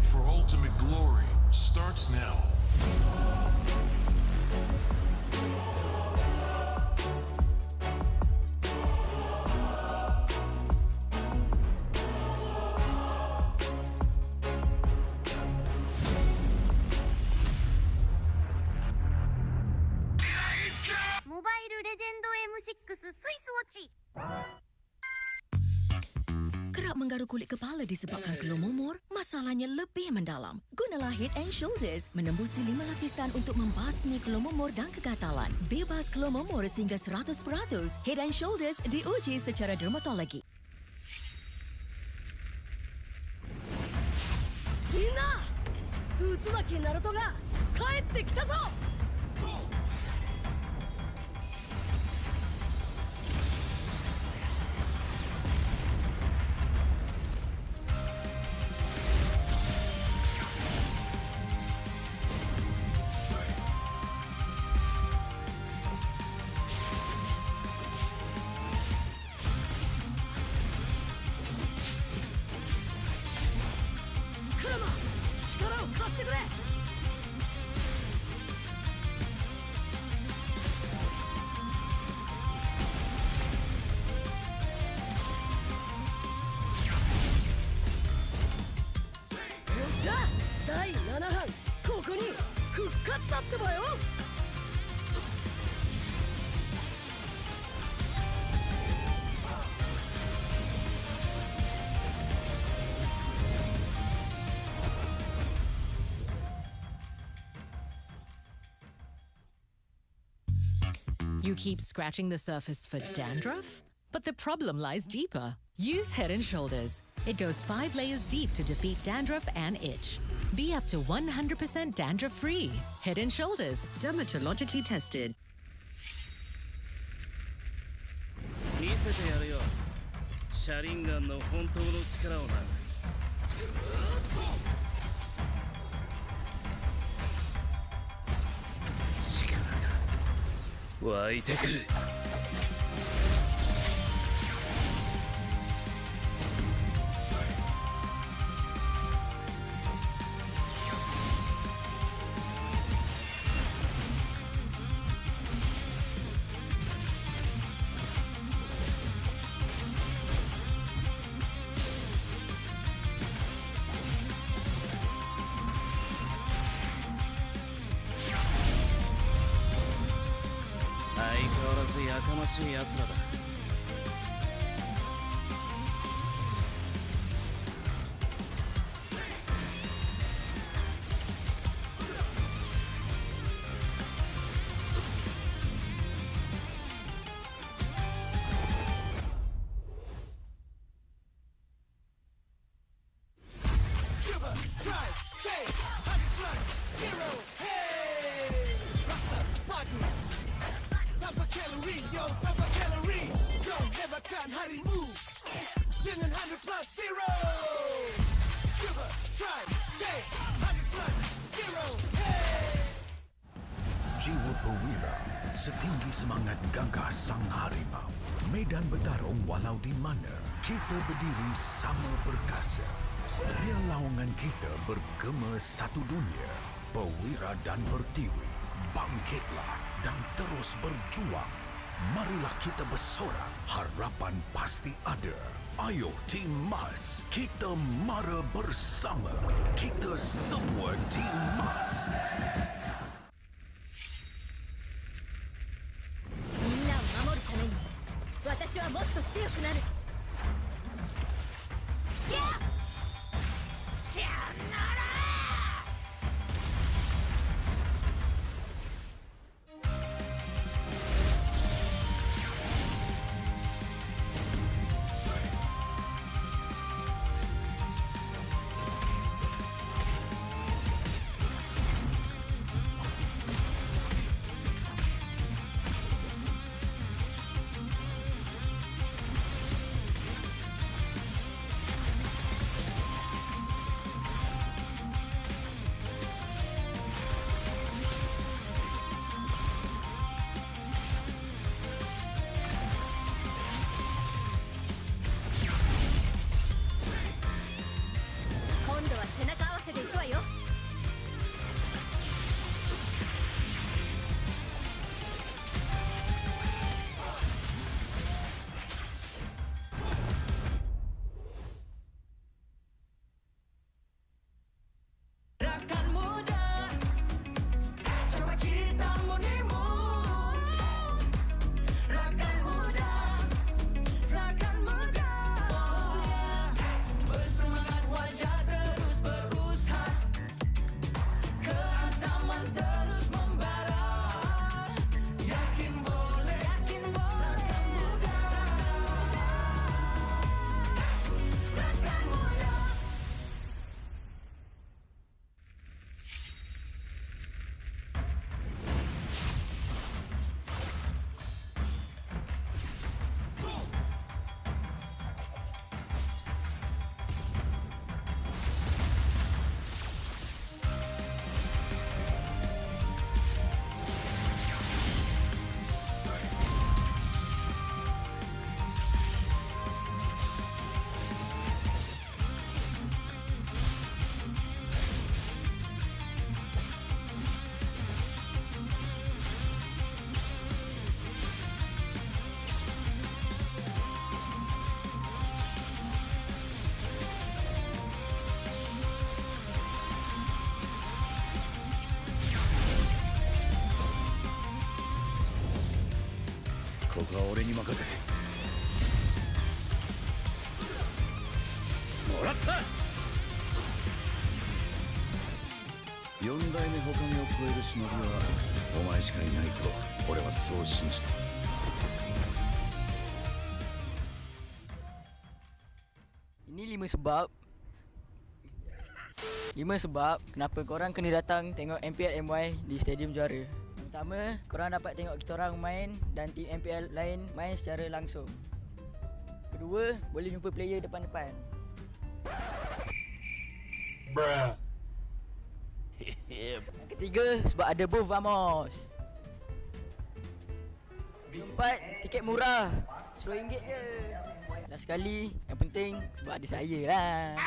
for ultimate glory starts now. Mobile Legend M6 Swiss Watch. Kerap menggaru kulit kepala disebabkan kelumur, masalahnya lebih mendalam. Gunalah Head and Shoulders menembusi 5 lapisan untuk membasmi kelumur dan kegatalan. Bebas kelumur sehingga 100%. Head and Shoulders diuji secara dermatologi. Minna! Uzumaki Naruto ga kaette kita zo! You keep scratching the surface for dandruff? But the problem lies deeper. Use Head and Shoulders. It goes 5 layers deep to defeat dandruff and itch. Be up to 100% dandruff-free. Head and Shoulders, dermatologically tested. 見せてやるよ。シャリンガンの本当の力をな。湧いてくる。やかましい奴らだ。Jiwa perwira, setinggi semangat gagah sang harimau. Medan bertarung walau di mana, kita berdiri sama perkasa. Biar lawangan kita bergema satu dunia. Perwira dan pertiwi, bangkitlah dan terus berjuang. Marilah kita bersorak, harapan pasti ada. Ayo Tim Mas, kita mara bersama. Kita semua Tim Mas. 私はもっと強くなる。やっ！さよなら！は俺に任せて。もらった。4代目ほかげを超える忍びはお前しかいないと俺はそう信じて。Ini 5 sebab kenapa korang kena datang tengok MPL MY di Stadium Juara. Pertama, korang dapat tengok kita orang main dan tim MPL lain main secara langsung. Kedua, boleh jumpa player depan-depan. Bruh. Yang ketiga, sebab ada booth Vamos. Keempat, tiket murah, RM10 je. Last sekali, yang penting sebab ada saya lah.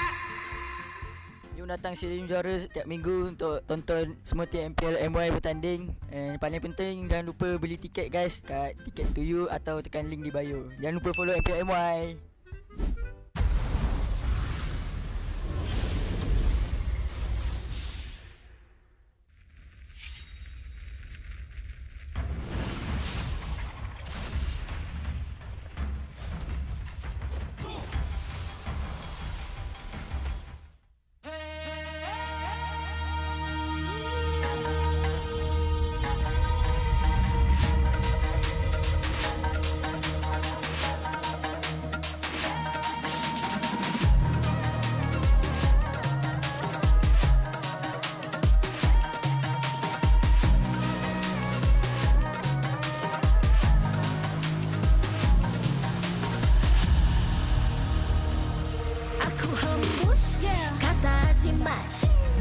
Jom datang Stadium Juara setiap minggu untuk tonton semua tim MPL MY bertanding. And paling penting, jangan lupa beli tiket guys kat Ticket to You atau tekan link di bio. Jangan lupa follow MPL MY.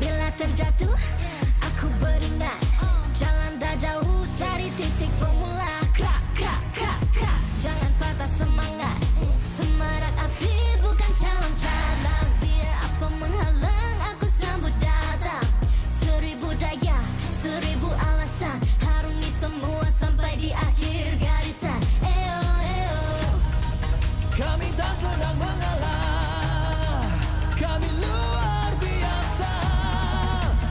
Bila terjatuh, aku beringat. Jalan dah jauh, cari titik bermula. Krak, krak, krak, krak. Jangan patah semangat. Semarak api bukan calon cadang. Biar apa menghalang, aku sambut datang. 1000 daya, 1000 alasan. Harungi semua sampai di akhir garisan. Eo, eo. Kami tak senang mengalah. Kami luar biasa.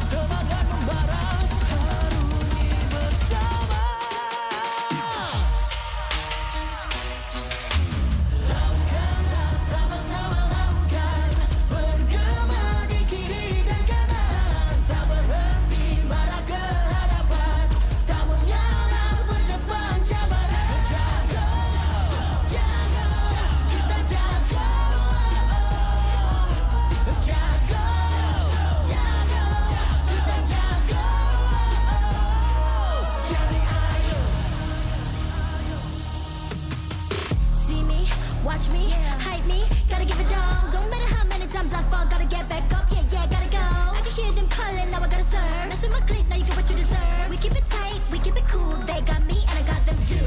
Semangat membara, harungi bersama. Lakukanlah sama-sama lakukan. Bergema di kiri dan kanan. Tak berhenti marah ke hadapan. Tak mengalah berdepan cabaran. Jaga, jaga, kita jaga. Jaga, jaga, kita jaga. Jadi ayo. See me, watch me, hype me, gotta give it all. Don't matter how many times I fall, gotta get back up. Yeah, yeah, gotta go. I can hear them calling, now I gotta serve. Mess with my clique, now you get what you deserve. We keep it tight, we keep it cool. They got me and I got them too.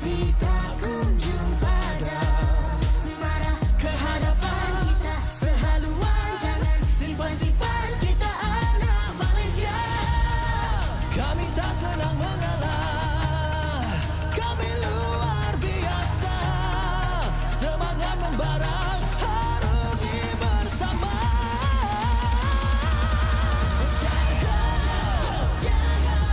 Api tak kunjung padam. Marah ke hadapan kita sehaluan. Jangan simpan-simpan, kita anak Malaysia. Kami tak senang mengalah. Kami luar biasa. Semangat membara, harungi bersama. Jaga, jaga,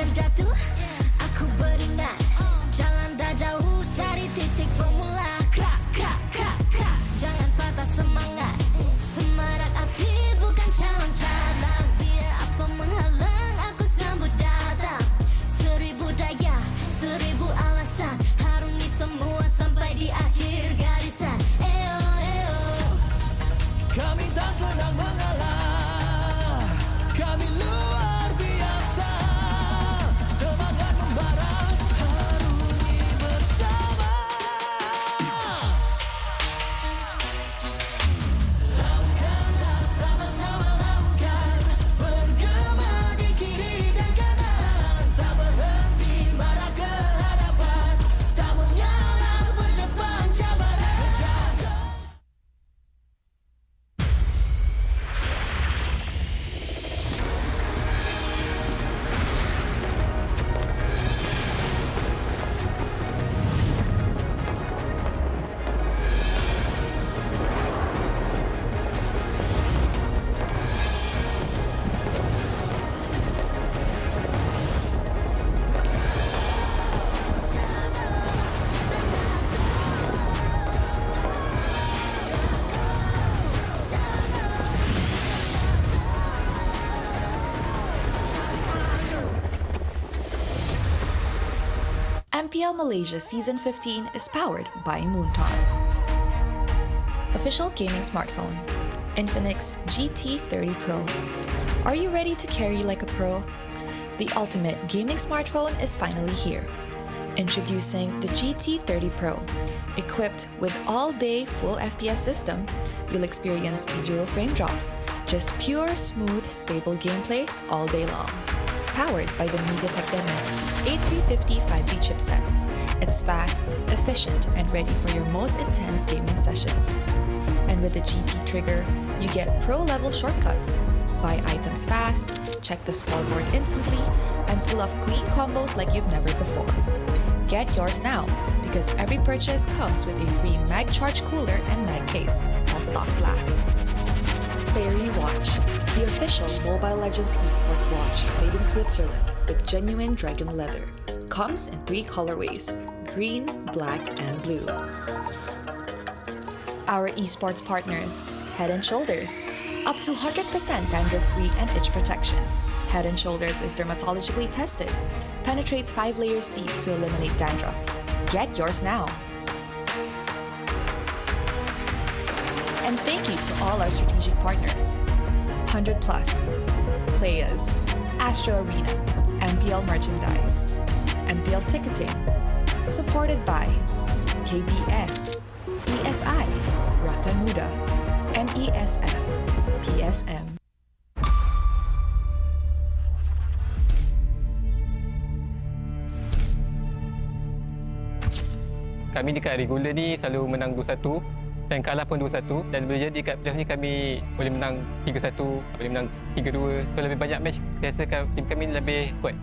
terjatuh, aku beringat. Jalan dah jauh, cari titik bermula. Krak, krak, krak, krak. Jangan patah semangat. Semarak api bukan calon cadangan. Biar apa menghalang, aku sambut datang. 1000 daya, 1000 alasan. Harungi semua sampai di akhir garisan. Eo, eo. Kami tak senang mengalah, kami luar biasa. Semangat membara, harungi bersama. Lakukanlah sama-sama lakukan, bergema di kiri dan kanan. Tak berhenti marah ke hadapan, tak mengalah berdepan cabaran. Jaga. MPL Malaysia Season 15 is powered by Moonton. Official gaming smartphone, Infinix GT30 Pro. Are you ready to carry like a pro? The ultimate gaming smartphone is finally here. Introducing the GT30 Pro. Equipped with all-day full FPS system, you'll experience 0 frame drops, just pure, smooth, stable gameplay all day long. Powered by the MediaTek Dimensity 8350 5G chipset. It's fast, efficient, and ready for your most intense gaming sessions. And with the GT trigger, you get pro-level shortcuts. Buy items fast, check the scoreboard instantly, and pull off clean combos like you've never before. Get yours now, because every purchase comes with a free mag charge cooler and mag case, while stocks last. Fairy Watch, the official Mobile Legends Esports watch made in Switzerland with genuine dragon leather. Comes in 3 colorways, green, black, and blue. Our esports partners, Head & Shoulders, up to 100% dandruff-free and itch protection. Head & Shoulders is dermatologically tested, penetrates 5 layers deep to eliminate dandruff. Get yours now. And thank you to all our strategic partners. 100 Plus, Playas, Astro Arena, MPL Merchandise, MPL Ticketing, supported by KBS, ESI, Rakan Muda, MESF, PSM. Kami dekat regular ni selalu menang 2-1 dan kalah pun 2-1, dan boleh jadi kat playoff ni kami boleh menang 3-1, boleh menang 3-2. So lebih banyak match saya rasa tim kami lebih kuat.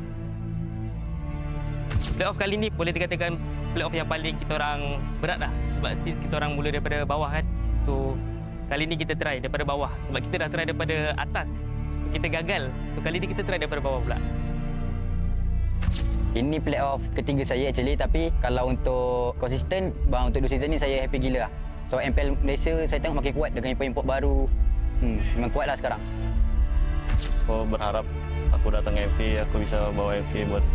Playoff kali ni boleh dikatakan playoff yang paling kita orang berat dah. Sebab since kita orang mula daripada bawah kan. So kali ni kita try daripada bawah. Sebab kita dah try daripada atas, kita gagal. So kali ni kita try daripada bawah pula. Ini playoff ketiga saya actually, tapi kalau untuk konsisten, bang, untuk 2 season ni saya happy gila lah. So MPL Malaysia saya tengok makin kuat dengan import baru. Memang kuat lah sekarang. Aku berharap aku datang MV, aku bisa bawa MV buat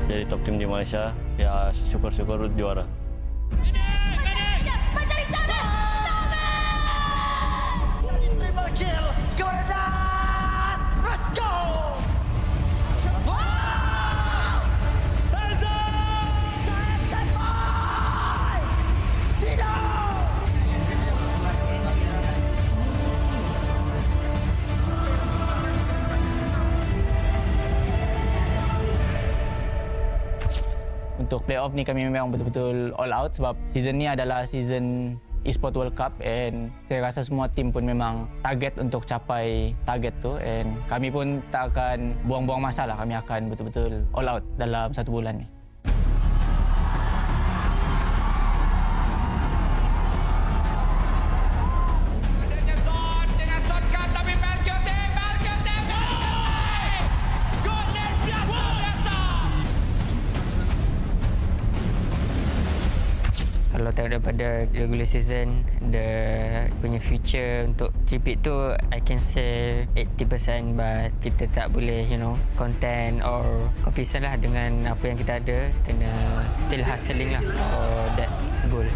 jadi top team di Malaysia. Ya syukur-syukur juara. Mencari sana! Triple kill, Gordon! Let's go! Untuk playoff ni kami memang betul-betul all out sebab season ni adalah season Esports World Cup, and saya rasa semua tim pun memang target untuk capai target tu, and kami pun tak akan buang-buang masa lah, kami akan betul-betul all out dalam 1 bulan ni. daripada regular season, the punya future untuk repeat tu I can say 80%, but kita tak boleh content or competition lah dengan apa yang kita ada. Kena still hustling lah for that goal.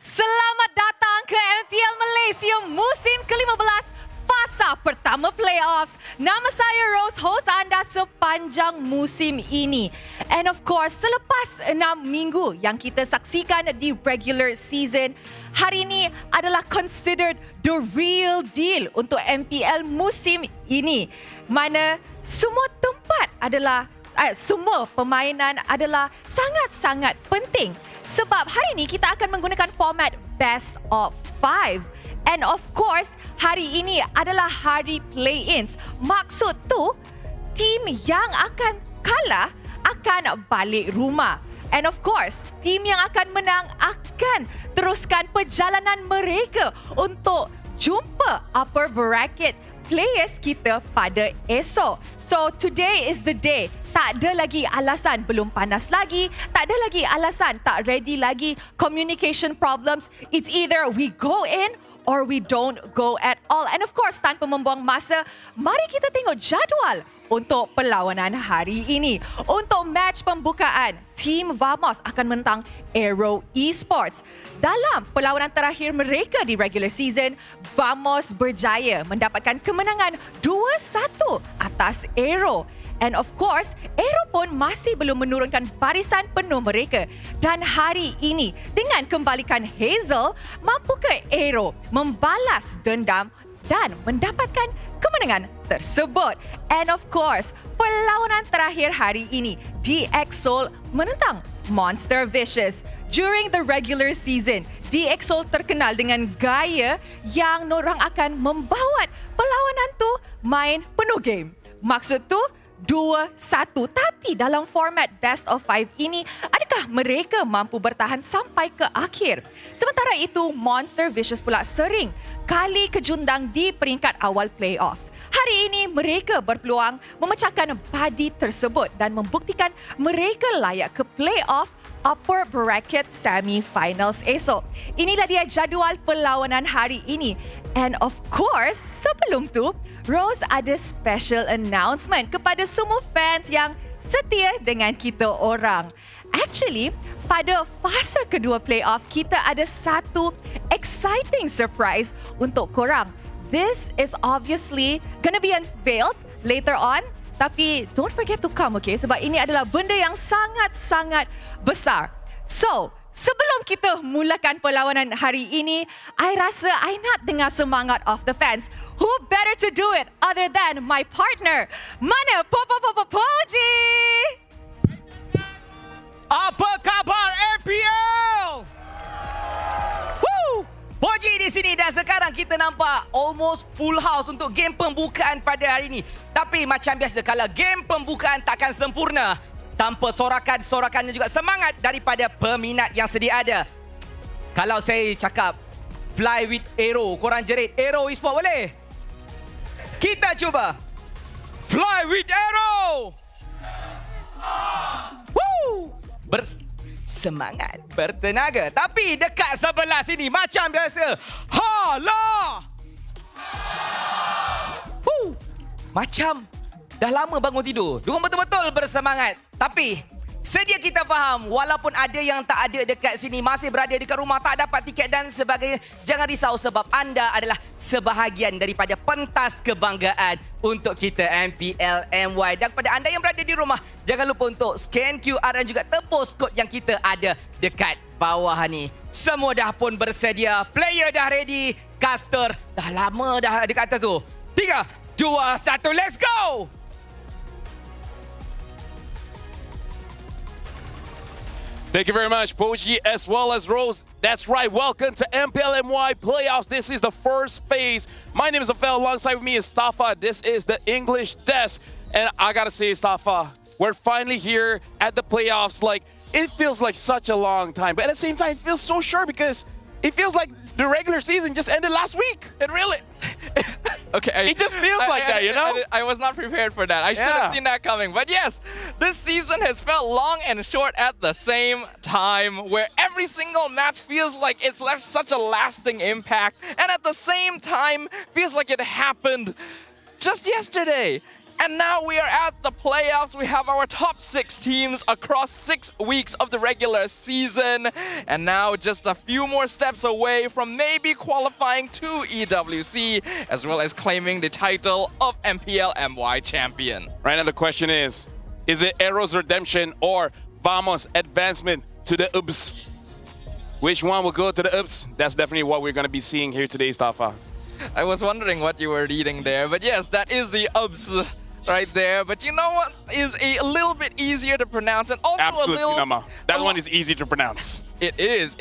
Selamat datang ke MPL Malaysia musim ke-15 fasa pertama playoffs. Nama saya Rose, host anda sepanjang musim ini. And of course, selepas 6 minggu yang kita saksikan di regular season, hari ini adalah considered the real deal untuk MPL musim ini. Mana semua tempat adalah semua permainan adalah sangat-sangat penting. Sebab hari ini kita akan menggunakan format best of 5. And of course, hari ini adalah hari play-ins. Maksud tu, tim yang akan kalah akan balik rumah. And of course, tim yang akan menang akan teruskan perjalanan mereka untuk jumpa upper bracket players kita pada esok. So today is the day. Tak ada lagi alasan belum panas lagi. Tak ada lagi alasan tak ready lagi. Communication problems. It's either we go in or we don't go at all. And of course, tanpa membuang masa, mari kita tengok jadual untuk perlawanan hari ini. Untuk match pembukaan, Team Vamos akan menentang Aero Esports. Dalam perlawanan terakhir mereka di regular season, Vamos berjaya mendapatkan kemenangan 2-1 atas Aero. And of course, Aero pun masih belum menurunkan barisan penuh mereka. Dan hari ini, dengan kembalikan Hazle, mampukah Aero membalas dendam dan mendapatkan kemenangan tersebut? And of course, perlawanan terakhir hari ini, DXS menentang Monster Vicious. During the regular season, DXS terkenal dengan gaya yang norang akan membawa perlawanan tu main penuh game. Maksud tu, 2-1. Tapi dalam format best of 5 ini, adakah mereka mampu bertahan sampai ke akhir? Sementara itu, Monster Vicious pula sering kali kejundang di peringkat awal playoffs. Hari ini, mereka berpeluang memecahkan badi tersebut dan membuktikan mereka layak ke playoff upper bracket semi-finals esok. Inilah dia jadual perlawanan hari ini. And of course, sebelum tu, Rose ada special announcement kepada semua fans yang setia dengan kita orang. Actually, pada fasa kedua playoff, kita ada satu exciting surprise untuk korang. This is obviously gonna be unveiled later on. Tapi don't forget to come, okay? Sebab ini adalah benda yang sangat-sangat besar. So, sebelum kita mulakan perlawanan hari ini, I rasa I nak dengar semangat of the fans. Who better to do it other than my partner? Mana Poji? Apa khabar MPL? Woo! Poji di sini dan sekarang kita nampak almost full house untuk game pembukaan pada hari ini. Tapi macam biasa, kalau game pembukaan takkan sempurna tanpa sorakan-sorakannya juga semangat daripada peminat yang sedia ada. Kalau saya cakap fly with Aero, korang jerit Aero Esports boleh? Kita cuba. Fly with Aero! Woo! Semangat, bertenaga. Tapi dekat sebelah sini macam biasa. Hala! Macam dah lama bangun tidur. Diorang betul-betul bersemangat. Tapi sedia kita faham, walaupun ada yang tak ada dekat sini, masih berada dekat rumah, tak dapat tiket dan sebagainya, jangan risau sebab anda adalah sebahagian daripada pentas kebanggaan untuk kita MPL MY. Dan kepada anda yang berada di rumah, jangan lupa untuk scan QR dan juga tepus kod yang kita ada dekat bawah ni. Semua dah pun bersedia, player dah ready, caster dah lama dah dekat atas tu. 3, 2, 1, let's go! Thank you very much, Poji, as well as Rose. That's right, welcome to MPL MY Playoffs. This is the first phase. My name is Afel, alongside with me is Stafa. This is the English desk. And I gotta say, Stafa, we're finally here at the playoffs. Like, it feels like such a long time, but at the same time, it feels so short because it feels like the regular season just ended last week. It really... Okay, it just feels like that, you know? I was not prepared for that. I should have seen that coming. But yes, this season has felt long and short at the same time, where every single match feels like it's left such a lasting impact, and at the same time feels like it happened just yesterday. And now we are at the playoffs. We have our top 6 teams across 6 weeks of the regular season. And now just a few more steps away from maybe qualifying to EWC, as well as claiming the title of MPL MY champion. Right now the question is it Arrow's redemption or Vamos advancement to the UBS? Which one will go to the UBS? That's definitely what we're going to be seeing here today, Stafa. I was wondering what you were reading there, but yes, that is the UBS right there. But you know what is a little bit easier to pronounce, and also Absolute a little... cinema. That one is easy to pronounce. It is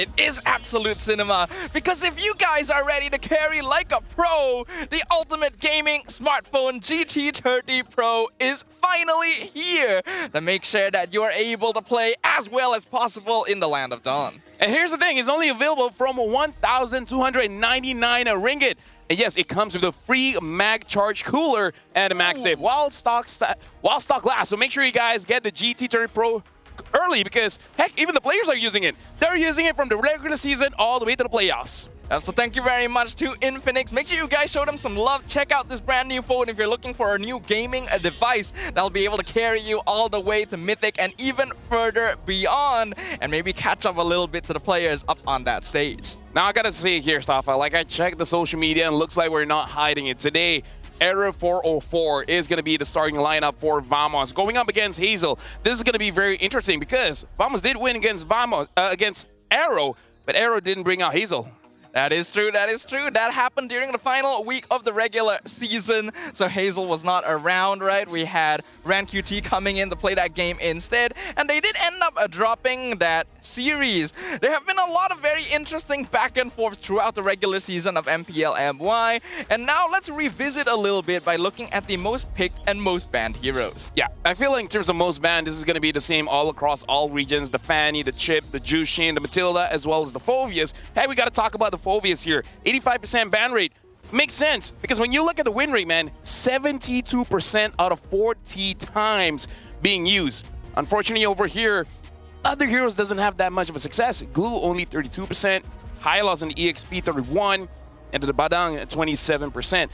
absolute cinema, because if you guys are ready to carry like a pro, the ultimate gaming smartphone GT30 Pro is finally here to make sure that you are able to play as well as possible in the Land of Dawn. And here's the thing, it's only available from 1,299 ringgit. And yes, it comes with a free mag charge cooler and a MagSafe while stock lasts. So make sure you guys get the GT30 Pro early, because heck, even the players are using it. They're using it from the regular season all the way to the playoffs. So thank you very much to Infinix. Make sure you guys show them some love. Check out this brand new phone if you're looking for a new gaming device that'll be able to carry you all the way to Mythic and even further beyond, and maybe catch up a little bit to the players up on that stage. Now I gotta say here, Stafa, like I checked the social media and looks like we're not hiding it. Today, Error 404 is going to be the starting lineup for Vamos going up against Hazle. This is going to be very interesting because Vamos did win against against Arrow, but Arrow didn't bring out Hazle. That is true, that is true. That happened during the final week of the regular season, so Hazle was not around, right? We had RanQT coming in to play that game instead, and they did end up dropping that series. There have been a lot of very interesting back and forth throughout the regular season of MPL MY, and now let's revisit a little bit by looking at the most picked and most banned heroes. Yeah, I feel like in terms of most banned, this is going to be the same all across all regions. The Fanny, the Chip, the Jushin, the Matilda, as well as the Phovias. Hey, we got to talk about the Phovias here. 85% ban rate. Makes sense, because when you look at the win rate, man, 72% out of 40 times being used. Unfortunately, over here, other heroes doesn't have that much of a success. Glue only 32%, Hylos and EXP 31%, and the Badang at 27%.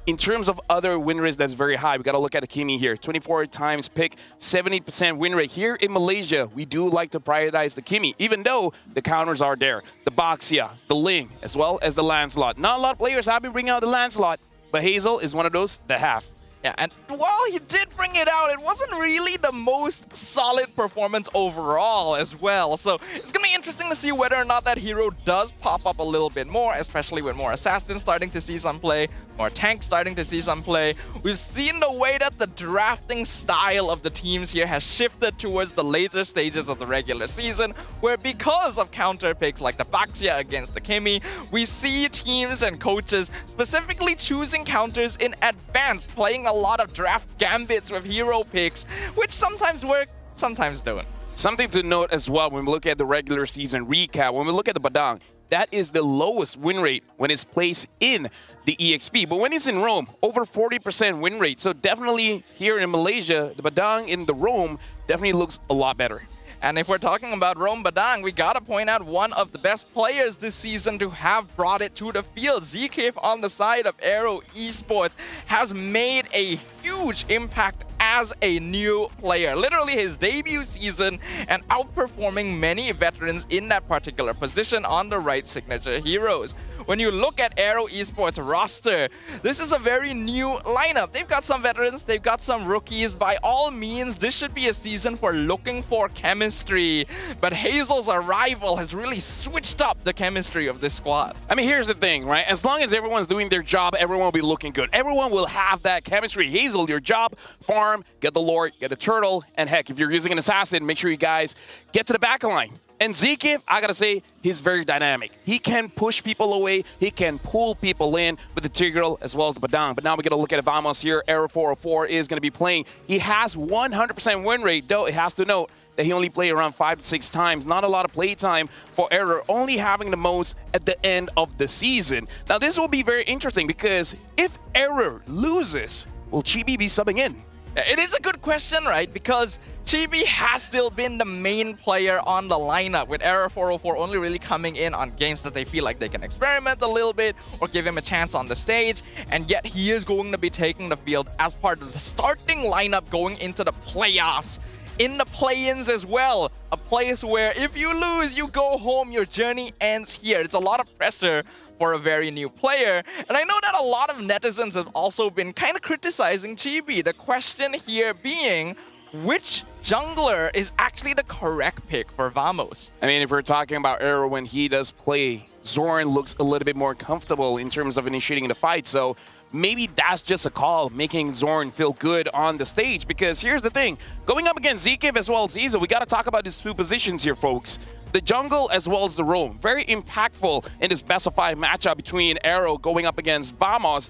In terms of other win rates, that's very high. We got to look at the Kimi here. 24 times pick, 70% win rate. Here in Malaysia, we do like to prioritize the Kimi, even though the counters are there. The Baxia, the Ling, as well as the Lancelot. Not a lot of players have been bringing out the Lancelot, but Hazle is one of those that have. Yeah, and while he did bring it out, it wasn't really the most solid performance overall as well. So it's going to be interesting to see whether or not that hero does pop up a little bit more, especially with more assassins starting to see some play, more tanks starting to see some play. We've seen the way that the drafting style of the teams here has shifted towards the later stages of the regular season, where because of counter picks like the Baxia against the Kimi, we see teams and coaches specifically choosing counters in advance, playing a lot of draft gambits with hero picks, which sometimes work, sometimes don't. Something to note as well when we look at the regular season recap, when we look at the Badang, that is the lowest win rate when it's placed in the EXP. But when it's in Rome, over 40% win rate. So definitely here in Malaysia, the Badang in the Rome definitely looks a lot better. And if we're talking about Rome Badang, we gotta point out one of the best players this season to have brought it to the field. Zkif on the side of Aero Esports has made a huge impact as a new player. Literally his debut season and outperforming many veterans in that particular position on the right signature heroes. when you look at Aero Esports roster, this is a very new lineup. They've got some veterans, they've got some rookies. By all means, this should be a season for looking for chemistry. But Hazle's arrival has really switched up the chemistry of this squad. I mean, here's the thing, right? As long as everyone's doing their job, everyone will be looking good. Everyone will have that chemistry. Hazel, your job, farm, get the Lord, get the turtle, and heck, if you're using an assassin, make sure you guys get to the back line. And Zkif, I gotta say, he's very dynamic. He can push people away, he can pull people in with the Tigreal as well as the Badang. But now we're gonna look at Vamos here. Error 404 is gonna be playing. He has 100% win rate, though it has to note that he only played around 5 to 6 times. Not a lot of play time for Error, only having the most at the end of the season. Now this will be very interesting because if Error loses, will Chibi be subbing in? It is a good question, right? Because Chibi has still been the main player on the lineup, with Error 404 only really coming in on games that they feel like they can experiment a little bit or give him a chance on the stage, and yet he is going to be taking the field as part of the starting lineup going into the playoffs. In the play-ins as well, a place where if you lose, you go home, your journey ends here. It's a lot of pressure for a very new player. And I know that a lot of netizens have also been kind of criticizing Chibi. The question here being, which jungler is actually the correct pick for Vamos? I mean, if we're talking about Error when he does play, Zorn looks a little bit more comfortable in terms of initiating the fight. So maybe that's just a call, making Zorn feel good on the stage. Because here's the thing, going up against Zkif as well as Izo, we got to talk about these two positions here, folks. The jungle as well as the roam. Very impactful in this best of 5 matchup between Arrow going up against Vamos,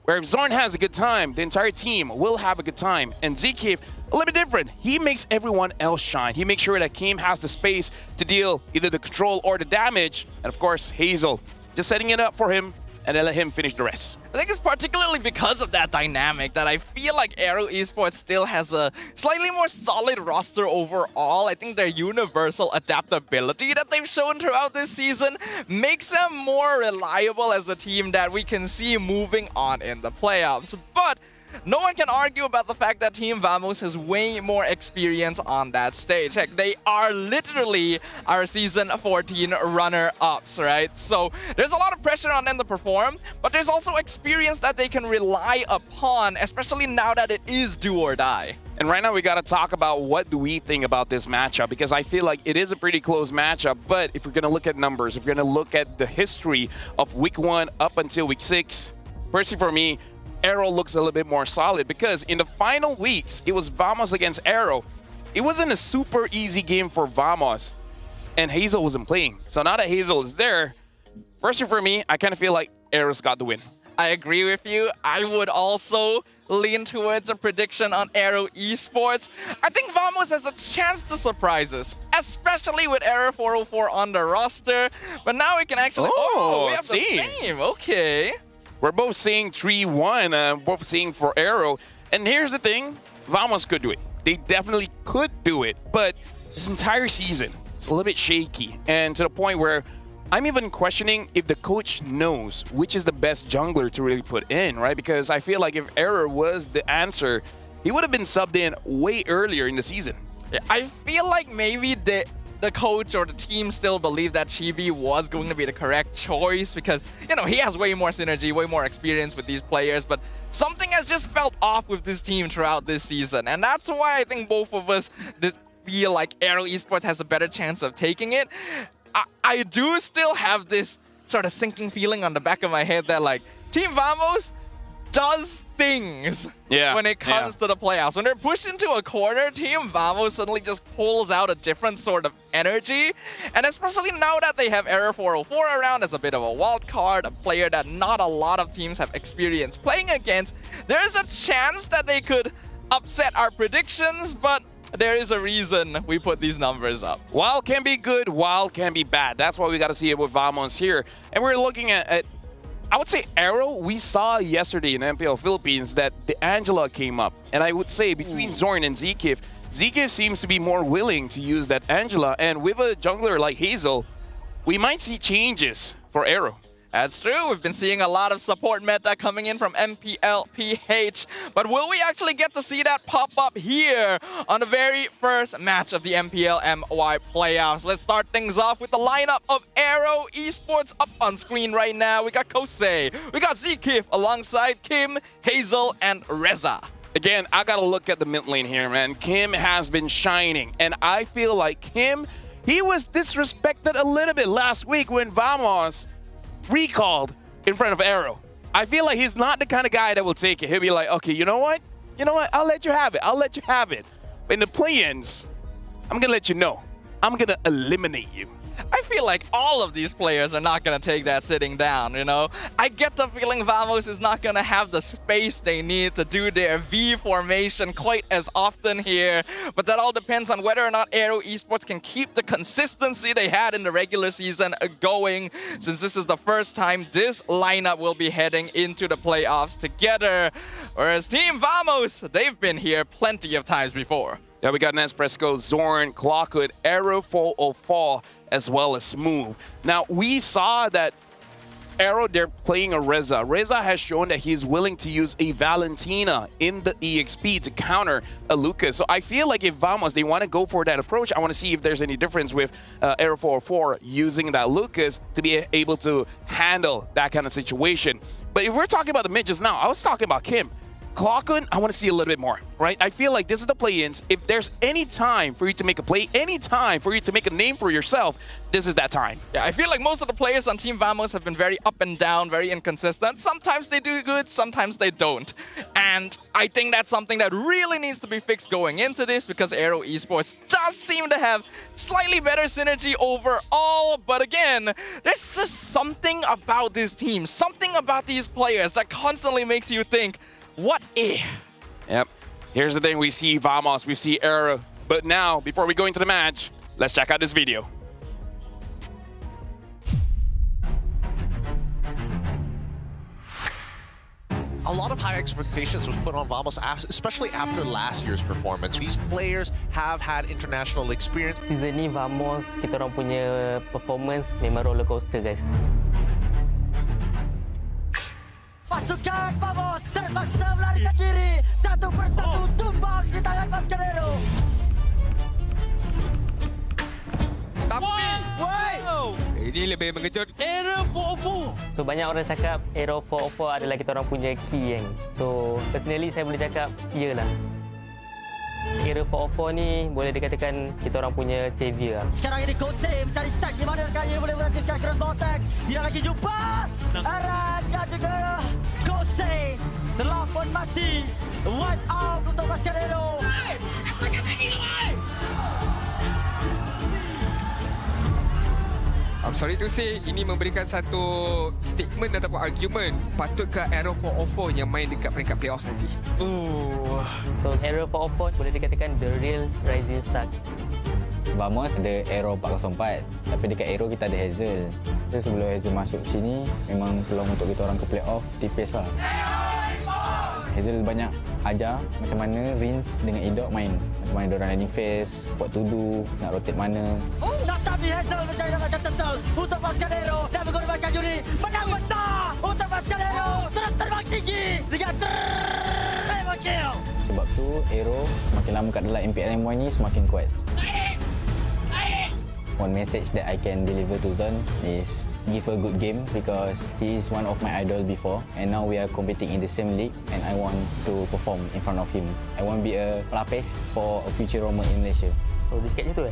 where if Zorn has a good time, the entire team will have a good time. And Zkif, a little bit different. He makes everyone else shine. He makes sure that Kim has the space to deal either the control or the damage. And of course, Hazel, just setting it up for him and then let him finish the rest. I think it's particularly because of that dynamic that I feel like Aero Esports still has a slightly more solid roster overall. I think their universal adaptability that they've shown throughout this season makes them more reliable as a team that we can see moving on in the playoffs. But no one can argue about the fact that Team Vamos has way more experience on that stage. Heck, they are literally our Season 14 runner-ups, right? So there's a lot of pressure on them to perform, but there's also experience that they can rely upon, especially now that it is do or die. And right now we got to talk about what do we think about this matchup, because I feel like it is a pretty close matchup. But if we're going to look at numbers, if we're going to look at the history of Week 1 up until Week 6, personally for me, Arrow looks a little bit more solid, because in the final weeks, it was Vamos against Arrow. It wasn't a super easy game for Vamos, and Hazel wasn't playing. So now that Hazel is there, personally for me, I kind of feel like Arrow's got the win. I agree with you. I would also lean towards a prediction on Aero Esports. I think Vamos has a chance to surprise us, especially with Error 404 on the roster. But now we can actually... Oh, we have the same. Okay. We're both seeing 3-1, both seeing for Arrow. And here's the thing, Vamos could do it. They definitely could do it, but this entire season, it's a little bit shaky. And to the point where I'm even questioning if the coach knows which is the best jungler to really put in, right? Because I feel like if Error was the answer, he would have been subbed in way earlier in the season. Yeah, I feel like maybe the coach or the team still believed that Chibi was going to be the correct choice because, you know, he has way more synergy, way more experience with these players, but something has just felt off with this team throughout this season. And that's why I think both of us did feel like Aero Esports has a better chance of taking it. I do still have this sort of sinking feeling on the back of my head that, like, Team Vamos does things when it comes to the playoffs. When they're pushed into a corner, Team Vamos suddenly just pulls out a different sort of energy. And especially now that they have Error 404 around as a bit of a wild card, a player that not a lot of teams have experience playing against, there's a chance that they could upset our predictions, but there is a reason we put these numbers up. Wild can be good, wild can be bad. That's why we got to see it with Vamos here. And we're looking at I would say Arrow, we saw yesterday in MPL Philippines that the Angela came up. And I would say between Zorn and Zkif, Zkif seems to be more willing to use that Angela. And with a jungler like Hazel, we might see changes for Arrow. That's true. We've been seeing a lot of support meta coming in from MPL PH. But will we actually get to see that pop up here on the very first match of the MPL MY playoffs? Let's start things off with the lineup of Arrow Esports up on screen right now. We got Kosei, we got Zkif alongside Kim, Hazle, and Reza. Again, I gotta look at the mid lane here, man. Kim has been shining, and I feel like Kim, he was disrespected a little bit last week when Vamos recalled in front of Arrow. I feel like he's not the kind of guy that will take it. He'll be like, okay, you know what? I'll let you have it. I'll let you have it. But in the play-ins, I'm gonna let you know. I'm gonna eliminate you. I feel like all of these players are not going to take that sitting down, you know? I get the feeling Vamos is not going to have the space they need to do their V formation quite as often here. But that all depends on whether or not Arrow Esports can keep the consistency they had in the regular season going, since this is the first time this lineup will be heading into the playoffs together. Whereas Team Vamos, they've been here plenty of times before. Yeah, we got Nespresso, Zorn, Clockwood, Arrow 404, as well as Smooth. Now, we saw that Arrow, they're playing a Reza. Reza has shown that he's willing to use a Valentina in the EXP to counter a Lucas. So I feel like if Vamos, they want to go for that approach, I want to see if there's any difference with Arrow 404 using that Lucas to be able to handle that kind of situation. But if we're talking about the mid just now, I was talking about Kim. Clockwood, I want to see a little bit more, right? I feel like this is the play-ins. If there's any time for you to make a play, any time for you to make a name for yourself, this is that time. Yeah, I feel like most of the players on Team Vamos have been very up and down, very inconsistent. Sometimes they do good, sometimes they don't. And I think that's something that really needs to be fixed going into this, because Arrow Esports does seem to have slightly better synergy overall. But again, there's just something about this team, something about these players that constantly makes you think, what if? Yep. Here's the thing. We see Vamos, we see Arrow. But now, before we go into the match, let's check out this video. A lot of high expectations was put on Vamos, especially after last year's performance. These players have had international experience. Season ni Vamos, kita orang punya performance memang roller coaster, guys. Pasukan Vamos terpaksa melarikan diri. Satu persatu tumbang di tangan Mascarero. Tapi, ini lebih mengejut. Error 404. So banyak orang cakap Error 404 adalah kita orang punya key yang. So personally saya boleh cakap iyalah. Error 404 ni boleh dikatakan kita orang punya savior. Sekarang ini Kosei mencari stack di mana kali ini boleh mengaktifkan crossbow attack. Tidak lagi jumpa. Aran dan juga Kosei telah pun mati. Wipe out untuk Mascarero. I'm sorry to say, ini memberikan satu statement ataupun argument. Patutkah Arrow 404 yang main dekat peringkat playoffs nanti? So Arrow 404 boleh dikatakan the real rising star. Vamos ada Arrow 404, tapi dekat Arrow kita ada Hazle. Jadi sebelum Hazle masuk sini, memang peluang untuk kita orang ke playoff tipis lah. Hazle banyak ajar macam mana Rins dengan Idok main. Macam mana diorang landing phase, buat tudu, nak rotate mana. Tetapi Hazle mencari dapatkan tentel untuk Mascarero dan mengorbankan juri. Menang besar untuk Mascarero. Terus terbang tinggi dengan triple kill. Sebab tu Arrow semakin lama kat dalam MPL MY ni semakin kuat. One message that I can deliver to Zon is give a good game, because he is one of my idol before, and now we are competing in the same league, and I want to perform in front of him. I want to be a pelapis for a future roamer in Malaysia. Oh, dia cakap macam tu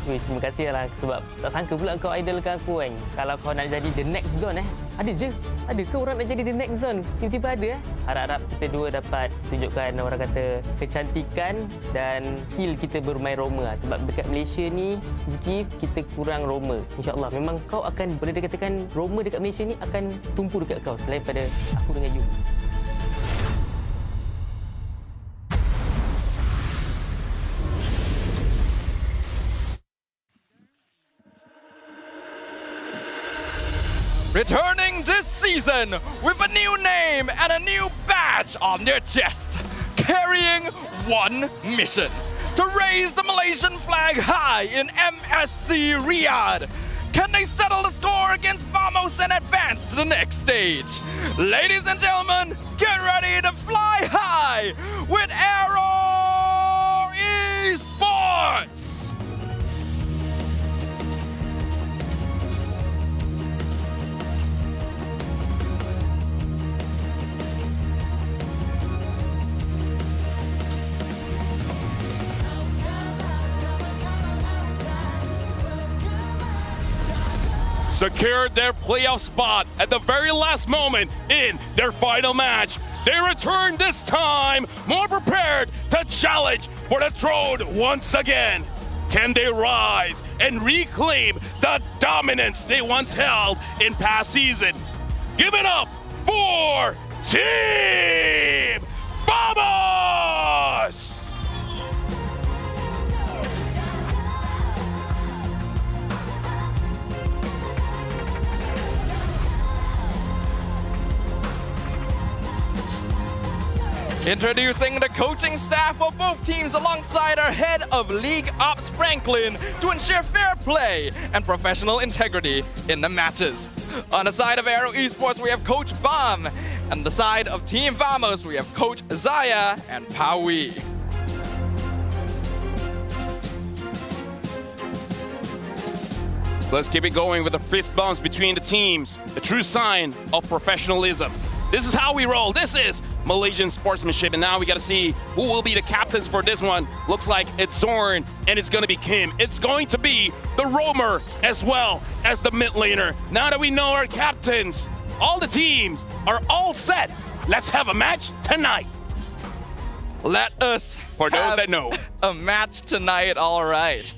terima kasih lah, sebab tak sangka pula kau idolkan aku kan. Kalau kau nak jadi the next Zone ada je. Ada ke orang nak jadi the next Zone? Tiba-tiba ada Harap-harap kita dua dapat tunjukkan orang kata kecantikan dan skill kita bermain roamer lah. Sebab dekat Malaysia ni Zikif kita kurang roamer. InsyaAllah memang kau akan boleh dikatakan roamer dekat Malaysia ni akan tumpu dekat kau selain pada aku dengan you. Returning this season with a new name and a new badge on their chest, carrying one mission: to raise the Malaysian flag high in MSC Riyadh. Can they settle the score against Vamos and advance to the next stage? Ladies and gentlemen, get ready to fly high with Error Esports! Secured their playoff spot at the very last moment in their final match. They return this time more prepared to challenge for the throne once again. Can they rise and reclaim the dominance they once held in past season? Give it up for Team Vamos! Introducing the coaching staff of both teams alongside our head of League Ops Franklin to ensure fair play and professional integrity in the matches. On the side of Arrow Esports, we have Coach Bam, and the side of Team Vamos, we have Coach Zaya and Pawi. Let's keep it going with the fist bumps between the teams, a true sign of professionalism. This is how we roll. This is Malaysian sportsmanship, and now we got to see who will be the captains for this one. Looks like it's Zorn, and it's going to be Kim. It's going to be the roamer as well as the mid laner. Now that we know our captains, all the teams are all set. Let's have a match tonight. Let us, for those that know, a match tonight. All right.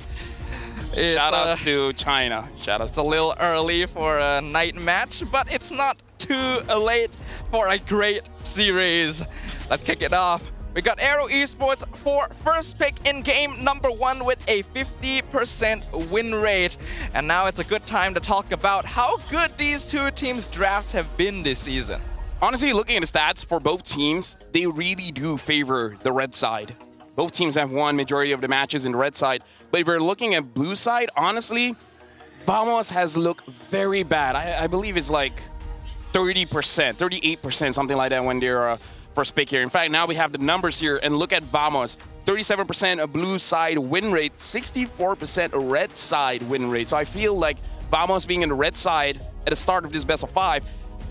Shout outs to China. It's a little early for a night match, but it's not too late for a great series. Let's kick it off. We got Arrow Esports for first pick in game number 1 with a 50% win rate. And now it's a good time to talk about how good these two teams' drafts have been this season. Honestly, looking at the stats for both teams, they really do favor the red side. Both teams have won majority of the matches in the red side. But if we're looking at blue side, honestly, Vamos has looked very bad. I believe it's like 30%, 38%, something like that when they're first pick here. In fact, now we have the numbers here, and look at Vamos. 37% a blue side win rate, 64% a red side win rate. So I feel like Vamos being in the red side at the start of this best of 5,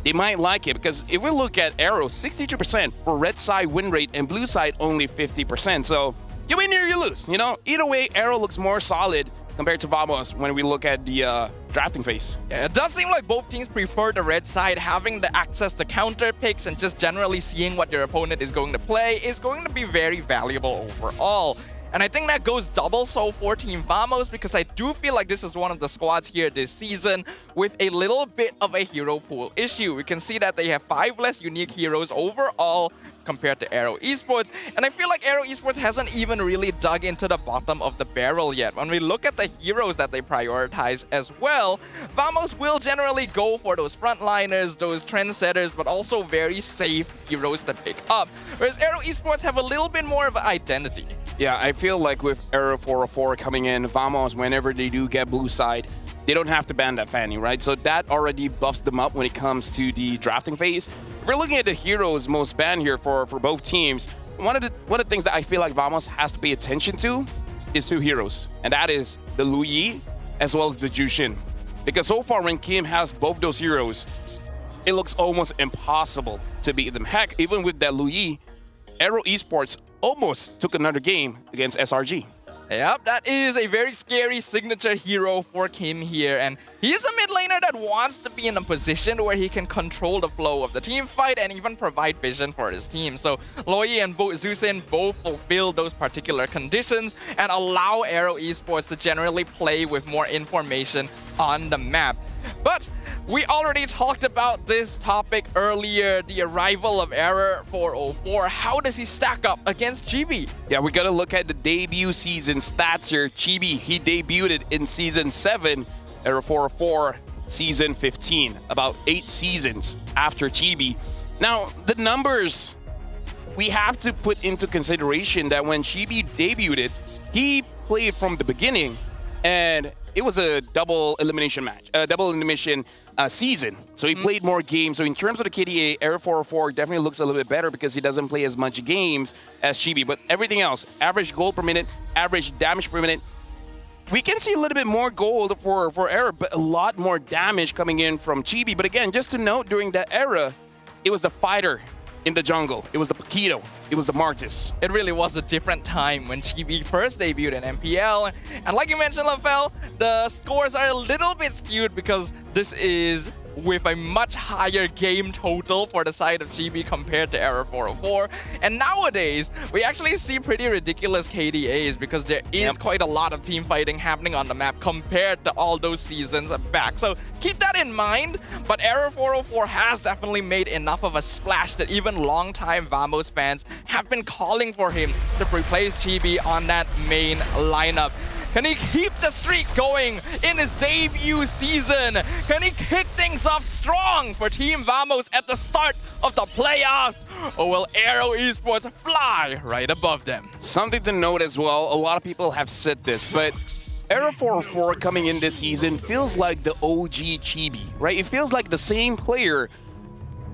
they might like it, because if we look at Arrow, 62% for red side win rate and blue side only 50%. So you win or you lose. You know, either way, Arrow looks more solid compared to Vamos when we look at the drafting phase. Yeah, it does seem like both teams prefer the red side. Having the access to counter picks and just generally seeing what your opponent is going to play is going to be very valuable overall. And I think that goes double so for Team Vamos, because I do feel like this is one of the squads here this season with a little bit of a hero pool issue. We can see that they have 5 less unique heroes overall compared to Arrow Esports. And I feel like Arrow Esports hasn't even really dug into the bottom of the barrel yet. When we look at the heroes that they prioritize as well, Vamos will generally go for those frontliners, those trendsetters, but also very safe heroes to pick up. Whereas Arrow Esports have a little bit more of an identity. Yeah, I feel like with Arrow 404 coming in, Vamos, whenever they do get blue side, they don't have to ban that Fanny, right? So that already buffs them up when it comes to the drafting phase. If we're looking at the heroes most banned here for both teams, one of the things that I feel like Vamos has to pay attention to is 2 heroes, and that is the Lu Yi as well as the Jushin. Because so far when Kim has both those heroes, it looks almost impossible to beat them. Heck, even with that Lu Yi, Arrow Esports almost took another game against SRG. Yep, that is a very scary signature hero for Kim here, and he's a mid laner that wants to be in a position where he can control the flow of the team fight and even provide vision for his team. So Loyi and Zusin both fulfill those particular conditions and allow Arrow Esports to generally play with more information on the map. But we already talked about this topic earlier, the arrival of Error 404. How does he stack up against Chibi? Yeah, we gotta look at the debut season stats here. Chibi, he debuted in Season 7, Error 404, Season 15, about 8 seasons after Chibi. Now, the numbers, we have to put into consideration that when Chibi debuted, he played from the beginning and it was a double elimination match, double elimination season. So he played more games. So in terms of the KDA, Error 404 definitely looks a little bit better because he doesn't play as much games as Chibi. But everything else, average gold per minute, average damage per minute, we can see a little bit more gold for Error, but a lot more damage coming in from Chibi. But again, just to note, during that era, it was the fighter in the jungle. It was the Paquito. It was the Martis. It really was a different time when Chibi first debuted in MPL. And like you mentioned, Lafel, the scores are a little bit skewed because this is with a much higher game total for the side of Chibi compared to Error 404. And nowadays, we actually see pretty ridiculous KDAs because there is quite a lot of team fighting happening on the map compared to all those seasons back. So keep that in mind, but Error 404 has definitely made enough of a splash that even longtime Vamos fans have been calling for him to replace Chibi on that main lineup. Can he keep the streak going in his debut season? Can he kick things off strong for Team Vamos at the start of the playoffs? Or will Aero Esports fly right above them? Something to note as well, a lot of people have said this, but Error 404 coming in this season feels like the OG Chibi, right? It feels like the same player,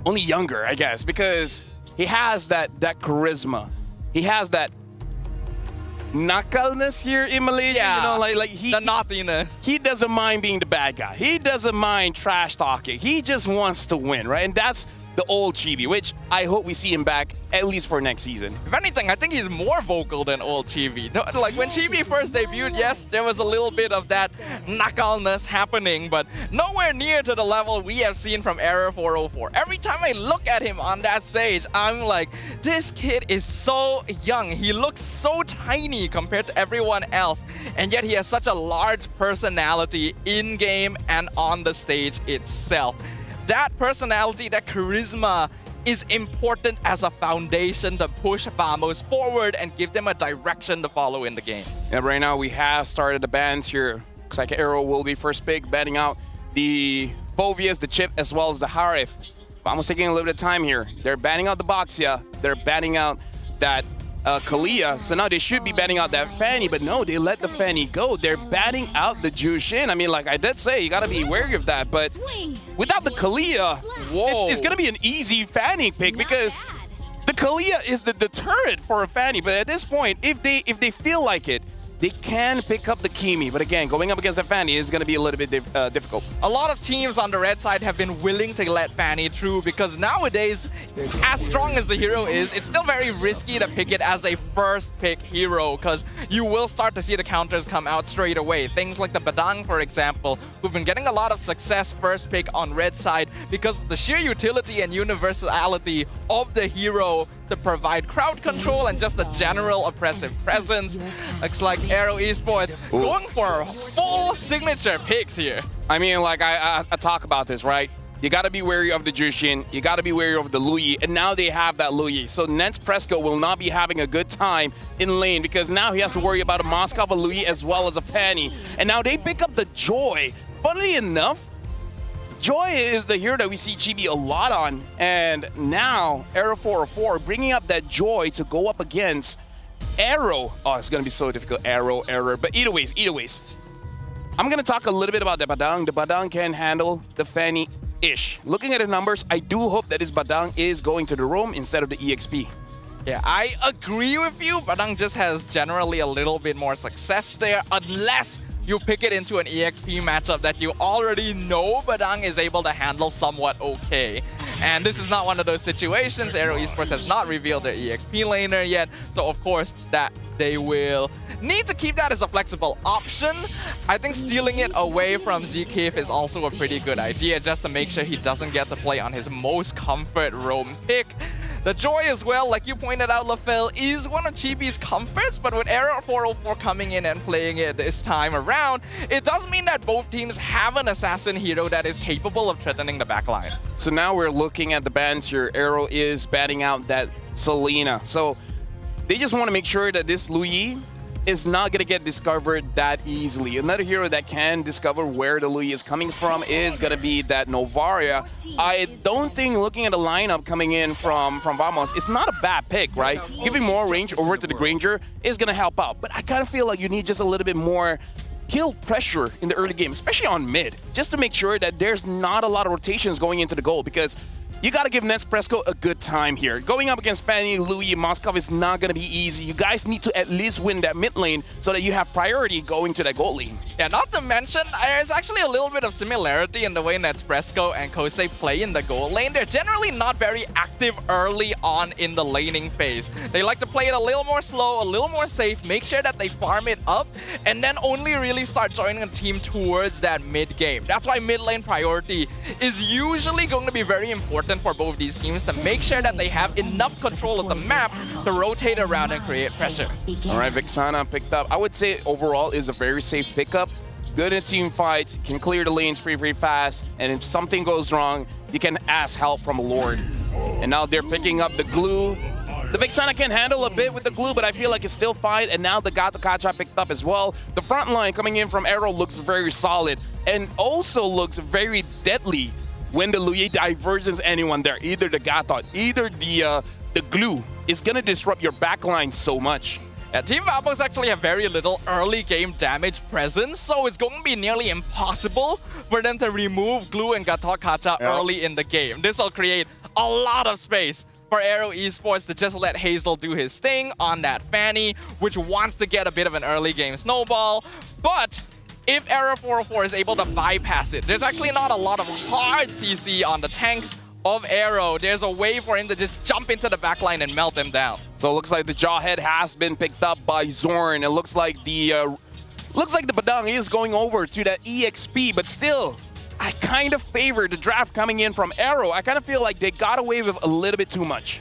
only younger, I guess, because he has that charisma. He has that knuckleness here in Malaysia, you know, like he, the naughtiness. He doesn't mind being the bad guy. He doesn't mind trash talking. He just wants to win, right? And that's the old Chibi, which I hope we see him back at least for next season. If anything, I think he's more vocal than old Chibi. Like when Chibi first debuted, yes, there was a little bit of that knuckleness happening, but nowhere near to the level we have seen from Error 404. Every time I look at him on that stage, I'm like, this kid is so young. He looks so tiny compared to everyone else, and yet he has such a large personality in-game and on the stage itself. That personality, that charisma is important as a foundation to push Vamos forward and give them a direction to follow in the game. And right now we have started the bans here. Looks like Aero will be first pick, banning out the Fovias, the Chip, as well as the Harif. Vamos taking a little bit of time here. They're banning out the Boxia. They're banning out that Kalia. So now they should be banning out that Fanny, but no, they let the Fanny go. They're banning out the Jushin. I mean, like I did say, you gotta be wary of that, but without the Kalia, it's gonna be an easy Fanny pick because the Kalia is the deterrent for a Fanny. But at this point, if they feel like it, they can pick up the Kimi, but again, going up against the Fanny is going to be a little bit difficult. A lot of teams on the red side have been willing to let Fanny through because nowadays, as strong as the hero is, it's still very risky to pick it as a first pick hero because you will start to see the counters come out straight away. Things like the Badang, for example, who've been getting a lot of success first pick on red side because of the sheer utility and universality of the hero to provide crowd control and just a general oppressive presence. Looks like Aero Esports going for full signature picks here. I mean, like I talk about this, right? You got to be wary of the Jushin. You got to be wary of the Luyi. And now they have that Luyi. So Nens Presco will not be having a good time in lane because now he has to worry about a Moskov, a Luyi, as well as a Fanny. And now they pick up the Joy. Funnily enough, Joy is the hero that we see Chibi a lot on, and now Error 404 bringing up that Joy to go up against Arrow. Oh, it's going to be so difficult. Arrow, Error. But either ways, I'm going to talk a little bit about the Badang. The Badang can handle the Fanny-ish. Looking at the numbers, I do hope that this Badang is going to the roam instead of the EXP. Yeah, I agree with you. Badang just has generally a little bit more success there, unless you pick it into an EXP matchup that you already know Badang is able to handle somewhat okay. And this is not one of those situations. Aero Esports has not revealed their EXP laner yet, so of course that they will need to keep that as a flexible option. I think stealing it away from Zkif is also a pretty good idea, just to make sure he doesn't get to play on his most comfort roam pick. The Joy as well, like you pointed out, Lafel, is one of Chibi's comforts, but with Error 404 coming in and playing it this time around, it does mean that both teams have an assassin hero that is capable of threatening the backline. So now we're looking at the bans here. Arrow is banning out that Selena. So they just want to make sure that this Luyi is not going to get discovered that easily. Another hero that can discover where the Luyi is coming from is going to be that Novaria. I don't think, looking at the lineup coming in from Vamos, it's not a bad pick, right? Giving more range over to the Granger is going to help out. But I kind of feel like you need just a little bit more kill pressure in the early game, especially on mid, just to make sure that there's not a lot of rotations going into the goal, because you got to give Nespresso a good time here. Going up against Fanny, Louis, Moskov is not going to be easy. You guys need to at least win that mid lane so that you have priority going to that goal lane. Yeah, not to mention, there's actually a little bit of similarity in the way Nespresso and Kosei play in the goal lane. They're generally not very active early on in the laning phase. They like to play it a little more slow, a little more safe, make sure that they farm it up, and then only really start joining a team towards that mid game. That's why mid lane priority is usually going to be very important for both these teams to make sure that they have enough control of the map to rotate around and create pressure. All right, Vixana picked up. I would say overall is a very safe pickup. Good in team fights, can clear the lanes pretty fast, and if something goes wrong, you can ask help from a Lord. And now they're picking up the glue. The Vixana can handle a bit with the glue, but I feel like it's still fine, and now the Gato Kacha picked up as well. The front line coming in from Arrow looks very solid, and also looks very deadly when the Luye diverges anyone there. Either the Gato, either the glue is gonna disrupt your backline so much. Yeah, Team Vamos actually have very little early game damage presence, so it's going to be nearly impossible for them to remove Glue and Gato Kacha early in the game. This will create a lot of space for Aero Esports to just let Hazle do his thing on that Fanny, which wants to get a bit of an early game snowball. But if Error 404 is able to bypass it, there's actually not a lot of hard CC on the tanks of Arrow. There's a way for him to just jump into the backline and melt them down. So it looks like the Jawhead has been picked up by Zorn. It looks like the Badang is going over to that EXP, but still, I kind of favor the draft coming in from Arrow. I kind of feel like they got away with a little bit too much.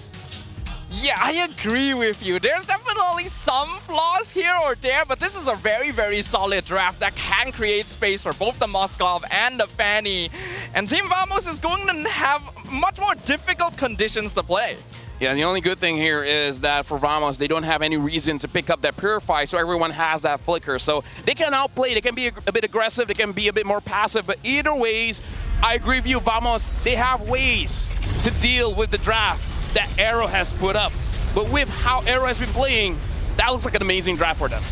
Yeah, I agree with you. There's definitely some flaws here or there, but this is a very, very solid draft that can create space for both the Moskov and the Fanny. And Team Vamos is going to have much more difficult conditions to play. Yeah, the only good thing here is that for Vamos, they don't have any reason to pick up that Purify, so everyone has that Flicker. So they can outplay, they can be a bit aggressive, they can be a bit more passive, but either ways, I agree with you, Vamos, they have ways to deal with the draft that Arrow has put up. But with how Arrow has been playing, that looks like an amazing draft for them.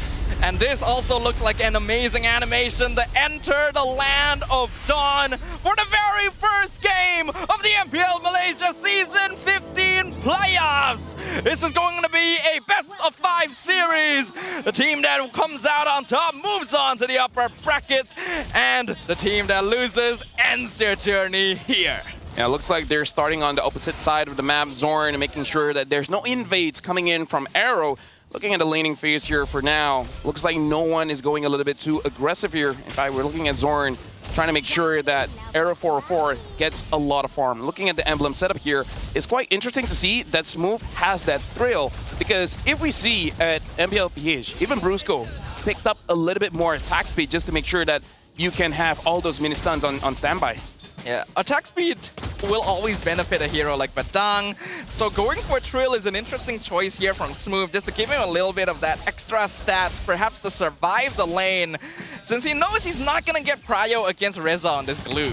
And this also looks like an amazing animation to enter the land of Dawn for the very first game of the MPL Malaysia Season 15 playoffs. This is going to be a best-of-5 series. The team that comes out on top moves on to the upper brackets, and the team that loses ends their journey here. Yeah, it looks like they're starting on the opposite side of the map, Zorn, and making sure that there's no invades coming in from Arrow. Looking at the laning phase here for now, looks like no one is going a little bit too aggressive here. In fact, we're looking at Zorn trying to make sure that Arrow 404 gets a lot of farm. Looking at the emblem setup here, it's quite interesting to see that Smooth has that thrill, because if we see at MPL PH, even Brusco picked up a little bit more attack speed just to make sure that you can have all those mini stuns on standby. Yeah, attack speed will always benefit a hero like Badang. So going for Trill is an interesting choice here from Smooth, just to give him a little bit of that extra stats, perhaps to survive the lane, since he knows he's not going to get prio against Reza on this glue.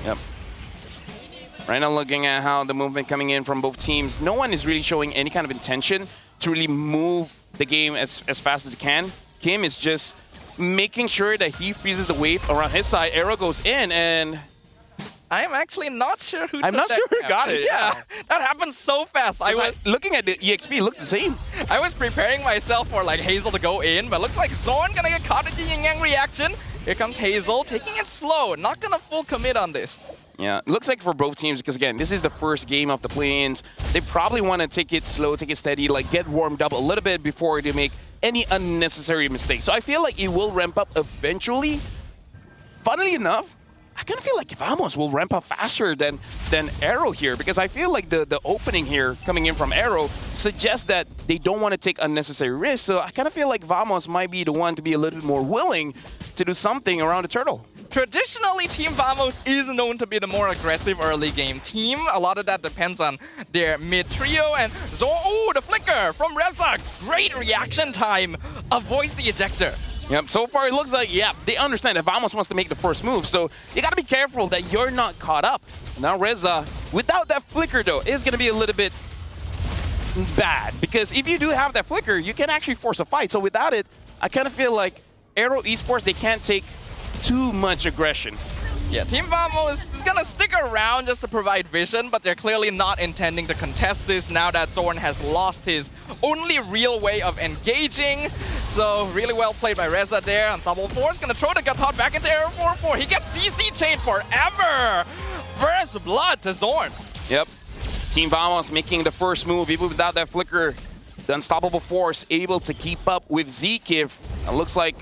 Yep. Right now looking at how the movement coming in from both teams, no one is really showing any kind of intention to really move the game as fast as he can. Kim is just making sure that he freezes the wave around his side. Arrow goes in, and I'm actually not sure who I'm not sure who got it. Yeah, that happened so fast. I was looking at the EXP, it looked the same. I was preparing myself for like Hazle to go in, but looks like Zorn gonna get caught in the yin yang reaction. Here comes Hazle, taking it slow, not gonna full commit on this. Yeah, it looks like for both teams, because again, this is the first game of the play-ins. They probably want to take it slow, take it steady, like get warmed up a little bit before they make any unnecessary mistakes. So I feel like it will ramp up eventually. Funnily enough, I kind of feel like Vamos will ramp up faster than Arrow here, because I feel like the opening here coming in from Arrow suggests that they don't want to take unnecessary risks. So I kind of feel like Vamos might be the one to be a little bit more willing to do something around the turtle. Traditionally, Team Vamos is known to be the more aggressive early game team. A lot of that depends on their mid trio, and the flicker from Reza. Great reaction time. Avoids the ejector. Yep, so far it looks like, yeah, they understand that Vamos wants to make the first move, so you gotta be careful that you're not caught up. Now Reza, without that flicker though, is gonna be a little bit bad, because if you do have that flicker, you can actually force a fight. So without it, I kind of feel like Aero Esports, they can't take too much aggression. Yeah, Team Vamos is gonna stick around just to provide vision, but they're clearly not intending to contest this now that Zorn has lost his only real way of engaging. So really well played by Reza there. And Double Force gonna throw the Gatot back into Aero 4-4. He gets CC chained forever. First blood to Zorn. Yep. Team Vamos making the first move, even without that flicker. The Unstoppable Force able to keep up with Zekiv. It looks like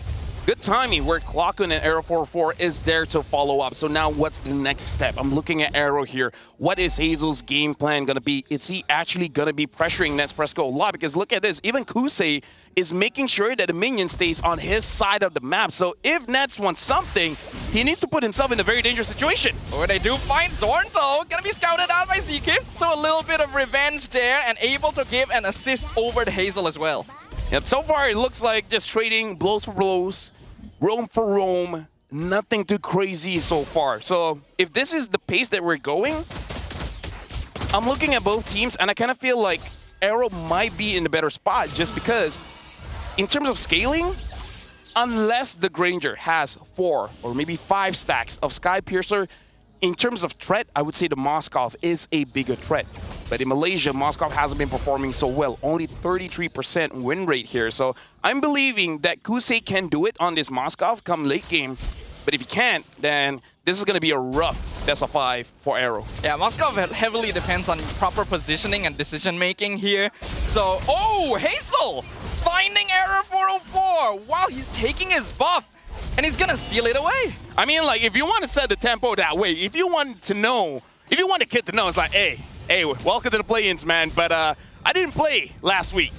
good timing where Klakun and Aero 4-4 is there to follow up. So now what's the next step? I'm looking at Aero here. What is Hazle's game plan going to be? Is he actually going to be pressuring Nespresso a lot? Because look at this. Even Kusei is making sure that the minion stays on his side of the map. So if Nets wants something, he needs to put himself in a very dangerous situation. Where they do find Zorn though. Gonna be scouted out by Zekiv. So a little bit of revenge there and able to give an assist over to Hazle as well. Yep, so far it looks like just trading blows for blows, roam for roam, nothing too crazy so far. So if this is the pace that we're going, I'm looking at both teams and I kind of feel like Aero might be in the better spot just because in terms of scaling, unless the Granger has 4 or maybe 5 stacks of Sky Piercer, in terms of threat, I would say the Moskov is a bigger threat. But in Malaysia, Moskov hasn't been performing so well. Only 33% win rate here. So I'm believing that Kusei can do it on this Moskov come late game. But if he can't, then this is going to be a rough best of 5 for Aero. Yeah, Moskov heavily depends on proper positioning and decision-making here. So, oh, Hazle finding Error 404 while he's taking his buff. And he's gonna steal it away. I mean, like, if you want to set the tempo that way, if you want to know, if you want a kid to know, it's like, hey, welcome to the play-ins, man. But I didn't play last week.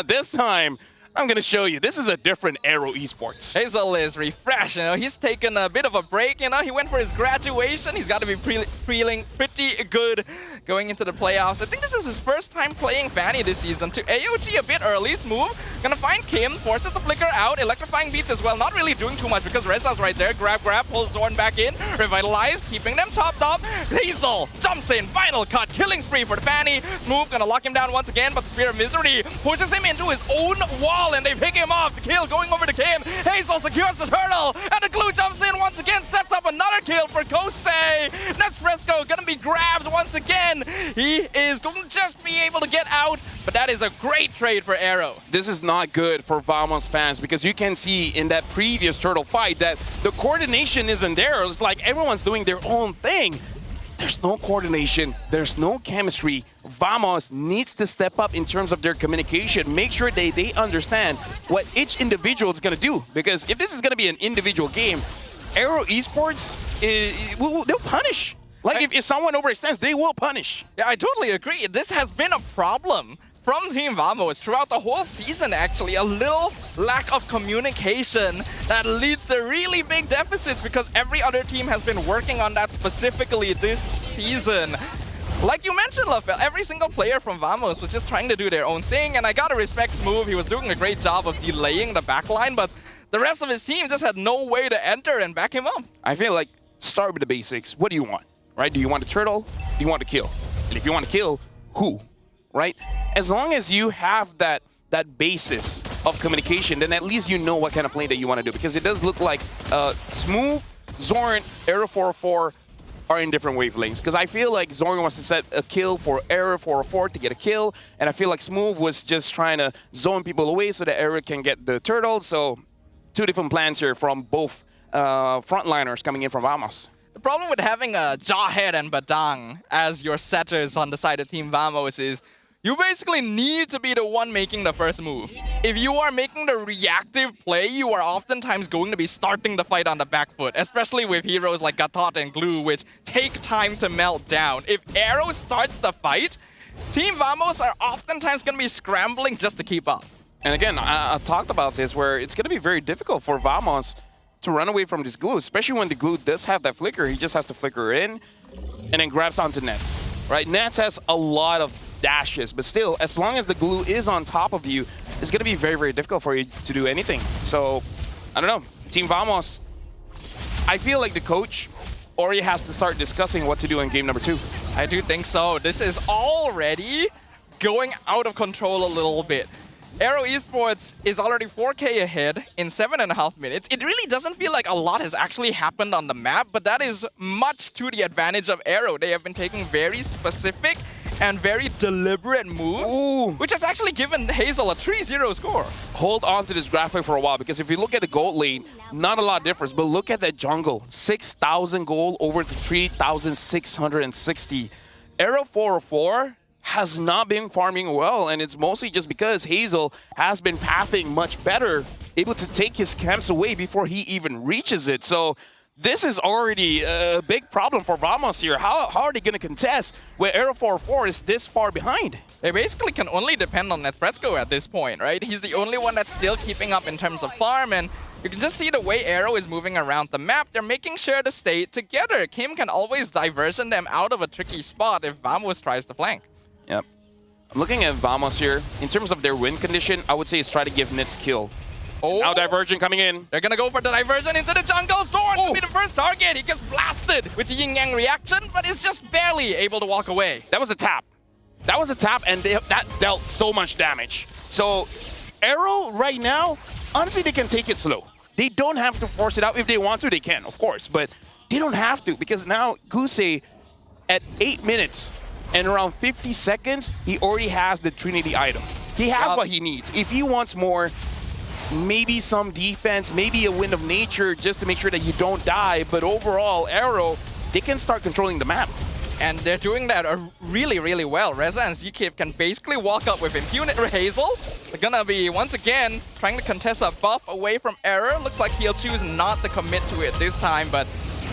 This time, I'm gonna show you. This is a different Aero Esports. Hazle is refreshed. You know, he's taken a bit of a break. You know, he went for his graduation. He's got to be feeling pretty good going into the playoffs. I think this is his first time playing Fanny this season. To AOG a bit early, Smooth. Gonna find Kim, forces the flicker out, electrifying beats as well. Not really doing too much because Reza's right there. Grab, pulls Zorn back in, revitalize, keeping them topped up. Hazle jumps in, final cut, killing spree for the Fanny. Smooth gonna lock him down once again, but Spear of Misery pushes him into his own wall. And they pick him off. The kill going over to Kim. Hazle secures the turtle. And the glue jumps in once again. Sets up another kill for Kosei. Nespresso gonna be grabbed once again. He is going to just be able to get out. But that is a great trade for Aero. This is not good for Vamos fans because you can see in that previous turtle fight that the coordination isn't there. It's like everyone's doing their own thing. There's no coordination. There's no chemistry. Vamos needs to step up in terms of their communication. Make sure they understand what each individual is going to do. Because if this is going to be an individual game, Aero Esports, they'll punish. Like if someone overextends, they will punish. Yeah, I totally agree. This has been a problem from Team Vamos throughout the whole season, actually. A little lack of communication that leads to really big deficits because every other team has been working on that specifically this season. Like you mentioned, Lafel, every single player from Vamos was just trying to do their own thing, and I gotta respect Smooth. He was doing a great job of delaying the backline, but the rest of his team just had no way to enter and back him up. I feel like start with the basics. What do you want, right? Do you want a turtle? Do you want to kill? And if you want to kill, who? Right? As long as you have that basis of communication, then at least you know what kind of play that you want to do. Because it does look like Smooth, Zorn, Error 404 are in different wavelengths. Because I feel like Zorn wants to set a kill for Error 404 to get a kill. And I feel like Smooth was just trying to zone people away so that Error can get the turtle. So 2 different plans here from both frontliners coming in from Vamos. The problem with having a Jawhead and Badang as your setters on the side of Team Vamos is you basically need to be the one making the first move. If you are making the reactive play, you are oftentimes going to be starting the fight on the back foot, especially with heroes like Gatot and Glue, which take time to melt down. If Aero starts the fight, Team Vamos are oftentimes going to be scrambling just to keep up. And again, I talked about this where it's going to be very difficult for Vamos to run away from this glue, especially when the glue does have that flicker. He just has to flicker in and then grabs onto Nets, right? Nets has a lot of dashes, but still, as long as the glue is on top of you, it's going to be very, very difficult for you to do anything. So, I don't know. Team Vamos, I feel like the coach already has to start discussing what to do in game number 2. I do think so. This is already going out of control a little bit. Arrow Esports is already 4K ahead in 7.5 minutes. It really doesn't feel like a lot has actually happened on the map, but that is much to the advantage of Arrow. They have been taking very specific and very deliberate moves, which has actually given Hazle a 3-0 score. Hold on to this graphic for a while, because if you look at the gold lane, not a lot of difference, but look at that jungle. 6,000 gold over to 3,660. Arrow 404 has not been farming well, and it's mostly just because Hazle has been pathing much better, able to take his camps away before he even reaches it. So this is already a big problem for Vamos here. How are they going to contest where Arrow 404 is this far behind? They basically can only depend on Nespresso at this point, right? He's the only one that's still keeping up in terms of farm, and you can just see the way Arrow is moving around the map. They're making sure to stay together. Kim can always diversion them out of a tricky spot if Vamos tries to flank. Yep. I'm looking at Vamos here. In terms of their win condition, I would say it's try to give Nits kill. Oh, now diversion coming in. They're gonna go for the diversion into the jungle. Zorn will be the first target. He gets blasted with the yin yang reaction, but is just barely able to walk away. That was a tap. That was a tap, and that dealt so much damage. So Arrow right now, honestly, they can take it slow. They don't have to force it out. If they want to, they can, of course, but they don't have to, because now Gusei at 8 minutes and around 50 seconds, he already has the Trinity item. He has what he needs. If he wants more, maybe some defense, maybe a Wind of Nature just to make sure that you don't die, but overall, Arrow, they can start controlling the map. And they're doing that really, really well. Reza and Zkif can basically walk up with impunity. Hazle, they're gonna be, once again, trying to contest a buff away from Error. Looks like he'll choose not to commit to it this time, but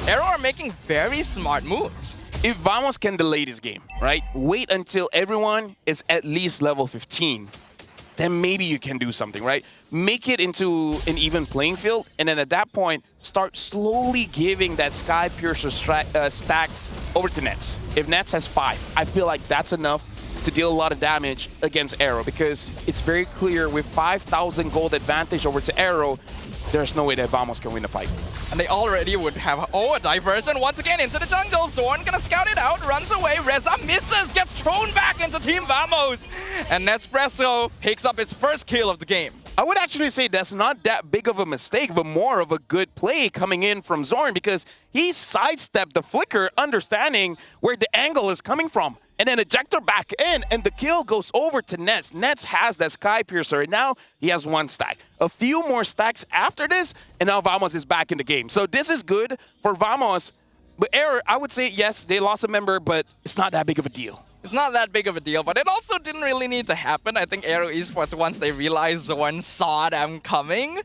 Error are making very smart moves. If Vamos can delay this game, right? Wait until everyone is at least level 15. Then maybe you can do something, right? Make it into an even playing field, and then at that point, start slowly giving that Sky Piercer stack over to Nets. If Nets has 5, I feel like that's enough to deal a lot of damage against Arrow, because it's very clear with 5,000 gold advantage over to Arrow, there's no way that Vamos can win the fight. And they already would have, a diversion once again into the jungle. Zorn gonna scout it out, runs away. Reza misses, gets thrown back into Team Vamos. And Nespresso picks up its first kill of the game. I would actually say that's not that big of a mistake, but more of a good play coming in from Zorn, because he sidestepped the flicker, understanding where the angle is coming from. And then ejector back in, and the kill goes over to Nets. Nets has that Sky Piercer, and now he has 1 stack. A few more stacks after this, and now Vamos is back in the game. So this is good for Vamos. But Error, I would say, yes, they lost a member, but it's not that big of a deal. It's not that big of a deal, but it also didn't really need to happen. I think Arrow Esports, once they realized Zorn saw them coming,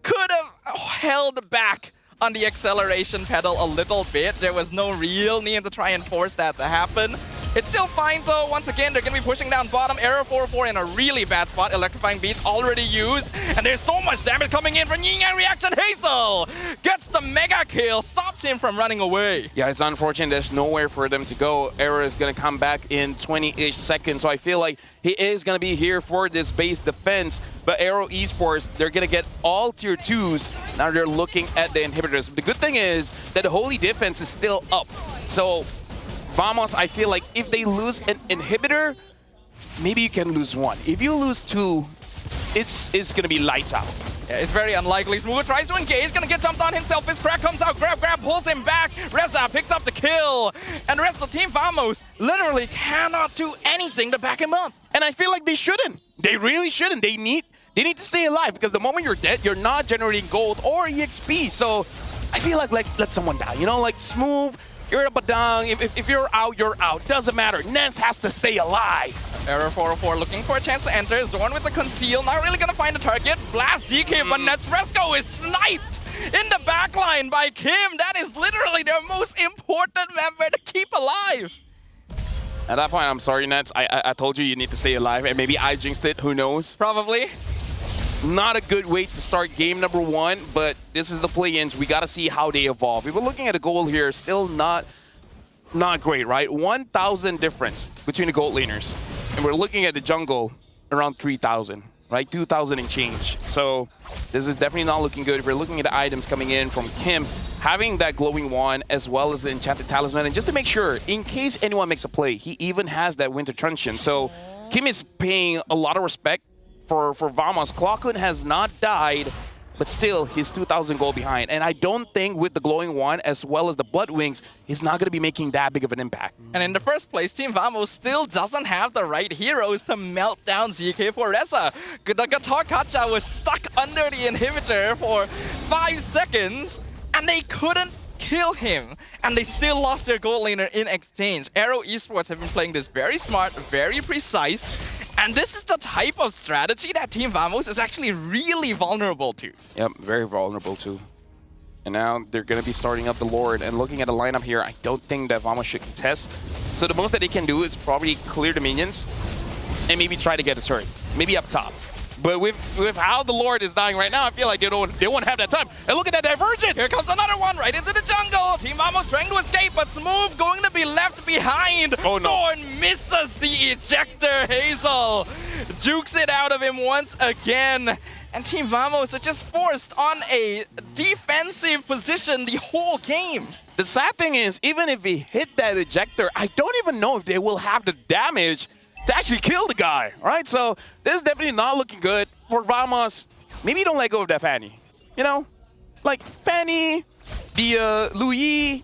could have held back on the acceleration pedal a little bit. There was no real need to try and force that to happen. It's still fine though. Once again, they're going to be pushing down bottom. Error 404 in a really bad spot. Electrifying Beats already used. And there's so much damage coming in from Yin Yang Reaction. Hazle gets the mega kill. Stops him from running away. Yeah, it's unfortunate. There's nowhere for them to go. Error is going to come back in 20-ish seconds. So I feel like he is going to be here for this base defense. But Arrow Esports, they're going to get all tier 2s. Now they're looking at the inhibitors. The good thing is that the Holy Defense is still up. So Vamos, I feel like if they lose an inhibitor, maybe you can lose 1. If you lose 2, it's going to be lights out. Yeah, it's very unlikely. Smooth tries to engage, gonna get jumped on himself. His crack comes out, grab, pulls him back. Reza picks up the kill. And the rest of the team, Vamos, literally cannot do anything to back him up. And I feel like they shouldn't. They really shouldn't. They need to stay alive, because the moment you're dead, you're not generating gold or EXP. So I feel like let someone die. You know, like Smooth, you're up a down. If you're out, you're out. Doesn't matter. Ness has to stay alive. Error 404 looking for a chance to enter. Zorn with the conceal. Not really going to find a target. Blast ZK, but Nespresso is sniped in the backline by Kim. That is literally their most important member to keep alive. At that point, I'm sorry, Nets. I told you need to stay alive, and maybe I jinxed it. Who knows? Probably. Not a good way to start game number 1, but this is the play-ins. We got to see how they evolve. If we're looking at a goal here, still not great, right? 1,000 difference between the gold laners. And we're looking at the jungle around 3,000, right? 2,000 and change. So this is definitely not looking good. If we're looking at the items coming in from Kim, having that glowing wand as well as the enchanted talisman, and just to make sure, in case anyone makes a play, he even has that winter truncheon. So Kim is paying a lot of respect for Vamos. Clockun has not died, but still, he's 2,000 gold behind. And I don't think with the Glowing One, as well as the Blood Wings, he's not going to be making that big of an impact. And in the first place, Team Vamos still doesn't have the right heroes to melt down ZK for Reza. The Guitar Kacha was stuck under the inhibitor for 5 seconds, and they couldn't kill him, and they still lost their gold laner in exchange. Arrow Esports have been playing this very smart, very precise, and this is the type of strategy that Team Vamos is actually really vulnerable to. Yep, very vulnerable to. And now they're going to be starting up the Lord, and looking at the lineup here, I don't think that Vamos should contest. So the most that they can do is probably clear the minions and maybe try to get a turret, maybe up top. But with how the Lord is dying right now, I feel like they won't have that time. And look at that diversion! Here comes another one right into the jungle. Team Vamos trying to escape, but Smooth going to be left behind. Oh no! Thorn misses the ejector. Hazle jukes it out of him once again. And Team Vamos are just forced on a defensive position the whole game. The sad thing is, even if he hit that ejector, I don't even know if they will have the damage to actually kill the guy, right? So this is definitely not looking good for Vamos. Maybe don't let go of that Fanny. You know, like Fanny, the Louis,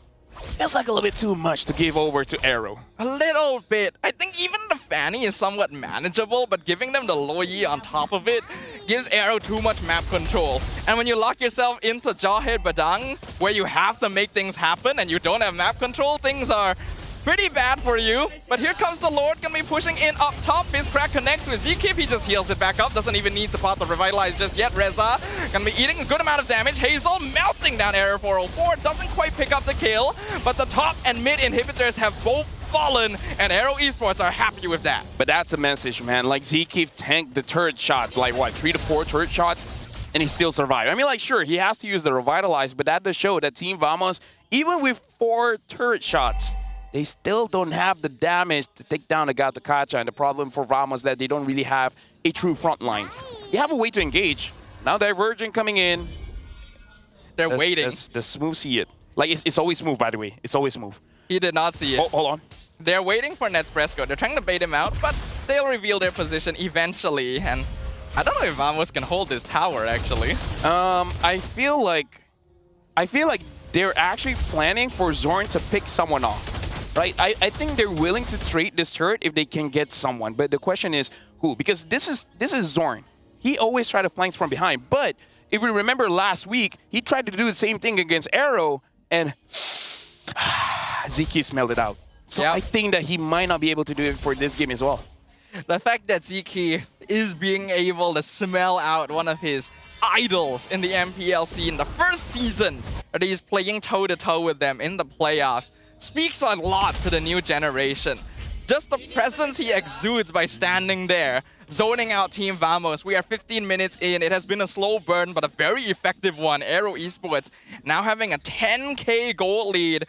it's like a little bit too much to give over to Arrow. A little bit. I think even the Fanny is somewhat manageable, but giving them the Loyi on top of it gives Arrow too much map control. And when you lock yourself into Jawhead Badang, where you have to make things happen and you don't have map control, things are pretty bad for you. But here comes the Lord, gonna be pushing in up top. Fizzcrack connects with Zkip, he just heals it back up. Doesn't even need to pop the Revitalize just yet. Reza gonna be eating a good amount of damage. Hazle melting down Error 404, doesn't quite pick up the kill, but the top and mid inhibitors have both fallen, and Arrow Esports are happy with that. But that's a message, man. Like, Zkip tanked the turret shots, like what, 3 to 4 turret shots, and he still survived. I mean, like, sure, he has to use the Revitalize, but that does show that Team Vamos, even with 4 turret shots, they still don't have the damage to take down the Gatakacha. And the problem for Vamos is that they don't really have a true front line. You have a way to engage. Now Divergent coming in. They're waiting. The Smooth see it. Like, it's always Smooth, by the way. It's always Smooth. He did not see it. Oh, hold on. They're waiting for Netspresso. They're trying to bait him out, but they'll reveal their position eventually. And I don't know if Vamos can hold this tower, actually. I feel like they're actually planning for Zorn to pick someone off. Right, I think they're willing to trade this turret if they can get someone. But the question is who? Because this is Zorn. He always tried to flank from behind. But if we remember last week, he tried to do the same thing against Arrow, and Ziki smelled it out. So I think that he might not be able to do it for this game as well. The fact that Ziki is being able to smell out one of his idols in the MPL scene, the first season that he's playing toe-to-toe with them in the playoffs, speaks a lot to the new generation. Just the presence he exudes by standing there, zoning out Team Vamos. We are 15 minutes in. It has been a slow burn, but a very effective one. Arrow Esports now having a 10k gold lead.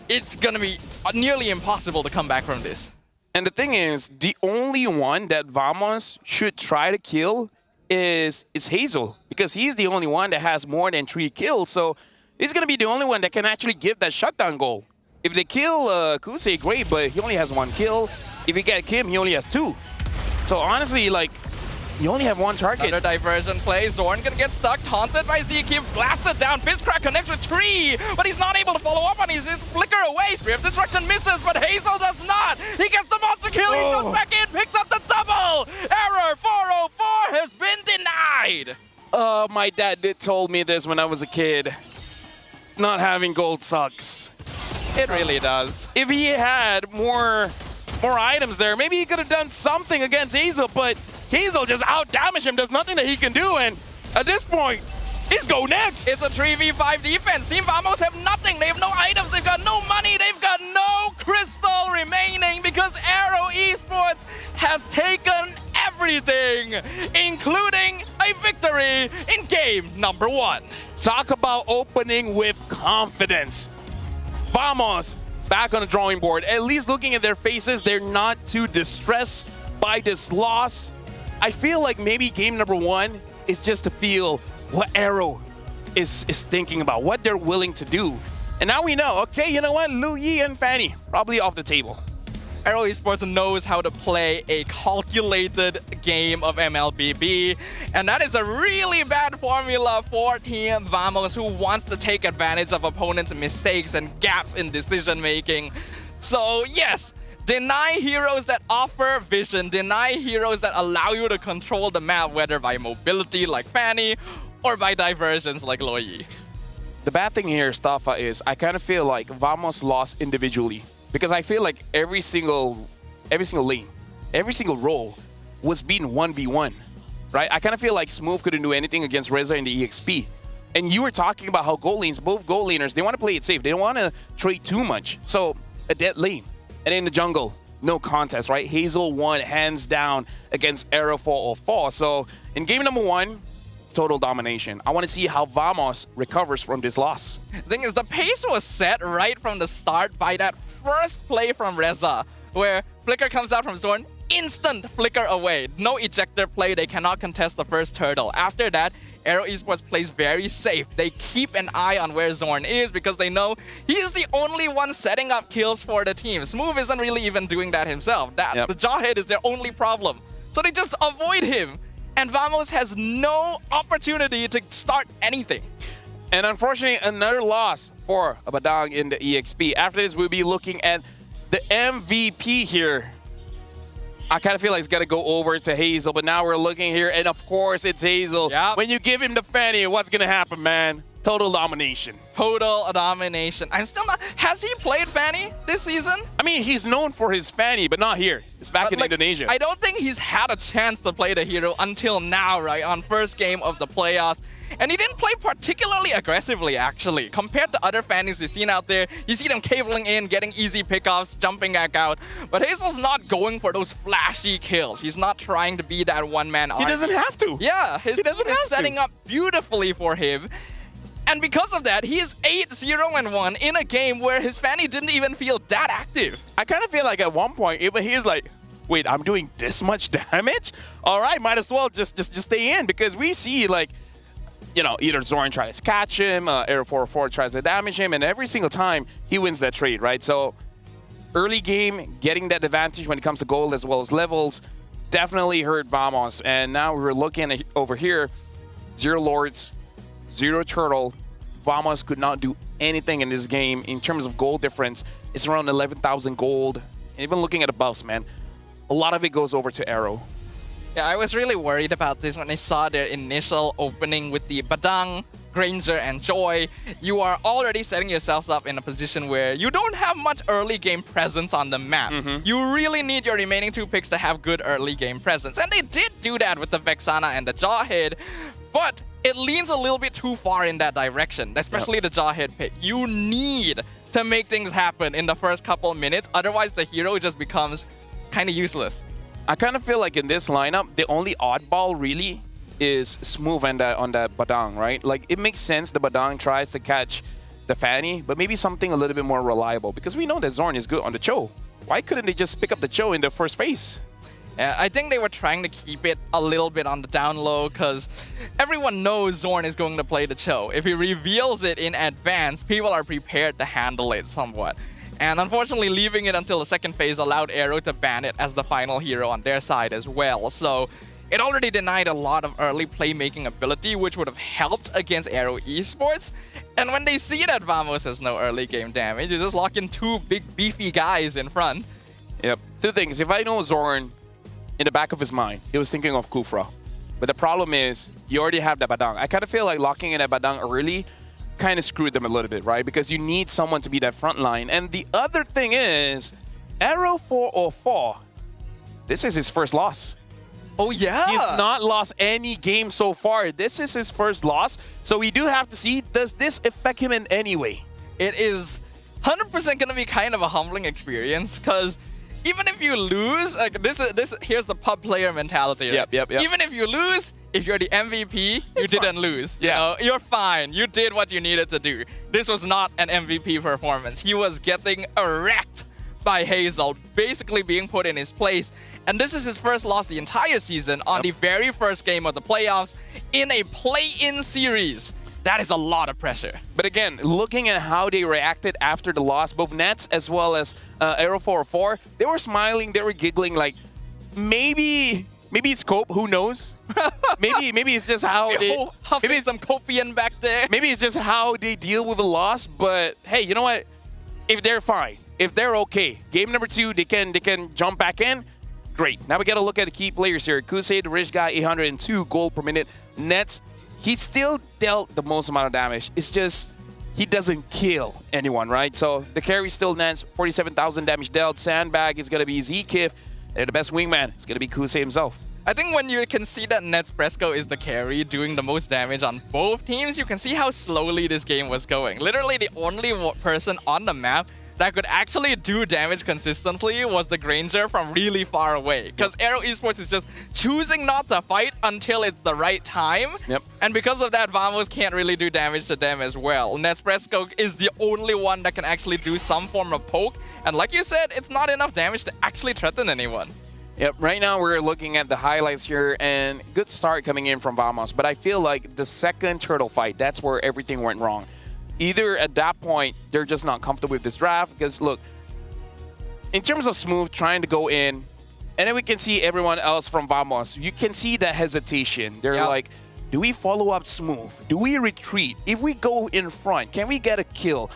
It's gonna be nearly impossible to come back from this. And the thing is, the only one that Vamos should try to kill is Hazle, because he's the only one that has more than 3 kills. So he's gonna be the only one that can actually give that shutdown goal. If they kill Kusei, great, but he only has 1 kill. If you get Kim, he only has 2. So honestly, like, you only have 1 target. Another diversion play. Zorn gonna get stuck, taunted by Zkim, blasted down. Fizzcrack connects with 3, but he's not able to follow up on his flicker away. Spear of Destruction misses, but Hazle does not. He gets the monster kill, he goes back in, picks up the double. Error 404 has been denied. My dad did told me this when I was a kid. Not having gold sucks. It really does. If he had more items there, maybe he could have done something against Hazle, but Hazle just out-damaged him. There's nothing that he can do, and at this point, he's go next. It's a 3v5 defense. Team Vamos have nothing. They have no items. They've got no money. They've got no crystal remaining because Arrow Esports has taken everything, including a victory in game number 1. Talk about opening with confidence. Vamos back on the drawing board. At least looking at their faces, they're not too distressed by this loss. I feel like maybe game number 1 is just to feel what Arrow is thinking about, what they're willing to do. And now we know, okay, you know what? Lu Yi and Fanny probably off the table. Arrow Esports knows how to play a calculated game of MLBB, and that is a really bad formula for Team Vamos, who wants to take advantage of opponents' mistakes and gaps in decision making. So yes, deny heroes that offer vision, deny heroes that allow you to control the map, whether by mobility like Fanny or by diversions like Loyi. The bad thing here, Staffa, is I kind of feel like Vamos lost individually, because I feel like every single lane, every single role was being 1v1, right? I kind of feel like Smooth couldn't do anything against Reza in the EXP. And you were talking about how gold lanes, both gold laners, they want to play it safe. They don't want to trade too much. So a dead lane. And in the jungle, no contest, right? Hazle won hands down against Error 404. So in game number 1, total domination. I want to see how Vamos recovers from this loss. The thing is, the pace was set right from the start by that first play from Reza, where Flicker comes out from Zorn, instant Flicker away. No ejector play, they cannot contest the first turtle. After that, Arrow Esports plays very safe. They keep an eye on where Zorn is because they know he's the only one setting up kills for the team. Smooth isn't really even doing that himself. The Jawhead is their only problem. So they just avoid him. And Vamos has no opportunity to start anything. And unfortunately, another loss for Badang in the EXP. After this, we'll be looking at the MVP here. I kind of feel like it's got to go over to Hazle, but now we're looking here, and of course, it's Hazle. Yep. When you give him the Fanny, what's going to happen, man? Total domination. Total domination. I'm still not... Has he played Fanny this season? I mean, he's known for his Fanny, but not here. It's back in Indonesia. I don't think he's had a chance to play the hero until now, right? On first game of the playoffs. And he didn't play particularly aggressively, actually. Compared to other Fannies you've seen out there, you see them cabling in, getting easy pickoffs, jumping back out. But Hazle's not going for those flashy kills. He's not trying to be that one-man army. He doesn't have to. Yeah, his team is setting up beautifully for him. And because of that, he is 8-0-1 in a game where his Fanny didn't even feel that active. I kind of feel like at one point, even he's like, wait, I'm doing this much damage? All right, might as well just stay in, because we see, like, you know, either Zorn tries to catch him, Error 404 tries to damage him, and every single time he wins that trade, right? So early game, getting that advantage when it comes to gold as well as levels, definitely hurt Vamos. And now we're looking at over here, 0 Lords, 0 Turtle. Vamos could not do anything in this game in terms of gold difference. It's around 11,000 gold. And even looking at the buffs, man, a lot of it goes over to Arrow. Yeah, I was really worried about this when I saw their initial opening with the Badang, Granger, and Joy. You are already setting yourselves up in a position where you don't have much early game presence on the map. You really need your remaining 2 picks to have good early game presence. And they did do that with the Vexana and the Jawhead, but it leans a little bit too far in that direction, especially the Jawhead pick. You need to make things happen in the first couple of minutes, otherwise the hero just becomes kind of useless. I kind of feel like in this lineup, the only oddball really is Smooth on the Badang, right? Like, it makes sense the Badang tries to catch the Fanny, but maybe something a little bit more reliable, because we know that Zorn is good on the Cho. Why couldn't they just pick up the Cho in the first phase? Yeah, I think they were trying to keep it a little bit on the down low, because everyone knows Zorn is going to play the Cho. If he reveals it in advance, people are prepared to handle it somewhat. And unfortunately, leaving it until the second phase allowed Arrow to ban it as the final hero on their side as well. So it already denied a lot of early playmaking ability, which would have helped against Arrow Esports. And when they see that Vamos has no early game damage, you just lock in 2 big beefy guys in front. Yep. 2 things. If I know Zorn, in the back of his mind, he was thinking of Kufra. But the problem is, you already have the Badang. I kind of feel like locking in a Badang early kind of screwed them a little bit, right? Because you need someone to be that front line. And the other thing is, Arrow 404, this is his first loss. Oh, yeah? He's not lost any game so far. This is his first loss. So we do have to see, does this affect him in any way? It is 100% going to be kind of a humbling experience, because even if you lose, like here's the pub player mentality. Right? Yep. Even if you lose, if you're the MVP, you didn't lose. You know, you're fine. You did what you needed to do. This was not an MVP performance. He was getting wrecked by Hazle, basically being put in his place. And this is his first loss the entire season on the very first game of the playoffs in a play-in series. That is a lot of pressure. But again, looking at how they reacted after the loss, both Nets as well as Aero 404, they were smiling, they were giggling like, maybe it's cope, who knows? maybe it's just how they... Maybe some copian back there. Maybe it's just how they deal with a loss, but hey, you know what? If they're fine, if they're okay, game number 2, they can jump back in, great. Now we gotta look at the key players here. Kusei, the rich guy, 802 gold per minute. Nets, he still dealt the most amount of damage. It's just he doesn't kill anyone, right? So the carry still Nets, 47,000 damage dealt. Sandbag is gonna be Zkif. And the best wingman is gonna be Kusei himself. I think when you can see that Nets Fresco is the carry doing the most damage on both teams, you can see how slowly this game was going. Literally the only person on the map that could actually do damage consistently was the Granger from really far away. Because Aero Esports is just choosing not to fight until it's the right time. Yep. And because of that, Vamos can't really do damage to them as well. Nespresso is the only one that can actually do some form of poke. And like you said, it's not enough damage to actually threaten anyone. Yep, right now we're looking at the highlights here, and good start coming in from Vamos. But I feel like the second turtle fight, that's where everything went wrong. Either at that point, they're just not comfortable with this draft, because look, in terms of Smooth trying to go in, and then we can see everyone else from Vamos, you can see that hesitation. They're like, do we follow up Smooth? Do we retreat? If we go in front, can we get a kill?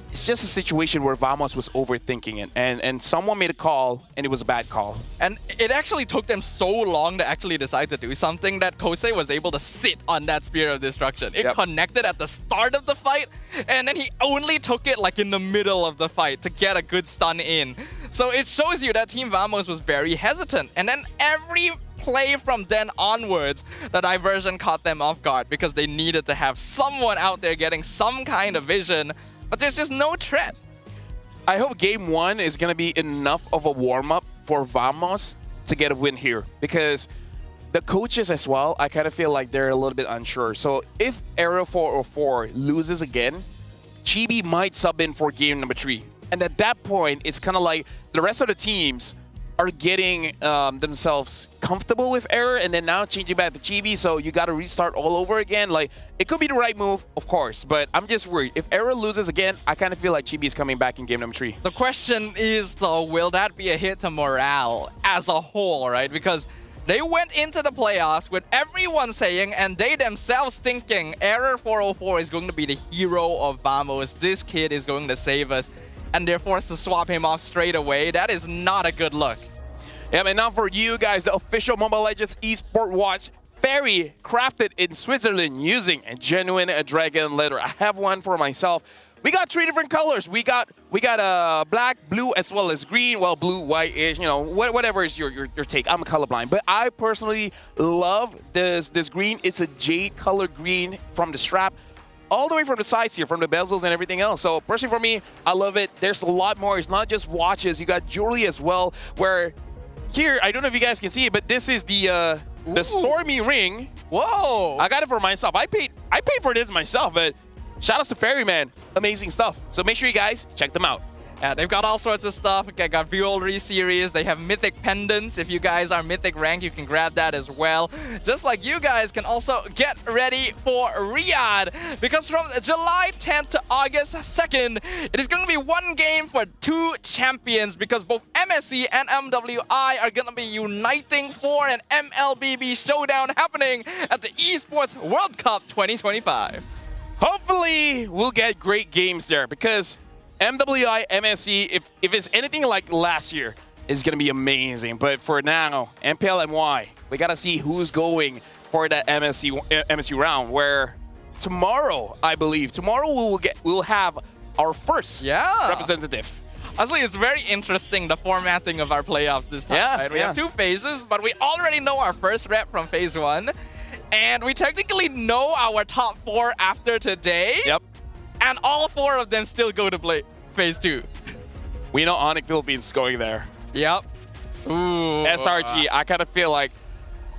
It's just a situation where Vamos was overthinking it, and someone made a call, and it was a bad call. And it actually took them so long to actually decide to do something that Kosei was able to sit on that Spear of Destruction. It connected at the start of the fight, and then he only took it like in the middle of the fight to get a good stun in. So it shows you that Team Vamos was very hesitant, and then every play from then onwards, the diversion caught them off guard because they needed to have someone out there getting some kind of vision. But there's just no threat. I hope game 1 is going to be enough of a warm-up for Vamos to get a win here. Because the coaches as well, I kind of feel like they're a little bit unsure. So if Aero 404 loses again, Chibi might sub in for game number 3. And at that point, it's kind of like the rest of the teams are getting themselves comfortable with Error, and then now changing back to Chibi, so you got to restart all over again. Like, it could be the right move, of course, but I'm just worried. If Error loses again, I kind of feel like Chibi is coming back in game number 3. The question is, though, will that be a hit to morale as a whole, right? Because they went into the playoffs with everyone saying, and they themselves thinking, Error 404 is going to be the hero of Vamos. This kid is going to save us. And they're forced to swap him off straight away. That is not a good look. Yeah, and now for you guys, the official Mobile Legends Esport Watch Fairy, crafted in Switzerland using a genuine dragon leather. I have one for myself. We got 3 different colors. We got black, blue, as well as green. Well, blue, white is, you know, whatever is your take. I'm colorblind, but I personally love this green. It's a jade color green from the strap, all the way from the sides here, from the bezels and everything else. So personally for me, I love it. There's a lot more. It's not just watches. You got jewelry as well, where here, I don't know if you guys can see it, but this is the Stormy ring. Whoa! I got it for myself. I paid for this myself, but shout out to Ferryman. Amazing stuff. So make sure you guys check them out. Yeah, they've got all sorts of stuff. They got Jewelry series. They have Mythic pendants. If you guys are Mythic rank, you can grab that as well. Just like you guys can also get ready for Riyadh. Because from July 10th to August 2nd, it is going to be one game for 2 champions. Because both MSC and MWI are going to be uniting for an MLBB showdown happening at the Esports World Cup 2025. Hopefully, we'll get great games there, because MWI, MSC, if it's anything like last year, is going to be amazing. But for now, MPL MY, we got to see who's going for that MSC round, where tomorrow, I believe, we'll have our first representative. Honestly, it's very interesting, the formatting of our playoffs this time, right? We have 2 phases, but we already know our first rep from phase 1. And we technically know our top 4 after today. Yep. And all 4 of them still go to play phase 2. We know Onyx Philippines is going there. Yep. Ooh. SRG, I kind of feel like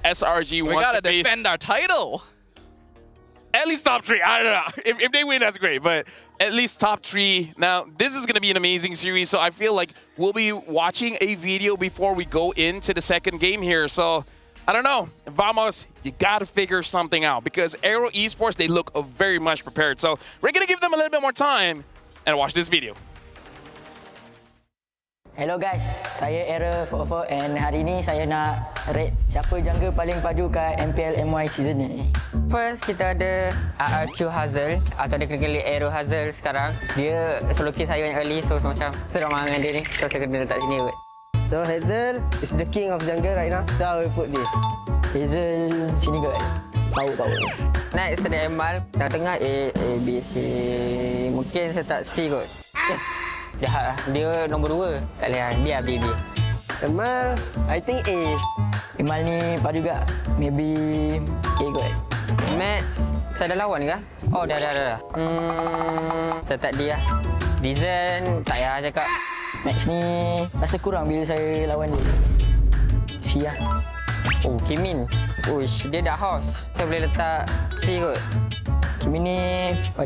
SRG wants to defend our title. At least top 3. I don't know. If they win, that's great. But at least top 3. Now, this is going to be an amazing series. So I feel like we'll be watching a video before we go into the second game here. So I don't know. Vamos, you got to figure something out because Aero Esports, they look very much prepared. So we're going to give them a little bit more time and watch this video. Hello guys, saya Error 44 and hari ni saya nak rate siapa jungle paling padu kat MPL MY season ni. First, kita ada RRQ Hazle atau dia kena Aero Hazle sekarang. Dia solo kill saya yang early, so macam seram dengan dia ni. So saya kena letak sini kot. So Hazle is the king of jungle right now. So I will put this. Hazle sini kot. Tahu. Next ada Emal, tengah-tengah A, B, C. Mungkin saya tak C kot. Jahat lah. Dia nombor 2. Tak boleh biar B. Emal, I think A. Emal ni padu juga. Maybe A kot. Match, saya dah lawan ke? Oh, dah. Saya tak D lah. Design, tak payah cakap. Match ni rasa kurang bila saya lawan dia. C lah. Oh, Kimin. Uish, dia dah house. Saya boleh letak C kot. Kimin ni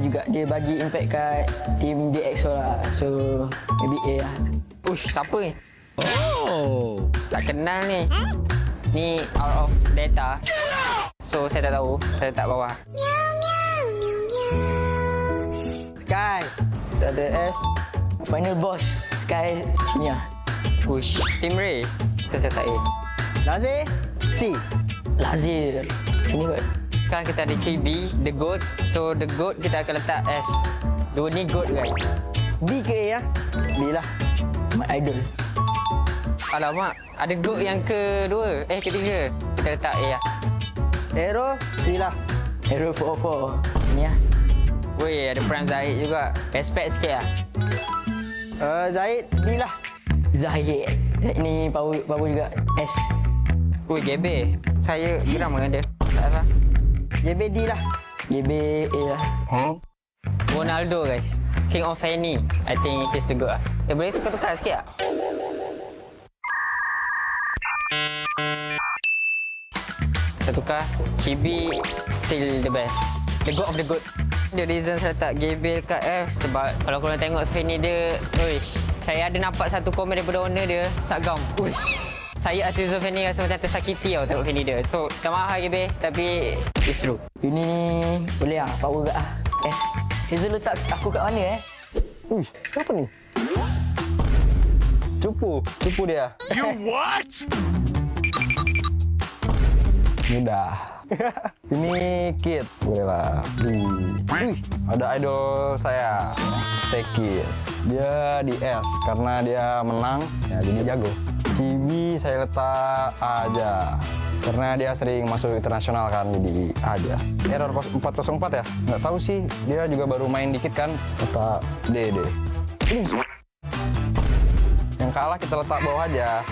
juga dia bagi impact kat team DXS lah. So, maybe A lah. Uish, siapa ni? Oh, tak kenal ni. Ni out of data. So, saya tak tahu. Saya letak bawah. Guys, kita ada S. Final boss. Sky sini lah. Uish, Team Ray. Saya tak A. Lazir, C. Lazir. Sini kot. Sekarang kita ada Chibi, The Goat. So, The Goat kita akan letak S. Dua ni Goat kan? B ke A ya? B lah. My idol. Alamak, ada Goat yang kedua. Ketiga. Kita letak A lah. Aero, C lah. Aero 44. Sini lah. Weh, ada Prime Zahid juga. Respect sikit lah. Zahid, B lah. Zahid ni power juga. S. Ui, GB. Saya geram dengan dia. Tak apa. GB D lah. GB A lah. Ronaldo guys. King of Fanny. I think he's the good lah. Boleh tukar-tukar sikit tak? Kita tukar. Chibi still the best. The good of the good. The reason saya tak GB kat F sebab kalau korang tengok Fanny dia, uish. Saya ada nampak satu komen daripada owner dia, Sagam. Uish. Saya as user Fanny rasa macam tersakiti tau tengok Fanny dia. So, tak maaf GB, tapi it's true. Ini boleh lah, power kat lah. S. Hazel letak aku kat mana Uish, apa ni? Cupu dia. You what? Mudah. Ini kids, boleh lah. Ada idol saya, Sekis. Dia di S karena dia menang, ya jadi jago. Cibi saya letak A aja. Karena dia sering masuk internasional kan, jadi A aja. Error 404 ya? Nggak tahu sih, dia juga baru main dikit kan. Letak D. Yang kalah kita letak bawah aja.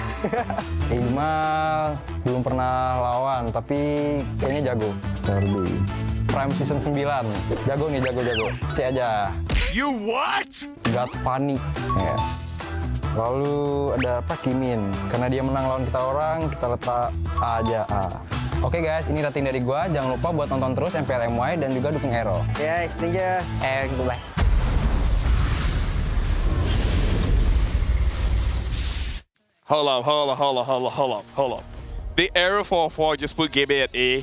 Iqmal belum pernah lawan, tapi kayaknya jago. Derby. Prime Season 9. Jago nih, jago. C aja. You what? Got funny. Yes. Lalu ada apa? Kimin. Karena dia menang lawan kita orang, kita letak A aja. A. Oke guys, ini rating dari gua. Jangan lupa buat nonton terus MPL MY dan juga dukung Aero. Yes, thank you. Goodbye. Hold up. The Aero 44 just put GB at A.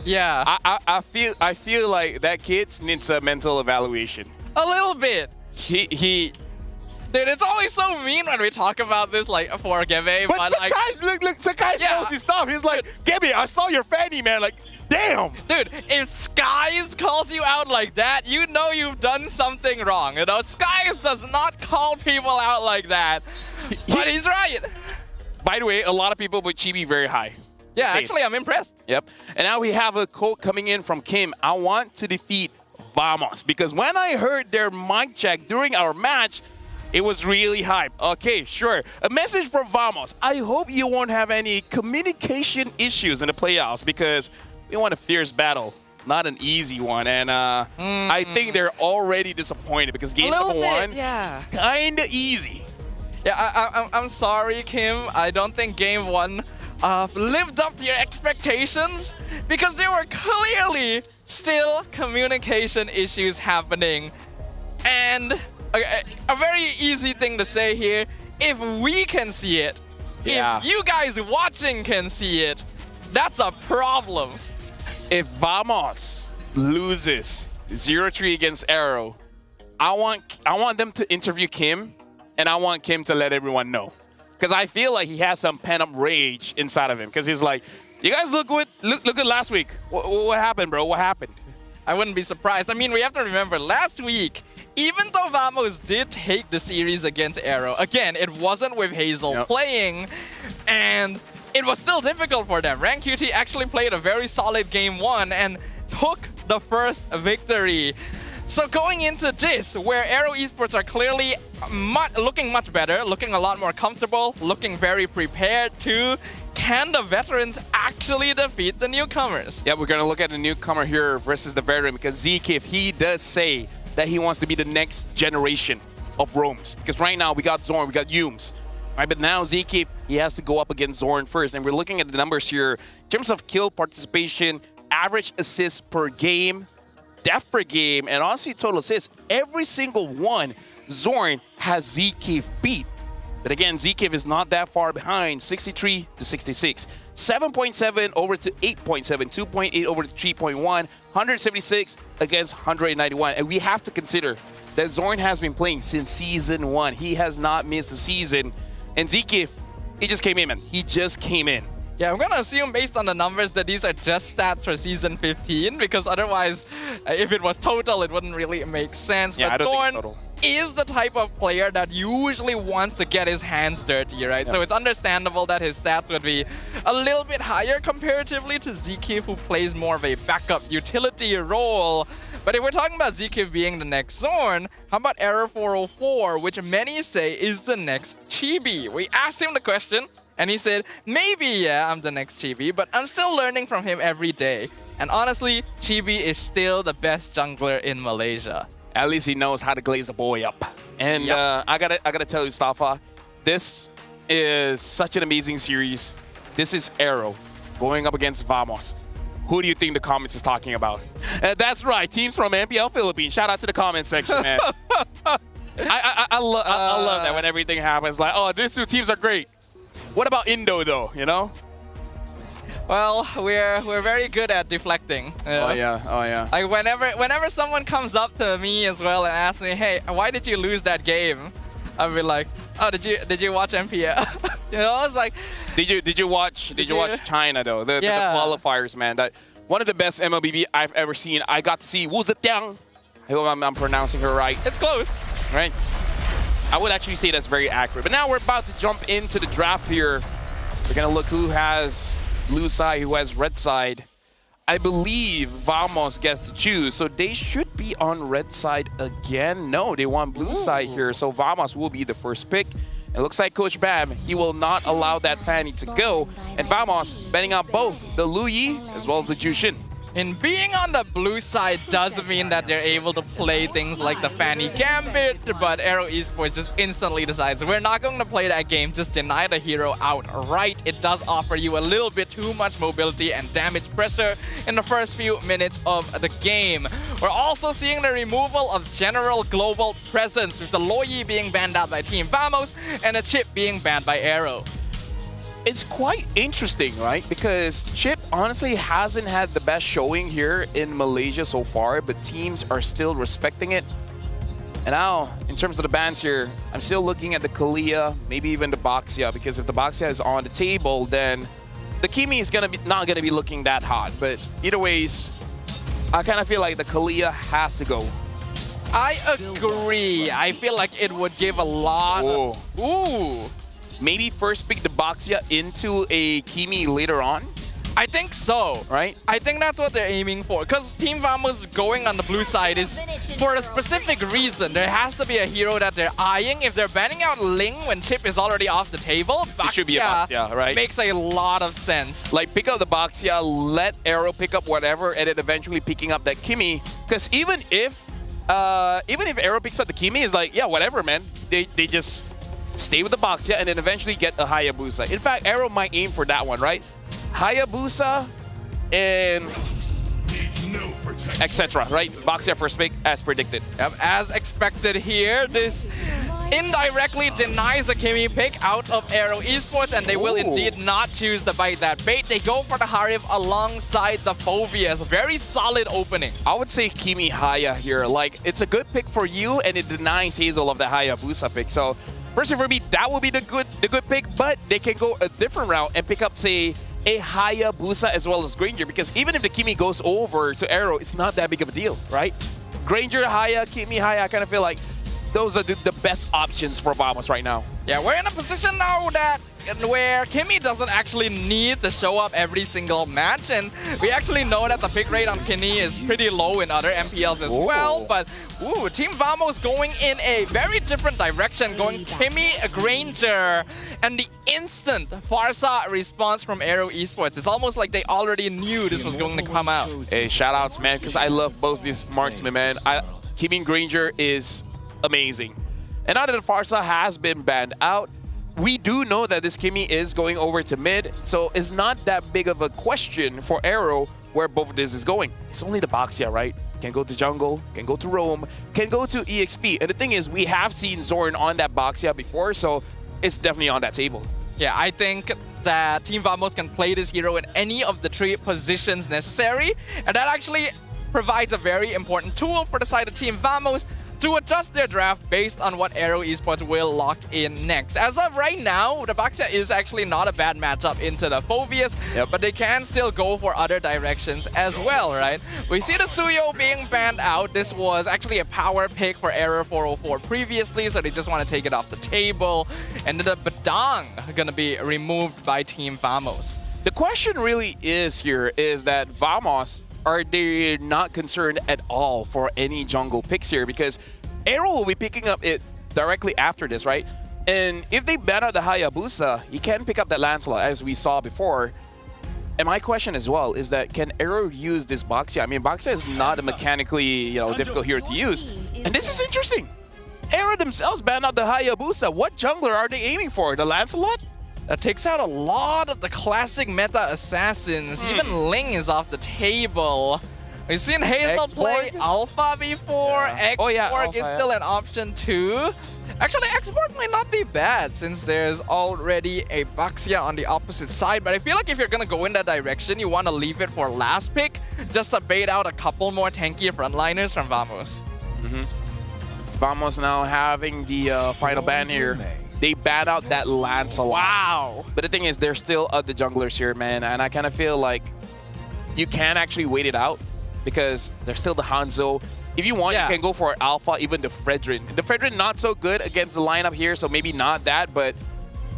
Yeah. I feel like that kid needs a mental evaluation. A little bit. He Dude, it's always so mean when we talk about this, like, for Gebe, but like... Sakai knows his stuff. He's like, Gebe, I saw your fanny, man. Like, damn. Dude, if Skies calls you out like that, you know you've done something wrong. You know, Skies does not call people out like that. But he's right. By the way, a lot of people put Chibi very high. Yeah, actually, I'm impressed. Yep. And now we have a quote coming in from Kim. I want to defeat Vamos. Because when I heard their mic check during our match, it was really hype. Okay, sure. A message from Vamos. I hope you won't have any communication issues in the playoffs because we want a fierce battle, not an easy one. And I think they're already disappointed because game number one, kind of easy. Yeah, I'm sorry, Kim. I don't think game one lived up to your expectations because there were clearly still communication issues happening. And a very easy thing to say here, if we can see it, if you guys watching can see it, That's a problem. If Vamos loses 0-3 against Arrow, I want them to interview Kim, and I want Kim to let everyone know. Because I feel like he has some pent-up rage inside of him. Because he's like, you guys look good last week. What happened, bro? What happened? I wouldn't be surprised. I mean, we have to remember, last week, even though Vamos did take the series against Arrow, again, it wasn't with Hazle playing, and it was still difficult for them. Rank QT actually played a very solid game 1 and took the first victory. So going into this, where Arrow Esports are clearly looking much better, looking a lot more comfortable, looking very prepared too, can the veterans actually defeat the newcomers? Yeah, we're going to look at the newcomer here versus the veteran, because Zkif, he does say that he wants to be the next generation of Roams. Because right now we got Zorn, we got Yumes. Right, but now Zkif, he has to go up against Zorn first. And we're looking at the numbers here. In terms of kill participation, average assists per game, death per game, and honestly total assists, every single one Zorn has Zkif beat. But again, Zkif is not that far behind, 63 to 66. 7.7 over to 8.7, 2.8 over to 3.1, 176 against 191. And we have to consider that Zorn has been playing since Season 1. He has not missed a season. And Zkif, he just came in, man. He just came in. Yeah, I'm gonna assume based on the numbers that these are just stats for Season 15, because otherwise, if it was total, it wouldn't really make sense. Yeah, but I don't Zorn think total is the type of player that usually wants to get his hands dirty, right? Yeah. So it's understandable that his stats would be a little bit higher comparatively to Zkif, who plays more of a backup utility role. But if we're talking about Zkif being the next Zorn, how about Error 404, which many say is the next Chibi? We asked him the question, and he said, maybe, yeah, I'm the next Chibi, but I'm still learning from him every day. And honestly, Chibi is still the best jungler in Malaysia. At least he knows how to glaze a boy up. And I gotta tell you, Stafa, this is such an amazing series. This is Arrow going up against Vamos. Who do you think the comments is talking about? That's right, teams from MPL Philippines. Shout out to the comment section, man. I love that when everything happens. Like, oh, these two teams are great. What about Indo, though, you know? Well, we're very good at deflecting. Oh yeah. Like whenever someone comes up to me as well and asks me, "Hey, why did you lose that game?" I'll be like, "Oh, did you watch MPL?" You know, it's like, did you watch China though? The qualifiers, man. That one of the best MLBB I've ever seen. I got to see Wu Zetiang. I hope I'm pronouncing her right. It's close, right? I would actually say that's very accurate. But now we're about to jump into the draft here. We're gonna look who has blue side, who has red side. I believe Vamos gets to choose, so they should be on red side again. No, they want blue side here, so Vamos will be the first pick. It looks like Coach Bam, he will not allow that Fanny to go. And Vamos betting out both the Lu Yi as well as the Jushin. And being on the blue side doesn't mean that they're able to play things like the Fanny Gambit, but Arrow Esports just instantly decides we're not going to play that game, just deny the hero outright. It does offer you a little bit too much mobility and damage pressure in the first few minutes of the game. We're also seeing the removal of general global presence, with the Loyi being banned out by Team Vamos and the Chip being banned by Arrow. It's quite interesting, right? Because Chip honestly hasn't had the best showing here in Malaysia so far, but teams are still respecting it. And now, in terms of the bans here, I'm still looking at the Kalia, maybe even the Boxia, because if the Boxia is on the table, then the Kimi is not gonna be looking that hot. But either ways, I kind of feel like the Kalia has to go. I agree. I feel like it would give a lot of... Ooh. Maybe first pick the Boxia into a Kimi later on? I think so. Right? I think that's what they're aiming for. Because Team Vamos going on the blue side is for a specific reason. There has to be a hero that they're eyeing. If they're banning out Ling when Chip is already off the table, Boxia, it should be a Boxia, right? Makes a lot of sense. Like, pick up the Boxia, let Arrow pick up whatever, and then eventually picking up that Kimi. Because even if Arrow picks up the Kimi, it's like, yeah, whatever, man. They just stay with the Boxia and then eventually get a Hayabusa. In fact, Arrow might aim for that one, right? Hayabusa and etc. Right? Boxia first pick as predicted. As expected here, this indirectly denies a Kimi pick out of Aero Esports, and they will indeed not choose to bite that bait. They go for the Harif alongside the Phobias. Very solid opening. I would say Kimi Haya here. Like, it's a good pick for you, and it denies Hazle of the Hayabusa pick. So, personally for me, that would be the good pick, but they can go a different route and pick up, say, a Hayabusa as well as Granger, because even if the Kimi goes over to Aero, it's not that big of a deal, right? Granger, Haya, Kimi, Haya, I kind of feel like those are the best options for Vamos right now. Yeah, we're in a position now where Kimi doesn't actually need to show up every single match, and we actually know that the pick rate on Kimi is pretty low in other MPLs as well, but Team Vamos going in a very different direction, going Kimi, Granger, and the instant Farsa response from Aero Esports. It's almost like they already knew this was going to come out. Hey, shout-outs, man, because I love both these marksmen, man. Kimi and Granger is amazing. And now that Farsa has been banned out, we do know that this Kimi is going over to mid, so it's not that big of a question for Aero where both of this is going. It's only the Boxia, right? Can go to jungle, can go to roam, can go to EXP. And the thing is, we have seen Zorn on that Boxia before, so it's definitely on that table. Yeah, I think that Team Vamos can play this hero in any of the 3 positions necessary, and that actually provides a very important tool for the side of Team Vamos to adjust their draft based on what Aero Esports will lock in next. As of right now, the Baxia is actually not a bad matchup into the Phobias, but they can still go for other directions as well, right? We see the Suyo being banned out. This was actually a power pick for Error 404 previously, so they just want to take it off the table. And the Badang gonna be removed by Team Vamos. The question really is here is that Vamos, are they not concerned at all for any jungle picks here? Because Aero will be picking up it directly after this, right? And if they ban out the Hayabusa, he can pick up that Lancelot, as we saw before. And my question as well is that, can Aero use this Boxia? I mean, Boxia is not a mechanically, difficult hero to use. And this is interesting. Aero themselves banned out the Hayabusa. What jungler are they aiming for? The Lancelot? That takes out a lot of the classic meta assassins. Even Ling is off the table. We've seen Hazle play Alpha before. X-Borg is still an option too. Actually, X-Borg might not be bad since there's already a Baxia on the opposite side. But I feel like if you're going to go in that direction, you want to leave it for last pick just to bait out a couple more tanky frontliners from Vamos. Vamos now having the final ban here. They ban out that Lancelot. Wow. But the thing is, there's still other junglers here, man. And I kind of feel like you can actually wait it out because there's still the Hanzo. If you want, you can go for Alpha, even the Fredrin. The Fredrin not so good against the lineup here, so maybe not that. But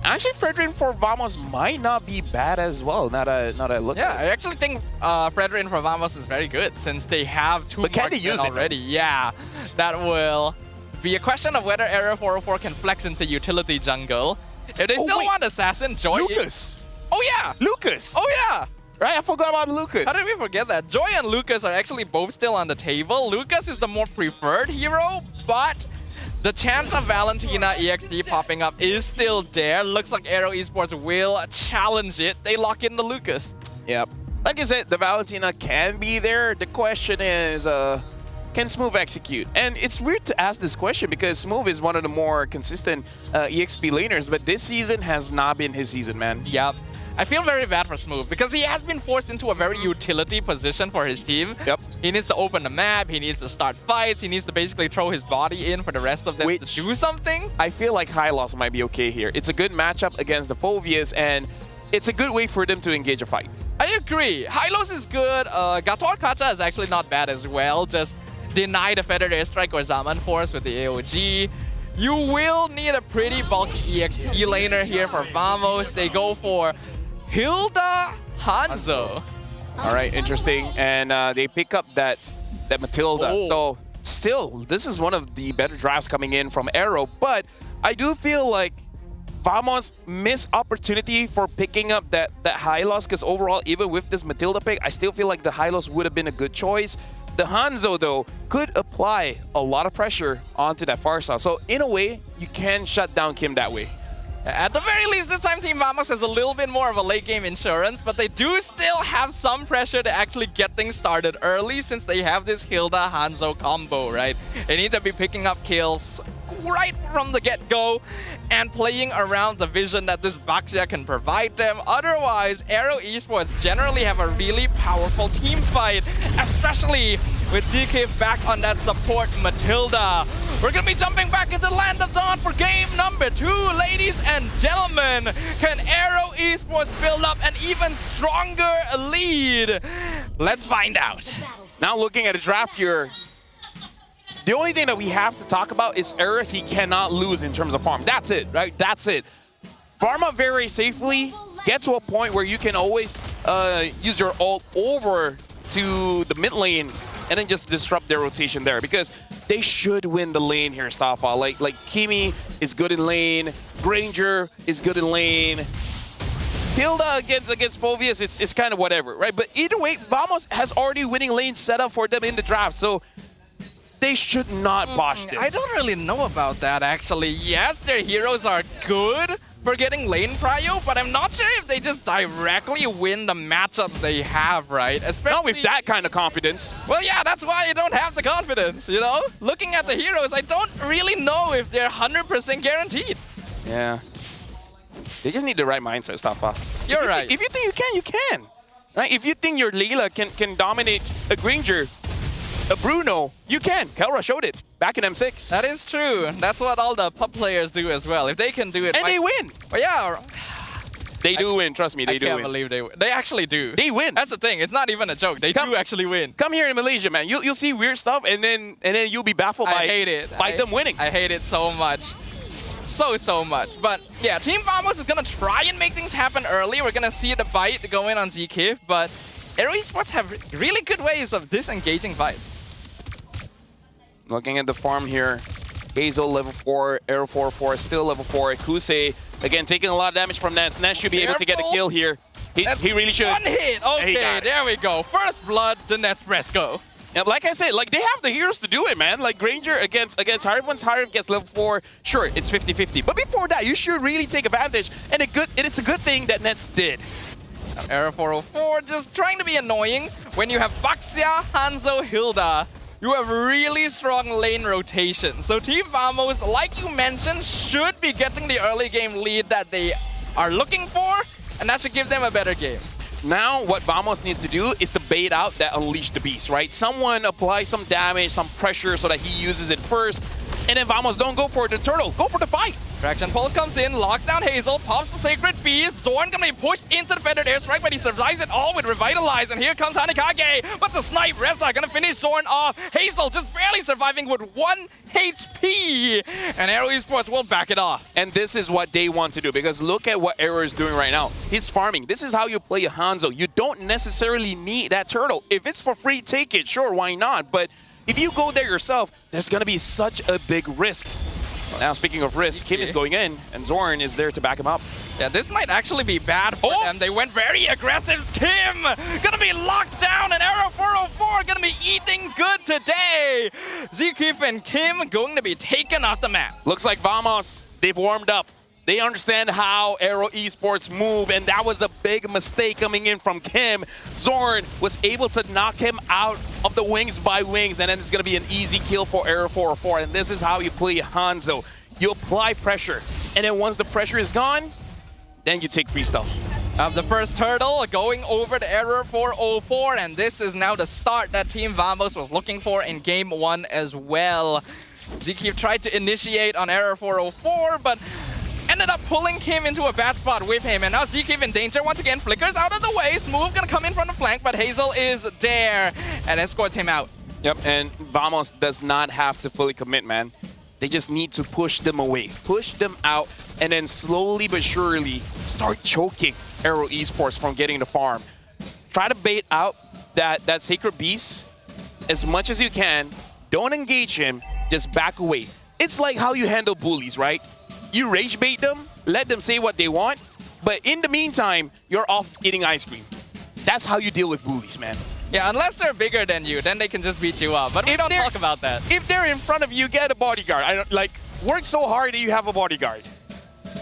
actually, Fredrin for Vamos might not be bad as well. Not a look. Yeah, I actually think Fredrin for Vamos is very good since they have 2 marksmen already. Yeah, that will be a question of whether Error 404 can flex into utility jungle. If they still want Assassin, Joy... Lucas! Oh yeah! Lucas! Oh yeah! Right, I forgot about Lucas. How did we forget that? Joy and Lucas are actually both still on the table. Lucas is the more preferred hero, but the chance of Valentina EXP popping up is still there. Looks like Aero Esports will challenge it. They lock in the Lucas. Yep. Like I said, the Valentina can be there. The question is... can Smooth execute? And it's weird to ask this question because Smooth is one of the more consistent EXP laners, but this season has not been his season, man. Yep. I feel very bad for Smooth because he has been forced into a very utility position for his team. Yep. He needs to open the map, he needs to start fights, he needs to basically throw his body in for the rest of them to do something. I feel like Hylos might be okay here. It's a good matchup against the Phobias, and it's a good way for them to engage a fight. I agree. Hylos is good. Gator Kacha is actually not bad as well. Just deny the Feathered Airstrike or Zaman Force with the AOG. You will need a pretty bulky EXP laner here for Vamos. They go for Hilda Hanzo. All right, interesting. And they pick up that Matilda. So still, this is one of the better drafts coming in from Aero. But I do feel like Vamos missed opportunity for picking up that Hylos, because overall, even with this Matilda pick, I still feel like the Hylos would have been a good choice. The Hanzo, though, could apply a lot of pressure onto that Farsa. So in a way, you can shut down Kim that way. At the very least, this time Team Vamos has a little bit more of a late game insurance, but they do still have some pressure to actually get things started early since they have this Hilda Hanzo combo, right? They need to be picking up kills right from the get-go and playing around the vision that this Baxia can provide them. Otherwise, Aero Esports generally have a really powerful team fight, especially with ZK back on that support Matilda. We're gonna be jumping back into Land of Dawn for game number 2, ladies and gentlemen. Can Aero Esports build up an even stronger lead? Let's find out. Now looking at a draft here, the only thing that we have to talk about is Error. He cannot lose in terms of farm. That's it, right? That's it. Farm up very safely, get to a point where you can always use your ult over to the mid lane and then just disrupt their rotation there, because they should win the lane here, Staffa. Like Kimi is good in lane, Granger is good in lane. Hilda against Phoveus is kind of whatever, right? But either way, Vamos has already winning lane set up for them in the draft, so they should not botch this. I don't really know about that, actually. Yes, their heroes are good for getting lane prio, but I'm not sure if they just directly win the matchups they have, right? Especially not with that kind of confidence. Well, yeah, that's why I don't have the confidence, you know? Looking at the heroes, I don't really know if they're 100% guaranteed. Yeah. They just need the right mindset, Staffa. You're right. If you think you can, you can. Right? If you think your Layla can dominate a Granger, a Bruno, you can. Kelra showed it back in M6. That is true. That's what all the pub players do as well. If they can do it, and they win. Well, yeah. They do win. Trust me, they do win. I can't believe they win. They actually do. They win. That's the thing. It's not even a joke. They do actually win. Come here in Malaysia, man. You'll see weird stuff, and then you'll be baffled by them winning. I hate it so much. So much. But yeah, Team Vamos is gonna try and make things happen early. We're gonna see the bite go in on ZK, but Aero Esports have really good ways of disengaging fights. Looking at the farm here, Hazle level 4, Aero 4-4 still level 4. Kusei again taking a lot of damage from Nance. Nance should be able to get a kill here. He really should. One hit. Okay, there we go. First blood, the Nespresso. And like I said, like they have the heroes to do it, man. Like Granger against Harif. Once Harif gets level 4, sure, it's 50-50. But before that, you should really take advantage. And it's a good thing that Nets did. Error 404 just trying to be annoying. When you have Baxia, Hanzo, Hilda, you have really strong lane rotation. So Team Vamos, like you mentioned, should be getting the early game lead that they are looking for, and that should give them a better game. Now, what Vamos needs to do is to bait out that Unleash the Beast, right? Someone apply some damage, some pressure so that he uses it first. And then Vamos don't go for the turtle, go for the fight. Traction Pulse comes in, locks down Hazle, pops the Sacred Beast. Zorn gonna be pushed into the Feathered Airstrike, but he survives it all with Revitalize. And here comes Hanekage, but the snipe Reza gonna finish Zorn off. Hazle just barely surviving with 1 HP. And Aero Esports will back it off. And this is what they want to do, because look at what Aero is doing right now. He's farming. This is how you play a Hanzo. You don't necessarily need that turtle. If it's for free, take it. Sure, why not? But if you go there yourself, there's gonna be such a big risk. Now, speaking of risk, Kim is going in, and Zorn is there to back him up. Yeah, this might actually be bad for them. They went very aggressive. Kim gonna be locked down, and Arrow 404 gonna be eating good today. Zekif and Kim going to be taken off the map. Looks like Vamos, they've warmed up. They understand how Aero Esports move, and that was a big mistake coming in from Kim. Zorn was able to knock him out of the wings by wings, and then it's going to be an easy kill for Aero 404. And this is how you play Hanzo. You apply pressure, and then once the pressure is gone, then you take free stuff. The first turtle going over to Error 404, and this is now the start that Team Vamos was looking for in Game 1 as well. Zekif tried to initiate on Error 404, but ended up pulling Kim into a bad spot with him, and now Zekif in danger once again. Flickers out of the way. Smooth gonna come in from the flank, but Hazle is there and escorts him out. Yep, and Vamos does not have to fully commit, man. They just need to push them away, push them out, and then slowly but surely start choking Aero Esports from getting the farm. Try to bait out that Sacred Beast as much as you can. Don't engage him, just back away. It's like how you handle bullies, right? You rage bait them, let them say what they want, but in the meantime, you're off eating ice cream. That's how you deal with bullies, man. Yeah, unless they're bigger than you, then they can just beat you up. But we don't talk about that. If they're in front of you, get a bodyguard. Work so hard that you have a bodyguard.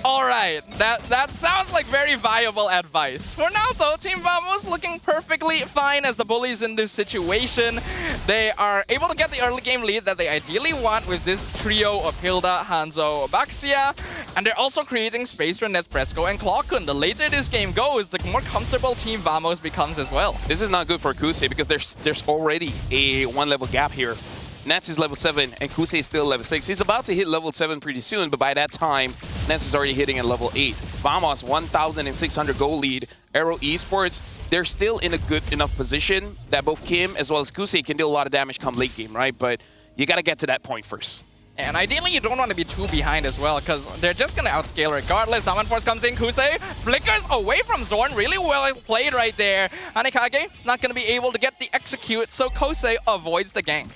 All right, that sounds like very viable advice. For now, though, Team Vamos looking perfectly fine as the bullies in this situation. They are able to get the early game lead that they ideally want with this trio of Hilda, Hanzo, Baxia, and they're also creating space for Nespresso and Clockun. The later this game goes, the more comfortable Team Vamos becomes as well. This is not good for Kusei because there's already a 1-level gap here. Nats is level 7 and Kusei is still level 6. He's about to hit level 7 pretty soon, but by that time, Nats is already hitting at level 8. Vamos, 1,600 goal lead. Arrow Esports, they're still in a good enough position that both Kim as well as Kusei can do a lot of damage come late game, right? But you got to get to that point first. And ideally, you don't want to be too behind as well, because they're just going to outscale regardless. Summon Force comes in, Kusei flickers away from Zorn. Really well played right there. Anikage not going to be able to get the execute, so Kusei avoids the gank.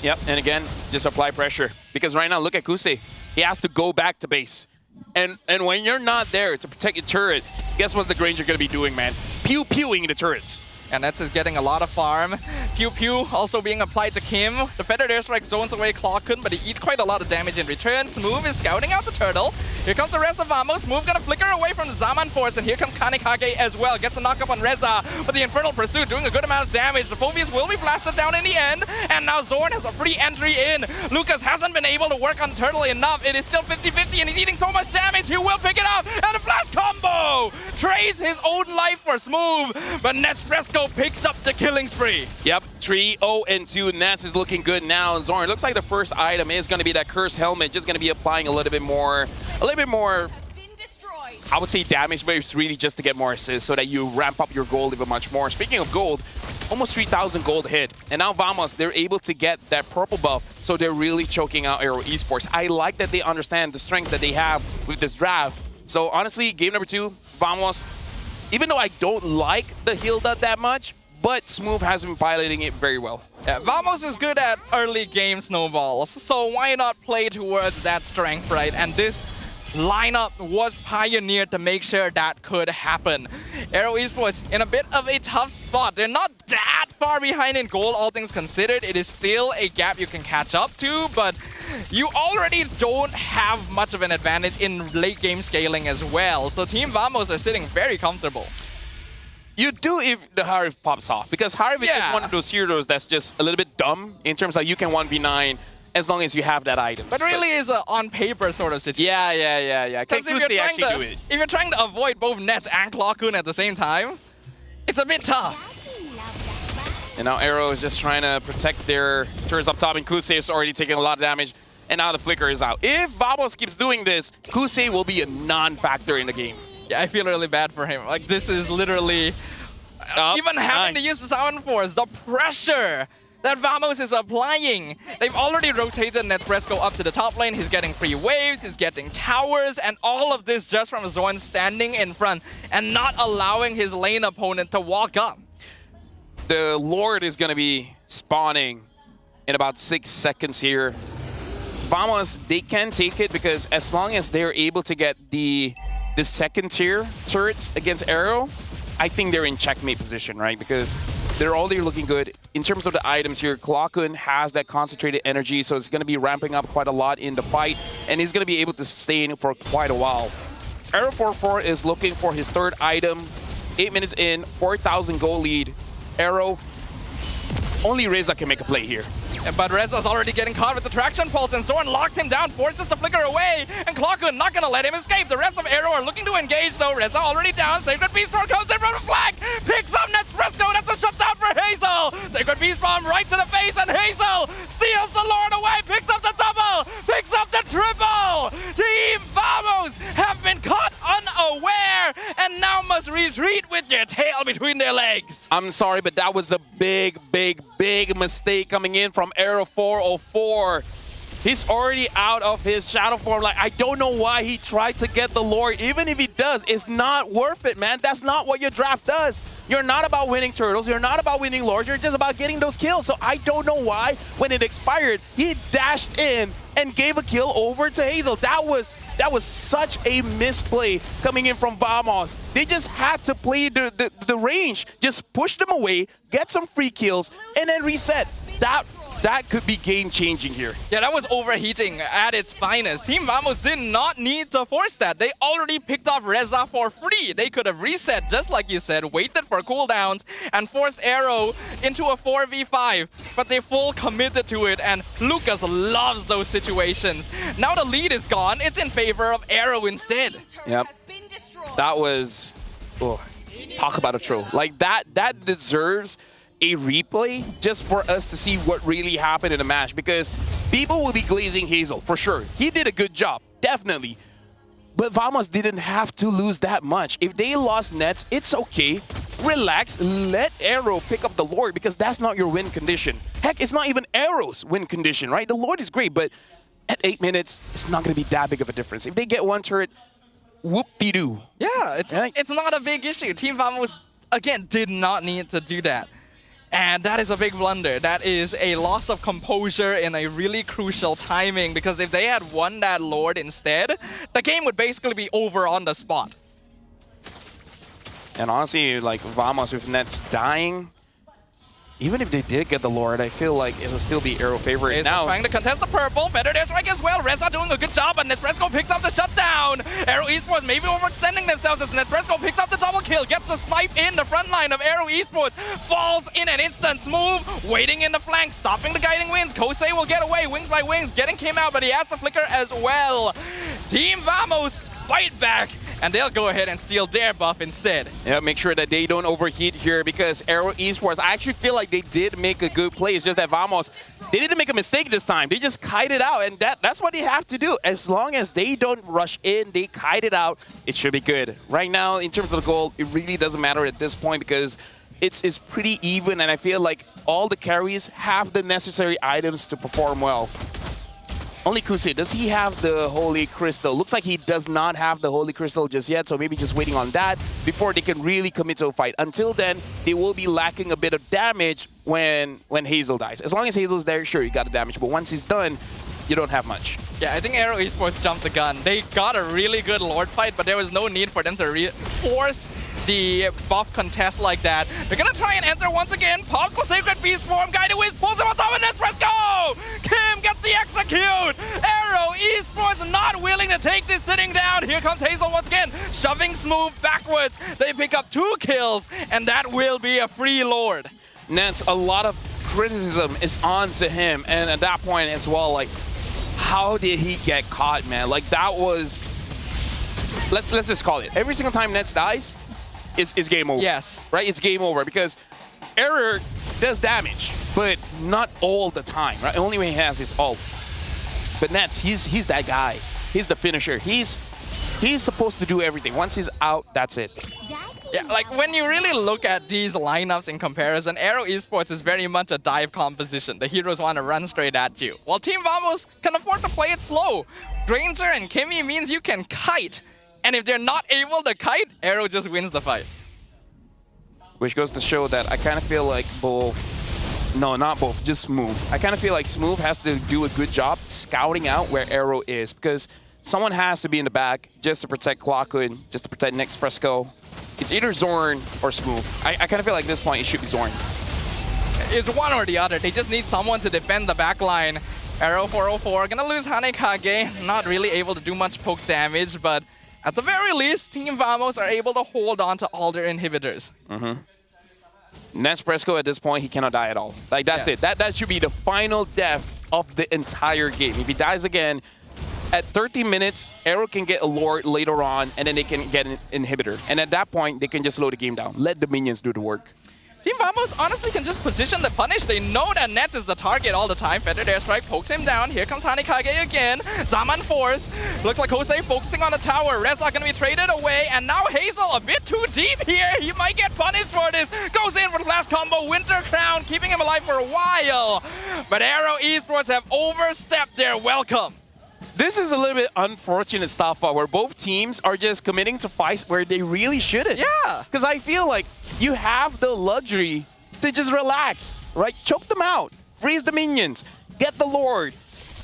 Yep, and again, just apply pressure. Because right now, look at Kusei. He has to go back to base. And when you're not there to protect your turret, guess what the Granger going to be doing, man? Pew-pewing the turrets. And that's just getting a lot of farm. Pew Pew also being applied to Kim. The Feathered Airstrike zones away Clockun, but he eats quite a lot of damage in return. Smooth is scouting out the turtle. Here comes the rest of Vamos. Smooth gonna flicker away from the Zaman Force, and here comes Kanikage as well. Gets a knock-up on Reza, but the Infernal Pursuit doing a good amount of damage. The Phobias will be blasted down in the end, and now Zorn has a free entry in. Lucas hasn't been able to work on Turtle enough. It is still 50-50, and he's eating so much damage. He will pick it up, and a flash combo! Trades his own life for Smooth, but Nespresso picks up the killing spree. Yep, 3-0-2. Nats is looking good now. Zorn, looks like the first item is going to be that Curse Helmet. Just going to be applying a little bit more, I would say damage, but it's really just to get more assists so that you ramp up your gold even much more. Speaking of gold, almost 3,000 gold hit. And now Vamos, they're able to get that purple buff, so they're really choking out Arrow Esports. I like that they understand the strength that they have with this draft. So honestly, game number 2, Vamos, even though I don't like the Hilda that much, but Smooth has been piloting it very well. Yeah, Vamos is good at early game snowballs, so why not play towards that strength, right? And this lineup was pioneered to make sure that could happen. Arrow Esports in a bit of a tough spot. They're not that far behind in gold, all things considered. It is still a gap you can catch up to, but you already don't have much of an advantage in late game scaling as well. So Team Vamos are sitting very comfortable. You do if the Harif pops off, because Harif is just one of those heroes that's just a little bit dumb in terms of you can 1v9 as long as you have that item. But really is an on-paper sort of situation. Yeah. Because if you're trying to avoid both Nets and Clockun at the same time, it's a bit tough. And now Arrow is just trying to protect their turrets up top, and Kusei is already taking a lot of damage, and now the flicker is out. If Vamos keeps doing this, Kusei will be a non-factor in the game. Yeah, I feel really bad for him. Like, this is literally... even having to use the Sound Force, the pressure that Vamos is applying. They've already rotated Nespresso up to the top lane. He's getting free waves, he's getting towers, and all of this just from Zorn standing in front and not allowing his lane opponent to walk up. The Lord is going to be spawning in about 6 seconds here. Vamos, they can take it because as long as they're able to get the second tier turrets against Arrow, I think they're in checkmate position, right? Because they're already looking good. In terms of the items here, Clockun has that concentrated energy, so it's going to be ramping up quite a lot in the fight, and he's going to be able to stay in for quite a while. Arrow 44 is looking for his third item. 8 minutes in, 4,000 gold lead. Arrow, only Reza can make a play here. But Reza's already getting caught with the traction pulse, and Zorn locks him down, forces to flicker away, and Clockun not gonna let him escape. The rest of Arrow are looking to engage though. Reza already down. Sacred Beast Form comes in from the flank, picks up Nespresso. That's a shutdown for Hazle. Sacred Beast Form right to the face, and Hazle steals the Lord away, picks up the double, picks up the triple. Team Vamos have been caught unaware, and now must retreat with their tail between their legs. I'm sorry, but that was a big mistake coming in from Arrow 404. He's already out of his shadow form. Like, I don't know why he tried to get the Lord. Even if he does, it's not worth it, man. That's not what your draft does. You're not about winning turtles. You're not about winning Lords. You're just about getting those kills. So I don't know why, when it expired, he dashed in and gave a kill over to Hazle. That was such a misplay coming in from Vamos. They just had to play the range. Just push them away, get some free kills, and then reset. That that could be game-changing here. Yeah, that was overheating at its finest. Team Vamos did not need to force that. They already picked up Reza for free. They could have reset, just like you said, waited for cooldowns, and forced Arrow into a 4v5. But they full committed to it, and Lucas loves those situations. Now the lead is gone. It's in favor of Arrow instead. Yep. That was... Oh, talk about a troll. Like, that deserves a replay just for us to see what really happened in the match, because people will be glazing Hazle for sure. He did a good job, definitely. But Vamos didn't have to lose that much. If they lost nets, it's okay. Relax, let Arrow pick up the Lord, because that's not your win condition. Heck, it's not even Arrow's win condition, right? The Lord is great, but at 8 minutes, it's not going to be that big of a difference. If they get one turret, whoop-de-doo. Yeah, it's not a big issue. Team Vamos, again, did not need to do that. And that is a big blunder. That is a loss of composure in a really crucial timing, because if they had won that Lord instead, the game would basically be over on the spot. And honestly, like, Vamos with nets dying, even if they did get the Lord, I feel like it will still be Arrow favorite. Now trying to contest the purple. Better air strike as well. Reza doing a good job, but Nespresso picks up the shutdown. Arrow Esports maybe overextending themselves as Nespresso picks up the double kill. Gets the snipe in the front line of Arrow Esports. Falls in an instant. Smooth waiting in the flank, stopping the guiding winds. Kosei will get away, wings by wings, getting Kim out, but he has the flicker as well. Team Vamos fight back, and they'll go ahead and steal their buff instead. Yeah, make sure that they don't overheat here, because Arrow Esports, I actually feel like they did make a good play. It's just that Vamos, they didn't make a mistake this time. They just kite it out, and that's what they have to do. As long as they don't rush in, they kite it out, it should be good. Right now, in terms of the goal, it really doesn't matter at this point, because it's pretty even, and I feel like all the carries have the necessary items to perform well. Only Kusei, does he have the Holy Crystal? Looks like he does not have the Holy Crystal just yet, so maybe just waiting on that before they can really commit to a fight. Until then, they will be lacking a bit of damage when Hazle dies. As long as Hazle's there, sure, you got the damage, but once he's done, you don't have much. Yeah, I think Arrow Esports jumped the gun. They got a really good Lord fight, but there was no need for them to force the buff contest like that. They're gonna try and enter once again. Pops the Sacred Beast form. Guided Wind pulls him on top of Nespresso. Go! Kim gets the execute. Arrow Esports not willing to take this sitting down. Here comes Hazle once again, shoving Smooth backwards. They pick up 2 kills, and that will be a free Lord. Nets, a lot of criticism is on to him, and at that point as well, like, how did he get caught, man? Like, that was... Let's just call it. Every single time Nets dies, it's game over. Yes. Right? It's game over, because Error does damage, but not all the time, right? The only way he has is ult. But Nets, he's that guy. He's the finisher. He's supposed to do everything. Once he's out, that's it. Yeah, like when you really look at these lineups in comparison, Arrow Esports is very much a dive composition. The heroes want to run straight at you, while Team Vamos can afford to play it slow. Granger and Kimmy means you can kite, and if they're not able to kite, Arrow just wins the fight. Which goes to show that I kind of feel like both... No, not both, just Smooth. I kind of feel like Smooth has to do a good job scouting out where Arrow is, because someone has to be in the back just to protect Clockwood, just to protect Nespresso. It's either Zorn or Smooth. I kind of feel like at this point it should be Zorn. It's one or the other. They just need someone to defend the backline. Arrow 404, gonna lose Hanekage. Not really able to do much poke damage, but at the very least, Team Vamos are able to hold on to all their inhibitors. Nespresso at this point, he cannot die at all. Like, that's it. That should be the final death of the entire game. If he dies again, at 30 minutes, Arrow can get a Lord later on, and then they can get an inhibitor. And at that point, they can just slow the game down. Let the minions do the work. Team Vamos honestly can just position the punish. They know that Nets is the target all the time. Feathered Airstrike pokes him down. Here comes Hanekage again. Zaman Force. Looks like Jose focusing on the tower. Reza gonna be traded away. And now Hazle a bit too deep here. He might get punished for this. Goes in for the last combo. Winter Crown keeping him alive for a while. But Arrow Esports have overstepped their welcome. This is a little bit unfortunate stuff where both teams are just committing to fights where they really shouldn't. Yeah. Because I feel like you have the luxury to just relax, right? Choke them out, freeze the minions, get the Lord,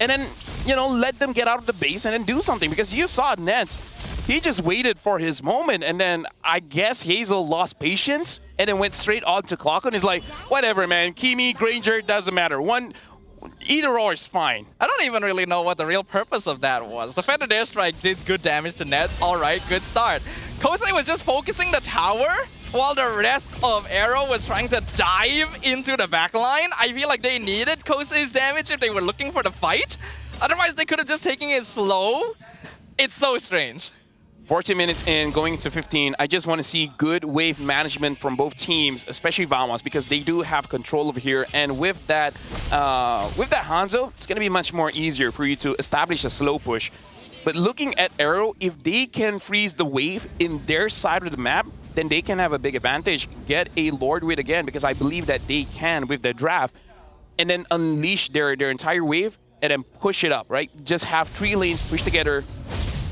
and then, you know, let them get out of the base and then do something. Because you saw Nets, he just waited for his moment, and then I guess Hazle lost patience and then went straight on to Clock and is like, whatever, man, Kimi, Granger, doesn't matter. Either or is fine. I don't even really know what the real purpose of that was. The Feathered Airstrike did good damage to Ned. All right, good start. Kosei was just focusing the tower while the rest of Arrow was trying to dive into the backline. I feel like they needed Kosei's damage if they were looking for the fight. Otherwise, they could have just taken it slow. It's so strange. 14 minutes in, going to 15. I just want to see good wave management from both teams, especially Vamos, because they do have control over here. And with that Hanzo, it's going to be much more easier for you to establish a slow push. But looking at Arrow, if they can freeze the wave in their side of the map, then they can have a big advantage. Get a Lord Wit again, because I believe that they can with the draft, and then unleash their entire wave and then push it up, right? Just have 3 lanes pushed together.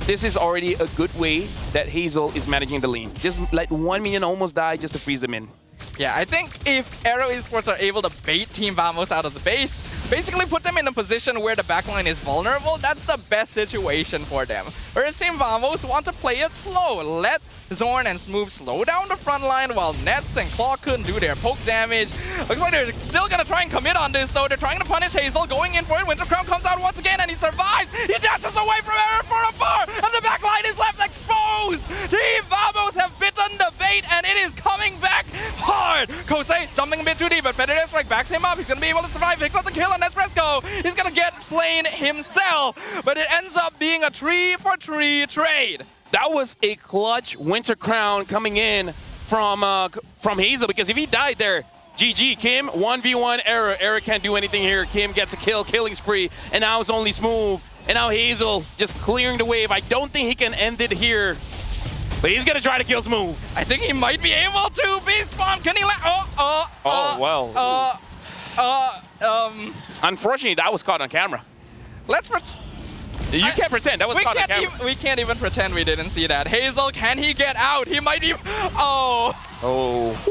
This is already a good way that Hazle is managing the lane. Just let 1 minion almost die just to freeze them in. Yeah, I think if Arrow Esports are able to bait Team Vamos out of the base, basically put them in a position where the backline is vulnerable, that's the best situation for them. Whereas Team Vamos want to play it slow. Let Zorn and Smooth slow down the front line while Nets and Clawkun do their poke damage. Looks like they're still going to try and commit on this though. They're trying to punish Hazle, going in for it. Winter Crown comes out once again and he survives. He dances away from Error for a 4, and the backline is left exposed. Team Vamos have bitten the bait and it is coming back hard. Kosei jumping a bit too deep, but Feathered Airstrike backs him up. He's going to be able to survive, picks up the kill on Nespresso. He's going to get slain himself, but it ends up being a 3-for-3 trade. That was a clutch Winter Crown coming in from Hazle, because if he died there, GG. Kim, 1v1 Error. Error can't do anything here. Kim gets a kill, killing spree, and now it's only Smooth. And now Hazle just clearing the wave. I don't think he can end it here, but he's going to try to kill Smooth. I think he might be able to. Beast Bomb, can he Unfortunately, that was caught on camera. You can't pretend. That was caught on camera. We can't even pretend we didn't see that. Hazle, can he get out? He might be... Oh.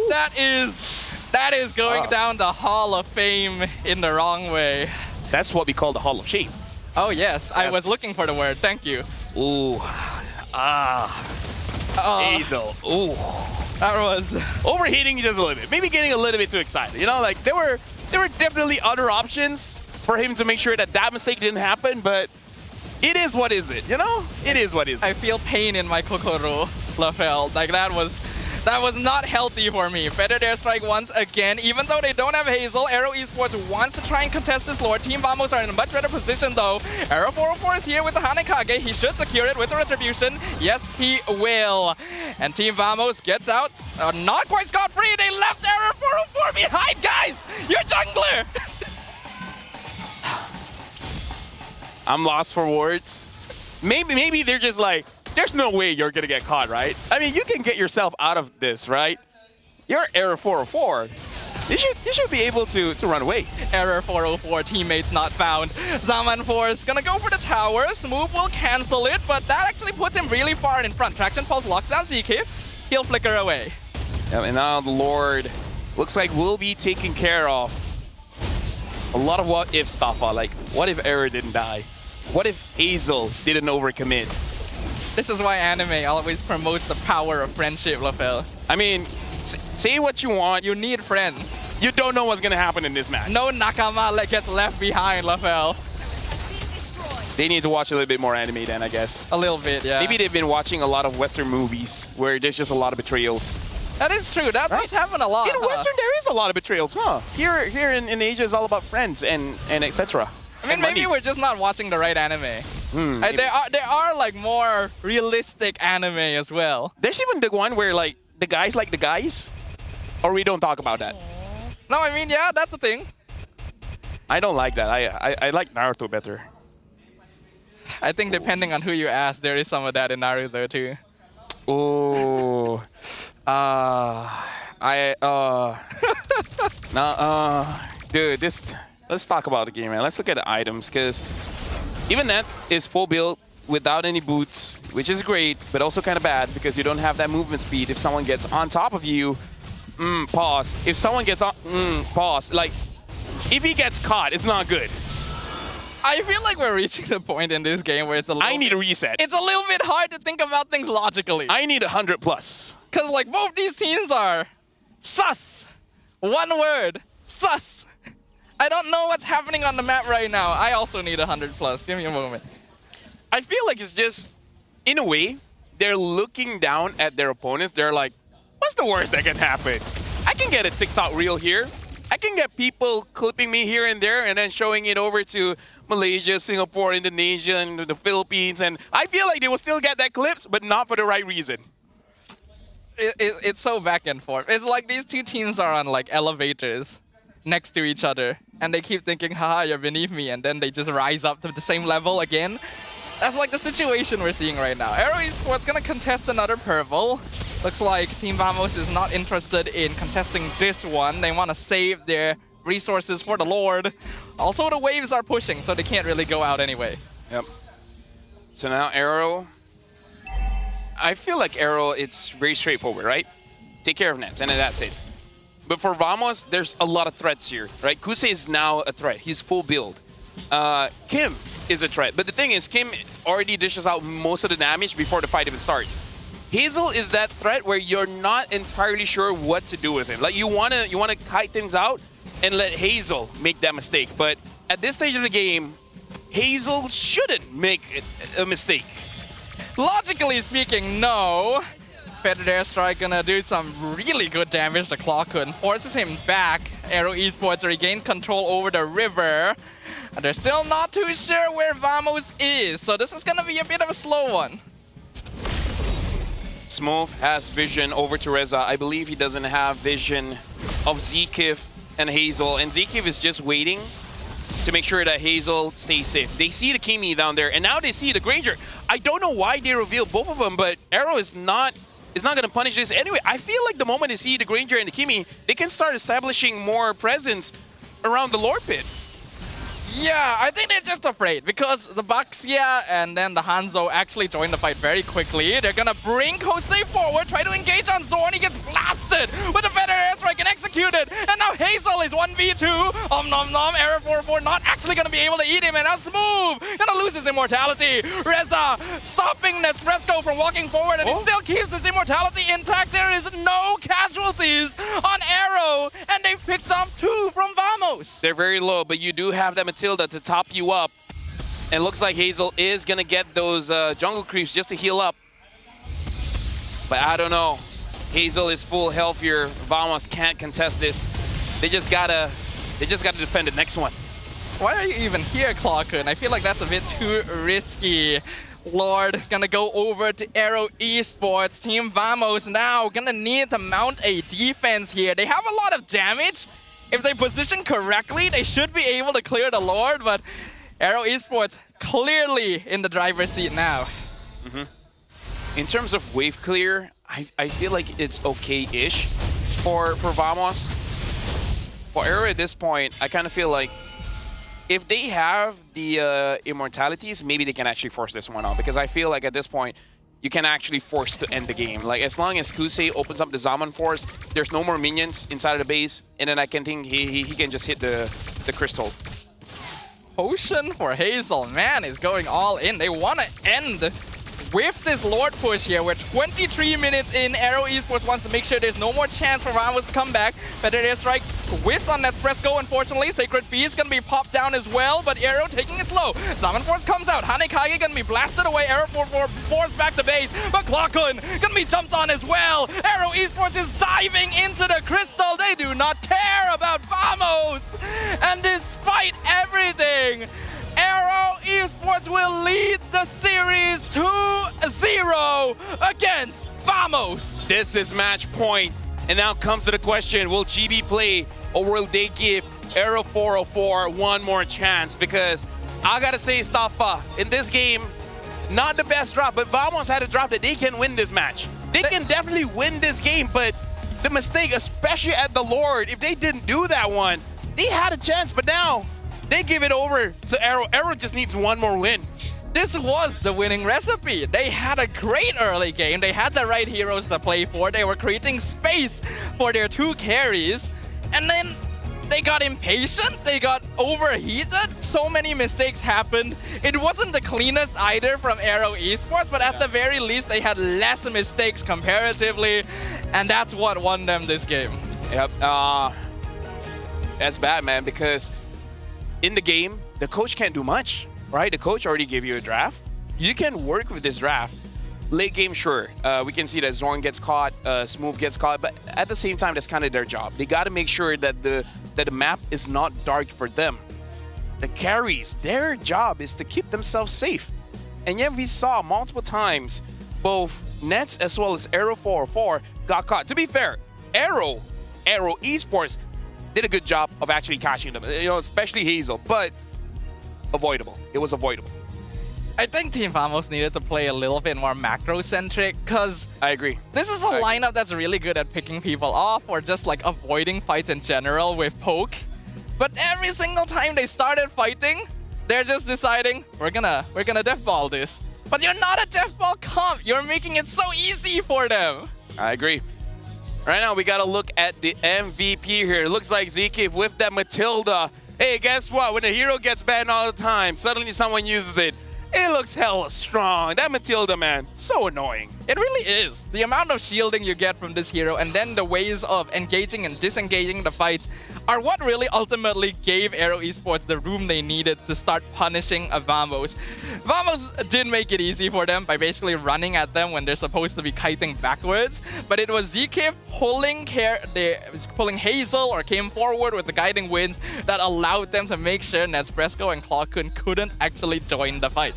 That is going down the Hall of Fame in the wrong way. That's what we call the Hall of Shame. Oh, yes. I was looking for the word. Thank you. Ooh. Hazle. Ooh. That was... overheating just a little bit. Maybe getting a little bit too excited. You know, like, there were definitely other options for him to make sure that that mistake didn't happen, but it is what is it, you know? It is what is it. I feel pain in my kokoro, Lafel. Like, that was not healthy for me. Feathered Airstrike once again. Even though they don't have Hazle, Arrow Esports wants to try and contest this Lord. Team Vamos are in a much better position though. Arrow 404 is here with the Hanekage. He should secure it with the Retribution. Yes, he will. And Team Vamos gets out. Not quite scot-free. They left Arrow 404 behind, guys! You're jungler! I'm lost for words. Maybe they're just like, there's no way you're gonna get caught, right? I mean, you can get yourself out of this, right? You're Error 404. You should be able to run away. Error 404, teammates not found. Zaman Force gonna go for the tower. Smooth will cancel it, but that actually puts him really far in front. Traction Pulse locks down ZK. He'll flicker away. Yeah, and now the Lord looks like will be taken care of. A lot of what if stuff are like, what if Error didn't die? What if Hazle didn't overcommit? This is why anime always promotes the power of friendship, Lafel. I mean, say what you want. You need friends. You don't know what's going to happen in this match. No Nakama gets left behind, Lafel. They need to watch a little bit more anime then, I guess. A little bit, yeah. Maybe they've been watching a lot of Western movies where there's just a lot of betrayals. That is true. That does happen a lot. In Western, there is a lot of betrayals, huh? Here in Asia, it's all about friends and etc. I mean, maybe we're just not watching the right anime. There are like more realistic anime as well. There's even the one where like the guys like the guys, or we don't talk about that. No, I mean, yeah, that's the thing. I don't like that. I like Naruto better. I think depending on who you ask, there is some of that in Naruto too. Oh, dude, let's talk about the game, man. Let's look at the items, because even that is full build without any boots, which is great, but also kind of bad because you don't have that movement speed. If someone gets on top of you, pause. If someone gets on, pause. Like, if he gets caught, it's not good. I feel like we're reaching the point in this game where it's a little I need a reset. It's a little bit hard to think about things logically. I need 100+. Because like both these teams are sus. One word, sus. I don't know what's happening on the map right now. I also need 100 plus. Give me a moment. I feel like it's just, in a way, they're looking down at their opponents. They're like, what's the worst that can happen? I can get a TikTok reel here. I can get people clipping me here and there and then showing it over to Malaysia, Singapore, Indonesia, and the Philippines. And I feel like they will still get that clips, but not for the right reason. It's so back and forth. It's like these two teams are on like elevators next to each other. And they keep thinking, haha, you're beneath me. And then they just rise up to the same level again. That's like the situation we're seeing right now. Arrow Esports gonna contest another purple. Looks like Team Vamos is not interested in contesting this one. They want to save their resources for the Lord. Also, the waves are pushing, so they can't really go out anyway. Yep. So now Arrow. I feel like Arrow, it's very straightforward, right? Take care of nets, and then that's it. But for Vamos, there's a lot of threats here, right? Kusei is now a threat. He's full build. Kim is a threat. But the thing is, Kim already dishes out most of the damage before the fight even starts. Hazle is that threat where you're not entirely sure what to do with him. Like you wanna kite things out and let Hazle make that mistake. But at this stage of the game, Hazle shouldn't make a mistake. Logically speaking, no. Feathered Airstrike gonna do some really good damage to Clockun. Forces him back. Arrow Esports regains control over the river. And they're still not too sure where Vamos is. So this is gonna be a bit of a slow one. Smooth has vision over to Reza. I believe he doesn't have vision of Zekif and Hazle. And Zekif is just waiting to make sure that Hazle stays safe. They see the Kimi down there, and now they see the Granger. I don't know why they reveal both of them, but Arrow is not going to punish this anyway. I feel like the moment they see the Granger and the Kimi, they can start establishing more presence around the Lord Pit. Yeah, I think they're just afraid because the Baxia and then the Hanzo actually join the fight very quickly. They're gonna bring Kosei forward, try to engage on Zorn. He gets blasted with a better airstrike and executed. And now Hazle is 1v2. Nom nom. Error 4-4 not actually gonna be able to eat him. And now Smooth gonna lose his immortality. Reza stopping Nesfresco from walking forward, and he still keeps his immortality intact. There is no casualties on Arrow, and they've picked up 2 from Vamos. They're very low, but you do have that Matilda to top you up. And looks like Hazle is gonna get those jungle creeps just to heal up. But I don't know. Hazle is full health here. Vamos can't contest this. They just gotta defend the next one. Why are you even here, Clockun? I feel like that's a bit too risky. Lord gonna go over to Arrow Esports. Team Vamos now gonna need to mount a defense here. They have a lot of damage. If they position correctly, they should be able to clear the Lord, but Arrow Esports clearly in the driver's seat now. In terms of wave clear, I feel like it's okay-ish for Vamos. For Arrow at this point, I kind of feel like if they have the immortalities, maybe they can actually force this one out, because I feel like at this point, you can actually force to end the game. Like, as long as Kusei opens up the Zaman Force, there's no more minions inside of the base, and then I can think he can just hit the crystal. Potion for Hazle, man, is going all in. They want to end with this Lord push here. We're 23 minutes in. Arrow Esports wants to make sure there's no more chance for Vamos to come back. Feathered Airstrike whiffs on that Fresco, unfortunately. Sacred Beast gonna be popped down as well, but Arrow taking it slow. Zaman Force comes out. Hanekage gonna be blasted away. Arrow 4-4 forced back to base, but Clockun gonna be jumped on as well. Arrow Esports is diving into the crystal. They do not care about Vamos. And despite everything, Arrow Esports will lead the series 2-0 against Vamos. This is match point. And now comes to the question, will GB play or will they give Arrow 404 one more chance? Because I gotta say, Staffa, in this game, not the best drop, but Vamos had a drop that they can win this match. They can definitely win this game, but the mistake, especially at the Lord, if they didn't do that one, they had a chance, but now they give it over to Arrow. Arrow just needs one more win. This was the winning recipe. They had a great early game. They had the right heroes to play for. They were creating space for their 2 carries. And then they got impatient. They got overheated. So many mistakes happened. It wasn't the cleanest either from Arrow Esports, but at the very least, they had less mistakes comparatively. And that's what won them this game. Yep. That's bad, man, because in the game, the coach can't do much, right? The coach already gave you a draft. You can work with this draft. Late game, sure. We can see that Zorn gets caught, Smooth gets caught, but at the same time, that's kind of their job. They got to make sure that the map is not dark for them. The carries, their job is to keep themselves safe. And yet we saw multiple times both Nets as well as Arrow 404 got caught. To be fair, Arrow Esports did a good job of actually catching them, especially Hazle, but avoidable. It was avoidable. I think Team Vamos needed to play a little bit more macro-centric because I agree. This is a lineup that's really good at picking people off or just like avoiding fights in general with poke. But every single time they started fighting, they're just deciding, we're gonna deathball this. But you're not a deathball comp. You're making it so easy for them. I agree. Right now, we got to look at the MVP here. It looks like ZK with that Matilda. Hey, guess what? When a hero gets banned all the time, suddenly someone uses it. It looks hella strong. That Matilda, man, so annoying. It really is. The amount of shielding you get from this hero and then the ways of engaging and disengaging the fights are what really ultimately gave Aero Esports the room they needed to start punishing Vamos. Vamos did make it easy for them by basically running at them when they're supposed to be kiting backwards, but it was ZK pulling Hazle or came forward with the guiding winds that allowed them to make sure Nespresso and Clawkun couldn't actually join the fight.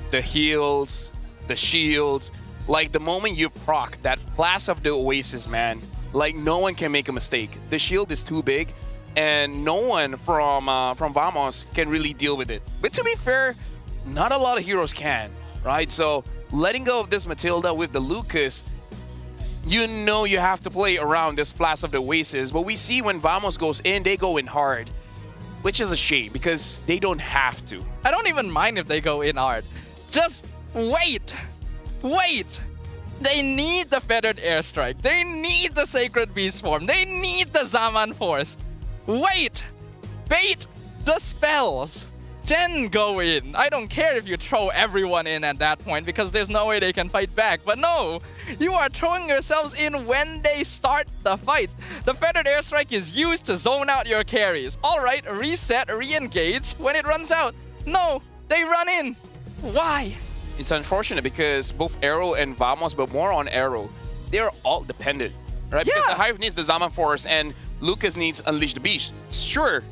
The heals, the shields, like the moment you proc that Flash of the Oasis, man, like no one can make a mistake. The shield is too big and no one from Vamos can really deal with it. But to be fair, not a lot of heroes can, right? So letting go of this Matilda with the Lucas, you know you have to play around this Flash of the Oasis. But we see when Vamos goes in, they go in hard, which is a shame because they don't have to. I don't even mind if they go in hard. Just wait. They need the Feathered Airstrike. They need the Sacred Beast Form. They need the Zaman Force. Wait. Bait the spells. Then go in. I don't care if you throw everyone in at that point because there's no way they can fight back. But no, you are throwing yourselves in when they start the fights. The Feathered Airstrike is used to zone out your carries. Alright, reset, re-engage when it runs out. No, they run in. Why? It's unfortunate because both Arrow and Vamos, but more on Arrow, they're all dependent, right? Yeah. Because the Hive needs the Zaman Force and Lucas needs Unleash the Beast. Sure,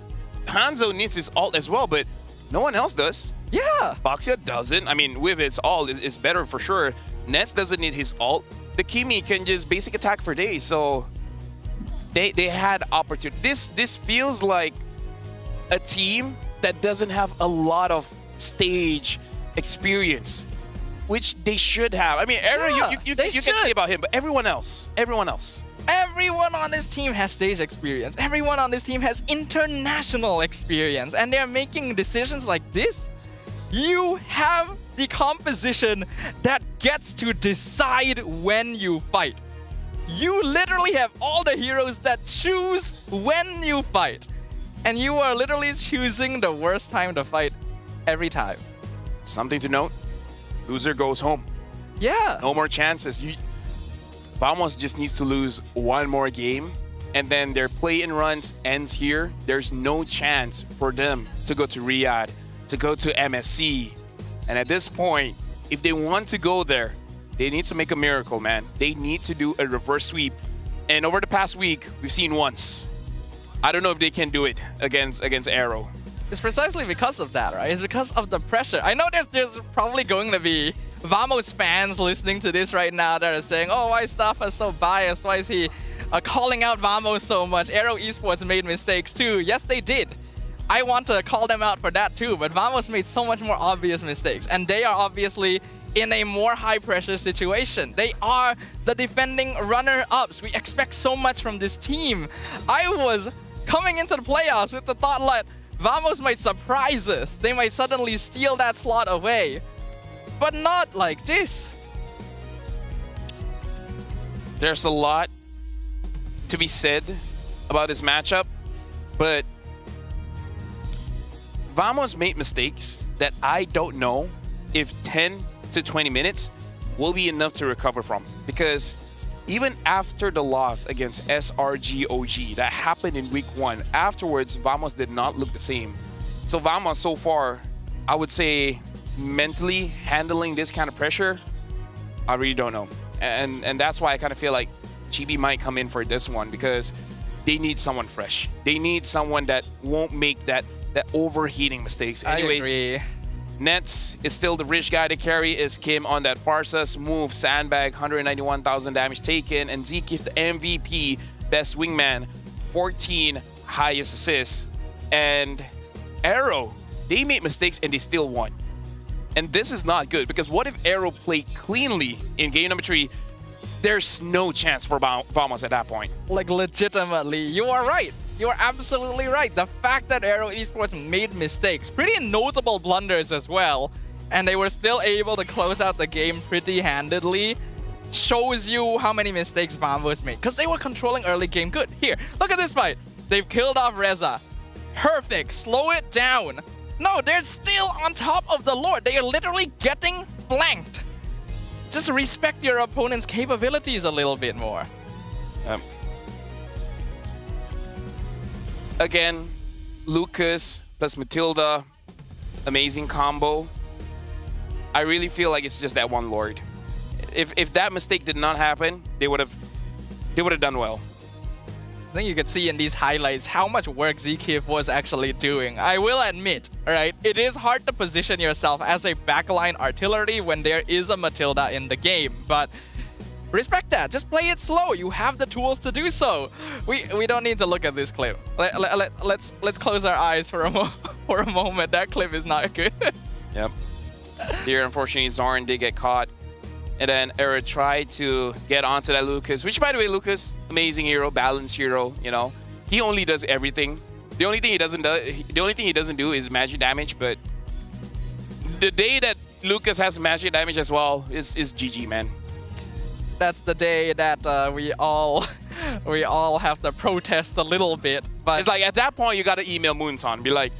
Hanzo needs his ult as well, but no one else does. Yeah. Boxia doesn't. I mean, with its ult, it's better for sure. Nets doesn't need his ult. The Kimi can just basic attack for days, so they had opportunity. This feels like a team that doesn't have a lot of stage experience, which they should have. I mean, Arrow, yeah, you can say about him, but everyone else. Everyone on this team has stage experience. Everyone on this team has international experience, and they're making decisions like this. You have the composition that gets to decide when you fight. You literally have all the heroes that choose when you fight, and you are literally choosing the worst time to fight every time. Something to note, loser goes home. Yeah. No more chances. Vamos just needs to lose one more game, and then their play-in runs ends here. There's no chance for them to go to Riyadh, to go to MSC. And at this point, if they want to go there, they need to make a miracle, man. They need to do a reverse sweep. And over the past week, we've seen once. I don't know if they can do it against Arrow. It's precisely because of that, right? It's because of the pressure. I know there's probably going to be Vamos fans listening to this right now that are saying, oh, why Staff is so biased? Why is he calling out Vamos so much? Aero Esports made mistakes too. Yes, they did. I want to call them out for that too, but Vamos made so much more obvious mistakes. And they are obviously in a more high-pressure situation. They are the defending runner-ups. We expect so much from this team. I was coming into the playoffs with the thought that Vamos might surprise us. They might suddenly steal that slot away. But not like this. There's a lot to be said about this matchup, but Vamos made mistakes that I don't know if 10 to 20 minutes will be enough to recover from. Because even after the loss against SRG OG that happened in week 1, afterwards Vamos did not look the same. So Vamos so far, I would say mentally handling this kind of pressure, I really don't know. And that's why I kind of feel like GB might come in for this one, because they need someone fresh. They need someone that won't make that overheating mistakes. Anyways, I agree. Nets is still the rich guy to carry is Kim on that Farsa move, sandbag, 191,000 damage taken, and Zeke the MVP, best wingman, 14 highest assists. And Arrow, they made mistakes and they still won. And this is not good, because what if Arrow played cleanly in game number 3? There's no chance for Vamos at that point. Like, legitimately, you are right. You are absolutely right. The fact that Arrow Esports made mistakes, pretty notable blunders as well, and they were still able to close out the game pretty handedly, shows you how many mistakes Vamos made. Because they were controlling early game good. Here, look at this fight. They've killed off Reza. Perfect. Slow it down. No, they're still on top of the Lord. They are literally getting flanked. Just respect your opponent's capabilities a little bit more. Again, Lucas plus Matilda, amazing combo. I really feel like it's just that one Lord. If that mistake did not happen, they would have done well. I think you could see in these highlights how much work Zkif was actually doing. I will admit, right, it is hard to position yourself as a backline artillery when there is a Matilda in the game, but respect that. Just play it slow. You have the tools to do so. We don't need to look at this clip. Let's close our eyes for a moment. That clip is not good. Yep. Here, unfortunately, Zorn did get caught. And then Error tried to get onto that Lucas, which, by the way, Lucas, amazing hero, balanced hero, you know. He only does everything. The only thing he doesn't do is magic damage, but the day that Lucas has magic damage as well is GG, man. That's the day that we all have to protest a little bit. But it's like at that point you gotta email Moonton, be like,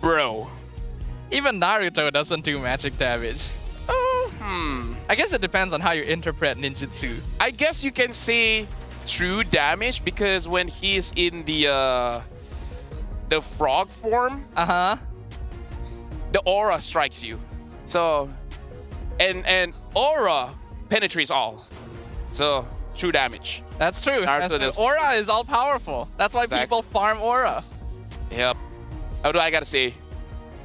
bro. Even Naruto doesn't do magic damage. I guess it depends on how you interpret ninjutsu. I guess you can say true damage, because when he's in the frog form, the aura strikes you. So and aura penetrates all. So true damage. That's true. Aura is all powerful. That's why people farm aura. Yep. What do I gotta say?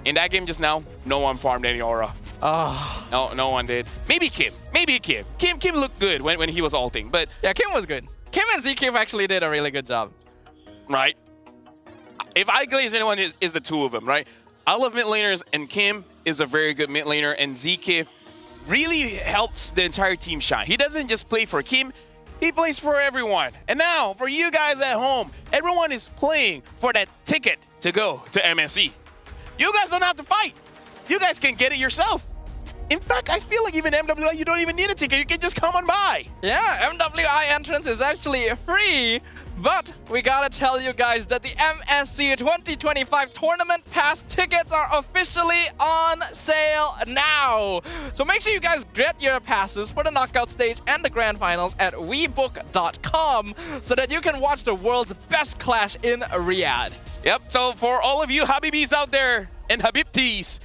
In that game just now, no one farmed any aura. Oh. No one did. Maybe Kim. Kim looked good when he was ulting, but yeah, Kim was good. Kim and Zkif actually did a really good job. Right? If I glaze anyone, is the two of them, right? I love mid laners, and Kim is a very good mid laner, and Zkif really helps the entire team shine. He doesn't just play for Kim, he plays for everyone. And now, for you guys at home, everyone is playing for that ticket to go to MSC. You guys don't have to fight. You guys can get it yourself. In fact, I feel like even MWI, you don't even need a ticket. You can just come on by. Yeah, MWI entrance is actually free. But we gotta tell you guys that the MSC 2025 Tournament Pass tickets are officially on sale now. So make sure you guys get your passes for the knockout stage and the grand finals at webook.com so that you can watch the world's best clash in Riyadh. Yep, so for all of you Habibis out there and Habibtis,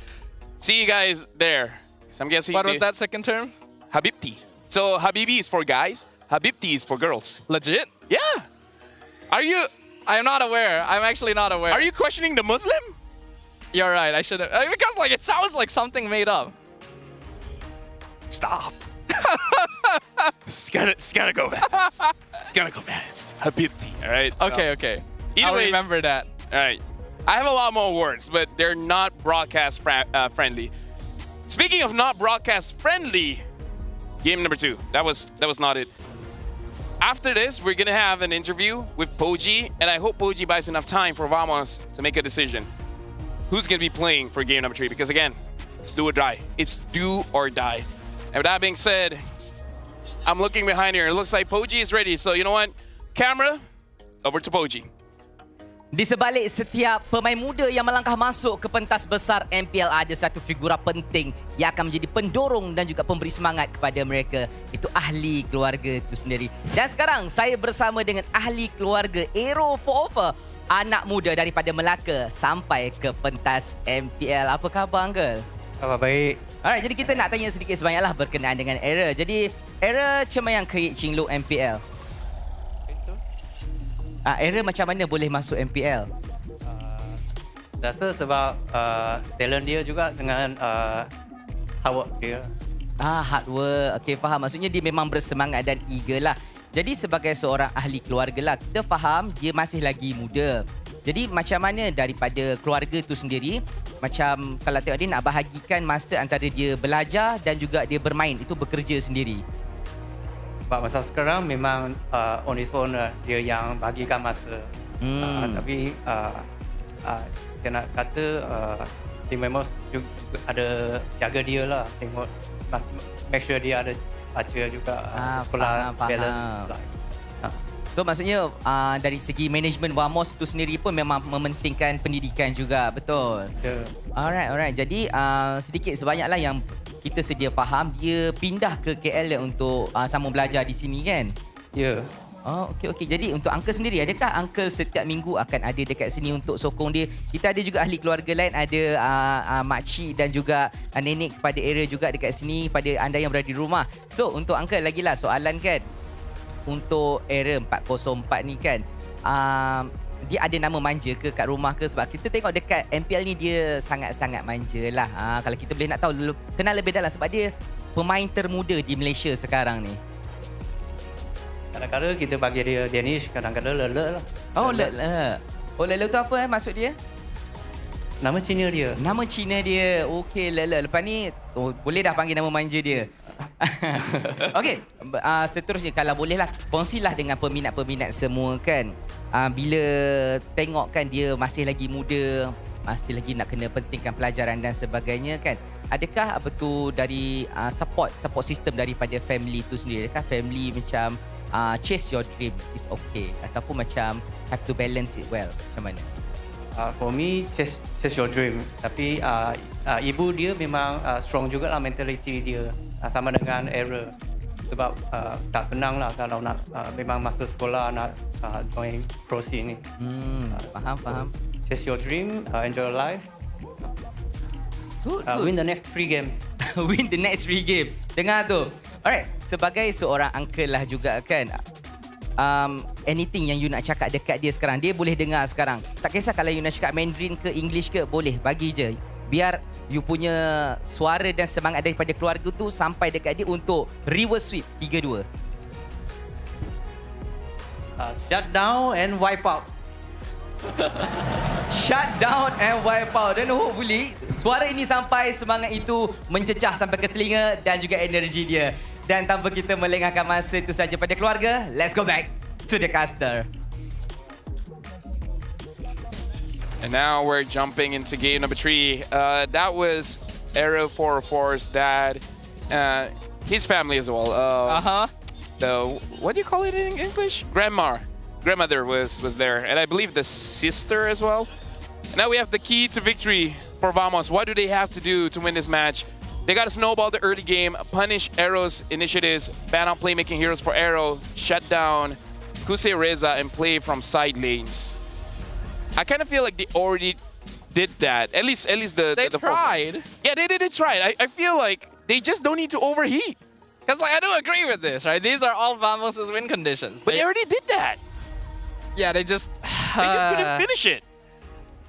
see you guys there. So I'm guessing. What was that second term? Habibti. So Habibi is for guys, Habibti is for girls. Legit? Yeah. Are you? I'm not aware. I'm actually not aware. Are you questioning the Muslim? You're right. I should have. Because like it sounds like something made up. Stop. It's gonna go bad. It's gonna go bad. It's Habibti. All right. Okay. I'll remember that. All right. I have a lot more words, but they're not broadcast friendly. Speaking of not broadcast friendly, game number 2. That was not it. After this, we're gonna have an interview with Poji, and I hope Poji buys enough time for Vamos to make a decision. Who's gonna be playing for game number 3? Because again, it's do or die. It's do or die. And with that being said, I'm looking behind here. It looks like Poji is ready. So you know what? Camera, over to Poji. Di sebalik setiap pemain muda yang melangkah masuk ke pentas besar MPL, ada satu figura penting yang akan menjadi pendorong dan juga pemberi semangat kepada mereka. Itu ahli keluarga itu sendiri. Dan sekarang saya bersama dengan ahli keluarga Aero for Offer, anak muda daripada Melaka sampai ke pentas MPL. Apa khabar, Uncle? Khabar baik. Alright, jadi kita nak tanya sedikit sebanyaklah berkenaan dengan Error. Jadi, Error macam yang create Chingluk MPL? Error macam mana boleh masuk MPL? Rasa sebab talent dia juga dengan hard work dia. Hard work. Okay, faham. Maksudnya dia memang bersemangat dan eager lah. Jadi sebagai seorang ahli keluarga lah, kita faham dia masih lagi muda. Jadi macam mana daripada keluarga tu sendiri, macam kalau tengok dia nak bahagikan masa antara dia belajar dan juga dia bermain, itu bekerja sendiri? Sebab masa sekarang memang on his own dia yang bagikan masa. Tapi saya nak kata dia memang juga ada jaga dia lah. Tengok, make sure dia ada baca juga sekolah, balance. So maksudnya dari segi management Vamos tu sendiri pun memang mementingkan pendidikan juga, betul? Alright. Jadi sedikit sebanyaklah yang kita sedia faham, dia pindah ke KL untuk sama belajar di sini kan? Ya. Okey. Jadi untuk Uncle sendiri, adakah Uncle setiap minggu akan ada dekat sini untuk sokong dia? Kita ada juga ahli keluarga lain, ada makcik dan juga nenek kepada Error juga dekat sini, pada anda yang berada di rumah. So untuk Uncle lagi lah soalan kan, untuk Error 404 ni kan, dia ada nama manja ke kat rumah ke? Sebab kita tengok dekat MPL ni dia sangat-sangat manja lah. Kalau kita boleh nak tahu, kenal lebih dalam sebab dia pemain termuda di Malaysia sekarang ni. Kadang-kadang kita bagi dia Danish, kadang-kadang Lele lah. Lele tu apa maksud dia? Nama Cina dia. Nama Cina dia. Okey, Lele. Lepas ni boleh dah panggil nama manja dia. Okey, seterusnya kalau bolehlah kongsilah dengan peminat-peminat semua kan. Bila tengok kan dia masih lagi muda, masih lagi nak kena pentingkan pelajaran dan sebagainya kan. Adakah apa tu dari support system daripada family tu sendiri? Adakah family macam chase your dream is okay ataupun macam have to balance it well? Macam mana? For me, chase your dream. Tapi ibu dia memang strong juga lah mentality dia. Sama dengan Error. Sebab tak senang lah kalau nak memang masa sekolah nak join pro scene ni. Faham. Chase your dream, enjoy your life. Good. Win the next 3 games. Win the next 3 game. Dengar tu. Alright, sebagai seorang uncle lah juga kan, anything yang you nak cakap dekat dia sekarang, dia boleh dengar sekarang. Tak kisah kalau you nak cakap Mandarin ke English ke, boleh, bagi je. Biar you punya suara dan semangat daripada keluarga tu sampai dekat dia untuk reverse sweep 3-2. Shut down and wipe out. Shut down and wipe out. Dan hopefully suara ini sampai, semangat itu mencecah sampai ke telinga dan juga energi dia. Dan tanpa kita melengahkan masa itu saja pada keluarga, let's go back to the caster. And now we're jumping into game number 3. That was Error 404's dad, his family as well. What do you call it in English? Grandmother was there, and I believe the sister as well. And now we have the key to victory for Vamos. What do they have to do to win this match? They got to snowball the early game, punish Arrow's initiatives, ban out playmaking heroes for Arrow, shut down Kusei Reza, and play from side lanes. I kind of feel like they already did that. At least they tried. Yeah, they tried. I feel like they just don't need to overheat. Because I do agree with this, right? These are all Vamos' win conditions. But they already did that. Yeah, they just couldn't finish it.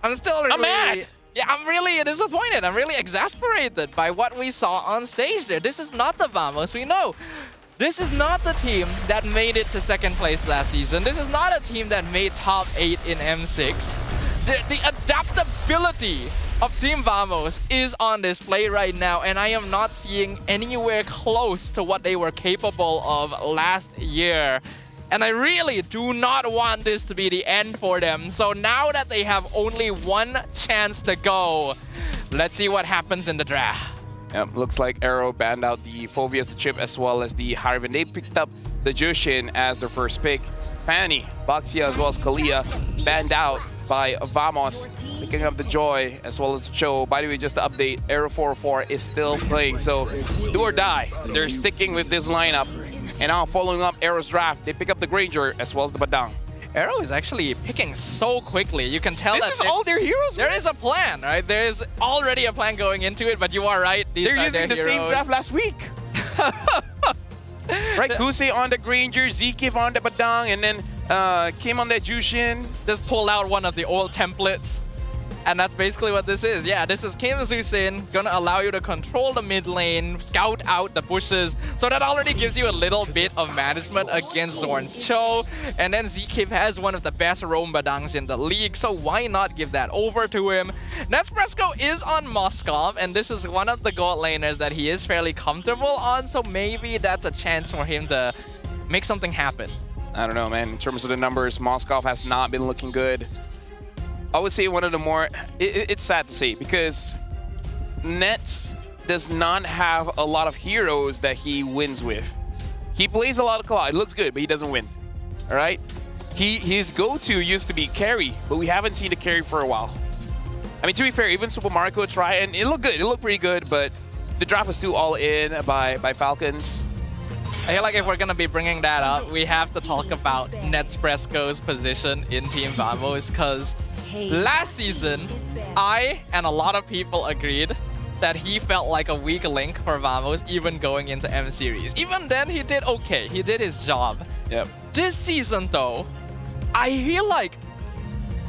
I'm still really... I'm mad. Yeah, I'm really disappointed. I'm really exasperated by what we saw on stage there. This is not the Vamos we know. This is not the team that made it to second place last season. This is not a team that made top 8 in M6. The adaptability of Team Vamos is on display right now, and I am not seeing anywhere close to what they were capable of last year. And I really do not want this to be the end for them. So now that they have only one chance to go, let's see what happens in the draft. Yep, looks like Arrow banned out the Phoveus, the Chip, as well as the Harvin. They picked up the Jushin as their first pick. Fanny, Baxia, as well as Kalia banned out by Vamos, picking up the Joy as well as the Cho. By the way, just to update, Arrow 404 is still playing, so do or die. They're sticking with this lineup. And now following up Arrow's draft, they pick up the Granger as well as the Badang. Arrow is actually picking so quickly. You can tell This that is all their heroes, There man. is a plan, right? There is already a plan going into it, but you are right. These They're are using their the same heroes. draft last week. Right, Kusei on the Granger, Zkiv on the Badang, and then Kim on the Jushin. Just pull out one of the old templates. And that's basically what this is. Yeah, this is Kim Zusin, gonna allow you to control the mid lane, scout out the bushes. So that already gives you a little bit of management against Zorn's Cho. And then Zkiv has one of the best roam Badangs in the league, so why not give that over to him? Nespresso is on Moskov, and this is one of the gold laners that he is fairly comfortable on, so maybe that's a chance for him to make something happen. I don't know, man. In terms of the numbers, Moskov has not been looking good. I would say one of the more... It's sad to say, because Nets does not have a lot of heroes that he wins with. He plays a lot of Claw. It looks good, but he doesn't win. All right? His go-to used to be carry, but we haven't seen the carry for a while. I mean, to be fair, even Super Mario tried, and it looked good. It looked pretty good, but the draft was still all in by Falcons. I feel like if we're going to be bringing that up, we have to talk about Nespresco's position in Team Vamos, because last season, I and a lot of people agreed that he felt like a weak link for Vamos even going into M Series. Even then, he did okay. He did his job. Yep. This season, though, I feel like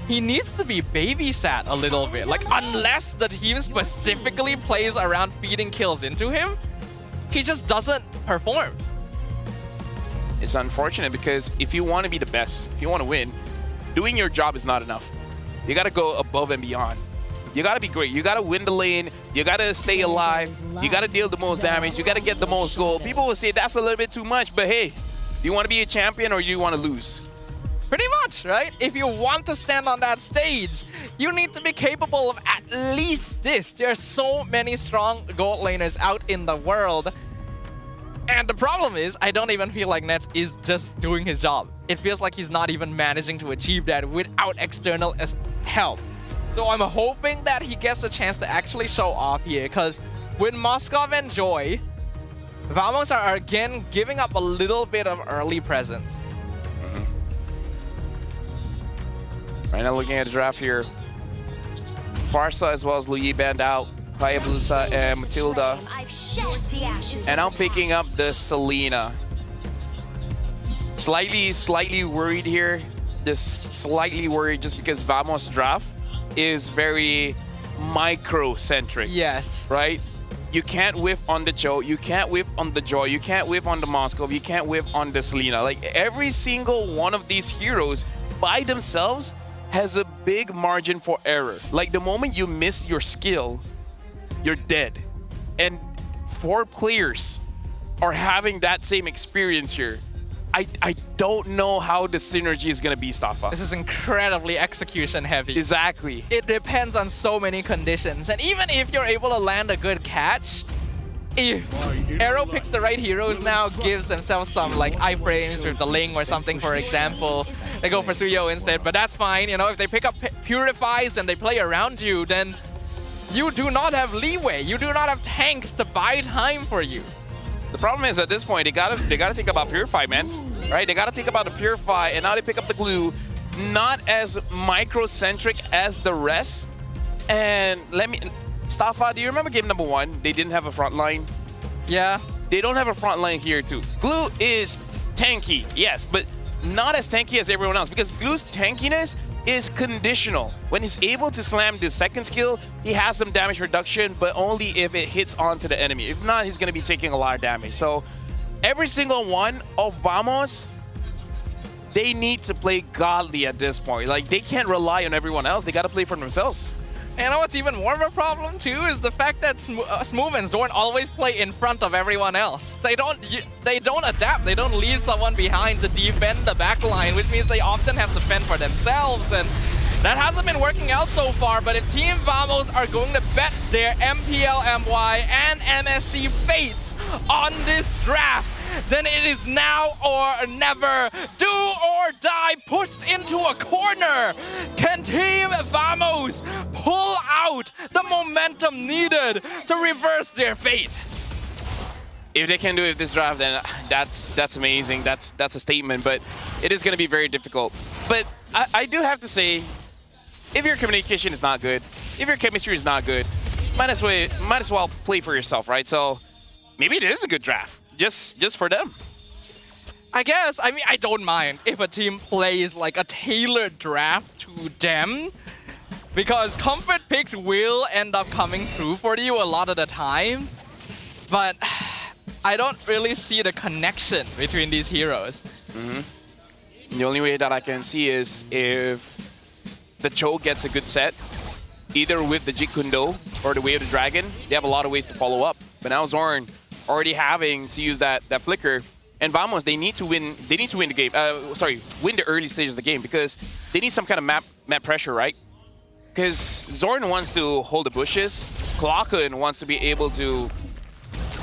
he needs to be babysat a little bit. Like, unless the team specifically plays around feeding kills into him, he just doesn't perform. It's unfortunate because if you want to be the best, if you want to win, doing your job is not enough. You got to go above and beyond. You got to be great. You got to win the lane. You got to stay alive. You got to deal the most damage. You got to get the most gold. People will say that's a little bit too much, but hey, do you want to be a champion or do you want to lose? Pretty much, right? If you want to stand on that stage, you need to be capable of at least this. There are so many strong gold laners out in the world. And the problem is, I don't even feel like Nets is just doing his job. It feels like he's not even managing to achieve that without external help. So I'm hoping that he gets a chance to actually show off here, because with Moskov and Joy, Vamos are again giving up a little bit of early presence. Right now looking at the draft here, Farsa as well as Luyi banned out, Hayabusa and Matilda. And I'm picking up the Selena. Slightly worried here. Just slightly worried just because Vamos draft is very micro-centric. Yes. Right? You can't whiff on the Cho, you can't whiff on the Joy, you can't whiff on the Moskov, you can't whiff on the Selena. Like, every single one of these heroes by themselves has a big margin for error. Like, the moment you miss your skill, you're dead. And 4 players are having that same experience here. I don't know how the synergy is going to be, Stafa. This is incredibly execution heavy. Exactly. It depends on so many conditions. And even if you're able to land a good catch, if Arrow picks the right heroes now, gives themselves some like iframes with the Ling or something, for example, they go for Suyo instead, but that's fine. You know, if they pick up Purifies and they play around you, then you do not have leeway. You do not have tanks to buy time for you. The problem is at this point, they gotta think about Purify, man. Right? They gotta think about the Purify, and now they pick up the glue. Not as microcentric as the rest. And Stafa, do you remember game number 1? They didn't have a front line. Yeah. They don't have a front line here too. Glue is tanky, yes, but not as tanky as everyone else, because Glue's tankiness is conditional. When he's able to slam the second skill, he has some damage reduction, but only if it hits onto the enemy. If not, he's going to be taking a lot of damage. So every single one of Vamos, they need to play godly at this point. Like, they can't rely on everyone else. They got to play for themselves. And you know what's even more of a problem too is the fact that Smooth and Zorn always play in front of everyone else. They don't adapt. They don't leave someone behind to defend the backline, which means they often have to fend for themselves. And that hasn't been working out so far. But if Team Vamos are going to bet their MPL MY and MSC fates on this draft, then it is now or never. Do or die, pushed into a corner. Can Team Vamos pull out the momentum needed to reverse their fate? If they can do it this draft, then that's amazing. That's a statement, but it is going to be very difficult. But I do have to say, if your communication is not good, if your chemistry is not good, might as well play for yourself, right? So maybe it is a good draft, just for them. I guess. I mean, I don't mind if a team plays like a tailored draft to them, because comfort picks will end up coming through for you a lot of the time. But I don't really see the connection between these heroes. The only way that I can see is if the Cho gets a good set, either with the Jeet Kune Do or the Way of the Dragon. They have a lot of ways to follow up. But now Zorn already having to use that flicker. And Vamos, they need to win. They need to win the game. Win the early stage of the game because they need some kind of map pressure, right? Because Zorn wants to hold the bushes. Klokken wants to be able to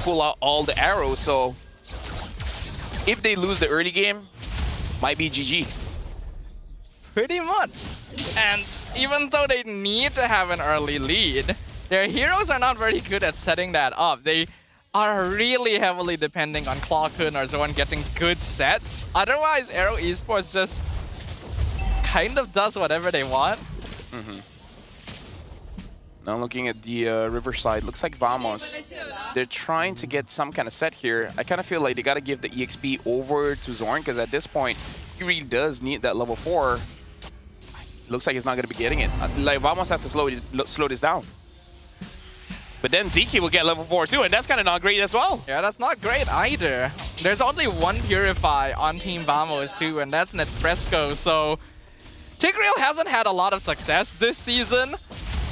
pull out all the arrows. So if they lose the early game, might be GG. Pretty much. And even though they need to have an early lead, their heroes are not very good at setting that up. They are really heavily depending on Klokken or Zorn getting good sets. Otherwise, Arrow Esports just kind of does whatever they want. Now looking at the Riverside, looks like Vamos, they're trying to get some kind of set here. I kind of feel like they got to give the EXP over to Zorn because at this point, he really does need that level 4. Looks like he's not going to be getting it. Like Vamos has to slow this down. But then Ziki will get level 4 too, and that's kind of not great as well. Yeah, that's not great either. There's only one Purify on Team Vamos too, and that's Netfresco. So Tigreal hasn't had a lot of success this season,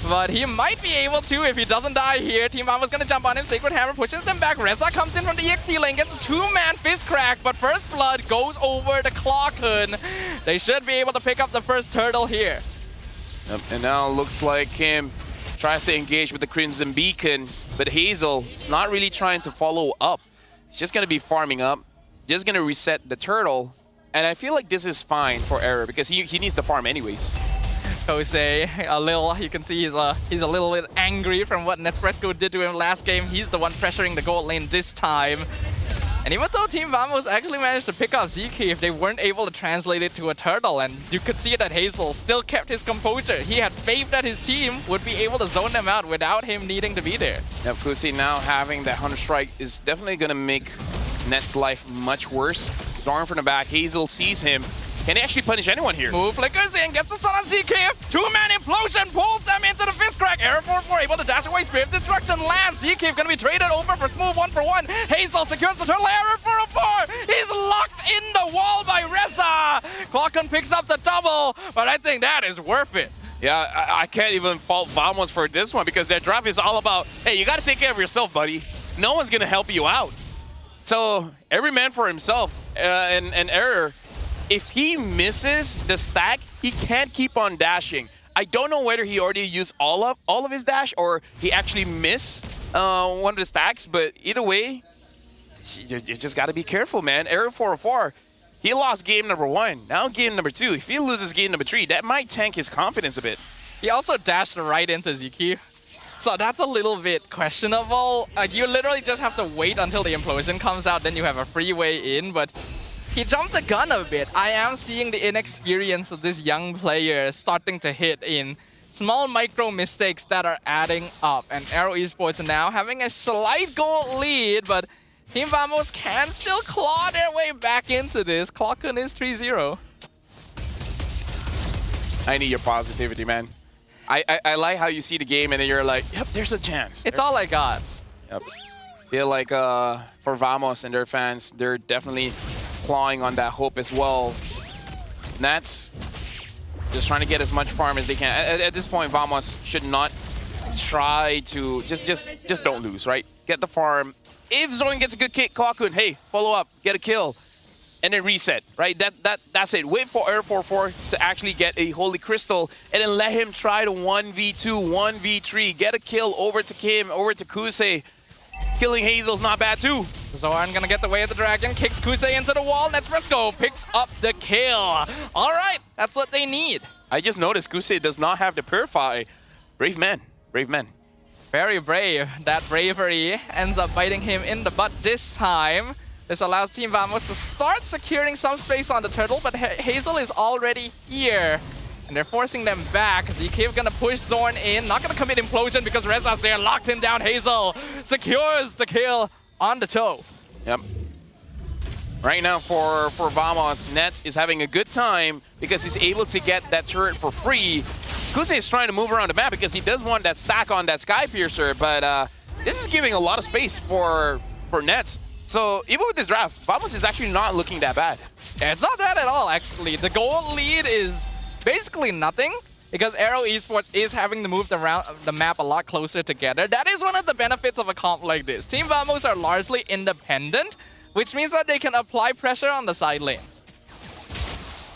but he might be able to if he doesn't die here. Team Vamos gonna jump on him. Sacred Hammer pushes them back. Reza comes in from the EXP lane, gets a 2-man fist crack, but First Blood goes over the Klokken. They should be able to pick up the first turtle here. Yep, and now looks like him tries to engage with the Crimson Beacon, but Hazle is not really trying to follow up. He's just gonna be farming up, just gonna reset the turtle, and I feel like this is fine for Error because he needs the farm anyways. Jose, a little, you can see he's a little bit angry from what Netfresco did to him last game. He's the one pressuring the gold lane this time. And even though Team Vamos actually managed to pick up ZK, they weren't able to translate it to a turtle, and you could see that Hazle still kept his composure. He had faith that his team would be able to zone them out without him needing to be there. Yep, Kusi now having that Hunter Strike is definitely going to make Net's life much worse. Zorn from the back, Hazle sees him. Can he actually punish anyone here? Move flickers in, gets the stun on ZK. 2-man implosion pulls them into the fist crack. Error 4-4 able to dash away. Spirit of Destruction lands. ZK gonna be traded over for smooth 1-for-1. Hazle secures the turtle. Error 4-4. He's locked in the wall by Reza. Klokken picks up the double, but I think that is worth it. Yeah, I can't even fault Vamos for this one because their draft is all about, hey, you gotta take care of yourself, buddy. No one's gonna help you out. So every man for himself. And Error, if he misses the stack, he can't keep on dashing. I don't know whether he already used all of his dash or he actually missed one of the stacks, but either way, you just got to be careful, man. Error 404, he lost game number 1. Now game number 2. If he loses game number 3, that might tank his confidence a bit. He also dashed right into Ziki. So that's a little bit questionable. You literally just have to wait until the implosion comes out, then you have a free way in, but he jumped the gun a bit. I am seeing the inexperience of this young player starting to hit in small micro mistakes that are adding up. And Arrow Esports now having a slight goal lead, but Team Vamos can still claw their way back into this. Klokken is 3-0. I need your positivity, man. I like how you see the game and then you're like, yep, there's a chance. It's all I got. Yep. Feel like for Vamos and their fans, they're definitely clawing on that hope as well. Nats just trying to get as much farm as they can. At this point, Vamos should not try to just don't lose, right? Get the farm. If Zorn gets a good kick, Klokken, hey, follow up, get a kill, and then reset, right? That's it. Wait for Air 4-4 to actually get a Holy Crystal, and then let him try to 1v2, 1v3, get a kill over to Kim, over to Kusei. Killing Hazel's not bad too. Zorn gonna get the Way of the Dragon, kicks Kusei into the wall, Netfresco picks up the kill. All right, that's what they need. I just noticed Kusei does not have the Purify. Brave man, brave man. Very brave. That bravery ends up biting him in the butt this time. This allows Team Vamos to start securing some space on the turtle, but Hazle is already here. And they're forcing them back. ZK gonna push Zorn in. Not gonna commit implosion because Reza's there. Locked him down. Hazle secures the kill on the toe. Yep. Right now for Vamos, Nets is having a good time because he's able to get that turret for free. Kuse is trying to move around the map because he does want that stack on that Sky Piercer, but this is giving a lot of space for Nets. So even with this draft, Vamos is actually not looking that bad. Yeah, it's not bad at all, actually. The gold lead is basically nothing because Aero Esports is having to move the map a lot closer together. That is one of the benefits of a comp like this. Team Vamos are largely independent, which means that they can apply pressure on the side lanes.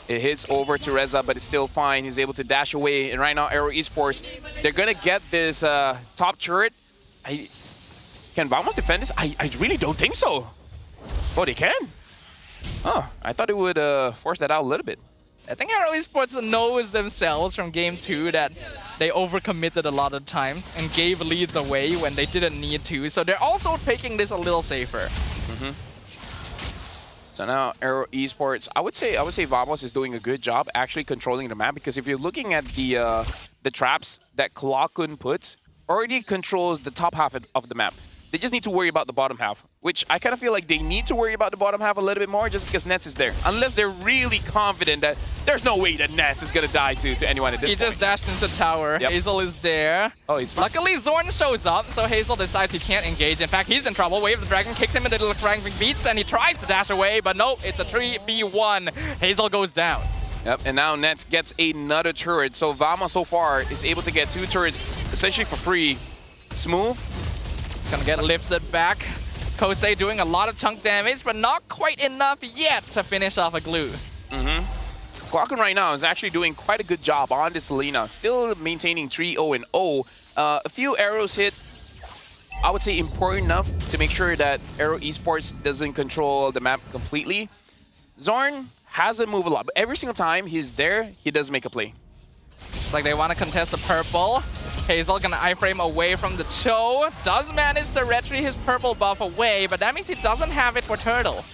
It hits over to Reza, but it's still fine. He's able to dash away. And right now, Aero Esports, they're going to get this top turret. Can Vamos defend this? I really don't think so. Oh, they can? Oh, I thought it would force that out a little bit. I think Aero Esports knows themselves from Game 2 that they overcommitted a lot of time and gave leads away when they didn't need to. So they're also taking this a little safer. So now Aero Esports, I would say Vamos is doing a good job actually controlling the map, because if you're looking at the traps that Klakun puts, already controls the top half of the map. They just need to worry about the bottom half, which I kind of feel like they need to worry about the bottom half a little bit more just because Nets is there. Unless they're really confident that there's no way that Nets is going to die to anyone at this point. He just dashed into tower. Yep. Hazle is there. Oh, he's fine. Luckily, Zorn shows up, so Hazle decides he can't engage. In fact, he's in trouble. Wave the Dragon kicks him into the Franklin beats, and he tries to dash away, but nope, it's a 3v1. Hazle goes down. Yep, and now Nets gets another turret. So Vamos so far is able to get 2 turrets essentially for free. Smooth. Gonna get lifted back. Kosei doing a lot of chunk damage, but not quite enough yet to finish off a glue. Klakun right now is actually doing quite a good job on this Selena. Still maintaining 3-0-0. A few arrows hit, I would say important enough to make sure that Aero Esports doesn't control the map completely. Zorn hasn't moved a lot, but every single time he's there, he does make a play. It's like they want to contest the purple. Hazle gonna iframe away from the Cho. Does manage to retreat his purple buff away, but that means he doesn't have it for Turtle.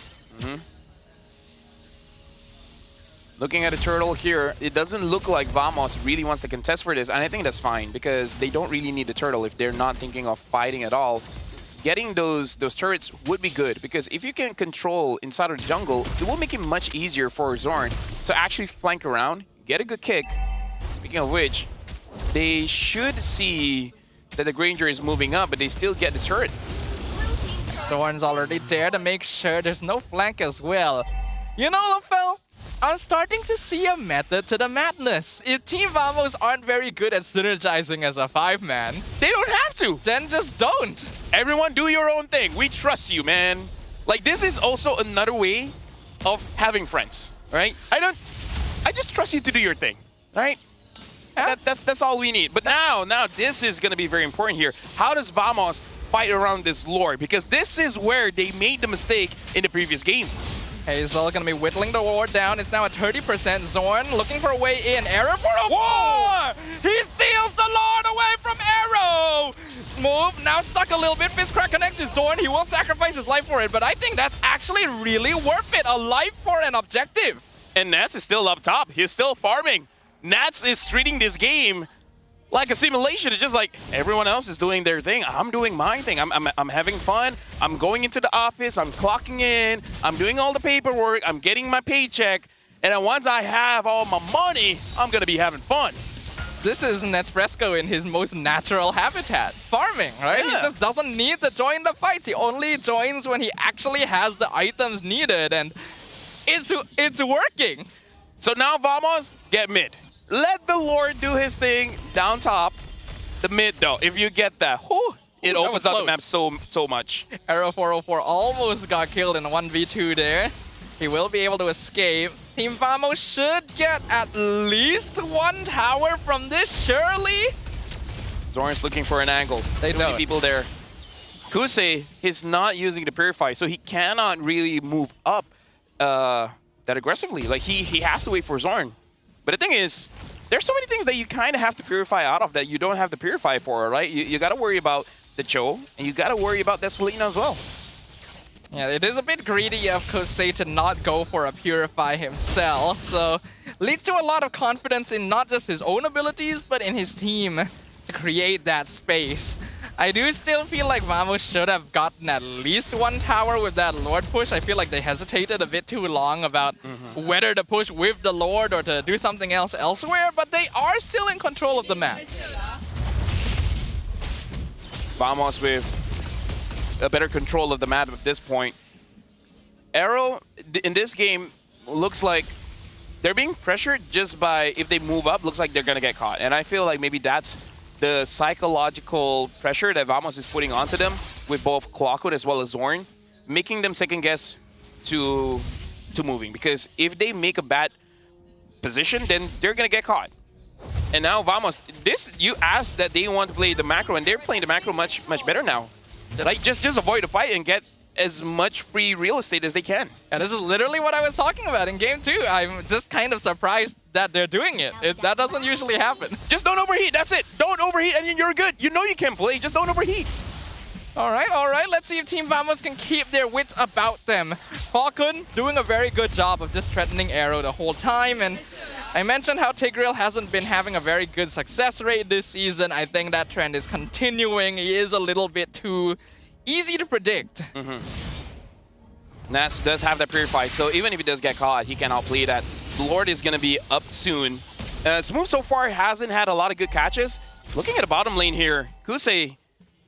Looking at the turtle here, it doesn't look like Vamos really wants to contest for this, and I think that's fine because they don't really need the turtle if they're not thinking of fighting at all. Getting those turrets would be good because if you can control inside of the jungle, it will make it much easier for Zorn to actually flank around, get a good kick. Speaking of which, they should see that the Granger is moving up, but they still get this turret. Zorn's already there to make sure there's no flank as well. You know, LaFell, I'm starting to see a method to the madness. If Team Vamos aren't very good at synergizing as a 5-man, they don't have to. Then just don't. Everyone do your own thing. We trust you, man. Like, this is also another way of having friends, right? I just trust you to do your thing, right? That's all we need. But now this is going to be very important here. How does Vamos fight around this lore? Because this is where they made the mistake in the previous game. Hazle gonna be whittling the ward down. It's now at 30%. Zorn looking for a way in. Error for a war! He steals the Lord away from Arrow! Move, now stuck a little bit. Fist crack connect to Zorn. He will sacrifice his life for it, but I think that's actually really worth it. A life for an objective. And Nats is still up top. He's still farming. Nats is treating this game like a simulation. It's just like everyone else is doing their thing. I'm doing my thing. I'm having fun. I'm going into the office. I'm clocking in. I'm doing all the paperwork. I'm getting my paycheck. And then once I have all my money, I'm going to be having fun. This is Netsfresco in his most natural habitat. Farming, right? Yeah. He just doesn't need to join the fights. He only joins when he actually has the items needed. And it's working. So now Vamos, get mid. Let the Lord do his thing down top. The mid, though, if you get that, it opens up the map so much. Arrow 404 almost got killed in 1v2 there. He will be able to escape. Team Vamos should get at least 1 tower from this, surely. Zorn's looking for an angle. They Too many people there. Kuse is not using the Purify, so he cannot really move up that aggressively. Like, he has to wait for Zorn. But the thing is, there's so many things that you kind of have to purify out of that you don't have to purify for, right? You got to worry about the Cho, and you got to worry about that Selena as well. Yeah, it is a bit greedy of Kosei to not go for a Purify himself, so leads to a lot of confidence in not just his own abilities, but in his team to create that space. I do still feel like Vamos should have gotten at least one tower with that Lord push. I feel like they hesitated a bit too long about whether to push with the Lord or to do something else elsewhere, but they are still in control of the map. Vamos with a better control of the map at this point. Arrow, in this game, looks like they're being pressured just by, if they move up, looks like they're going to get caught. And I feel like maybe that's the psychological pressure that Vamos is putting onto them with both Clockwood as well as Zorn, making them second guess to moving. Because if they make a bad position, then they're going to get caught. And now Vamos, you asked that they want to play the macro, and they're playing the macro much better now. Like, just avoid the fight and get as much free real estate as they can. And this is literally what I was talking about in game 2. I'm just kind of surprised that they're doing it. That doesn't usually happen. Just don't overheat, that's it. Don't overheat and you're good. You know you can play, just don't overheat. All right. Let's see if Team Vamos can keep their wits about them. Falcon doing a very good job of just threatening Arrow the whole time. And I mentioned how Tigreal hasn't been having a very good success rate this season. I think that trend is continuing. He is a little bit too easy to predict. Nats does have that Purify, so even if he does get caught, he can outplay that. Lord is going to be up soon. Smooth so far hasn't had a lot of good catches. Looking at the bottom lane here, Kusei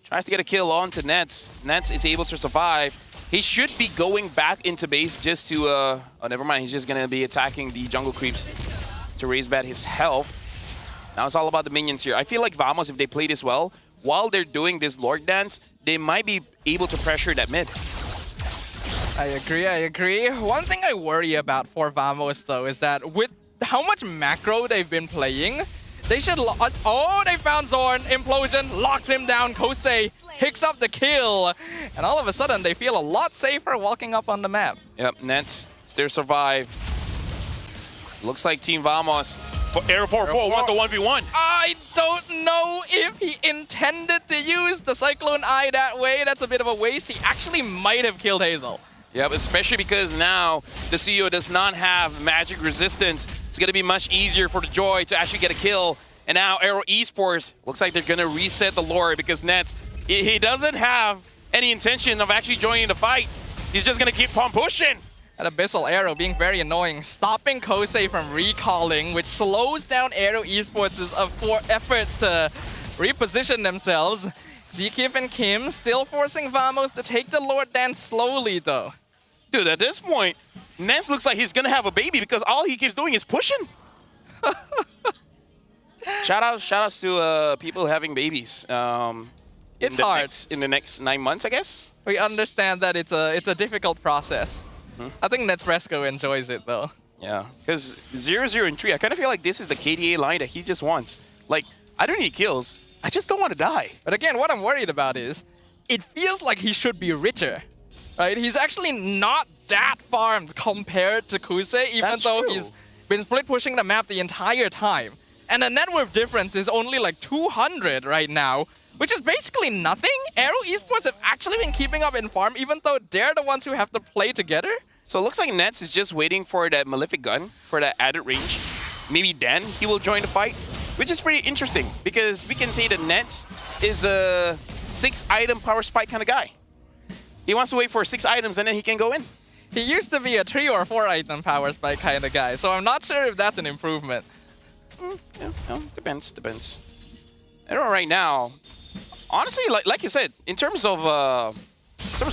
tries to get a kill onto Nets. Nets is able to survive. He should be going back into base just to, oh, never mind. He's just going to be attacking the jungle creeps to raise back his health. Now it's all about the minions here. I feel like Vamos, if they play this well, while they're doing this Lord dance, they might be able to pressure that mid. I agree. One thing I worry about for Vamos, though, is that with how much macro they've been playing, they should launch. Oh, they found Zorn. Implosion locks him down. Kosei picks up the kill. And all of a sudden, they feel a lot safer walking up on the map. Yep, Nets still survive. Looks like Team Vamos. Arrow 4-4 wants a 1v1. I don't know if he intended to use the Cyclone Eye that way. That's a bit of a waste. He actually might have killed Hazle. Yep, especially because now the CEO does not have magic resistance. It's going to be much easier for the Joy to actually get a kill. And now Arrow Esports looks like they're going to reset the lore because Nets, he doesn't have any intention of actually joining the fight. He's just going to keep on pushing. And Abyssal Arrow being very annoying, stopping Kosei from recalling, which slows down Arrow Esports' efforts to reposition themselves. Zekif and Kim still forcing Vamos to take the Lord Dance slowly, though. Dude, at this point, Ness looks like he's going to have a baby because all he keeps doing is pushing. Shout-outs to people having babies. It's hard. In the next 9 months, I guess. We understand that it's a difficult process. I think Netfresco enjoys it, though. Yeah, because 0-0 and 3, I kind of feel like this is the KDA line that he just wants. Like, I don't need kills. I just don't want to die. But again, what I'm worried about is, it feels like he should be richer. Right? He's actually not that farmed compared to Kusei, even though he's been split pushing the map the entire time. And the net worth difference is only like 200 right now, which is basically nothing. Arrow Esports have actually been keeping up in farm, even though they're the ones who have to play together. So it looks like Nets is just waiting for that Malefic gun, for that added range. Maybe then he will join the fight, which is pretty interesting, because we can say that Nets is a 6-item power spike kind of guy. He wants to wait for 6 items and then he can go in. He used to be a 3 or 4 item power spike kind of guy, so I'm not sure if that's an improvement. Yeah, no, depends. I don't know right now. Honestly, like you said, in terms of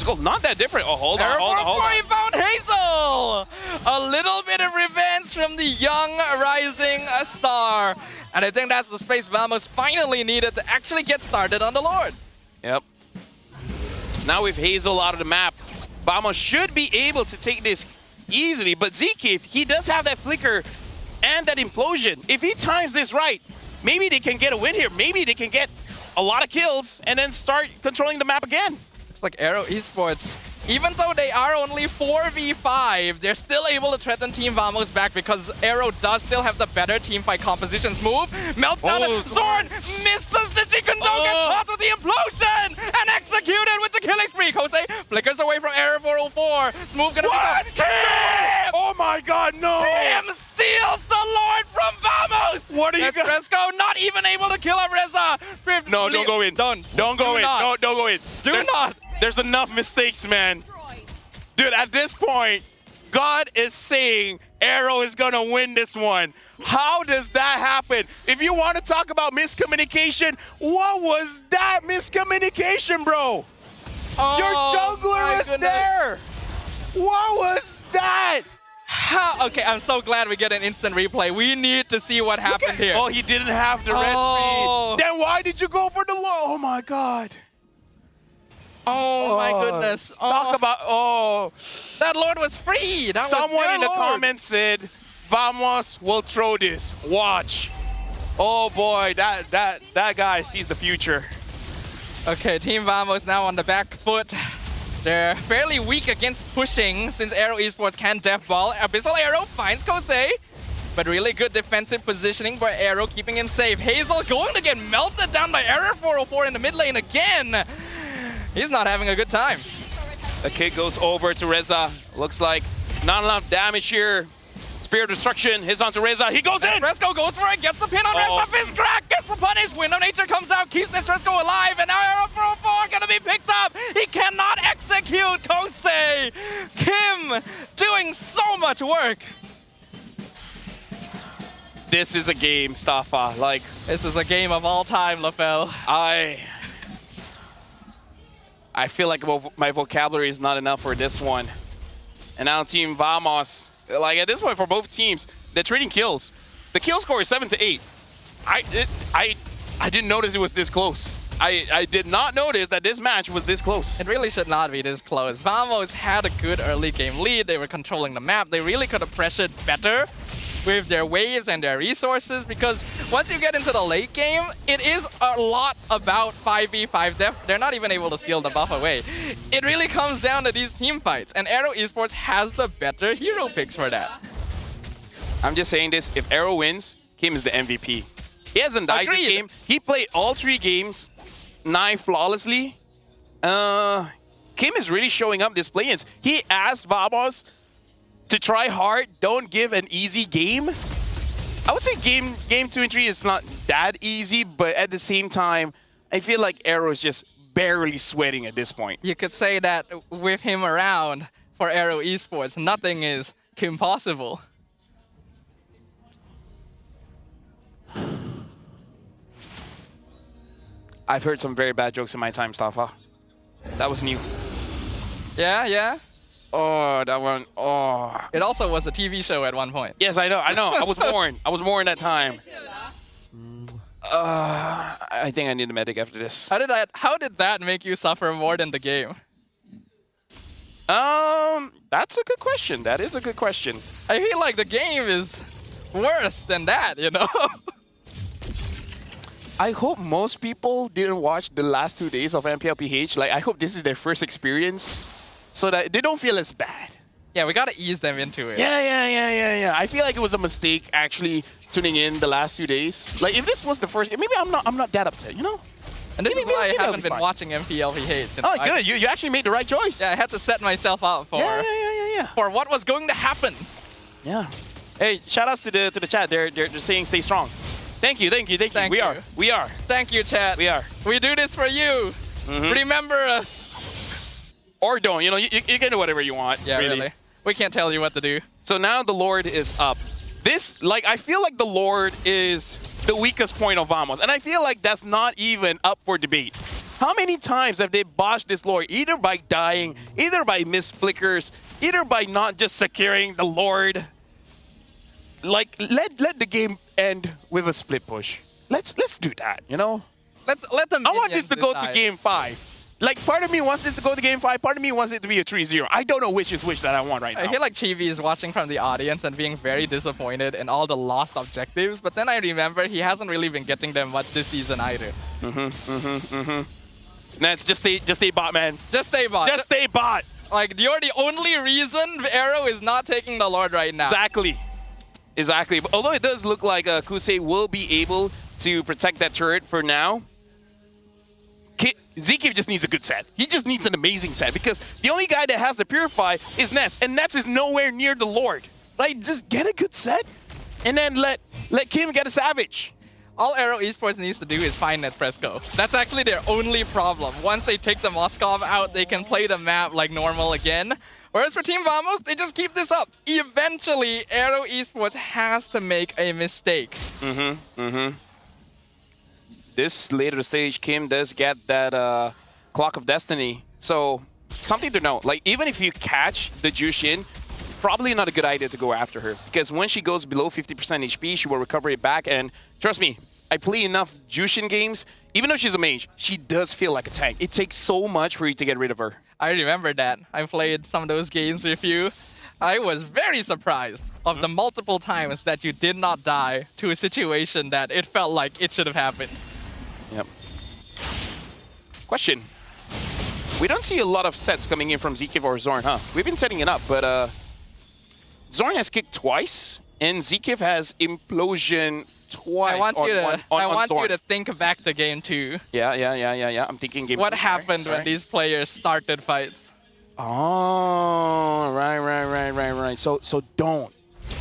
gold, not that different. Oh, hold on. He found Hazle! A little bit of revenge from the young rising star. And I think that's the space Vamos finally needed to actually get started on the Lord. Yep. Now with Hazle out of the map, Vamos should be able to take this easily. But Zekif, he does have that flicker and that implosion. If he times this right, maybe they can get a win here. Maybe they can get a lot of kills and then start controlling the map again. Looks like Arrow Esports, even though they are only 4v5, they're still able to threaten Team Vamos back because Arrow does still have the better teamfight compositions. Move, melts down, Zorn misses the Chicken Dog, gets caught with the implosion, and executed with the killing spree. Kosei Flickers away from Error 404. Smooth gonna What? pick up. Oh my god, no! Kim steals the Lord from Vamos! What are you going Fresco not even able to kill up Reza. No, don't go in. Don't go in. No, don't go in. There's enough mistakes, man. Dude, at this point, God is saying Arrow is gonna win this one. How does that happen? If you want to talk about miscommunication, what was that miscommunication, bro? Oh, your jungler was there. What was that? How? Okay, I'm so glad we get an instant replay. We need to see what happened here. Oh, he didn't have the red speed. Then why did you go for the low? Oh my god. Oh my goodness. Talk about, that Lord was free. That Someone was in the Lord. comments said, Vamos will throw this. Watch. Oh boy, that guy sees the future. Okay, Team Vamos now on the back foot. They're fairly weak against pushing since Arrow Esports can death ball. Abyssal Arrow finds Kosei, but really good defensive positioning for Arrow, keeping him safe. Hazel going to get melted down by Error 404 in the mid lane again. He's not having a good time. The kick goes over to Reza. Looks like not enough damage here. Spear of Destruction, hits onto Reza. He goes in! Fresco goes for it, gets the pin on Reza. Fizz crack, gets the punish. Window Nature comes out, keeps this Fresco alive, and now Arrow 404 gonna be picked up. He cannot execute Kosei. Kim doing so much work. This is a game, Staffa. Like, this is a game of all time, LaFell. I feel like my vocabulary is not enough for this one. And now Team Vamos, like at this point for both teams, they're trading kills. The kill score is 7-8. I didn't notice it was this close. I did not notice that this match was this close. It really should not be this close. Vamos had a good early game lead. They were controlling the map. They really could have pressured better with their waves and their resources, because once you get into the late game, it is a lot about 5v5 depth. They're not even able to steal the buff away. It really comes down to these team fights, and Arrow Esports has the better hero picks for that. I'm just saying this, if Arrow wins, Kim is the MVP. He hasn't died this game. He played all 3 games, 9 flawlessly. Kim is really showing up this play-ins. He asked Vamos to try hard, don't give an easy game. I would say game 2 and 3 is not that easy, but at the same time, I feel like Arrow is just barely sweating at this point. You could say that with him around for Arrow Esports, nothing is impossible. I've heard some very bad jokes in my time, Staffa. That was new. Yeah? Oh, that one. Oh. It also was a TV show at one point. Yes, I know. I was born. I was born that time. I think I need a medic after this. How did that make you suffer more than the game? That's a good question. That is a good question. I feel like the game is worse than that, you know? I hope most people didn't watch the last 2 days of MPL PH. Like, I hope this is their first experience, so that they don't feel as bad. Yeah, we gotta ease them into it. Yeah. I feel like it was a mistake actually tuning in the last 2 days. Like, if this was the first, maybe I'm not that upset, you know? And this is why I haven't been watching MPL PH. Oh, good. You actually made the right choice. Yeah, I had to set myself out for for what was going to happen. Yeah. Hey, shout outs to the chat. They're saying stay strong. Thank you. We are. Thank you, chat. We are. We do this for you. Remember us. Or don't. You know, you can do whatever you want. Yeah, really. We can't tell you what to do. So now the Lord is up. This, like, I feel like the Lord is the weakest point of Vamos. And I feel like that's not even up for debate. How many times have they botched this Lord? Either by dying, either by missed flickers, either by not just securing the Lord. Like, let the game end with a split push. Let's do that, you know? Let them. I want this to go to game 5. Like, part of me wants this to go to game 5, part of me wants it to be a 3-0. I don't know which is which that I want right now. I feel like Chibi is watching from the audience and being very disappointed in all the lost objectives, but then I remember he hasn't really been getting them much this season either. Nets, just stay bot, man. Just stay bot. Just stay bot. Like, you're the only reason Arrow is not taking the Lord right now. Exactly. But although it does look like Kusei will be able to protect that turret for now, Zeke just needs a good set. He just needs an amazing set because the only guy that has the Purify is Nets, and Nets is nowhere near the Lord. Right? Just get a good set, and then let Kim get a Savage. All Aero Esports needs to do is find Nespresso. That's actually their only problem. Once they take the Moskov out, they can play the map like normal again. Whereas for Team Vamos, they just keep this up. Eventually, Aero Esports has to make a mistake. This later stage, Kim does get that Clock of Destiny. So, something to know. Like, even if you catch the Jushin, probably not a good idea to go after her. Because when she goes below 50% HP, she will recover it back. And trust me, I play enough Jushin games. Even though she's a mage, she does feel like a tank. It takes so much for you to get rid of her. I remember that. I played some of those games with you. I was very surprised of the multiple times that you did not die to a situation that it felt like it should have happened. Yep. Question. We don't see a lot of sets coming in from Zkiv or Zorn, huh? We've been setting it up, but Zorn has kicked twice, and Zkiv has Implosion twice. I want you to think back the game too. Yeah. I'm thinking game. What happened when these players started fights? Oh, right. So don't.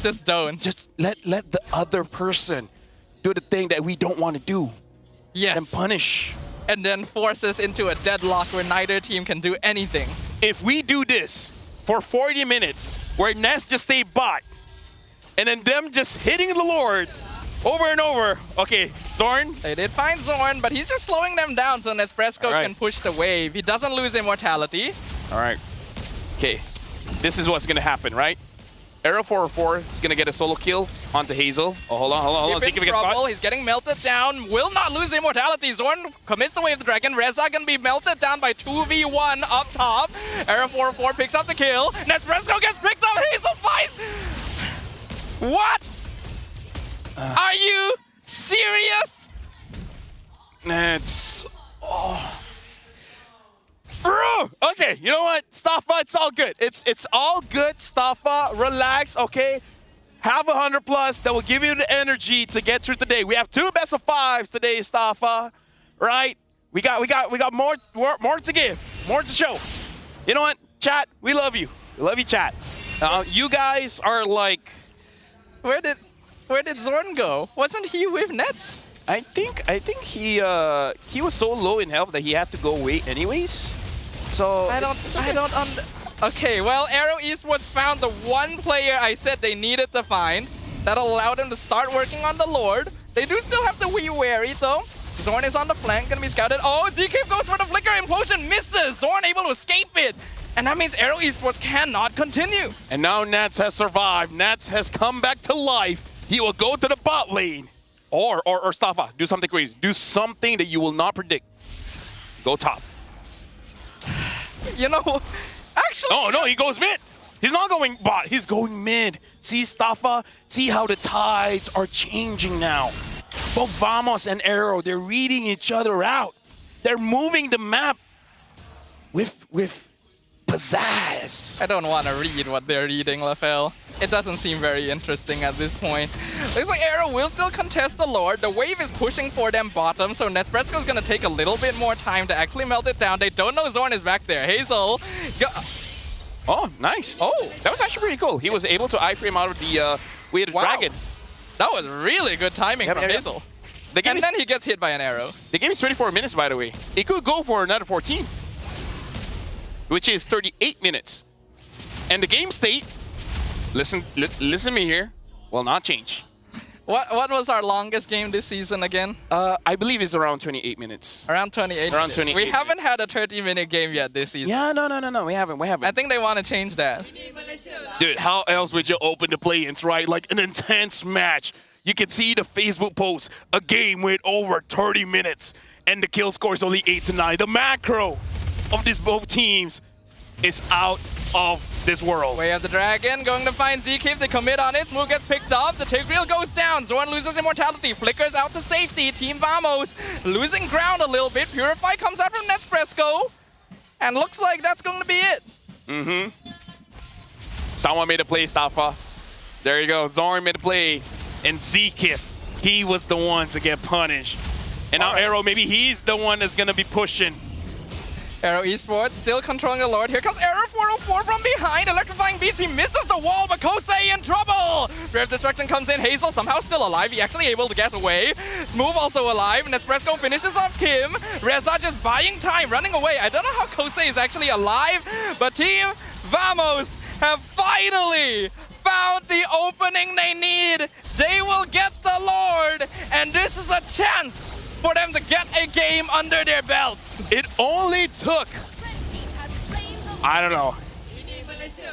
Just don't. Just let the other person do the thing that we don't want to do. Yes. And punish. And then force us into a deadlock where neither team can do anything. If we do this for 40 minutes, where Ness just stay bot, and then them just hitting the Lord over and over. Okay, Zorn. They did find Zorn, but he's just slowing them down so Nespresso can push the wave. He doesn't lose immortality. All right. Okay, this is what's going to happen, right? Arrow 404 is going to get a solo kill onto Hazle. Oh, hold on. He's in trouble. He's getting melted down. Will not lose immortality. Zorn commits the wave of the dragon. Reza going to be melted down by 2v1 up top. Arrow 404 picks up the kill. Nespresso gets picked up. Hazle fights. What? Are you serious? Nets. Oh. Bro! Okay, you know what? Staffa, it's all good. It's all good, Staffa. Relax, okay? Have 100 plus that will give you the energy to get through today. We have 2 best of 5s today, Staffa. Right? We got more to give, more to show. You know what? Chat, we love you. We love you, chat. You guys are like, where did Zorn go? Wasn't he with Nets? I think he was so low in health that he had to go away anyways. So okay, well, Aero Esports found the one player I said they needed to find that allowed them to start working on the Lord. They do still have to be wary though. Zorn is on the flank, gonna be scouted. Oh, Zkiv goes for the flicker, implosion misses. Zorn able to escape it. And that means Aero Esports cannot continue. And now Nats has survived. Nats has come back to life. He will go to the bot lane. Or Staffa, do something crazy. Do something that you will not predict. Go top. You know, actually... Oh, no, he goes mid. He's not going bot. He's going mid. See, Staffa? See how the tides are changing now. Both Vamos and Arrow, they're reading each other out. They're moving the map with pizzazz. I don't want to read what they're reading, Lafel. It doesn't seem very interesting at this point. Looks like Arrow will still contest the Lord. The wave is pushing for them bottom, so Nespresso is going to take a little bit more time to actually melt it down. They don't know Zorn is back there. Hazle. Oh, nice. Oh, that was actually pretty cool. He was able to iframe out of the weighted dragon. That was really good timing from Hazle. And then he gets hit by an arrow. The game is 24 minutes, by the way. It could go for another 14, which is 38 minutes. And the game state, listen to me here, will not change. What was our longest game this season again? I believe it's around 28 minutes. Around 28 Around 28 We haven't had a 30-minute game yet this season. Yeah, no, we haven't. I think they want to change that. Dude, how else would you open the play-ins, right? Like an intense match. You can see the Facebook post, a game with over 30 minutes, and the kill score is only 8 to 9. The macro of these both teams is out of this world. Way of the Dragon going to find Zkiv. They commit on it. Smooth gets picked up. The take reel goes down. Zorn loses immortality. Flickers out to safety. Team Vamos losing ground a little bit. Purify comes out from Nespresso. And looks like that's going to be it. Someone made a play, Staffa. There you go. Zorn made a play. And Zkiv, he was the one to get punished. And now Arrow, maybe he's the one that's going to be pushing. Arrow Esports still controlling the Lord. Here comes Error 404 from behind. Electrifying beats. He misses the wall, but Kosei in trouble. Brave Destruction comes in. Hazle somehow still alive. He actually able to get away. Smooth also alive. Nespresso finishes off Kim. Reza just buying time, running away. I don't know how Kosei is actually alive, but Team Vamos have finally found the opening they need. They will get the Lord, and this is a chance for them to get a game under their belts. It only took, I don't know,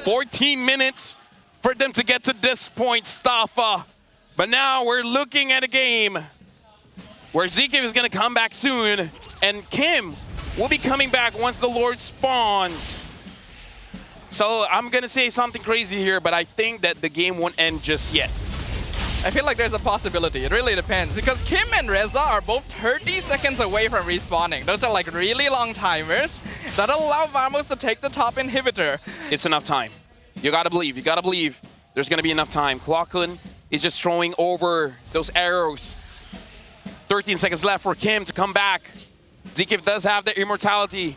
14 minutes for them to get to this point, Staffa. But now we're looking at a game where Zeke is going to come back soon, and Kim will be coming back once the Lord spawns. So I'm going to say something crazy here, but I think that the game won't end just yet. I feel like there's a possibility. It really depends, because Kim and Reza are both 30 seconds away from respawning. Those are like really long timers that'll allow Vamos to take the top inhibitor. It's enough time. You gotta believe. You gotta believe there's gonna be enough time. Clockland is just throwing over those arrows. 13 seconds left for Kim to come back. Zeke does have the immortality.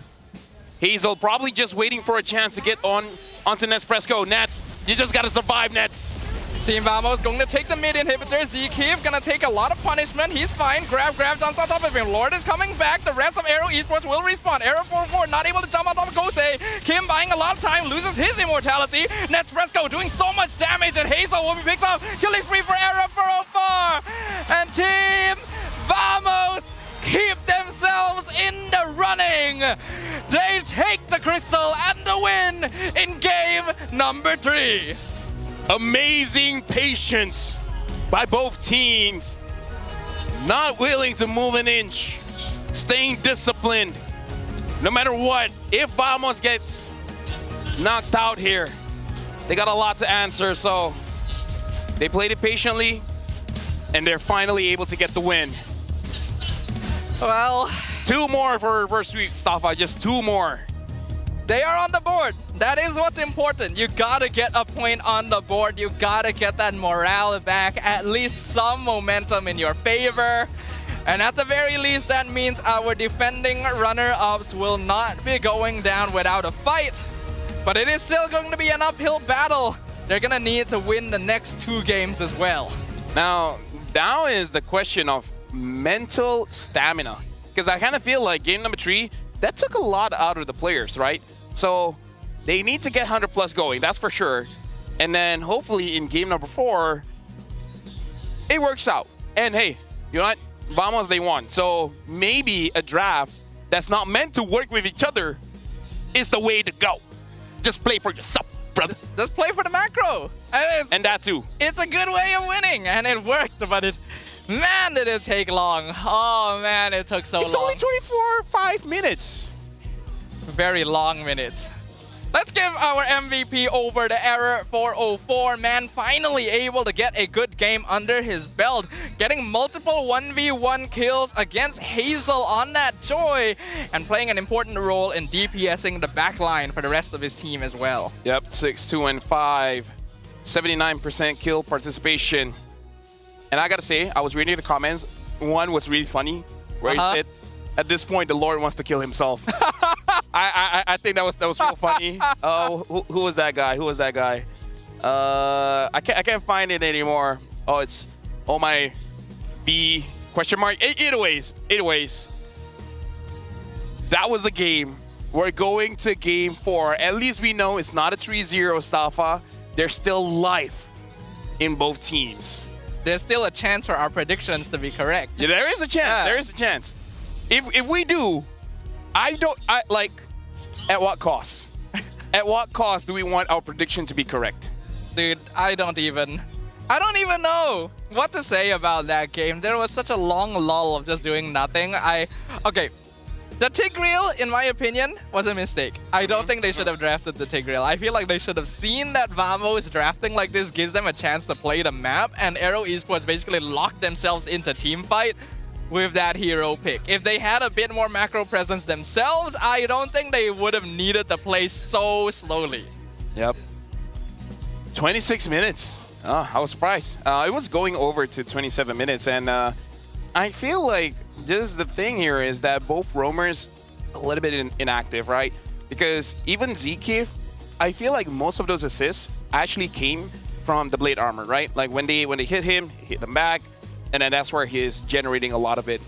Hazle probably just waiting for a chance to get onto Nespresso. Nets, you just gotta survive, Nets. Team Vamos going to take the mid inhibitor. Zeke gonna take a lot of punishment. He's fine. Grabs on top of him. Lord is coming back. The rest of Arrow Esports will respawn. Arrow 4-4 not able to jump on top of Kosei. Kim buying a lot of time, loses his immortality. Nespresso doing so much damage, and Hazle will be picked up. Killing spree for Arrow 404. And Team Vamos keep themselves in the running. They take the crystal and the win in game number 3. Amazing patience by both teams. Not willing to move an inch. Staying disciplined. No matter what, if Vamos gets knocked out here, they got a lot to answer, so they played it patiently, and they're finally able to get the win. Well, 2 more for reverse sweep, Staffa, just 2 more. They are on the board. That is what's important. You gotta get a point on the board. You gotta get that morale back, at least some momentum in your favor. And at the very least, that means our defending runner-ups will not be going down without a fight. But it is still going to be an uphill battle. They're gonna need to win the next 2 games as well. Now is the question of mental stamina. Because I kind of feel like game number 3, that took a lot out of the players, right? So they need to get 100+ going, that's for sure. And then hopefully in game number 4, it works out. And hey, you know what? Vamos, they won. So maybe a draft that's not meant to work with each other is the way to go. Just play for yourself, brother. Just play for the macro. And that too. It's a good way of winning, and it worked, but man, did it take long. Oh man, it took so long. It's only 5 minutes. Very long minutes. Let's give our MVP over to Error 404. Man, finally able to get a good game under his belt. Getting multiple 1v1 kills against Hazle on that Joy. And playing an important role in DPSing the backline for the rest of his team as well. Yep, 6-2-5. 79% kill participation. And I gotta say, I was reading the comments. One was really funny, where he said, at this point, the Lord wants to kill himself. I think that was real funny. Who was that guy? Who was that guy? I can't find it anymore. Oh, it's my B question mark. Either ways, that was a game. We're going to game 4. At least we know it's not a 3-0, Staffa. There's still life in both teams. There's still a chance for our predictions to be correct. Yeah, there is a chance. Yeah. There is a chance. If we do, I like, at what cost? At what cost do we want our prediction to be correct? Dude, I don't even know what to say about that game. There was such a long lull of just doing nothing. Okay, the Tigreal, in my opinion, was a mistake. I don't think they should have drafted the Tigreal. I feel like they should have seen that Vamos drafting like this gives them a chance to play the map, and Arrow Esports basically locked themselves into teamfight with that hero pick. If they had a bit more macro presence themselves, I don't think they would have needed to play so slowly. Yep. 26 minutes. Oh, I was surprised. It was going over to 27 minutes, and I feel like just the thing here is that both roamers a little bit inactive, right? Because even Zeke, I feel like most of those assists actually came from the blade armor, right? Like when they hit him, hit them back, and then that's where he is generating a lot of it.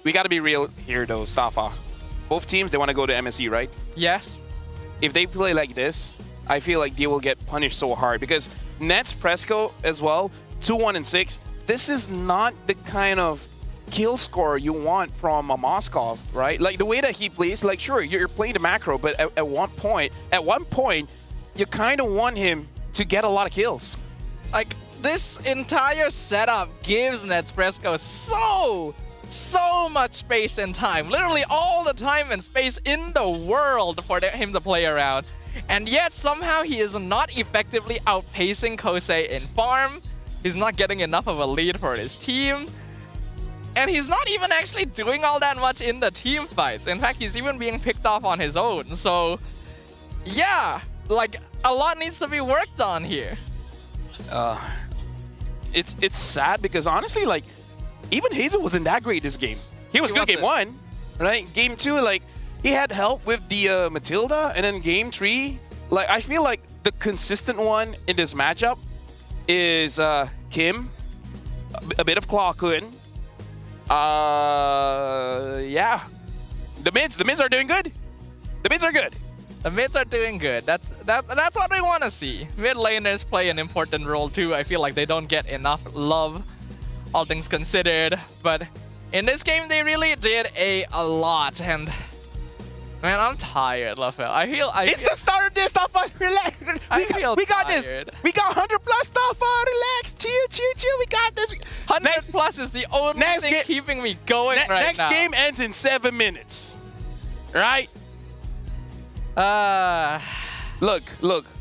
We got to be real here, though, Stafa. Both teams, they want to go to MSE, right? Yes. If they play like this, I feel like they will get punished so hard because Nets Presco as well, 2-1 and 6. This is not the kind of kill score you want from a Moskov, right? Like the way that he plays, like sure, you're playing the macro, but at one point, you kind of want him to get a lot of kills. Like this entire setup gives Nespresso so much space and time. Literally all the time and space in the world for him to play around. And yet somehow he is not effectively outpacing Kosei in farm. He's not getting enough of a lead for his team. And he's not even actually doing all that much in the team fights. In fact, he's even being picked off on his own. So yeah, like a lot needs to be worked on here. It's sad because honestly, like even Hazle wasn't that great this game. He was good game 1, right? Game 2, like he had help with the Matilda, and then game 3, like I feel like the consistent one in this matchup is Kim, a bit of Claw Kun. Yeah, the mids are doing good. The mids are good. The mids are doing good. That's what we want to see. Mid laners play an important role too. I feel like they don't get enough love, all things considered. But in this game, they really did a lot. And man, I'm tired, Lafel. It's the start of this stuff. Relax. We got this. We got 100 plus stuff. Relax. Chill. We got this. 100 plus is the only thing keeping me going right now. Next game ends in 7 minutes. Right? Look.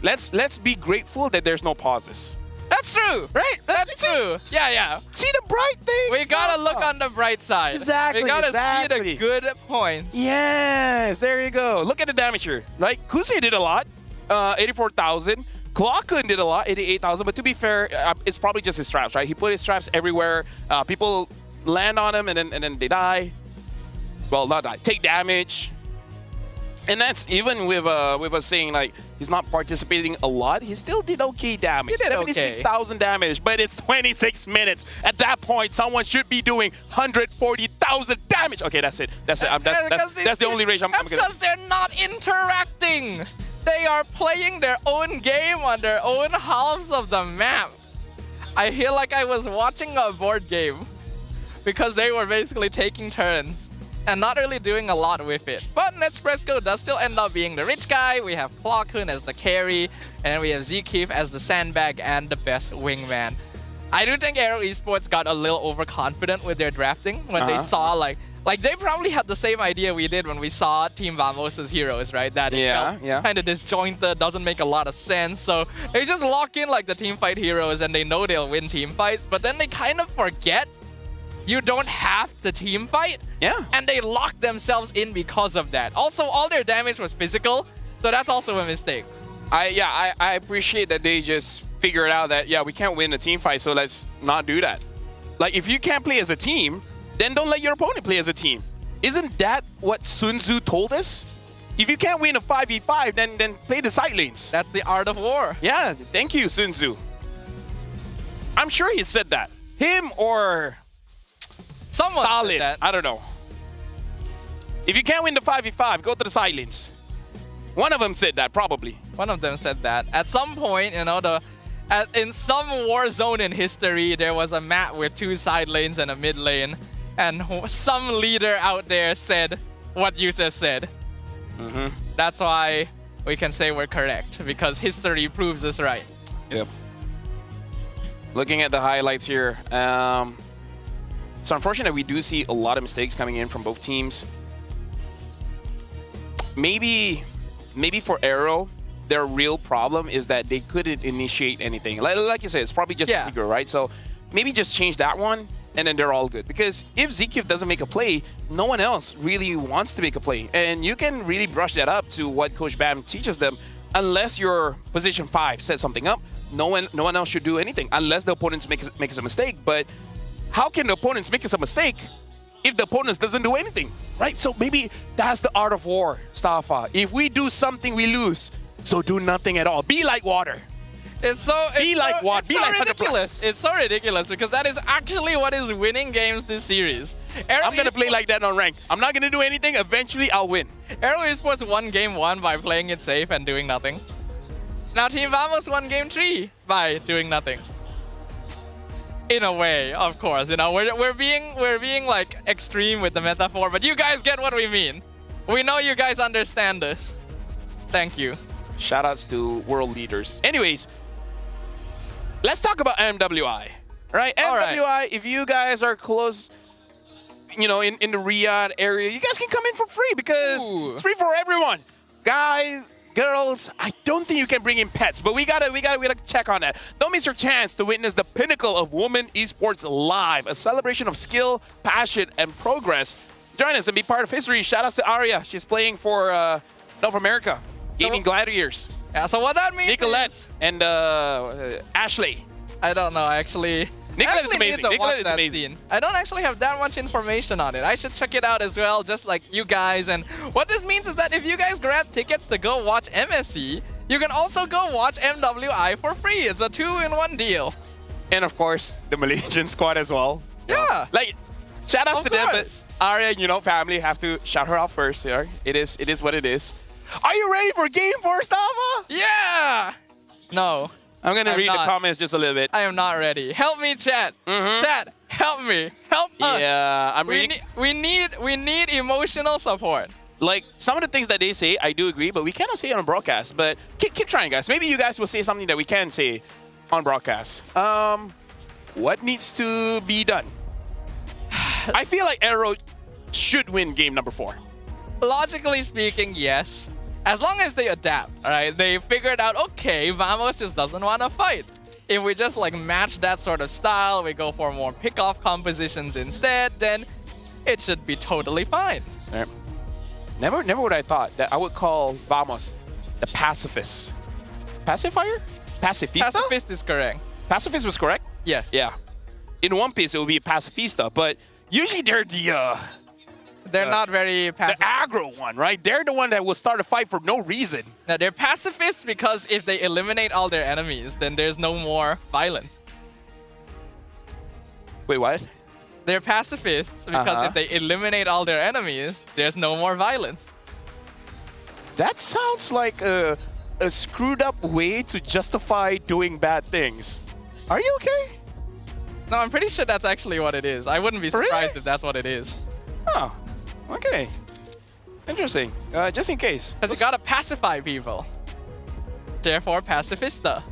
Let's be grateful that there's no pauses. That's true, right? That's true. Yeah. See the bright things. We gotta look on the bright side. Exactly. We gotta see the good points. Yes, there you go. Look at the damage here, right? Kusei did a lot, 84,000. Klokun did a lot, 88,000. But to be fair, it's probably just his traps, right? He put his traps everywhere. People land on him and then they die. Well, not die. Take damage. And that's even with us saying like he's not participating a lot. He still did okay damage. He did 76,000 damage, but it's 26 minutes. At that point, someone should be doing 140,000 damage. Okay, that's it. That's the only rage I'm gonna. That's because they're not interacting. They are playing their own game on their own halves of the map. I feel like I was watching a board game because they were basically taking turns and not really doing a lot with it. But Nespresso does still end up being the rich guy. We have Klokun as the carry, and then we have Zkeef as the sandbag and the best wingman. I do think Aero Esports got a little overconfident with their drafting when they saw like they probably had the same idea we did when we saw Team Vamos' heroes, right? That it felt kind of disjointed, doesn't make a lot of sense. So they just lock in like the team fight heroes and they know they'll win team fights, but then they kind of forget you don't have to team fight. Yeah. And they lock themselves in because of that. Also, all their damage was physical, so that's also a mistake. I appreciate that they just figured out that, yeah, we can't win a team fight, so let's not do that. Like, if you can't play as a team, then don't let your opponent play as a team. Isn't that what Sun Tzu told us? If you can't win a 5v5, then play the side lanes. That's the art of war. Yeah, thank you, Sun Tzu. I'm sure he said that. Him or someone Stalin. said that. I don't know. If you can't win the 5v5, go to the side lanes. One of them said that, probably. One of them said that. At some point, you know, in some war zone in history, there was a map with 2 side lanes and a mid lane. And some leader out there said what you just said. That's why we can say we're correct, because history proves us right. Yep. Looking at the highlights here, it's unfortunate we do see a lot of mistakes coming in from both teams. Maybe for Aero, their real problem is that they couldn't initiate anything. Like you said, it's probably just Tiger, right? So maybe just change that one, and then they're all good. Because if Zkeef doesn't make a play, no one else really wants to make a play. And you can really brush that up to what Coach Bam teaches them. Unless your position 5 sets something up, no one else should do anything unless the opponent makes a mistake. But how can the opponents make us a mistake if the opponent doesn't do anything, right? So maybe that's the art of war, Stafa. If we do something, we lose. So do nothing at all. Be like water. It's so ridiculous. It's so ridiculous because that is actually what is winning games this series. I'm gonna play like that on rank. I'm not gonna do anything. Eventually, I'll win. Aero Esports won game 1 by playing it safe and doing nothing. Now Team Vamos won game 3 by doing nothing. In a way, of course, you know, we're being like extreme with the metaphor, but you guys get what we mean. We know you guys understand this. Thank you. Shoutouts to world leaders. Anyways, let's talk about MWI. Right? MWI, if you guys are close, you know, in the Riyadh area, you guys can come in for free because it's free for everyone. Guys, girls, I don't think you can bring in pets, but we gotta check on that. Don't miss your chance to witness the pinnacle of women esports live, a celebration of skill, passion, and progress. Join us and be part of history. Shoutouts to Arya. She's playing for North America. Gaming Gladiators. Yeah, so what that means Nicolette and Ashley. I don't know, actually. Nicolette is amazing. Nicolette is amazing. I don't actually have that much information on it. I should check it out as well, just like you guys. And what this means is that if you guys grab tickets to go watch MSC, you can also go watch MWI for free. It's a 2-in-1 deal. And of course, the Malaysian squad as well. Yeah. Like, shout out to them, but Arya, you know, family, have to shout her out first here. It is what it is. Are you ready for game 4, Stava? Yeah! No. I'm gonna read the comments just a little bit. I am not ready. Help me, chat. Chat, help me. Help us. Yeah, I'm reading. We need emotional support. Like, some of the things that they say, I do agree, but we cannot say it on broadcast. But keep trying, guys. Maybe you guys will say something that we can say on broadcast. What needs to be done? I feel like Aero should win game number 4. Logically speaking, yes. As long as they adapt, all right? They figured out, okay, Vamos just doesn't want to fight. If we just like match that sort of style, we go for more pick-off compositions instead, then it should be totally fine. Yeah. Never would I thought that I would call Vamos the pacifist. Pacifier? Pacifista? Pacifist is correct. Pacifist was correct? Yes. Yeah. In One Piece, it would be a pacifista, but usually they're the... They're not very pacifist. The aggro one, right? They're the one that will start a fight for no reason. Now, they're pacifists because if they eliminate all their enemies, then there's no more violence. Wait, what? They're pacifists because if they eliminate all their enemies, there's no more violence. That sounds like a screwed up way to justify doing bad things. Are you okay? No, I'm pretty sure that's actually what it is. I wouldn't be surprised if that's what it is. Oh, okay. Interesting. Just in case. Because you gotta pacify people. Therefore, pacifista.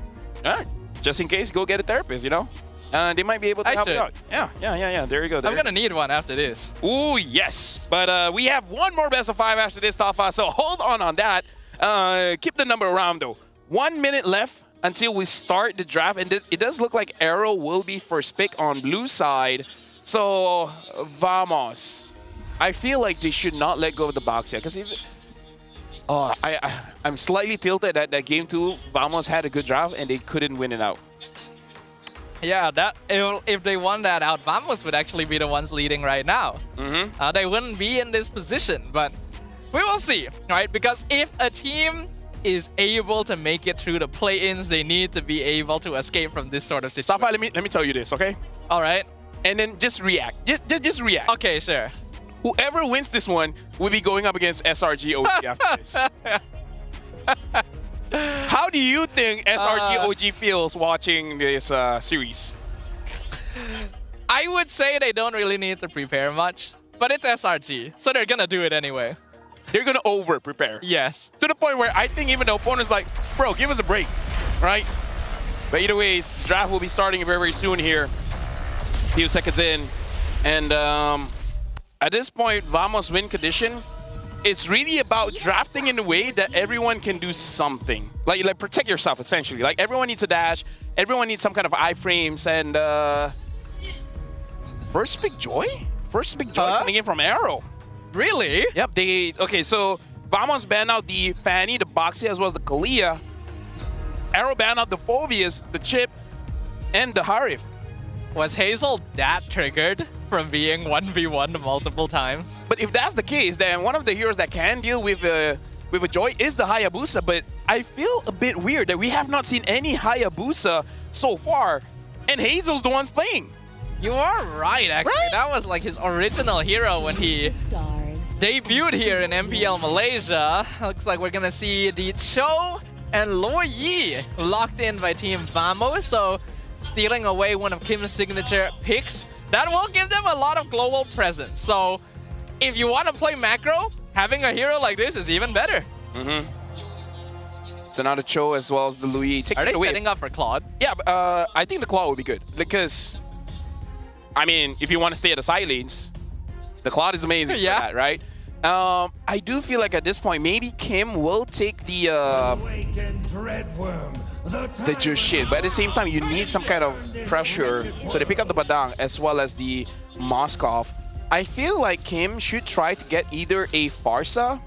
Alright. Just in case, go get a therapist, you know? They might be able to help you out. Yeah. There you go. I'm gonna need one after this. Ooh, yes. But we have one more best of 5 after this, Tafa. So hold on that. Keep the number around, though. 1 minute left until we start the draft. And it does look like Aero will be first pick on blue side. So, Vamos. I feel like they should not let go of the box yet. Because I'm slightly tilted that game 2, Vamos had a good draft and they couldn't win it out. Yeah, if they won that out, Vamos would actually be the ones leading right now. They wouldn't be in this position, but we will see, right? Because if a team is able to make it through the play-ins, they need to be able to escape from this sort of situation. Safa, let me tell you this, okay? All right. And then just react. Just react. Okay, sure. Whoever wins this one will be going up against SRG OG after this. How do you think SRG OG feels watching this series? I would say they don't really need to prepare much, but it's SRG, so they're gonna do it anyway. They're gonna over-prepare. Yes. To the point where I think even the opponent's like, bro, give us a break, right? But either ways, draft will be starting very, very soon here. A few seconds in. And at this point, Vamos win condition. It's really about drafting in a way that everyone can do something. Like protect yourself, essentially. Like, everyone needs a dash. Everyone needs some kind of iframes. And first pick Joy? First pick Joy coming in from Aero. Really? Yep. Okay, so Vamos banned out the Fanny, the Boxy, as well as the Kalia. Aero banned out the Phobius, the Chip, and the Harif. Was Hazle that triggered from being 1v1 multiple times? But if that's the case, then one of the heroes that can deal with a Joy is the Hayabusa. But I feel a bit weird that we have not seen any Hayabusa so far, and Hazel's the one's playing. You are right, actually. Right? That was like his original hero when he debuted here in MPL Malaysia. Looks like we're gonna see the Cho and Lo Yi locked in by Team Vamos. So stealing away one of Kim's signature picks. That will give them a lot of global presence. So if you want to play macro, having a hero like this is even better. So now the Cho as well as the Louis. Are they setting up for Claude? Yeah, I think the Claude would be good. Because, I mean, if you want to stay at the side lanes, the Claude is amazing for that, right? I do feel like at this point, maybe Kim will take the Jushin, but at the same time, you need some kind of pressure. So they pick up the Badang as well as the Moskov. I feel like Kim should try to get either a Farsa.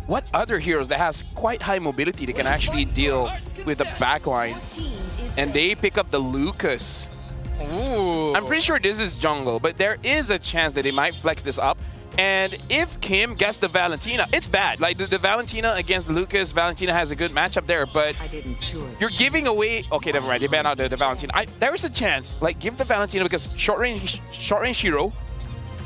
What other heroes that has quite high mobility that can actually deal with the backline? And they pick up the Lucas. Ooh. I'm pretty sure this is jungle, but there is a chance that they might flex this up. And if Kim gets the Valentina, it's bad. Like the Valentina against Lucas, Valentina has a good matchup there, but you're giving away. Okay, never mind. They ban out the Valentina. There is a chance. Like give the Valentina because short range hero,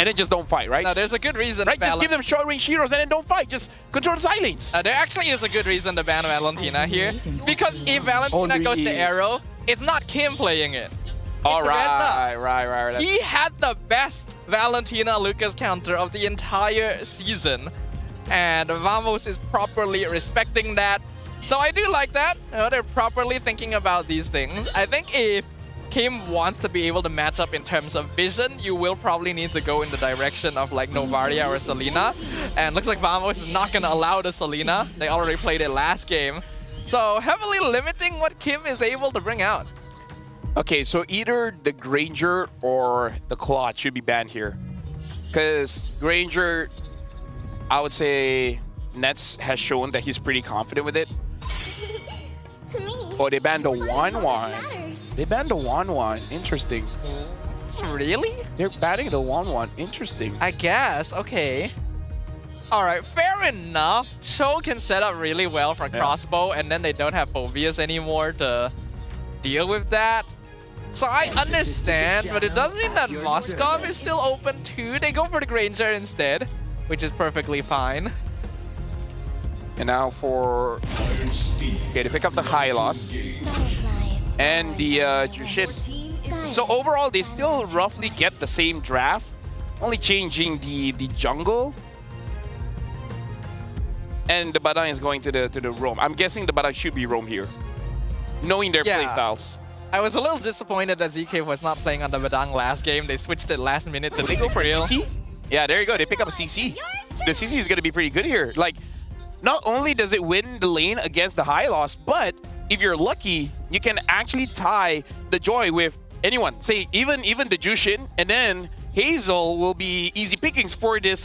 and then just don't fight, right? No, there's a good reason. Right, just give them short range heroes and then don't fight. Just control the side lanes. There actually is a good reason to ban Valentina here, because if Valentina goes to Arrow, it's not Kim playing it. All right. He had the best Valentina Lucas counter of the entire season, and Vamos is properly respecting that. So I do like that. You know, they're properly thinking about these things. I think if Kim wants to be able to match up in terms of vision, you will probably need to go in the direction of like Novaria or Selena. And looks like Vamos is not going to allow the Selena. They already played it last game. So heavily limiting what Kim is able to bring out. Okay, so either the Granger or the Claude should be banned here. Because Granger, I would say Nets has shown that he's pretty confident with it. To me, oh, they banned the 1-1. They banned the 1-1. Interesting. Really? They're banning the 1-1. Interesting. I guess. Okay. All right, fair enough. Cho can set up really well for crossbow, and then they don't have Phobias anymore to deal with that. So I understand, but it does mean that Moskov is still open too. They go for the Granger instead, which is perfectly fine. And now for... Okay, to pick up the Hylos and the Jushin. So overall, they still roughly get the same draft, only changing the jungle. And the Badang is going to the roam. I'm guessing the Badang should be roam here, knowing their playstyles. I was a little disappointed that ZK was not playing on the Badang last game. They switched it last minute to they go for real. CC? Yeah, there you go. They pick up a CC. The CC is going to be pretty good here. Like, not only does it win the lane against the Hylos, but if you're lucky, you can actually tie the Joy with anyone. Say, even the Jushin, and then Hazle will be easy pickings for this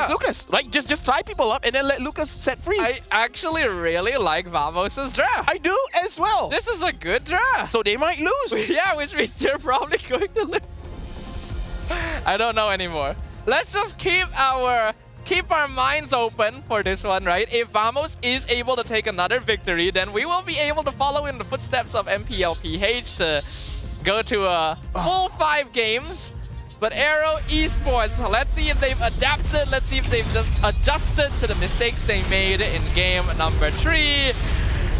Lucas. Like, just tie people up and then let Lucas set free. I actually really like Vamos' draft. I do as well. This is a good draft. So they might lose. Yeah, which means they're probably going to lose. I don't know anymore. Let's just keep our minds open for this one, right? If Vamos is able to take another victory, then we will be able to follow in the footsteps of MPL PH to go to a full 5 games. But Arrow Esports, let's see if they've adapted. Let's see if they've just adjusted to the mistakes they made in game number 3.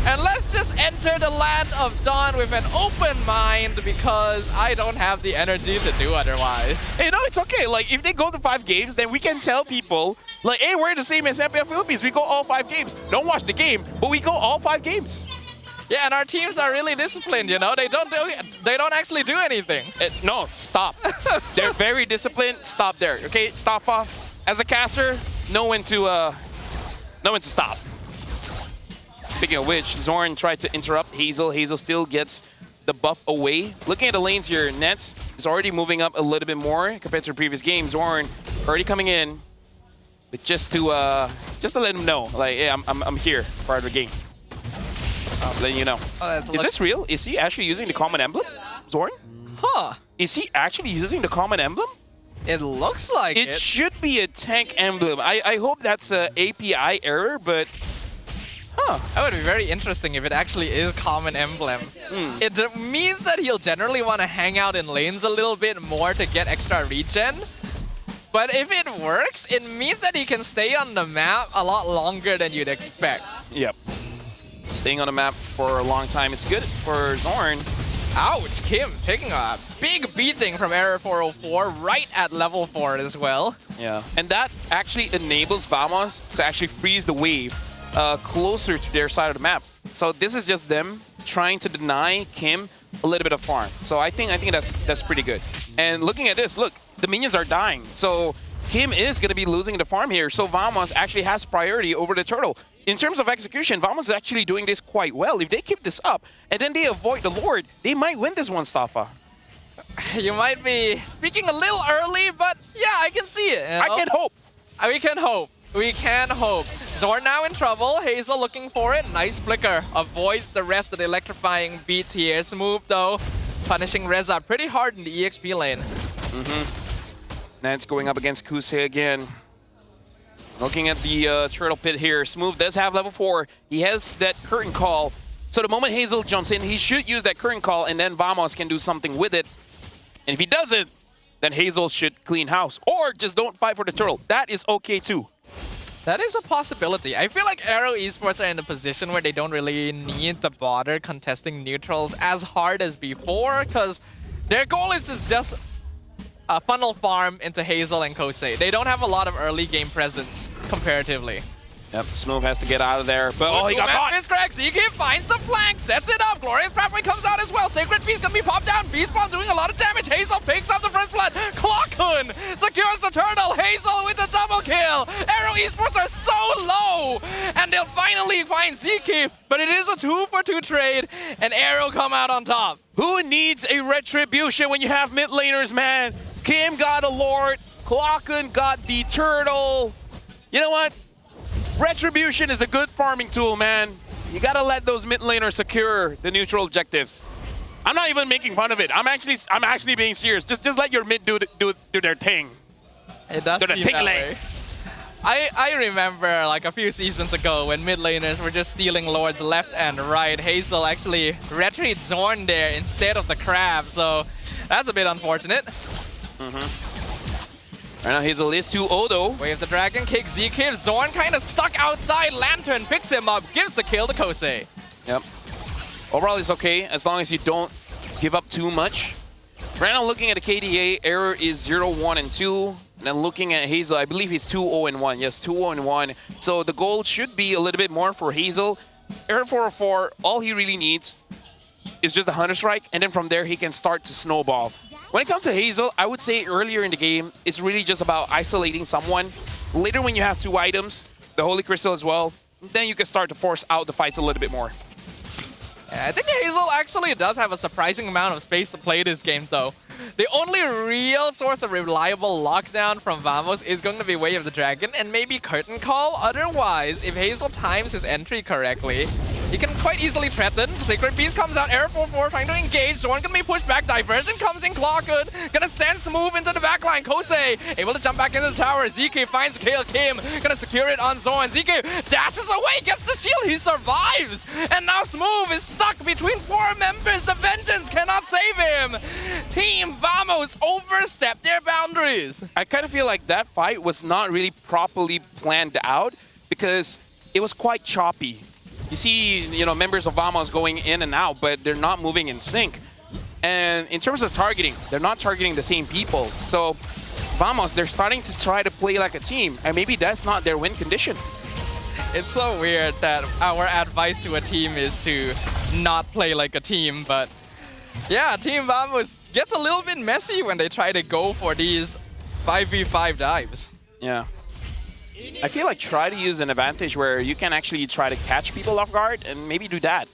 And let's just enter the land of Dawn with an open mind, because I don't have the energy to do otherwise. Hey, no, it's okay. Like, if they go to 5 games, then we can tell people, like, hey, we're the same as MPL Philippines. We go all 5 games. Don't watch the game, but we go all 5 games. Yeah, and our teams are really disciplined, you know? They don't actually do anything. No, stop. They're very disciplined. Stop there. Okay, stop off. As a caster, know when to stop. Speaking of which, Zorn tried to interrupt Hazle. Hazle still gets the buff away. Looking at the lanes here, Nets is already moving up a little bit more compared to the previous game. Zorn already coming in, but just to let him know, like, hey, I'm here, part of the game. Letting you know. Oh, is this real? Is he actually using the common emblem? Zorn? Huh. Is he actually using the common emblem? It looks like it. It should be a tank emblem. I hope that's a API error, but... Huh. That would be very interesting if it actually is common emblem. It means that he'll generally want to hang out in lanes a little bit more to get extra regen. But if it works, it means that he can stay on the map a lot longer than you'd expect. Yep. Staying on the map for a long time is good for Zorn. Ouch, Kim taking a big beating from Error 404 right at level 4 as well. Yeah, and that actually enables Vamos to actually freeze the wave closer to their side of the map. So this is just them trying to deny Kim a little bit of farm. So I think that's pretty good. And looking at this, look, the minions are dying. So Kim is going to be losing the farm here. So Vamos actually has priority over the turtle. In terms of execution, Vamos is actually doing this quite well. If they keep this up and then they avoid the Lord, they might win this one, Staffa. You might be speaking a little early, but yeah, I can see it. You know? I can hope. We can hope. We can hope. Zorn now in trouble. Hazle looking for it. Nice flicker. Avoids the rest of the electrifying beats here. Smooth though. Punishing Reza pretty hard in the EXP lane. Nance going up against Kusei again. Looking at the turtle pit here. Smooth does have level 4. He has that curtain call. So the moment Hazle jumps in, he should use that curtain call and then Vamos can do something with it. And if he doesn't, then Hazle should clean house. Or just don't fight for the turtle. That is okay too. That is a possibility. I feel like Aero Esports are in a position where they don't really need to bother contesting neutrals as hard as before, because their goal is to just funnel farm into Hazle and Kosei. They don't have a lot of early game presence comparatively. Yep, Smooth has to get out of there, but oh, he got caught! Correct. ZK finds the flank, sets it up. Glorious Pathway comes out as well. Sacred Beast gonna be popped down. Beast Bomb doing a lot of damage. Hazle picks up the first blood. Clockhoon secures the turtle. Hazle with a double kill. Aero Esports are so low, and they'll finally find ZK, but it is a 2-for-2 trade, and Aero come out on top. Who needs a retribution when you have mid laners, man? Kim got a Lord. Clockhoon got the turtle. You know what? Retribution is a good farming tool, man. You gotta let those mid laners secure the neutral objectives. I'm not even making fun of it. I'm actually being serious. Just let your mid do their thing. It does seem that way. I remember like a few seasons ago when mid laners were just stealing Lords left and right. Hazle actually retreat Zorn there instead of the crab, so that's a bit unfortunate. Right now, Hazle is 2-0 though. Wave the dragon kick, ZK. Zorn kind of stuck outside. Lantern picks him up, gives the kill to Kosei. Yep. Overall, it's okay as long as you don't give up too much. Right now, looking at the KDA, Error is 0-1 and 2. And then looking at Hazle, I believe he's 2-0 and 1. Yes, 2-0 and 1. So the goal should be a little bit more for Hazle. Error 404, all he really needs is just a Hunter Strike, and then from there he can start to snowball. When it comes to Hazle, I would say earlier in the game, it's really just about isolating someone. Later when you have 2 items, the Holy Crystal as well, then you can start to force out the fights a little bit more. Yeah, I think Hazle actually does have a surprising amount of space to play this game though. The only real source of reliable lockdown from Vamos is going to be Way of the Dragon and maybe Curtain Call. Otherwise, if Hazle times his entry correctly, he can quite easily threaten. Sacred Beast comes out, Error 4-4 trying to engage. Zorn gonna be pushed back, Diversion comes in, Clockhood gonna send Smooth into the backline. Kosei able to jump back into the tower. ZK finds kill, Kim gonna secure it on Zorn. ZK dashes away, gets the shield, he survives! And now Smooth is stuck between 4 members. The Vengeance cannot save him! Team Vamos overstepped their boundaries. I kind of feel like that fight was not really properly planned out because it was quite choppy. You see, members of Vamos going in and out, but they're not moving in sync. And in terms of targeting, they're not targeting the same people. So Vamos, they're starting to try to play like a team, and maybe that's not their win condition. It's so weird that our advice to a team is to not play like a team, but yeah, Team Vamos gets a little bit messy when they try to go for these 5v5 dives. Yeah. I feel like try to use an advantage where you can actually try to catch people off guard and maybe do that.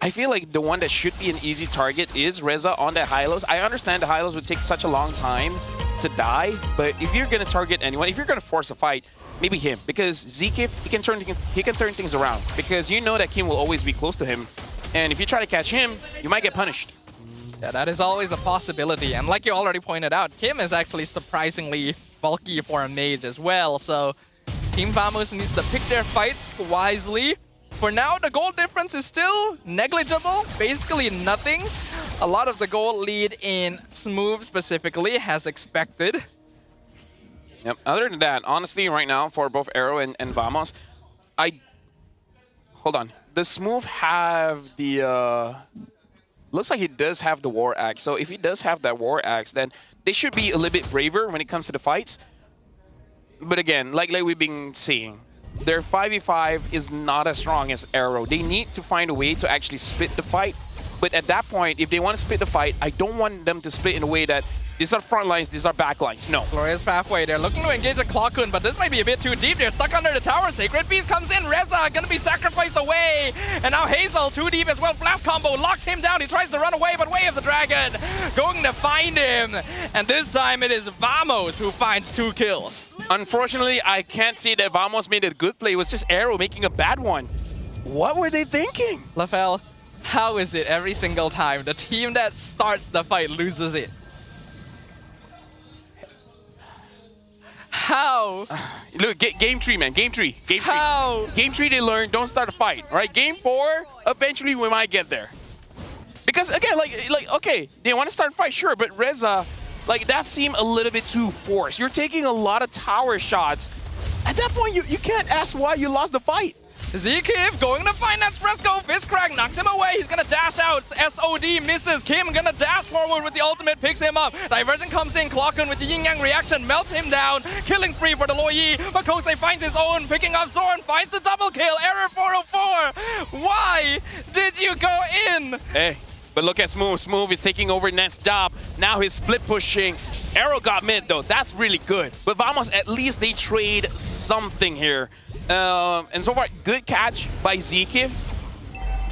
I feel like the one that should be an easy target is Reza on the Hylos. I understand the Hylos would take such a long time to die, but if you're going to target anyone, if you're going to force a fight, maybe him. Because ZK, he can turn things around. Because you know that Kim will always be close to him. And if you try to catch him, you might get punished. Yeah, that is always a possibility. And like you already pointed out, Kim is actually surprisingly bulky for a mage as well. So Team Vamos needs to pick their fights wisely. For now, the gold difference is still negligible, basically nothing. A lot of the gold lead in Smooth specifically, as expected. Yep. Other than that, honestly, right now, for both Arrow and Vamos, hold on. Does Smooth have the... Looks like he does have the War Axe. So if he does have that War Axe, then they should be a little bit braver when it comes to the fights. But again, like we've been saying, their 5v5 is not as strong as Arrow. They need to find a way to actually split the fight. But at that point, if they want to split the fight, I don't want them to split in a way that these are front lines, these are back lines. No. Glorious pathway. They're looking to engage a Clockun, but this might be a bit too deep. They're stuck under the tower. Sacred Beast comes in. Reza gonna be sacrificed away. And now Hazle, too deep as well. Flash combo locks him down. He tries to run away, but Way of the Dragon going to find him. And this time it is Vamos who finds 2 kills. Unfortunately, I can't say that Vamos made a good play. It was just Arrow making a bad one. What were they thinking? LaFell, how is it every single time the team that starts the fight loses it? How? Look, game 3, man. Game 3. Game 3. How? Game 3, they learn, don't start a fight. All right, game 4, eventually we might get there. Because again, like okay, they want to start a fight, sure, but Reza, like that seemed a little bit too forced. You're taking a lot of tower shots. At that point, you can't ask why you lost the fight. Zekiv going to find that Fresco. Fist crack knocks him away. He's gonna dash out. SOD misses. Kim gonna dash forward with the ultimate, picks him up. Diversion comes in. Clockun with the yin yang reaction melts him down. Killing spree for the Lo Yi. Makose finds his own, picking up Zorn, finds the double kill. Error 404. Why did you go in? Hey, but look at Smooth. Smooth is taking over Net's job. Now he's split pushing. Arrow got mid though. That's really good. But Vamos, at least they trade something here. And so far, good catch by Zekiv.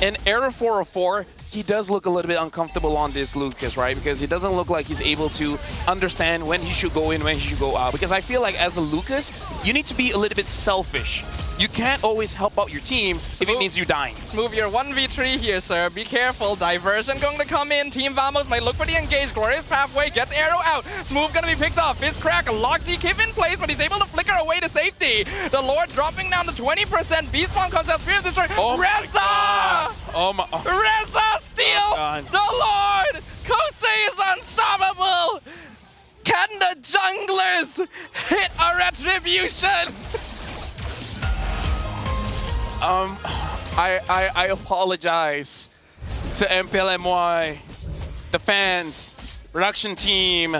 And Error 404, he does look a little bit uncomfortable on this Lucas, right? Because he doesn't look like he's able to understand when he should go in, when he should go out. Because I feel like as a Lucas, you need to be a little bit selfish. You can't always help out your team if it means you dying. Smooth, you're 1v3 here, sir. Be careful. Diversion going to come in. Team Vamos might look for the engage. Glorious pathway gets Arrow out. Smooth gonna be picked off. Fist crack locks Zekiv in place, but he's able to flicker away to safety. The Lord dropping down to 20%. Beast Bomb comes out. Fear of Destroy. Reza! Oh my. Reza steals the Lord! Kosei is unstoppable! Can the junglers hit a retribution? I apologize to MPL MY, the fans, production team.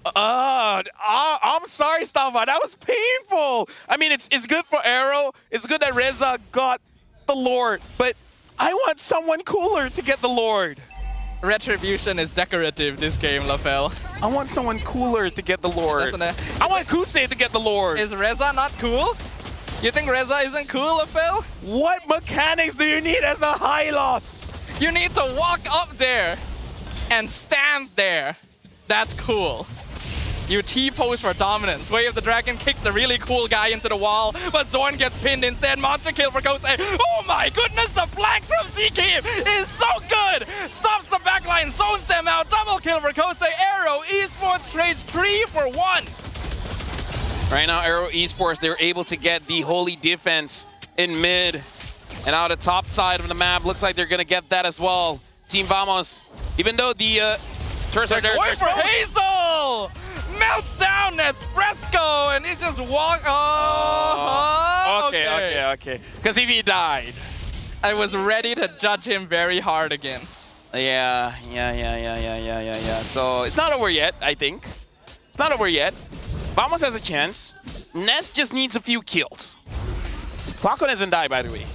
I'm sorry, Stava. That was painful. I mean, it's good for Arrow. It's good that Reza got the Lord, but I want someone cooler to get the Lord. Retribution is decorative this game, LaFell. I want someone cooler to get the Lord. I want Kusei to get the Lord. Is Reza not cool? You think Reza isn't cool, LaFell? What mechanics do you need as a Hylos? You need to walk up there and stand there. That's cool. You T-pose for dominance. Way of the Dragon kicks the really cool guy into the wall, but Zorn gets pinned instead. Monster kill for Kosei. Oh my goodness, the flank from Zekiv is so good! Stops the backline, zones them out. Double kill for Kosei. Arrow Esports trades 3 for 1. Right now, Arrow Esports, they're able to get the holy defense in mid. And out the top side of the map, looks like they're going to get that as well. Team Vamos, even though the turrets are there. Going for Hazle! Melts down Espresso, and he just walks. Okay. Because if he died, I was ready to judge him very hard again. Yeah. So it's not over yet, I think. It's not over yet. Vamos has a chance. Ness just needs a few kills. Clockun hasn't died, by the way.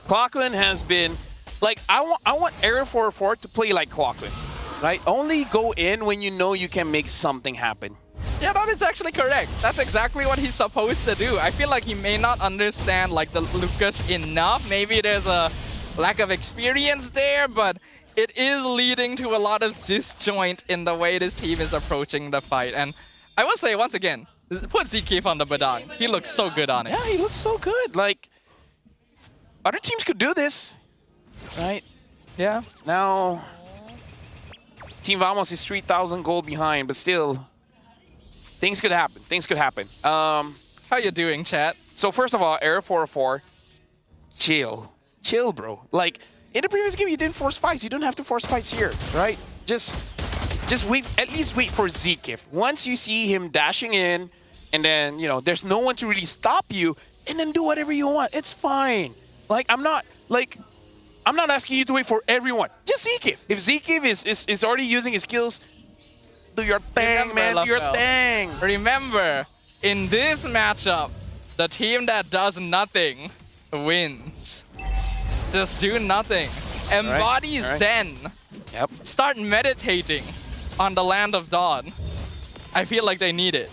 Clockun has been, like, I want Error 404 to play like Clockun, right? Only go in when you know you can make something happen. Yeah, that is actually correct. That's exactly what he's supposed to do. I feel like he may not understand, like, the Lucas enough. Maybe there's a lack of experience there, but it is leading to a lot of disjoint in the way this team is approaching the fight. And I will say, once again, put Zekiv on the Badang. He looks so good on it. Yeah, he looks so good. Like, other teams could do this. right? Yeah. Now, Team Vamos is 3,000 gold behind, but still, things could happen. Things could happen. How you doing, chat? So first of all, Error 404, chill. Chill, bro. Like, in the previous game, you didn't force fights. You don't have to force fights here, right? Just wait, at least wait for Zekif. Once you see him dashing in, and then, you know, there's no one to really stop you, and then do whatever you want. It's fine. Like, I'm not asking you to wait for everyone. Just Zekif. If Zekif is already using his skills, do your thing, man. Do your thing. Remember, in this matchup, the team that does nothing wins. Just do nothing. Embody Zen. Yep. Start meditating on the land of dawn. I feel like they need it.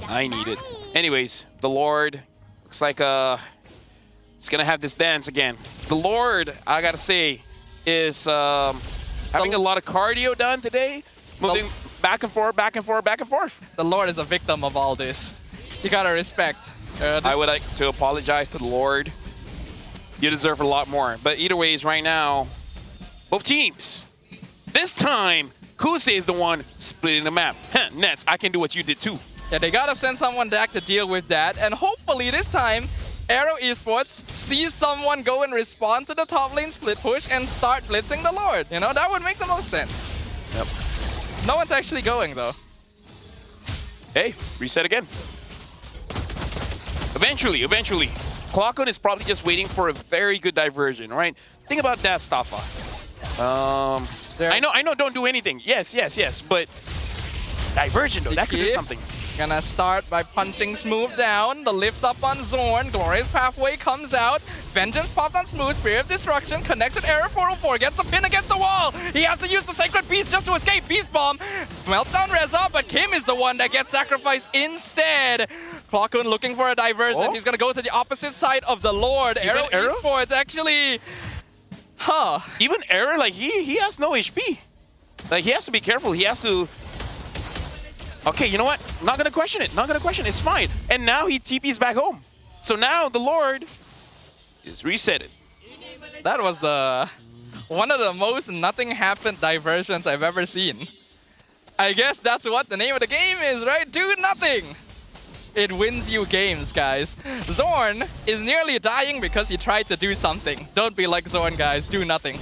I need it. Anyways, the Lord looks like it's gonna have this dance again. The Lord, I gotta say, is having a lot of cardio done today, moving back and forth, back and forth, back and forth. The Lord is a victim of all this. You gotta respect. I would like to apologize to the Lord. You deserve a lot more. But either ways, right now, both teams. This time, Kuse is the one splitting the map. Nets, I can do what you did too. Yeah, they gotta send someone back to deal with that. And hopefully this time, Arrow Esports sees someone go and respond to the top lane split push and start blitzing the Lord. You know, that would make the most sense. Yep. No one's actually going though. Hey, reset again. Eventually. Clockon is probably just waiting for a very good diversion, right? Think about that, Staffa. I know, don't do anything. Yes, but diversion though, that could do something. Gonna start by punching Smooth down. The lift up on Zorn. Glorious Pathway comes out. Vengeance popped on Smooth. Spirit of Destruction connects with Error 404. Gets the pin against the wall. He has to use the Sacred Beast just to escape. Beast Bomb. Melts down Reza, but Kim is the one that gets sacrificed instead. Clockun looking for a diversion. He's gonna go to the opposite side of the Lord. Arrow Esports actually... Even Error, like, he has no HP. Like, he has to be careful. He has to... Okay, you know what? Not gonna question it. It's fine. And now he TP's back home. So now the Lord is resetted. That was one of the most nothing happened diversions I've ever seen. I guess that's what the name of the game is, right? Do nothing. It wins you games, guys. Zorn is nearly dying because he tried to do something. Don't be like Zorn, guys. Do nothing.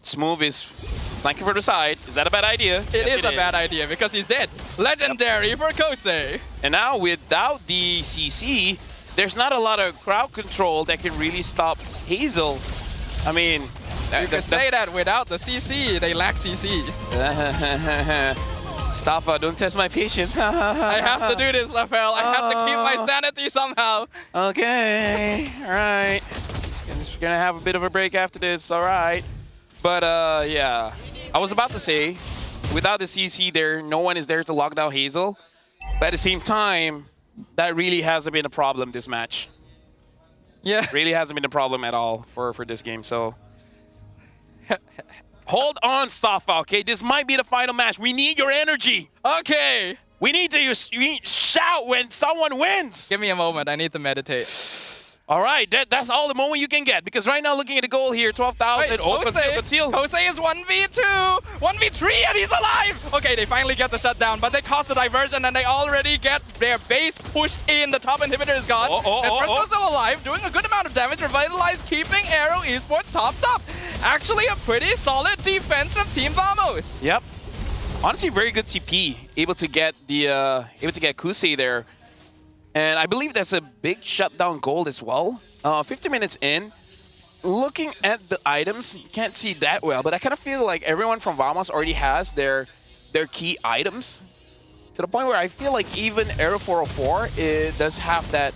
Smooth is flanking for the side. Is that a bad idea? It is a bad idea because he's dead. Legendary for Kose. And now without the CC, there's not a lot of crowd control that can really stop Hazle. I mean... You can say that without the CC, they lack CC. Staffa, don't test my patience. I have to do this, Lafel. I have to keep my sanity somehow. Okay, all right. We're gonna have a bit of a break after this, all right. But yeah, I was about to say, without the CC there, no one is there to lock down Hazle. But at the same time, that really hasn't been a problem this match. Yeah. Really hasn't been a problem at all for this game, so. Hold on, Staffa, okay? This might be the final match. We need your energy. Okay. We need to shout when someone wins. Give me a moment. I need to meditate. All right, that's all the moment you can get. Because right now, looking at the goal here, 12,000. Oh, conceal. Jose is 1v2. 1v3, and he's alive. Okay, they finally get the shutdown, but they caused the diversion, and they already get their base pushed in. The top inhibitor is gone. Fresco's still alive, doing a good amount of damage. Revitalized, keeping Arrow Esports topped up. Actually, a pretty solid defense from Team Vamos. Yep. Honestly, very good TP. Able to get Kuse there. And I believe that's a big shutdown gold as well. 50 minutes in, looking at the items, you can't see that well, but I kind of feel like everyone from Vamos already has their key items. To the point where I feel like even Arrow 404 does have that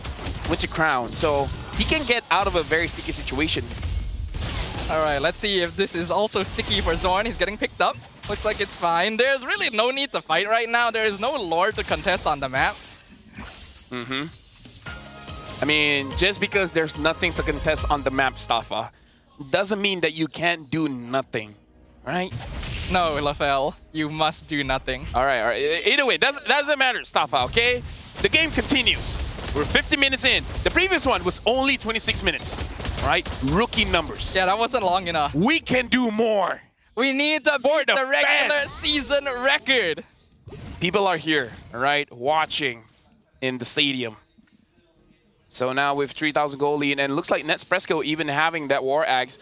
Winter Crown. So he can get out of a very sticky situation. All right, let's see if this is also sticky for Zorn. He's getting picked up. Looks like it's fine. There's really no need to fight right now. There is no Lord to contest on the map. I mean, just because there's nothing to contest on the map, Staffa, doesn't mean that you can't do nothing, right? No, Lafel, you must do nothing. All right. Either way, doesn't matter, Staffa, okay? The game continues. We're 50 minutes in. The previous one was only 26 minutes, right? Rookie numbers. Yeah, that wasn't long enough. We can do more. We need to beat the regular fans. season record. People are here, all right, watching in the stadium. So now with 3,000 goal lead, and it looks like Nespresso even having that War Axe,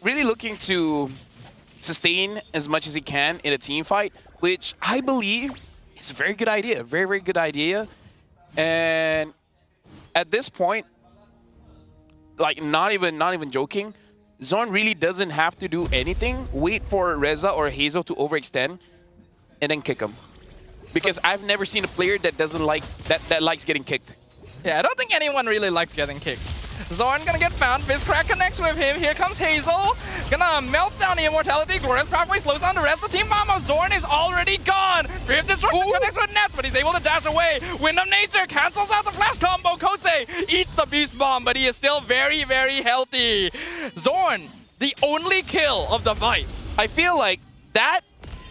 really looking to sustain as much as he can in a team fight, which I believe is a very good idea, very, very good idea. And at this point, like not even joking, Zorn really doesn't have to do anything. Wait for Reza or Hazel to overextend, and then kick him. Because I've never seen a player that doesn't like that likes getting kicked. Yeah, I don't think anyone really likes getting kicked. Zorn gonna get found. Fizcrack connects with him. Here comes Hazel. Gonna melt down the immortality. Glorious pathway slows down the rest of the team. Mama, Zorn is already gone. Fifth Destruction connects with Nets, but he's able to dash away. Wind of Nature cancels out the flash combo. Kose eats the beast bomb, but he is still very, very healthy. Zorn, the only kill of the fight. I feel like that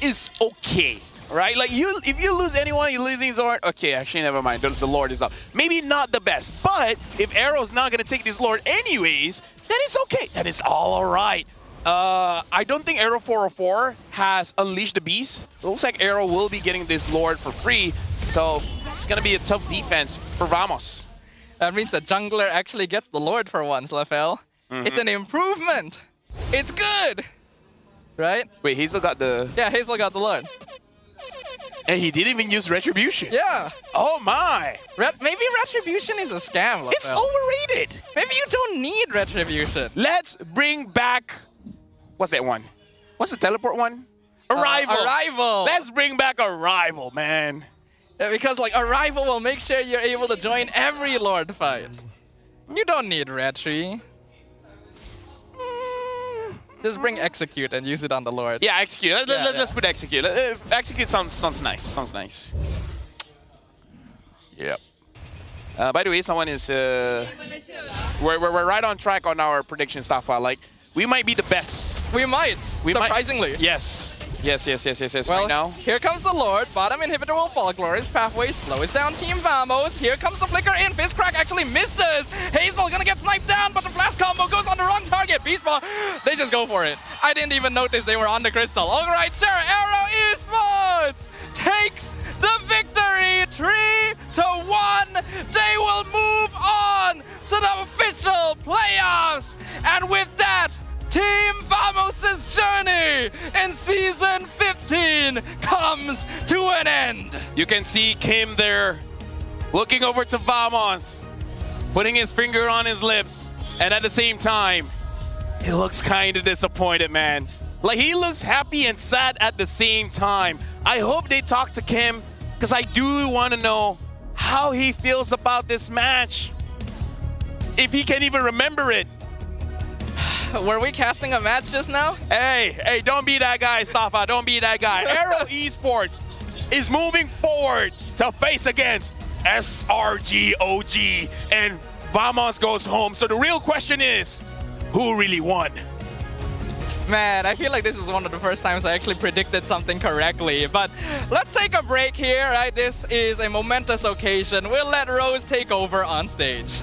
is okay. Right? Like, if you lose anyone, you're losing Zorn. Okay, actually, never mind. The Lord is up. Maybe not the best, but if Arrow's not going to take this Lord anyways, then it's okay. Then it's all right. I don't think Arrow 404 has unleashed the beast. It looks like Arrow will be getting this Lord for free, so it's going to be a tough defense for Vamos. That means the jungler actually gets the Lord for once, Lafel. It's an improvement. It's good. Right? Wait, Hazel got the... Yeah, Hazel got the Lord. And he didn't even use Retribution. Yeah. Oh my. Maybe Retribution is a scam, Lafel. It's overrated. Maybe you don't need Retribution. Let's bring back... What's that one? What's the teleport one? Arrival. Arrival. Let's bring back Arrival, man. Yeah, because like Arrival will make sure you're able to join every Lord fight. You don't need Retri. Just bring Execute and use it on the Lord. Yeah, Execute. Let's put Execute. Execute sounds nice. Sounds nice. Yep. By the way, someone is... We're right on track on our prediction stuff. Like, we might be the best. We might. Surprisingly. Yes. Yes. Well, right now. Here comes the Lord. Bottom inhibitor will fall. Glorious pathway slows down Team Vamos. Here comes the flicker in. Fizcrack actually misses. Hazel gonna get sniped down, but the flash combo goes on the wrong target. Beast Ball, they just go for it. I didn't even notice they were on the crystal. All right, sure. Arrow Esports takes the victory. 3-1. They will move on to the official playoffs. And with that, Team Vamos' journey in Season 15 comes to an end. You can see Kim there looking over to Vamos, putting his finger on his lips, and at the same time, he looks kind of disappointed, man. Like, he looks happy and sad at the same time. I hope they talk to Kim, because I do want to know how he feels about this match. If he can even remember it. Were we casting a match just now? Hey, don't be that guy, Stafa. Don't be that guy. Arrow Esports is moving forward to face against SRG OG, and Vamos goes home. So the real question is, who really won? Man, I feel like this is one of the first times I actually predicted something correctly. But let's take a break here, right? This is a momentous occasion. We'll let Rose take over on stage.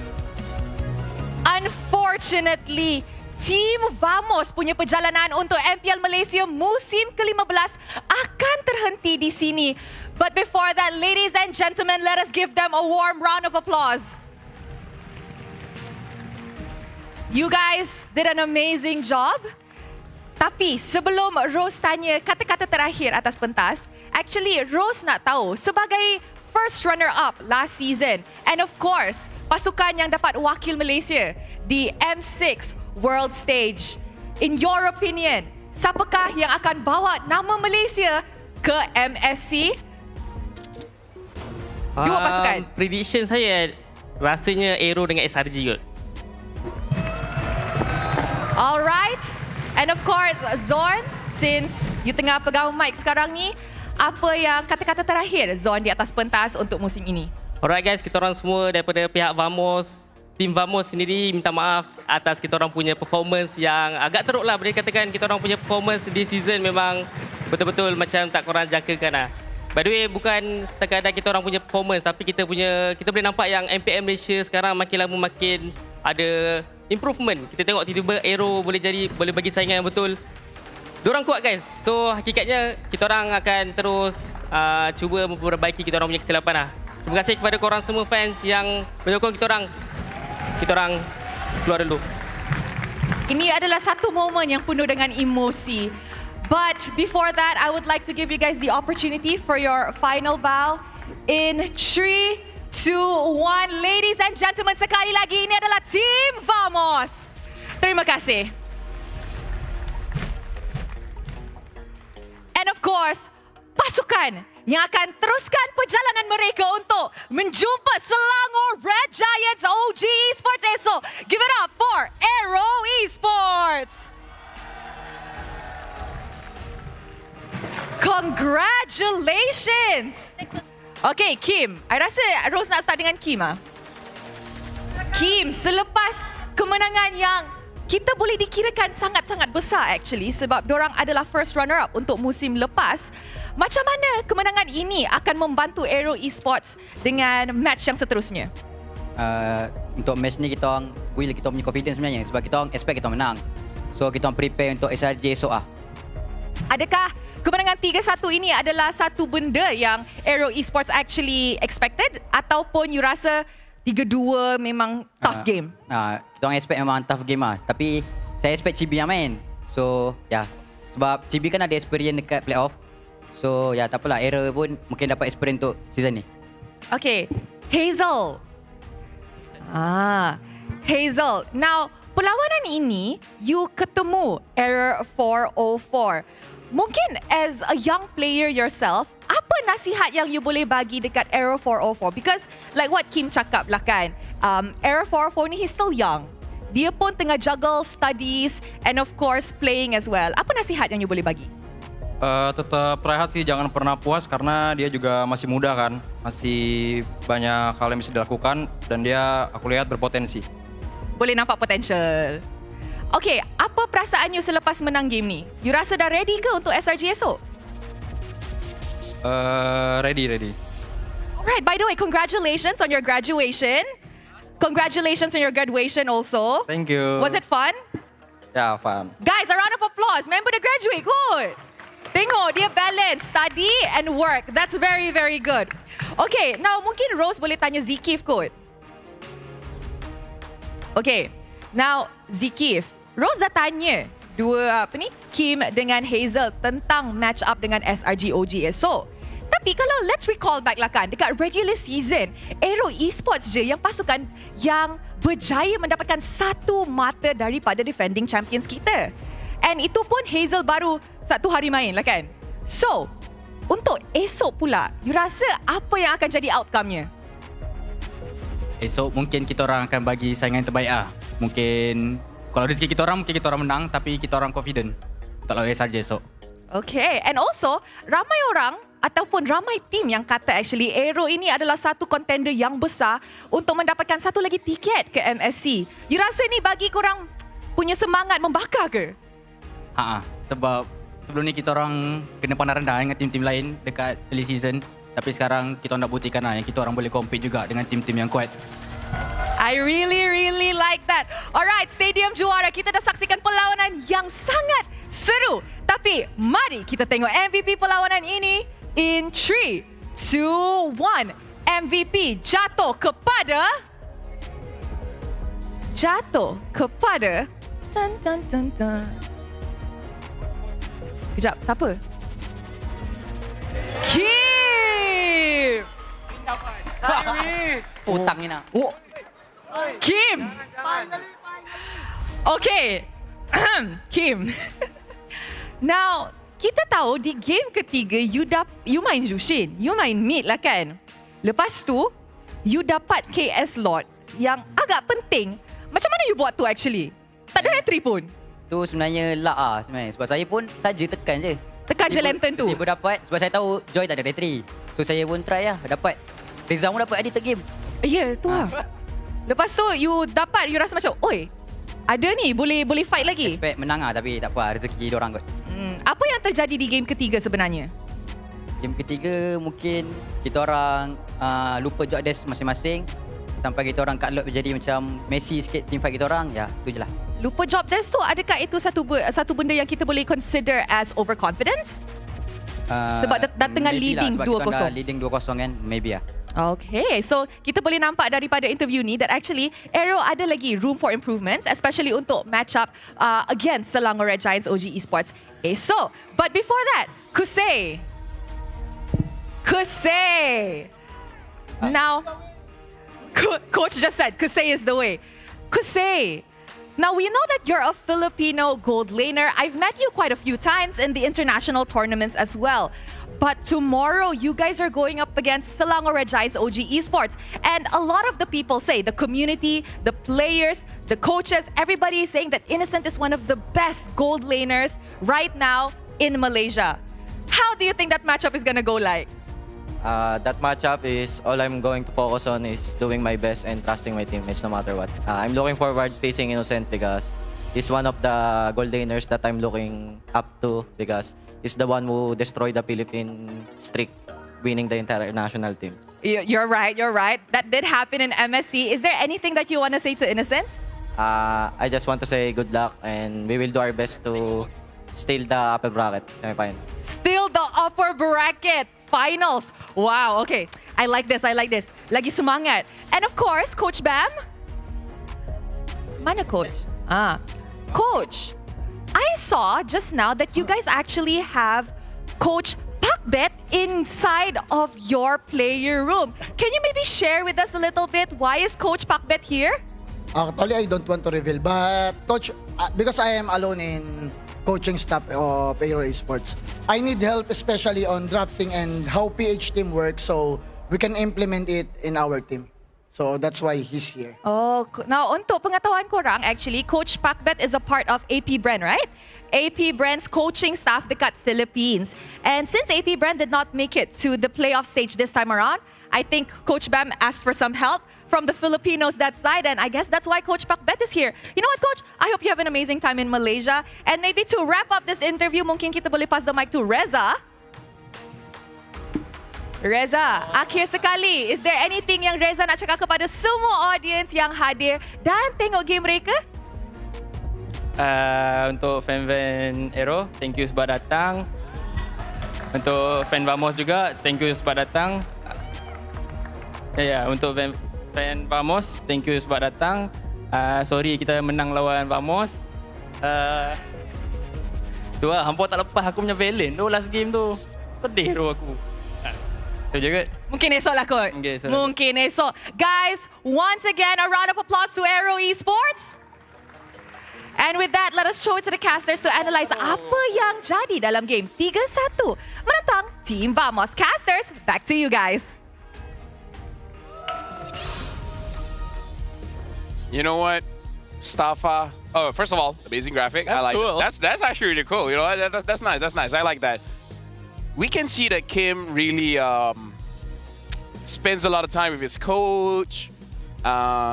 Unfortunately, Team Vamos punya perjalanan untuk MPL Malaysia musim ke-15 akan terhenti di sini. But before that, ladies and gentlemen, let us give them a warm round of applause. You guys did an amazing job. Tapi sebelum Rose tanya kata-kata terakhir atas pentas, actually Rose nak tahu sebagai first runner-up last season, and of course, pasukan yang dapat wakil Malaysia di M6 World Stage. In your opinion, siapakah yang akan bawa nama Malaysia ke MSC? Dua pasukan. Prediction saya rasanya Aero dengan SRG kot. Alright. And of course, Zorn, since you tengah pegang mic sekarang ni, apa yang kata-kata terakhir Zorn di atas pentas untuk musim ini? Alright guys, kita orang semua daripada pihak Vamos, tim Vamos sendiri minta maaf atas kita orang punya performance yang agak teruk lah. Boleh katakan kita orang punya performance di season memang betul-betul macam tak korang jangkakan lah. By the way, bukan sekadar kita orang punya performance, tapi kita boleh nampak yang MPL Malaysia sekarang makin lama makin ada improvement. Kita tengok tiba-tiba Aero boleh bagi saingan yang betul. Diorang kuat guys. So hakikatnya kita orang akan terus cuba memperbaiki kita orang punya kesilapan lah. Terima kasih kepada korang semua fans yang menyokong kita orang. Kita orang keluar dulu. Ini adalah satu momen yang penuh dengan emosi. But before that, I would like to give you guys the opportunity for your final bow. In 3, 2, 1. Ladies and gentlemen, sekali lagi ini adalah Team Vamos. Terima kasih. And of course, pasukan yang akan teruskan perjalanan mereka untuk menjumpa Selangor Red Giants OG Esports esok. Give it up for Aero Esports. Congratulations. Okay, Kim. I rasa Rose nak start dengan Kim ah. Kim, selepas kemenangan yang kita boleh dikirakan sangat-sangat besar actually sebab dorang adalah first runner up untuk musim lepas. Macam mana kemenangan ini akan membantu Aero Esports dengan match yang seterusnya? Untuk match ni kita orang kita punya confidence sebenarnya sebab kita orang expect kita menang. So kita orang prepare untuk SRJ esok ah. Adakah kemenangan 3-1 ini adalah satu benda yang Aero Esports actually expected ataupun you rasa 3-2 memang tough game? Kita orang expect memang tough game lah. Tapi saya expect Chibi yang main. So ya, sebab Chibi kan ada experience dekat playoff. So ya, tak apalah, Error pun mungkin dapat experience untuk season ni. Okay, Hazle. Hazle. Now, perlawanan ini you ketemu Error 404. Mungkin as a young player yourself, apa nasihat yang you boleh bagi dekat Error 404? Because like what Kim cakap lah kan, Error 404 ni he's still young. Dia pun tengah juggle studies and of course playing as well. Apa nasihat yang you boleh bagi? Tetap rehat sih, jangan pernah puas karena dia juga masih muda kan. Masih banyak hal yang bisa dilakukan dan dia aku lihat berpotensi. Boleh nampak potential. Okay, apa perasaan you selepas menang game ni? You rasa dah ready ke untuk SRG esok? Ready. Alright, by the way, congratulations on your graduation. Congratulations on your graduation also. Thank you. Was it fun? Yeah, fun. Guys, a round of applause. Member dah graduate, good. Tengok, dia balance study and work. That's very, very good. Okay, now mungkin Rose boleh tanya Zikif kot. Okay, now Zikif. Rose dah tanya Kim dengan Hazle tentang match up dengan SRG OG esok. Tapi kalau let's recall back lah kan, dekat regular season, Aero Esports je yang pasukan yang berjaya mendapatkan satu mata daripada defending champions kita. And itu pun Hazle baru 1 hari main lah kan. So, untuk esok pula, you rasa apa yang akan jadi outcome-nya? Esok mungkin kita orang akan bagi saingan terbaik ah. Mungkin kalau rezeki kita orang, mungkin kita orang menang, tapi kita orang confident untuk lawan SRJ esok. Okay, and also ramai orang ataupun ramai tim yang kata actually Aero ini adalah satu contender yang besar untuk mendapatkan satu lagi tiket ke MSC. You rasa ni bagi korang punya semangat membakar ke? Sebab sebelum ni kita orang kena pandang rendah dengan tim-tim lain dekat early season. Tapi sekarang kita nak buktikan yang kita orang boleh compete juga dengan tim-tim yang kuat. I really like that. Alright, Stadium Juara, kita dah saksikan perlawanan yang sangat seru. Tapi mari kita tengok MVP perlawanan ini in 3, 2, 1. MVP jatuh kepada Kejap, siapa? Kim! Utang ni nak. Kim! Okay. Kim. Now, kita tahu di game ketiga you main Jushin. You main mid lah kan? Lepas tu, you dapat KS lot yang agak penting. Macam mana you buat tu actually? Tak ada retry pun. Tu sebenarnya luck sebenarnya. Sebab saya pun saja tekan je. Tekan je lantern tu. Dia pun dapat. Sebab saya tahu Joy tak ada retry. So saya pun try lah. Dapat. Reza pun dapat edit game. Ya, tu lah. Lepas tu you dapat, you rasa macam, oi, ada ni, boleh fight lagi. Expect menang lah, tapi tak apa, rezeki diorang kot. Apa yang terjadi di game ketiga sebenarnya? Game ketiga mungkin kita orang lupa job desk masing-masing sampai kita orang cut load jadi macam messy sikit team fight kita orang. Ya, tu je lah. Lupa job desk tu, adakah itu satu benda yang kita boleh consider as overconfidence? Sebab dah tengah leading 2-0. Sebab kita dah leading 2-0 kan, maybe lah. Okay, so kita boleh nampak daripada interview ni that actually Aero ada lagi room for improvements, especially untuk match up against Selangor Red Giants OG Esports. So, but before that, Kusei. Now, Coach just said Kusei is the way. Kusei, now we know that you're a Filipino gold laner. I've met you quite a few times in the international tournaments as well. But tomorrow, you guys are going up against Selangor Red Giants OG Esports. And a lot of the people say, the community, the players, the coaches, everybody is saying that Innocent is one of the best gold laners right now in Malaysia. How do you think that matchup is going to go like? That matchup is all I'm going to focus on is doing my best and trusting my teammates no matter what. I'm looking forward facing Innocent because he's one of the gold laners that I'm looking up to because he's the one who destroyed the Philippine streak, winning the entire national team. You're right. That did happen in MSC. Is there anything that you want to say to Innocent? I just want to say good luck and we will do our best to steal the upper bracket semi-final. Still the upper bracket finals. Wow, okay. I like this. Lagi semangat. And of course, Coach Bam. Mana Coach? Coach, I saw just now that you guys actually have Coach Pakbet inside of your player room. Can you maybe share with us a little bit why is Coach Pakbet here? Actually, I don't want to reveal, but Coach, because I am alone in coaching staff of Aero Esports, I need help especially on drafting and how PH team works so we can implement it in our team. So that's why he's here. Oh, now untuk pengetahuan korang, actually, Coach Pakbet is a part of AP Brand, right? AP Brand's coaching staff dekat Philippines. And since AP Brand did not make it to the playoff stage this time around, I think Coach Bam asked for some help from the Filipinos that side, and I guess that's why Coach Pakbet is here. You know what, Coach? I hope you have an amazing time in Malaysia. And maybe to wrap up this interview, mungkin kita boleh pass the mic to Reza. Reza, akhir sekali, is there anything yang Reza nak cakap kepada semua audience yang hadir dan tengok game mereka? Untuk fan-fan Aero, thank you sebab datang. Untuk fan Vamos juga, thank you sebab datang. Untuk fan Vamos, thank you sebab datang. Sorry kita menang lawan Vamos. Tu lah, hampa tak lepas aku punya villain tu last game tu. Sedih tu aku. Tu je kot. Mungkin esok lah kot. Okay, Mungkin esok. Guys, once again, a round of applause to Aero Esports. And with that, let us show it to the casters to analyze apa yang jadi dalam game 3-1 menentang Team Vamos. Casters, back to you guys. You know what, Mustafa? Oh, first of all, amazing graphic. That's I like cool. it. That's actually really cool. You know, that's nice. That's nice. I like that. We can see that Kim really spends a lot of time with his coach,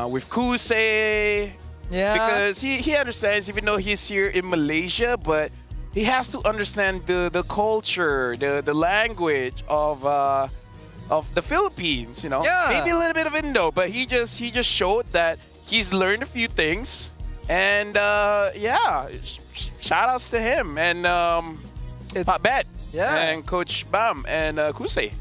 with Kusei. Yeah. Because he understands, even though he's here in Malaysia, but he has to understand the culture, the language of the Philippines. You know, Yeah. maybe a little bit of Indo, but he just showed that he's learned a few things, and shout outs to him and Pakbet. Yeah. And Coach Bam and Kusei.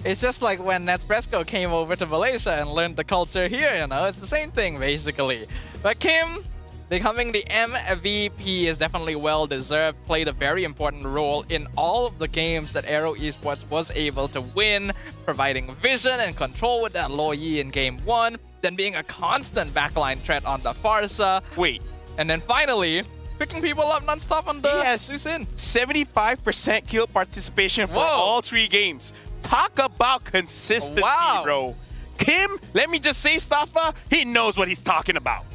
It's just like when Nespresso came over to Malaysia and learned the culture here, you know? It's the same thing, basically. But Kim, becoming the MVP is definitely well-deserved, played a very important role in all of the games that Aero Esports was able to win, providing vision and control with that Lo Yi in Game 1, then being a constant backline threat on the Farsa. Wait. And then finally, picking people up non-stop on the He has 75% kill participation for all 3 games. Talk about consistency, bro. Kim, let me just say, Mustafa, he knows what he's talking about.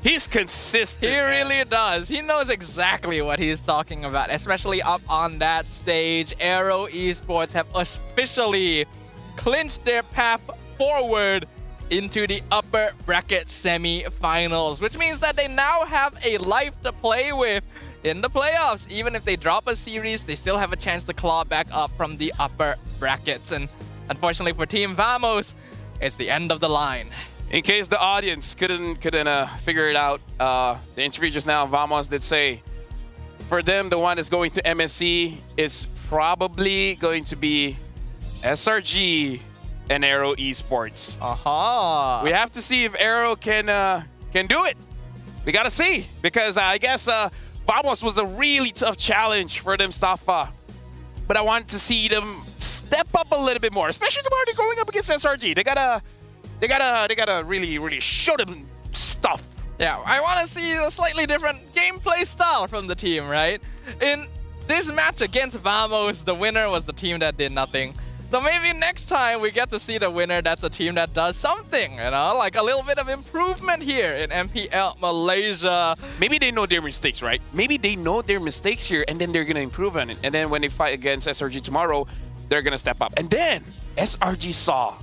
He's consistent. He really does. He knows exactly what he's talking about, especially up on that stage. Aero Esports have officially clinched their path forward into the upper bracket semi-finals, which means that they now have a life to play with. in the playoffs. Even if they drop a series, they still have a chance to claw back up from the upper brackets. And unfortunately for Team Vamos, it's the end of the line. In case the audience couldn't figure it out, the interview just now, Vamos did say, for them, the one that's going to MSC is probably going to be SRG and Aero Esports. Aha! We have to see if Aero can do it. We gotta see, because I guess Vamos was a really tough challenge for them, Stafa. But I wanted to see them step up a little bit more, especially tomorrow they're going up against SRG. They gotta really show them stuff. Yeah, I want to see a slightly different gameplay style from the team, right? In this match against Vamos, the winner was the team that did nothing. So maybe next time we get to see the winner that's a team that does something, you know? Like a little bit of improvement here in MPL Malaysia. Maybe they know their mistakes, right? Maybe they know their mistakes here and then they're going to improve on it. And then when they fight against SRG tomorrow, they're going to step up. And then SRG saw,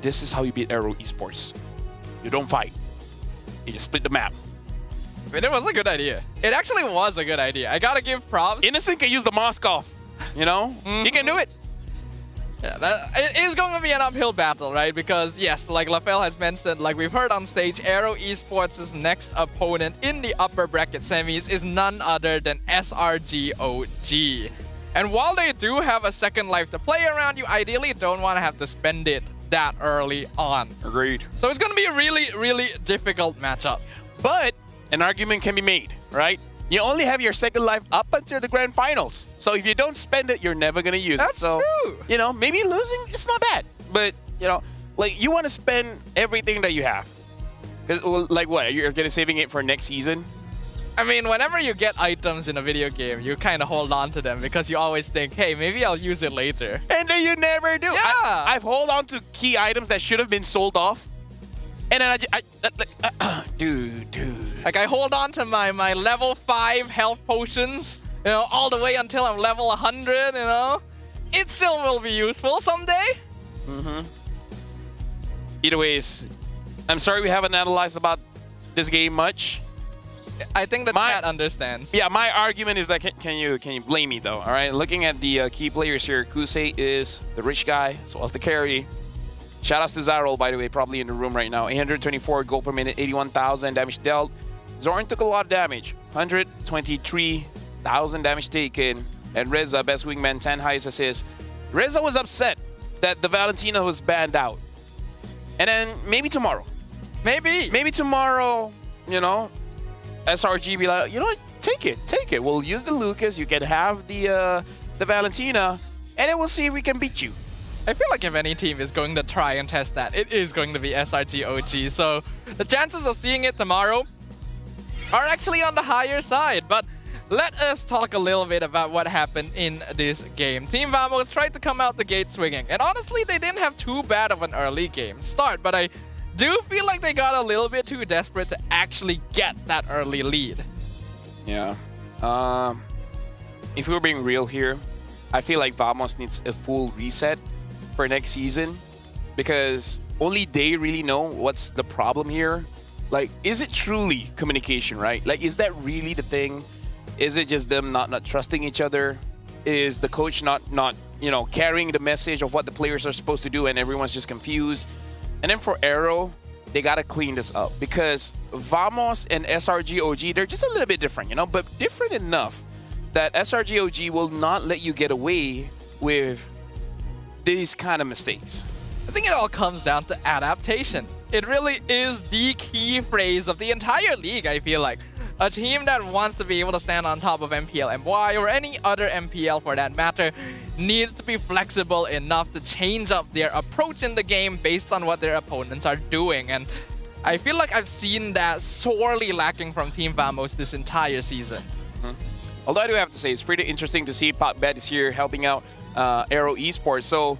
this is how you beat Aero Esports. You don't fight. You just split the map. But it was a good idea. It actually was a good idea. I gotta give props. Innocent can use the Moskov, you know? He can do it. Yeah, it is going to be an uphill battle, right? Because yes, like Lafel has mentioned, like we've heard on stage, Aero Esports' next opponent in the upper bracket semis is none other than SRG OG. And while they do have a second life to play around, you ideally don't want to have to spend it that early on. Agreed. So it's going to be a really difficult matchup. But an argument can be made, right? You only have your second life up until the grand finals. So if you don't spend it, you're never going to use it. So, true. You know, maybe losing, it's not bad. But, you know, like you want to spend everything that you have. Because, like what, you're going to saving it for next season? I mean, whenever you get items in a video game, you kind of hold on to them because you always think, hey, maybe I'll use it later. And then you never do. Yeah. I've hold on to key items that should have been sold off. And then dude. Like I hold on to my level 5 health potions, you know, all the way until I'm level 100, you know. It still will be useful someday. Either ways, I'm sorry we haven't analyzed about this game much. I think the chat understands. Yeah, my argument is that can you blame me though? All right, looking at the key players here, Kusei is the rich guy, as well as the carry. Shout outs to Zarol, by the way, probably in the room right now. 824 gold per minute, 81,000 damage dealt. Zorn took a lot of damage, 123,000 damage taken. And Reza, best wingman, 10 highest assists. Reza was upset that the Valentina was banned out. And then maybe tomorrow. Maybe tomorrow, you know, SRG be like, you know what, take it. We'll use the Lucas, you can have the Valentina, and then we'll see if we can beat you. I feel like if any team is going to try and test that, it is going to be SRG OG. So the chances of seeing it tomorrow are actually on the higher side. But let us talk a little bit about what happened in this game. Team Vamos tried to come out the gate swinging. And honestly, they didn't have too bad of an early game start. But I do feel like they got a little bit too desperate to actually get that early lead. Yeah. If we're being real here, I feel like Vamos needs a full reset for next season, because only they really know what's the problem here. Like, is it truly communication, right? Like, is that really the thing? Is it just them not trusting each other? Is the coach not you know, carrying the message of what the players are supposed to do and everyone's just confused? And then for Aero, they gotta clean this up, because Vamos and SRG OG, they're just a little bit different, you know, but different enough that SRG OG will not let you get away with these kind of mistakes. I think it all comes down to adaptation. It really is the key phrase of the entire league, I feel like. A team that wants to be able to stand on top of MPL MY or any other MPL for that matter needs to be flexible enough to change up their approach in the game based on what their opponents are doing. And I feel like I've seen that sorely lacking from Team Vamos this entire season. Although I do have to say, it's pretty interesting to see Potbet is here helping out Aero Esports. So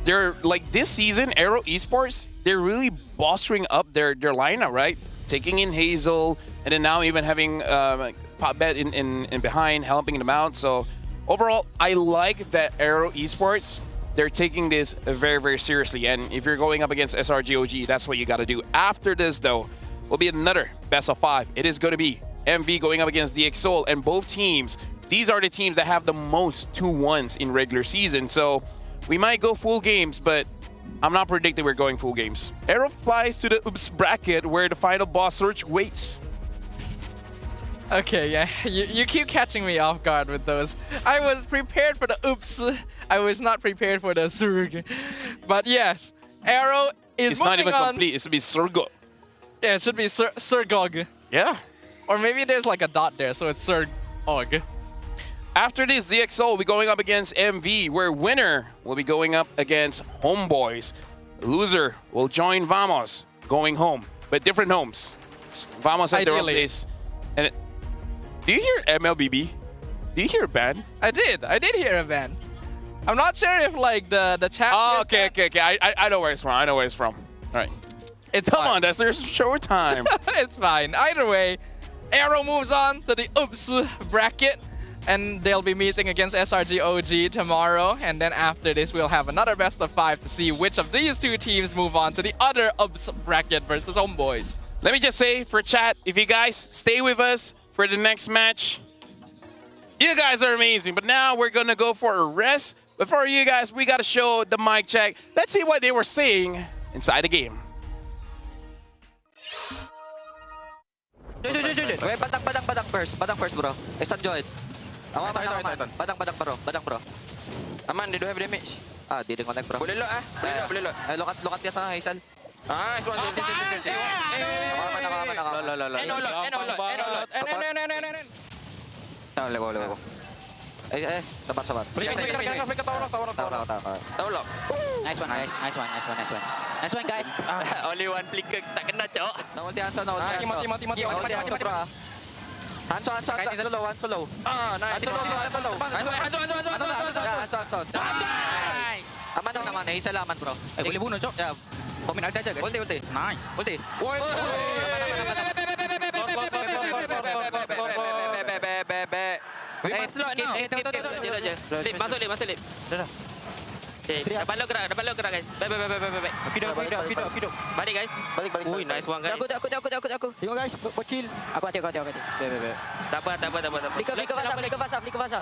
they're like, this season, Aero Esports, they're really bolstering up their lineup, right? Taking in Hazle, and then now even having Potbet in behind, helping them out. So overall, I like that Aero Esports, they're taking this very, very seriously. And if you're going up against SRG OG, that's what you got to do. After this, though, will be another best of 5. It is going to be MV going up against DXS, and both teams, these are the teams that have the most 2-1s in regular season. So we might go full games, but I'm not predicting we're going full games. Arrow flies to the oops bracket where the final boss search waits. Okay, yeah, you keep catching me off guard with those. I was prepared for the oops. I was not prepared for the surg. But yes, Arrow is It's moving not even on. complete. It should be Surgo. Yeah, it should be Surgog. Yeah. Or maybe there's like a dot there, so it's Surgog. After this, DXO will be going up against MV, where winner will be going up against Homeboys. Loser will join Vamos, going home, but different homes. Vamos has their own Ideally. place. And do you hear MLBB? Do you hear a band? I did hear a band. I'm not sure if like the chat. Oh, okay. I know where it's from. All right. Come on, that's their show time. It's fine. Either way, Arrow moves on to the oops bracket, and they'll be meeting against SRG OG tomorrow. And then after this, we'll have another best of 5 to see which of these two teams move on to the other oops bracket versus Homeboys. Let me just say for chat, if you guys stay with us for the next match, you guys are amazing. But now we're gonna go for a rest. But for you guys, we gotta show the mic check. Let's see what they were saying inside the game. Wait, badang first. Badang first, bro. Extend join. Aman. Badang, bro. Aman, they don't have damage. Ah, didn't connect, bro. Boleh lock boleh lock. Look at this, Hazel. Nice one. Lego. Sabar. Tahu lock. Nice one, guys. Only one flicker tak kena, cok. Mati. Hands solo. Ah, nice. Aman naman, Hazel aman, bro. Boleh bunuh, Cok. Ya. Komen ada aja, guys. Ulti. Nice. Ulti. We must lock now. Lip, masuk lip. Dapat lo gerak guys. Baik. Fido. Balik guys. Ui, nice one guys. Aku. Tengok guys, bocil. Aku hati. Tak apa. Flicker fasa.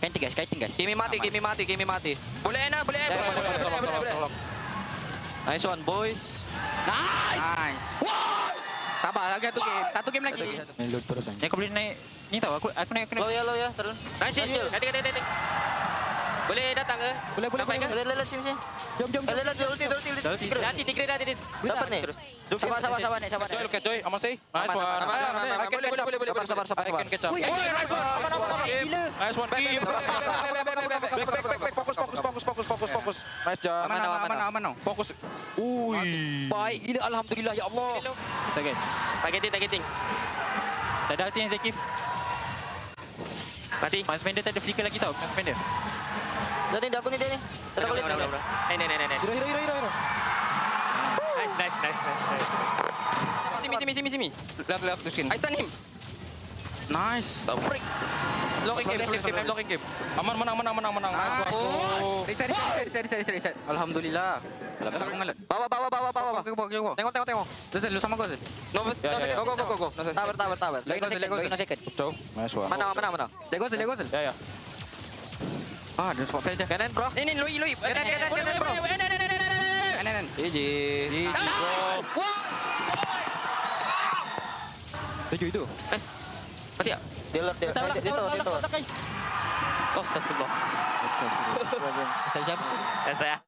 Kiting guys. Kimi mati. Boleh enak. Nice one, boys. Nice. Sabar lagi satu game lagi. Load terus. Yang kau boleh naik. Ni tahu aku naik. Low ya, turun. Nice. Kata. Boleh datang ke? Boleh. Sini. Jom. Ulti. Nanti tiga dah. Dapat nih. Sabar nek. Look at Joy, aman say. Nice one. Boleh. Sabar. I can catch up. Gila. Nice one. Fokus. Nice job. Aman. Fokus. Ui. Baik gila, alhamdulillah ya Allah. Targeting. Dah ada ulti yang Zekif. Mati. Mas Spender tak ada flicker lagi tau. Mas Spender. Dah ni, aku ni dia ni. Dah boleh. Hero. Nice. Simi. Left to skin. I stun him. Nice. Tak break. Locking game. Aman. Nice one. Reset. Alhamdulillah. Alhamdulillah. Bawa. Keluar. Tengok. Zul, lu sama kau Zul. No, bos. Go. Tower. Lagi no second. Betul. Nice one. Mana? Lego Zul. Ya. Ah, dia spot flash dia. Kanan, bro. Ini Lui. Kanan, bro. Kanan. GG. Tujuh itu. Mati tak? Dia left. Oh, astagfirullah. That's right.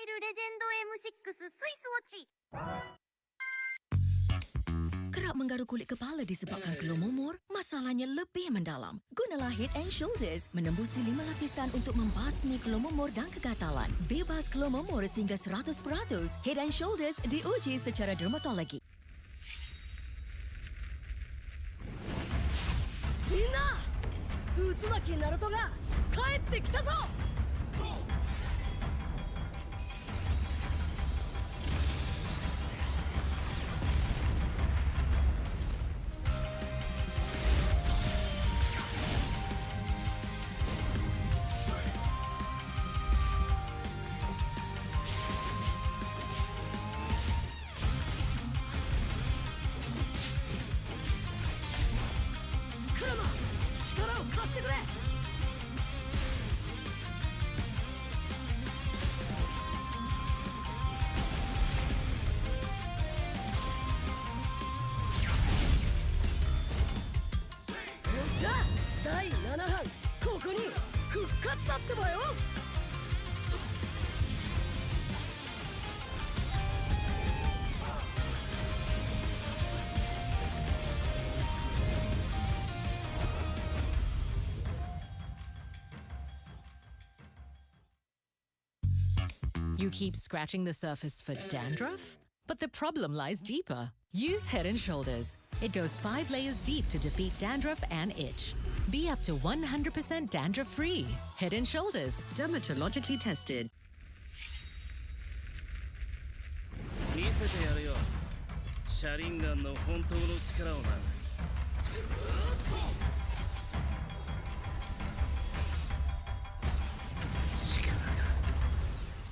ルレジェンド M6 スイスウォッチ Kerap menggaru kulit kepala disebabkan keluar mumur, masalahnya lebih mendalam. Gunalah Head and Shoulders menembusi 5 lapisan untuk membasmi keluar mumur dan kegatalan. Bebas keluar mumur sehingga 100%. Head and Shoulders diuji secara dermatologi. Minna! Utsumaki Naruto ga kaette kita zo! You keep scratching the surface for dandruff? But the problem lies deeper. Use Head and Shoulders. It goes 5 layers deep to defeat dandruff and itch. Be up to 100% dandruff-free. Head and Shoulders, dermatologically tested. 見せてやるよ。車輪ガンの本当の力をな。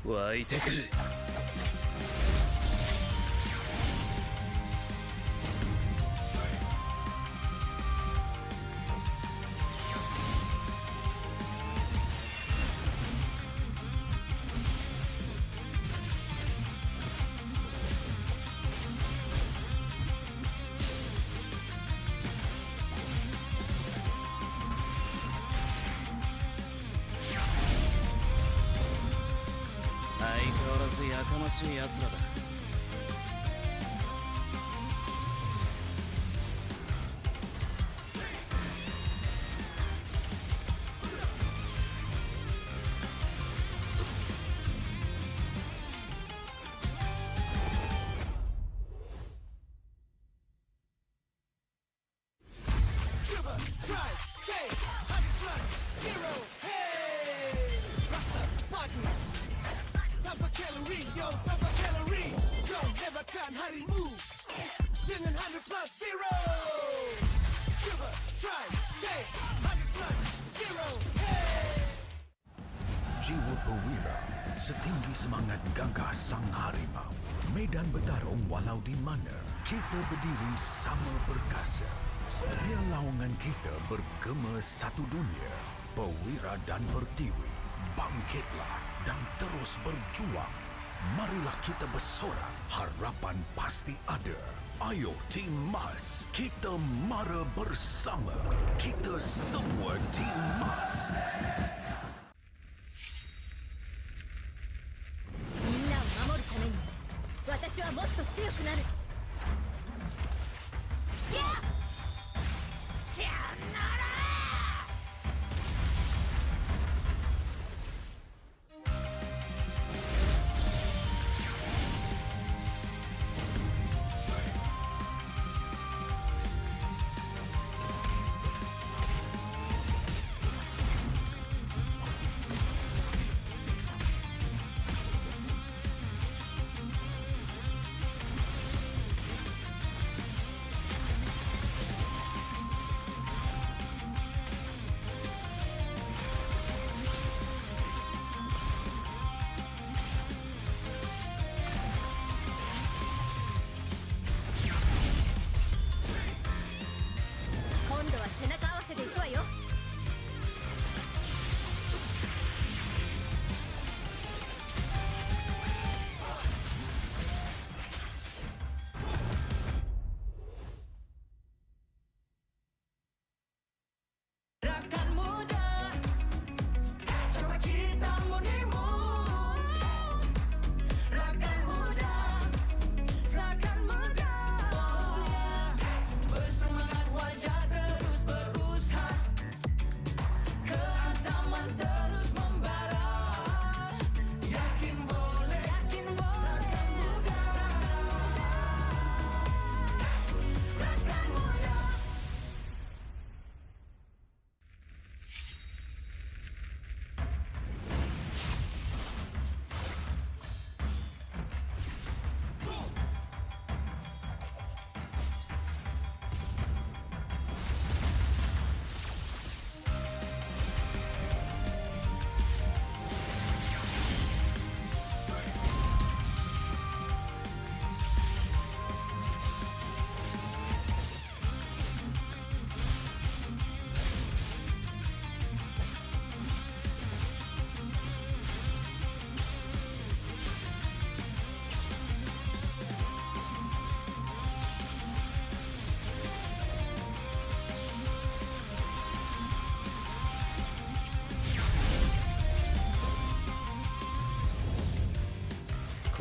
湧いてくる。やかましい奴らだ。Jiwa perwira, setinggi semangat gagah sang harimau. Medan bertarung walau di mana, kita berdiri sama perkasa. Biar lawangan kita bergema satu dunia. Perwira dan pertiwi, bangkitlah dan terus berjuang. Marilah kita bersorak, harapan pasti ada. Ayo Tim Mas, kita mara bersama. Kita semua Tim Mas. 私はもっと強くなる。やっ！シャンナラ！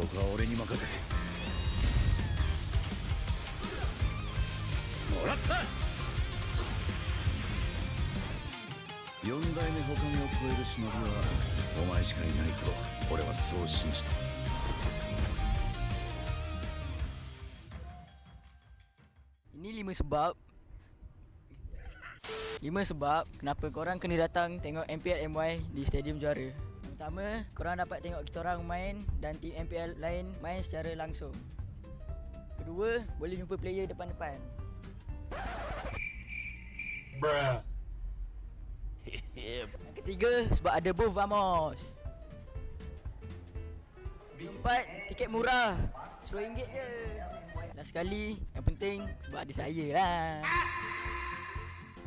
ここは俺に任せてもらった4代目他を超える忍びはお前しかいないと俺はそう信じた。Ini 5 sebab kenapa korang kena datang tengok MPL MY di Stadium Juara. Pertama, korang dapat tengok kita orang main dan tim MPL lain main secara langsung. Kedua, boleh jumpa player depan-depan. Bruh. Yang ketiga, sebab ada booth Vamos. Keempat, tiket murah, RM10 je. Last sekali, yang penting sebab ada saya lah.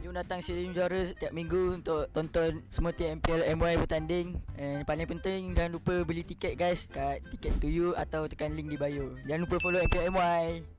Jom datang Stadium Juara setiap minggu untuk tonton semua tim MPL MY bertanding. And paling penting, jangan lupa beli tiket guys kat Ticket to You atau tekan link di bio. Jangan lupa follow MPL MY.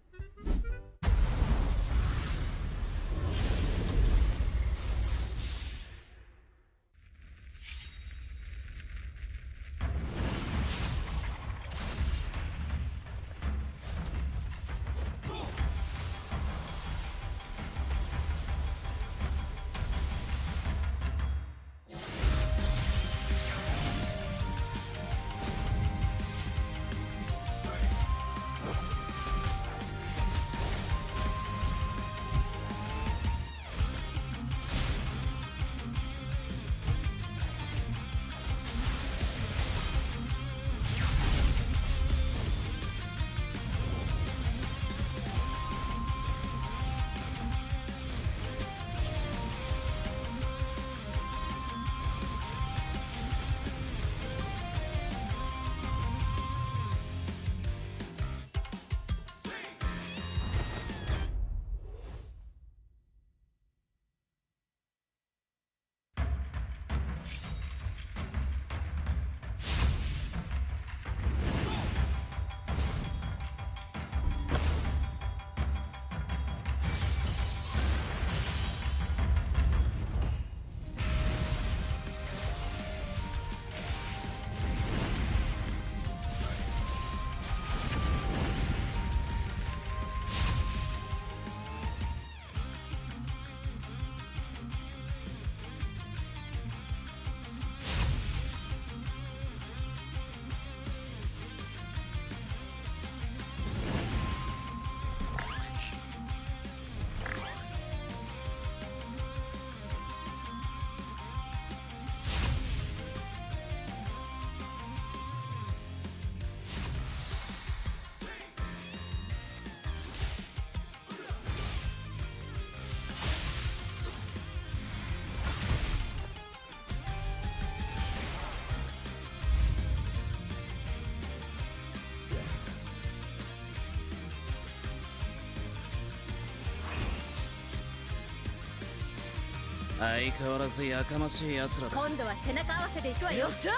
相変わらずやかましい奴らだ。今度は背中合わせで行くわよ。よっしゃ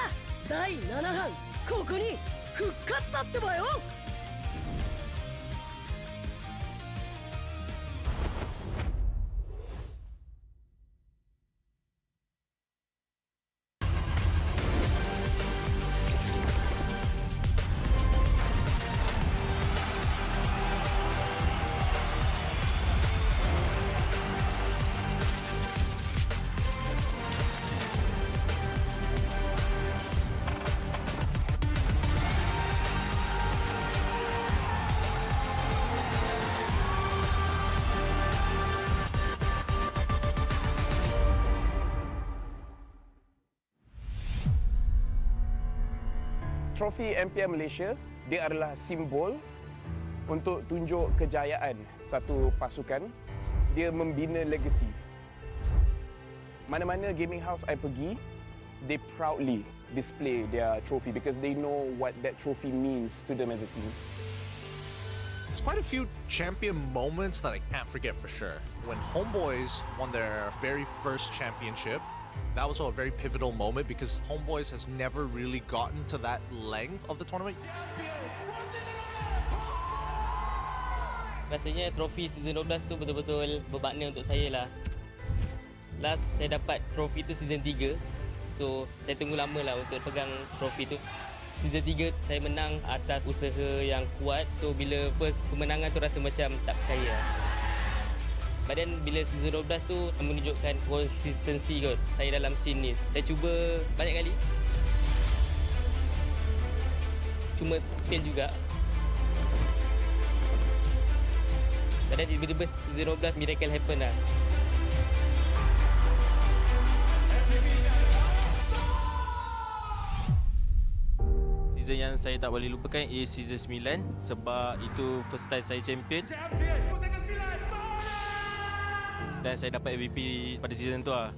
第7班ここに復活だってばよ。Trofi MPL Malaysia, dia adalah simbol untuk tunjuk kejayaan satu pasukan. Dia membina legasi. Mana-mana gaming house I pergi, they proudly display their trophy because they know what that trophy means to them as a team. There's quite a few champion moments that I can't forget for sure. When Homeboys won their very first championship, that was a very pivotal moment because Homeboys has never really gotten to that length of the tournament. Rasanya trofi season 12 tu betul-betul bermakna untuk saya lah. Last saya dapat trofi tu season 3. So saya tunggu lama lah untuk pegang trofi tu. Season 3 saya menang atas usaha yang kuat. So bila first kemenangan tu rasa macam tak percaya. But then bila season 12 tu menunjukkan konsistensi kot saya dalam scene ni. Saya cuba banyak kali. Cuma fail juga. But then tiba-tiba season 12 miracle happen lah. Season yang saya tak boleh lupakan is season 9 sebab itu first time saya champion. Dan saya dapat MVP pada season tu lah.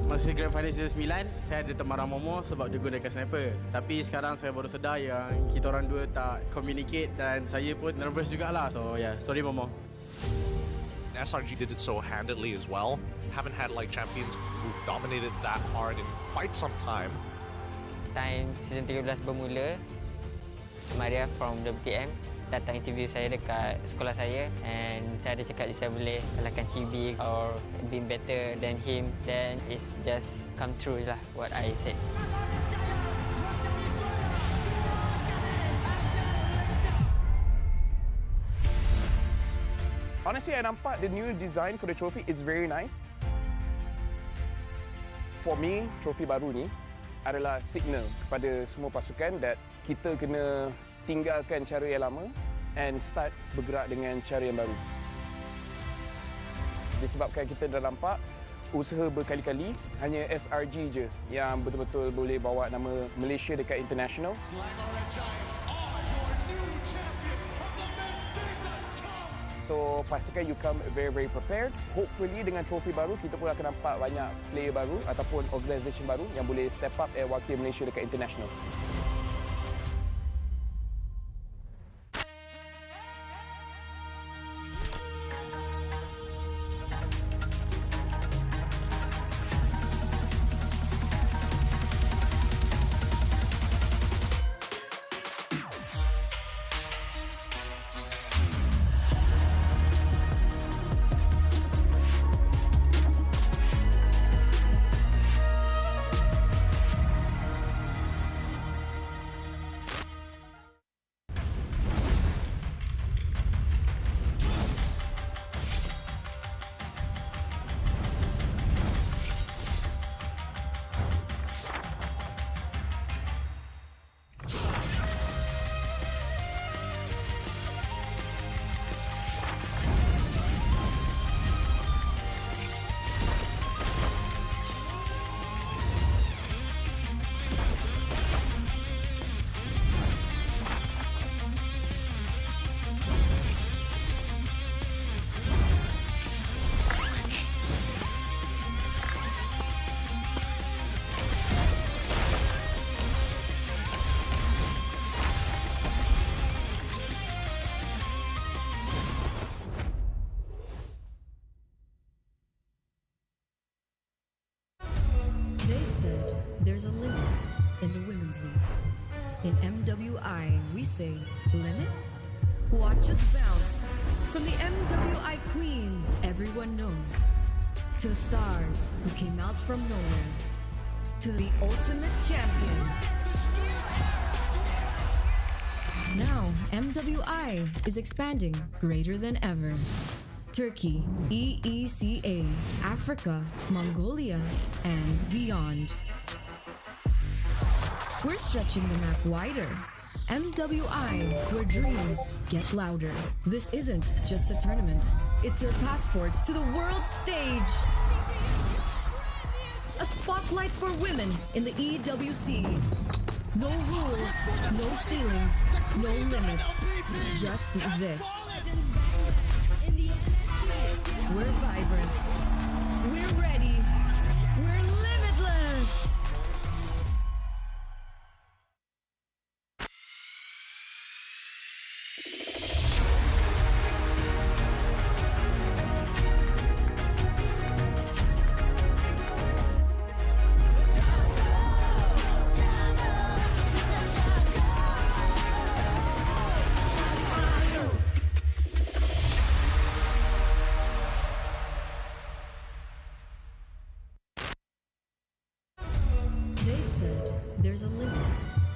Masa Grand Final season 9, saya ada teman Momo sebab dia gunakan sniper. Tapi sekarang saya baru sedar yang kita orang dua tak communicate dan saya pun nervous jugalah. So yeah, sorry Momo. SRG did it so handedly as well. Haven't had like champions who've dominated that hard in quite some time. Time season 13 bermula, Maria from WTM datang interview saya dekat sekolah saya and saya ada cakap saya boleh kalahkan Chibi or being better than him, then it's just come true lah what I said. Honestly, I nampak the new design for the trophy is very nice. For me, trophy baru ni adalah signal kepada semua pasukan that kita kena tinggalkan cara yang lama and start bergerak dengan cara yang baru. Disebabkan kita dah nampak usaha berkali-kali, hanya SRG je yang betul-betul boleh bawa nama Malaysia dekat international. So pastikan you come very, very prepared. Hopefully dengan trofi baru, kita pun akan nampak banyak player baru ataupun organisation baru yang boleh step up and wakil Malaysia dekat international. They said there's a limit in the women's league. In MWI, we say limit? Watch us bounce. From the MWI queens everyone knows, to the stars who came out from nowhere, to the ultimate champions. Now, MWI is expanding greater than ever. Turkey, EECA, Africa, Mongolia, and beyond. We're stretching the map wider. MWI, where dreams get louder. This isn't just a tournament. It's your passport to the world stage. A spotlight for women in the EWC. No rules, no ceilings, no limits. Just this. We're vibrant. We're ready. We're limitless.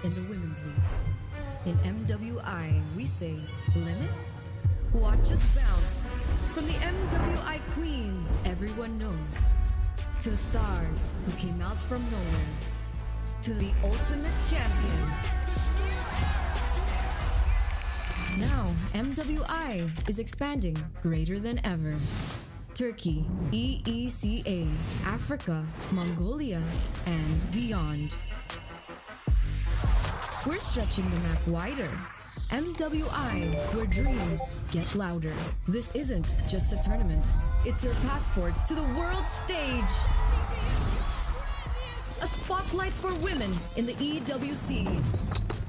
in the Women's League. In MWI, we say limit? Watch us bounce. From the MWI queens everyone knows, to the stars who came out from nowhere, to the ultimate champions. Now, MWI is expanding greater than ever. Turkey, EECA, Africa, Mongolia, and beyond. We're stretching the map wider. MWI, where dreams get louder. This isn't just a tournament. It's your passport to the world stage. A spotlight for women in the EWC.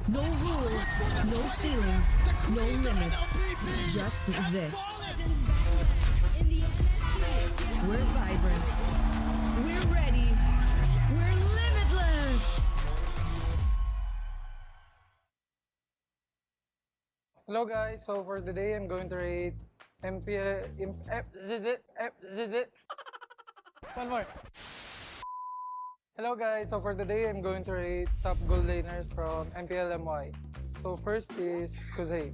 No rules, no ceilings, no limits. Just this. We're vibrant. We're ready. We're limitless. Hello guys, so for today I'm going to rate MPL one more. Hello guys, so for today I'm going to rate top gold laners from MPL MY. So first is Kuzey,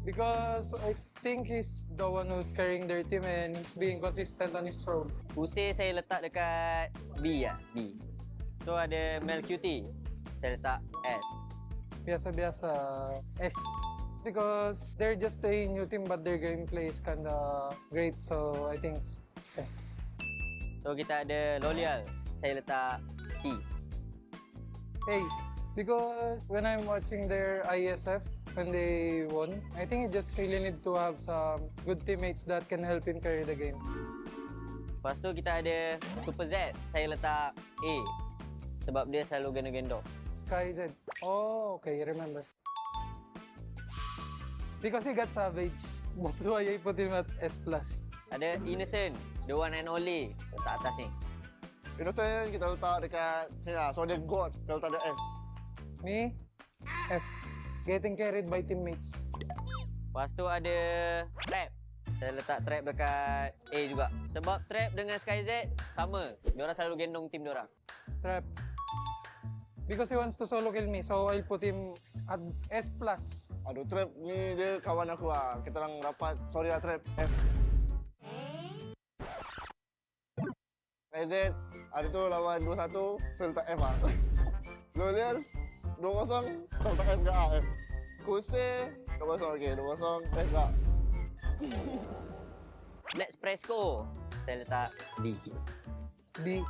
because I think he's the one who's carrying their team and he's being consistent on his role. Kuzey saya letak dekat B lah, B. So ada Mel QT, saya letak S. Biasa-biasa S. Because they're just a new team but their gameplay is kinda great, so I think S. So kita ada Lolial, saya letak C. Hey, because when I'm watching their ISF when they won, I think you just really need to have some good teammates that can help him carry the game. Lepas tu kita ada Super Z, saya letak A. Sebab dia selalu gendong-gendong. Sky Z. Oh, okay, remember. Because he got savage, that's why I put him at S+. Ada Innocent, the one and only, letak atas ni. Innocent kita letak dekat sini lah, so dia God, kita letak dia S. Me? F. Getting carried by teammates. Lepas tu ada Trap. Saya letak Trap dekat A juga. Sebab Trap dengan SkyZ sama. Diorang selalu gendong tim diorang. Trap. Because he wants to solo kill me, so I'll put him at S+. Aduh, Trap ni dia kawan aku lah. Kita orang rapat, sorry lah Trap, F. SZ, hari tu lawan 2-1, saya letak F lah. Lolials, 2-0, saya letak F ke A, F. Kuse, 2-0, okay, 2-0, F ke A. Let's Presco, saya letak B. B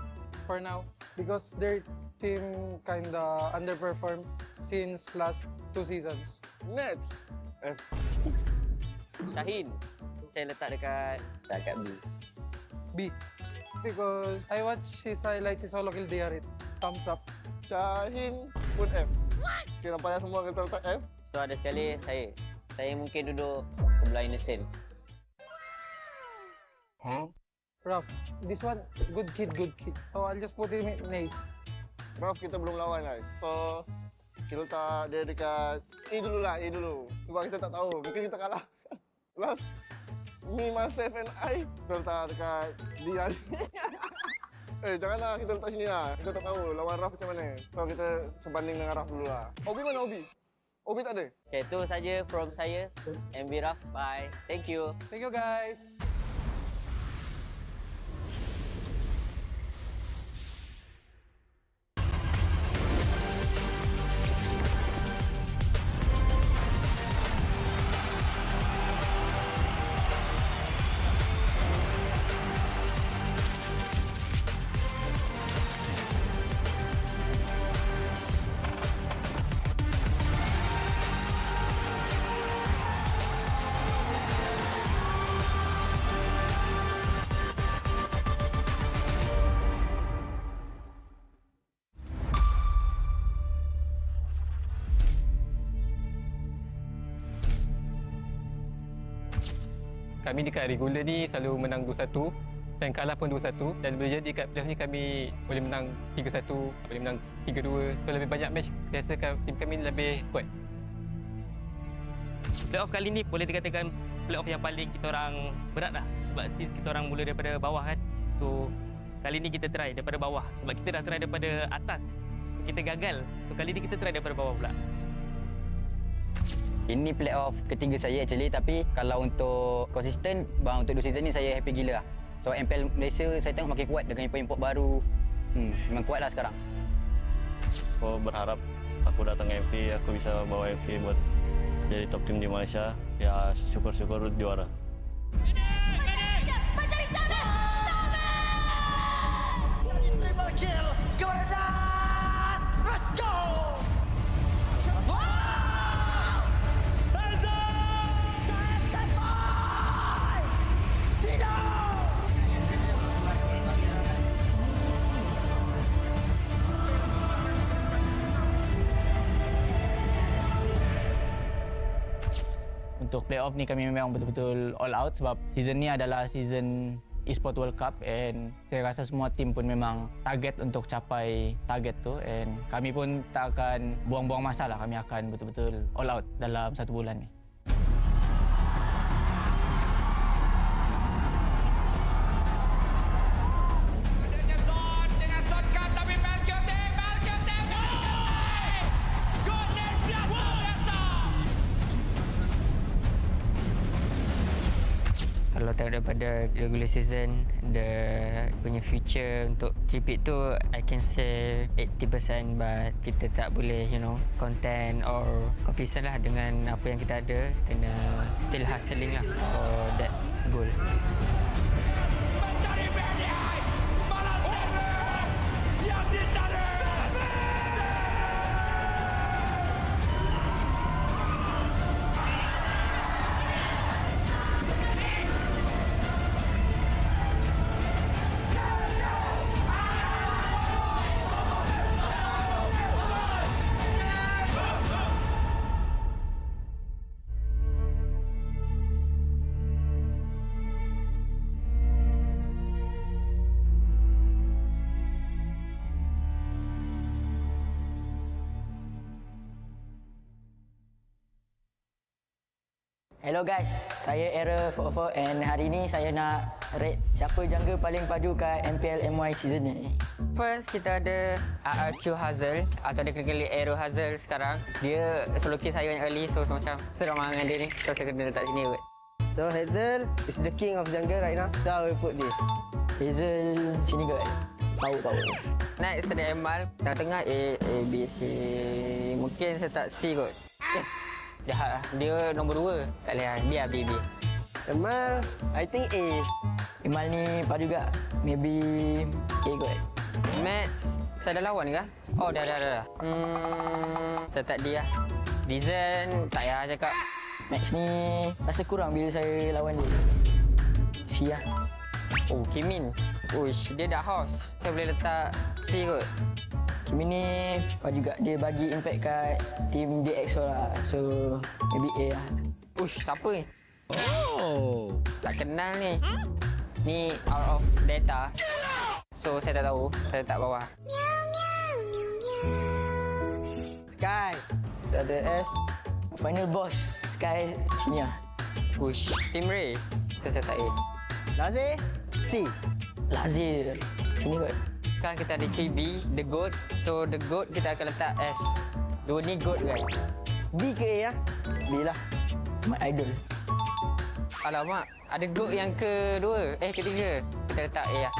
for now, because their team kinda underperformed since last 2 seasons. Nets, F. Shaheen, saya letak dekat B. B. Because I watch his highlights, his solo kill DRit. Thumbs up. Shaheen pun F. Okay, nampaknya semua kita letak F. So ada sekali saya mungkin duduk sebelah Innocent. Huh? Rough. This one, good kid. So I'll just put him in A. Rough kita belum lawan guys. So kita letak dia dekat E dulu lah, E dulu. Sebab kita tak tahu, mungkin kita kalah. Last, me, myself and I, kita letak dekat D lah. Janganlah kita letak sini lah. Kita tak tahu lawan Raf macam mana. So kita sebanding dengan Raf dulu lah. Obi mana Obi? Obi tak ada? Okay, itu saja from saya. MB Raf, bye. Thank you. Thank you guys. Kami dekat regular ni selalu menang 2-1 dan kalah pun 2-1, dan boleh jadi kat playoff ni kami boleh menang 3-1, boleh menang 3-2. So lebih banyak match, saya rasa tim kami lebih kuat. Playoff kali ni boleh dikatakan playoff yang paling kita orang berat lah, sebab since kita orang mula daripada bawah kan. So kali ni kita try daripada bawah, sebab kita dah try daripada atas kita gagal. So kali ni kita try daripada bawah pula. Ini playoff ketiga saya actually, tapi kalau untuk konsisten, bang, untuk 2 season ni saya happy gila lah. So MPL Malaysia saya tengok makin kuat dengan import-import baru. Memang kuat lah sekarang. Aku berharap aku datang ke MV, aku bisa bawa MV buat jadi top team di Malaysia. Ya syukur-syukur juara. Triple kill, kemudian let's go. Untuk playoff ni kami memang betul-betul all out sebab season ni adalah season Esports World Cup and saya rasa semua tim pun memang target untuk capai target tu and kami pun tak akan buang-buang masa lah, kami akan betul-betul all out dalam 1 bulan ni. Kalau tengok daripada regular season, punya future untuk GP tu I can say 80%, but kita tak boleh content or complacent lah dengan apa yang kita ada. Kena still hustling lah for that goal. Hello guys, saya Error 44 and hari ni saya nak rate siapa jungle paling padu kat MPL MY season ni. First, kita ada RRQ Hazle atau dia kena Error Hazle sekarang. Dia solo kill saya yang early, so macam seram dengan dia ni. So saya kena letak sini kot. So Hazle is the king of jungle right now. So how we put this? Hazle sini kot. Tahu. Next ada Emal, tengah-tengah A, B, C. Mungkin saya tak C kot. Jahat lah. Dia nombor 2. Tak boleh lah. Biar B. Emal, I think A. Emal ni padu juga. Maybe A kot. Match, saya dah lawan ke? Oh, dah. Saya tak D lah. Design, tak payah cakap. Match ni rasa kurang bila saya lawan dia. C lah. Oh, Kimin. Uish, dia dah host. Saya boleh letak C kot. Kimi ni juga dia bagi impact kat tim DXS lah. So maybe A lah. Ush, siapa ni? Oh, tak kenal ni. Ni out of data. So saya tak tahu. Saya tak bawah. Guys, ada S. Final boss. Sky sini lah. Ush, Team Ray. Saya tak A. Lazir, C. Lazir. Sini kot. Sekarang kita ada Chibi, The Goat. So The Goat kita akan letak S. Dua ni Goat kan? B ke A ya? B lah. My idol. Alamak, ada Goat yang kedua. Ketiga. Kita letak A lah.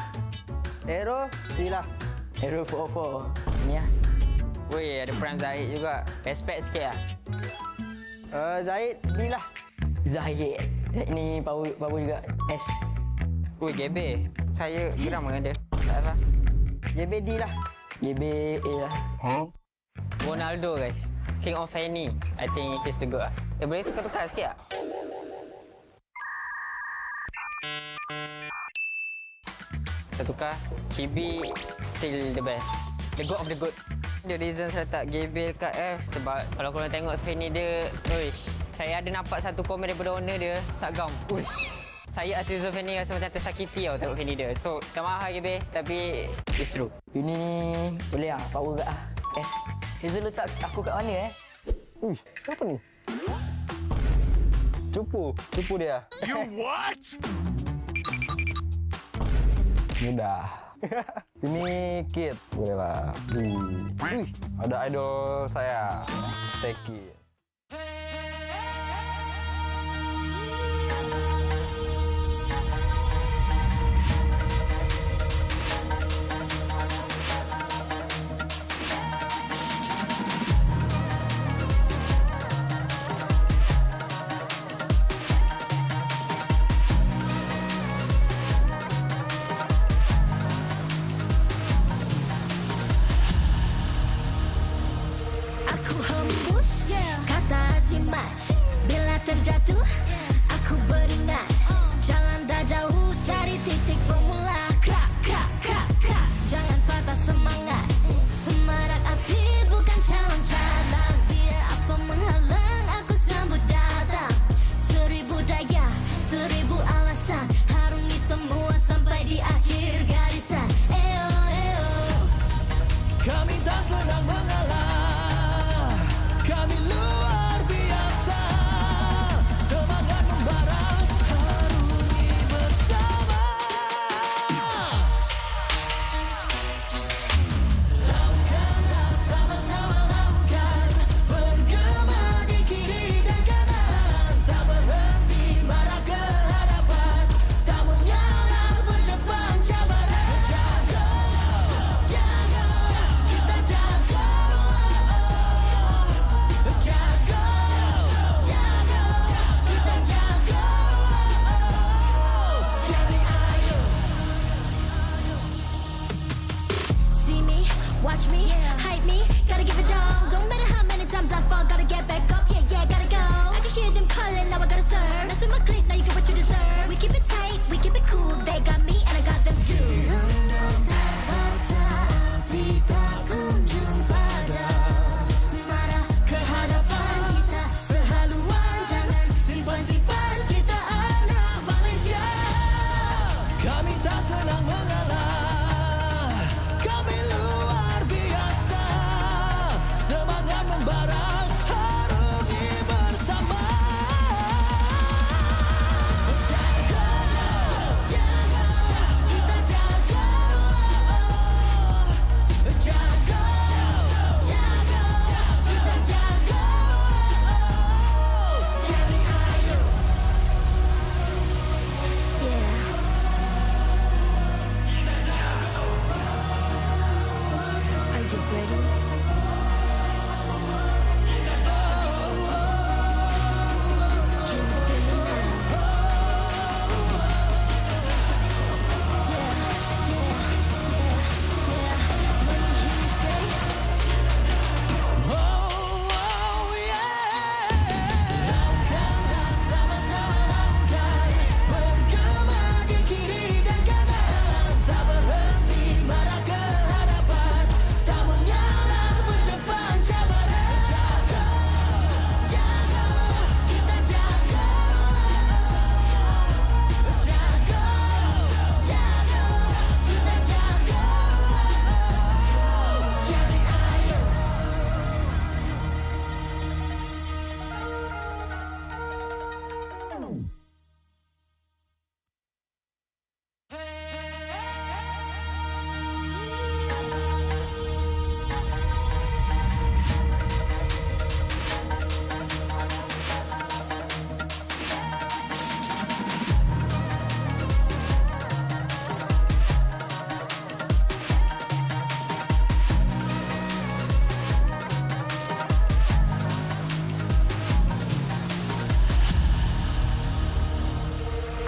Arrow, C lah. Arrow 44. Sini lah. Weh, ada Prime Zahid juga. Respect sikit lah. Zahid, B lah. Zahid ni power juga. S. Weh, GB. Saya geram dengan dia. Tak apa. GB D lah. GB A lah. Ronaldo guys. King of Fanny. I think he's the goat lah. Boleh tukar-tukar sikit tak? Kita tukar. Chibi still the best. The goat of the goat. The reason saya tak GB kat F sebab kalau korang tengok Fanny dia, uish. Saya ada nampak satu komen daripada owner dia, Sagam. Uish. Saya as user Fanny rasa macam tersakiti tau tengok Fanny dia. So, tak mahal GB tapi it's true. Ini boleh lah, power kat lah. S. Hazel letak aku kat mana Apa ni? Cupu dia. You what? Mudah. Ini kids, boleh lah. Wih, ada idol saya, Seki. Kata simas bila terjatuh aku beringat jalan dah jauh cari titik bermula krak krak krak krak jangan patah semangat semarak api bukan calon cadangan biar apa menghalang aku sambut datang 1000 daya 1000 alasan harungi semua sampai di akhir garisan eo eo kami tak senang mengalah. Kami luar biasa, semangat membara, harungi bersama. Lakukanlah sama-sama lakukan, bergema di kiri dan kanan, tak berhenti marah ke hadapan, tak mengalah berdepan cabaran. Jaga, jaga, kita jaga. Jaga, jaga, kita jaga. Jadi ayo. See me, watch me, hype me, gotta give it all. Don't matter how many times I fall, gotta get back up. Yeah, yeah, gotta go. I can hear them calling, now I gotta serve. Now swim my click, now you get what you deserve. We keep it tight, we keep it cool. They got me and I got them too. Rasa api tak kunjung padam. Marah ke hadapan kita sehaluan, jangan simpan-simpan kita anak Malaysia. Kami tak senang mengalah, kami luar biasa, semangat membara, harungi bersama. Jaga, jaga, kita jaga. Jaga, jaga, kita jaga. Jadi ayo. Yeah. Are you ready? Can you feel me now? Yeah, yeah, yeah, yeah. Let me hear you say. Lakukanlah sama-sama lakukan, bergema di kiri dan kanan, tak berhenti marah ke hadapan, tak mengalah berdepan cabaran. Jaga, jaga, kita jaga. Jaga, jaga, kita jaga. Jadi ayo.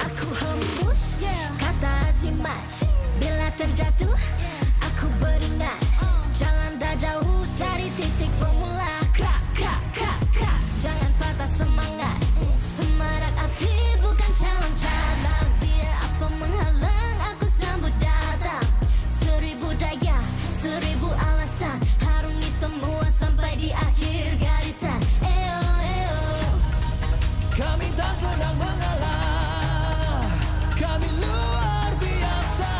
Aku hembus kata simas bila terjatuh aku beringat jalan dah jauh cari titik bermula krak krak krak krak jangan patah semangat semarak api bukan calon cadangan biar apa menghalang aku sambut datang 1000 daya 1000 alasan harungi semua sampai di akhir garisan eo eo Kami tak senang mengalah, kami luar biasa,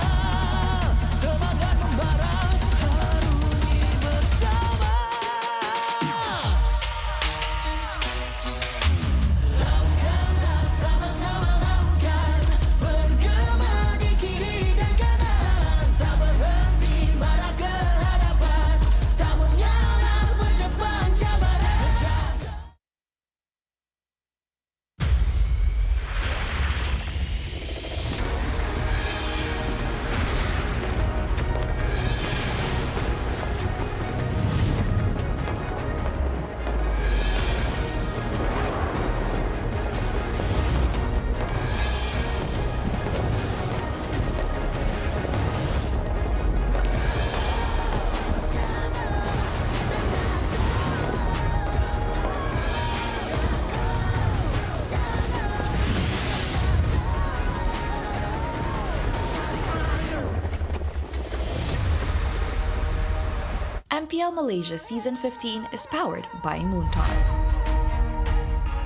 MPL Malaysia Season 15 is powered by Moontar.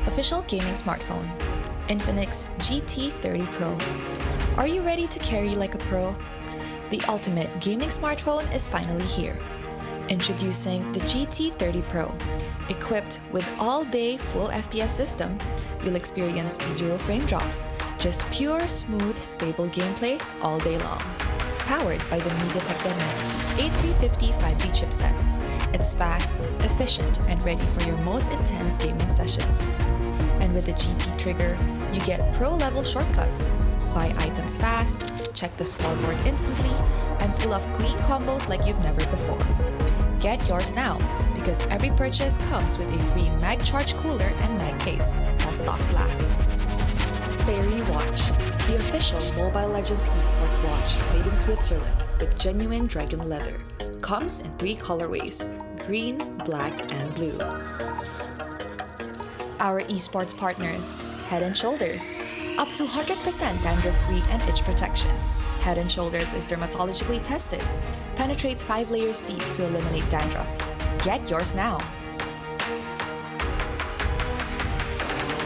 Official gaming smartphone, Infinix GT30 Pro. Are you ready to carry like a pro? The ultimate gaming smartphone is finally here. Introducing the GT30 Pro. Equipped with all-day full FPS system, you'll experience 0 frame drops, just pure, smooth, stable gameplay all day long. Powered by the MediaTek Dimensity A350 5G chipset. It's fast, efficient, and ready for your most intense gaming sessions. And with the GT trigger, you get pro-level shortcuts. Buy items fast, check the scoreboard instantly, and pull off clean combos like you've never before. Get yours now, because every purchase comes with a free mag charge cooler and mag case, while stocks last. Fairy Watch, the official Mobile Legends Esports watch made in Switzerland with genuine dragon leather. Comes in 3 colorways, green, black, and blue. Our esports partners, Head and Shoulders, up to 100% dandruff-free and itch protection. Head and Shoulders is dermatologically tested, penetrates 5 layers deep to eliminate dandruff. Get yours now.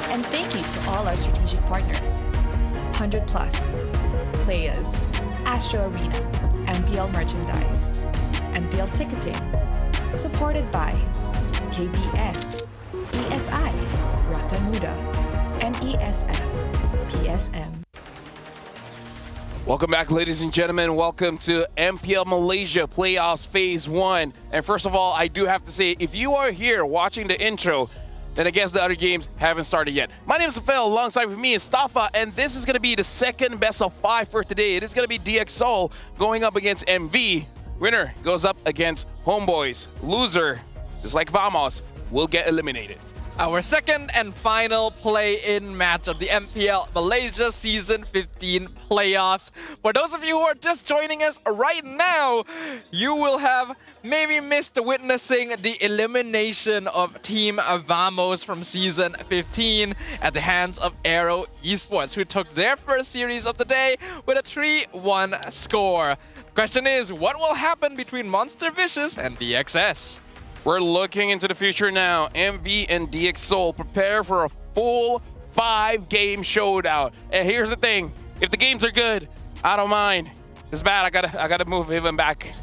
And thank you to all our strategic partners. 100 Plus, Playas, Astro Arena, MPL Merchandise, MPL Ticketing, supported by KBS, ESI, Rapamuda, MESF, PSM. Welcome back, ladies and gentlemen. Welcome to MPL Malaysia Playoffs Phase 1. And first of all, I do have to say, if you are here watching the intro, then I guess the other games haven't started yet. My name is Phil, alongside with me is Stafa, and this is going to be the second best of 5 for today. It is going to be DXS going up against MV. Winner goes up against Homeboys. Loser, just like Vamos, will get eliminated. Our second and final play-in match of the MPL Malaysia Season 15 playoffs. For those of you who are just joining us right now, you will have maybe missed witnessing the elimination of Team Vamos from Season 15 at the hands of Aero Esports, who took their first series of the day with a 3-1 score. The question is, what will happen between Monster Vicious and DXS? We're looking into the future now. MV and DXS prepare for a full 5-game showdown. And here's the thing, if the games are good, I don't mind. It's bad, I gotta move even back.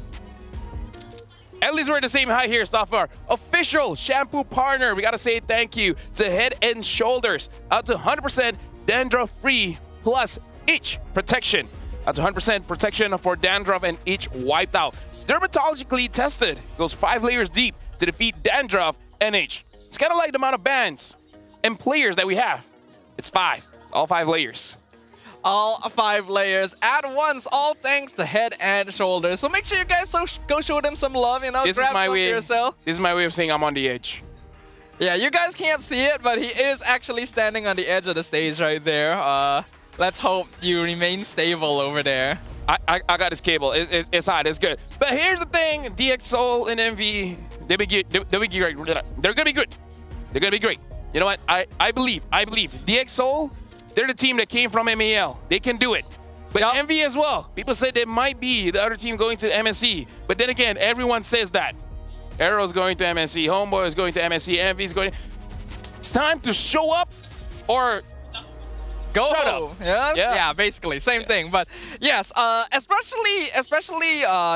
At least we're at the same height here, Staffar. Official shampoo partner. We gotta say thank you to Head and Shoulders. Out to 100% dandruff-free plus itch protection. Out to 100% protection for dandruff and itch wiped out. Dermatologically tested. Goes 5 layers deep to defeat dandruff and itch. It's kind of like the amount of bands and players that we have. It's 5. It's all 5 layers. All 5 layers at once, all thanks to Head and Shoulders. So make sure you guys go show them some love, you know, This grab is my some for way. yourself. This is my way of saying I'm on the edge. Yeah, you guys can't see it, but he is actually standing on the edge of the stage right there. Let's hope you remain stable over there. I got his cable. It's hot. It's good. But here's the thing: DXS and MV, they're gonna be great. They're gonna be good. They're gonna be great. You know what? I believe. DXS, they're the team that came from MAL. They can do it. But MV as well. People said they might be the other team going to MSC. But then again, everyone says that. Arrow's going to MSC. Homeboy is going to MSC. MV's going. It's time to show up or. Go Shut home. up. Yeah, basically same thing. But yes, especially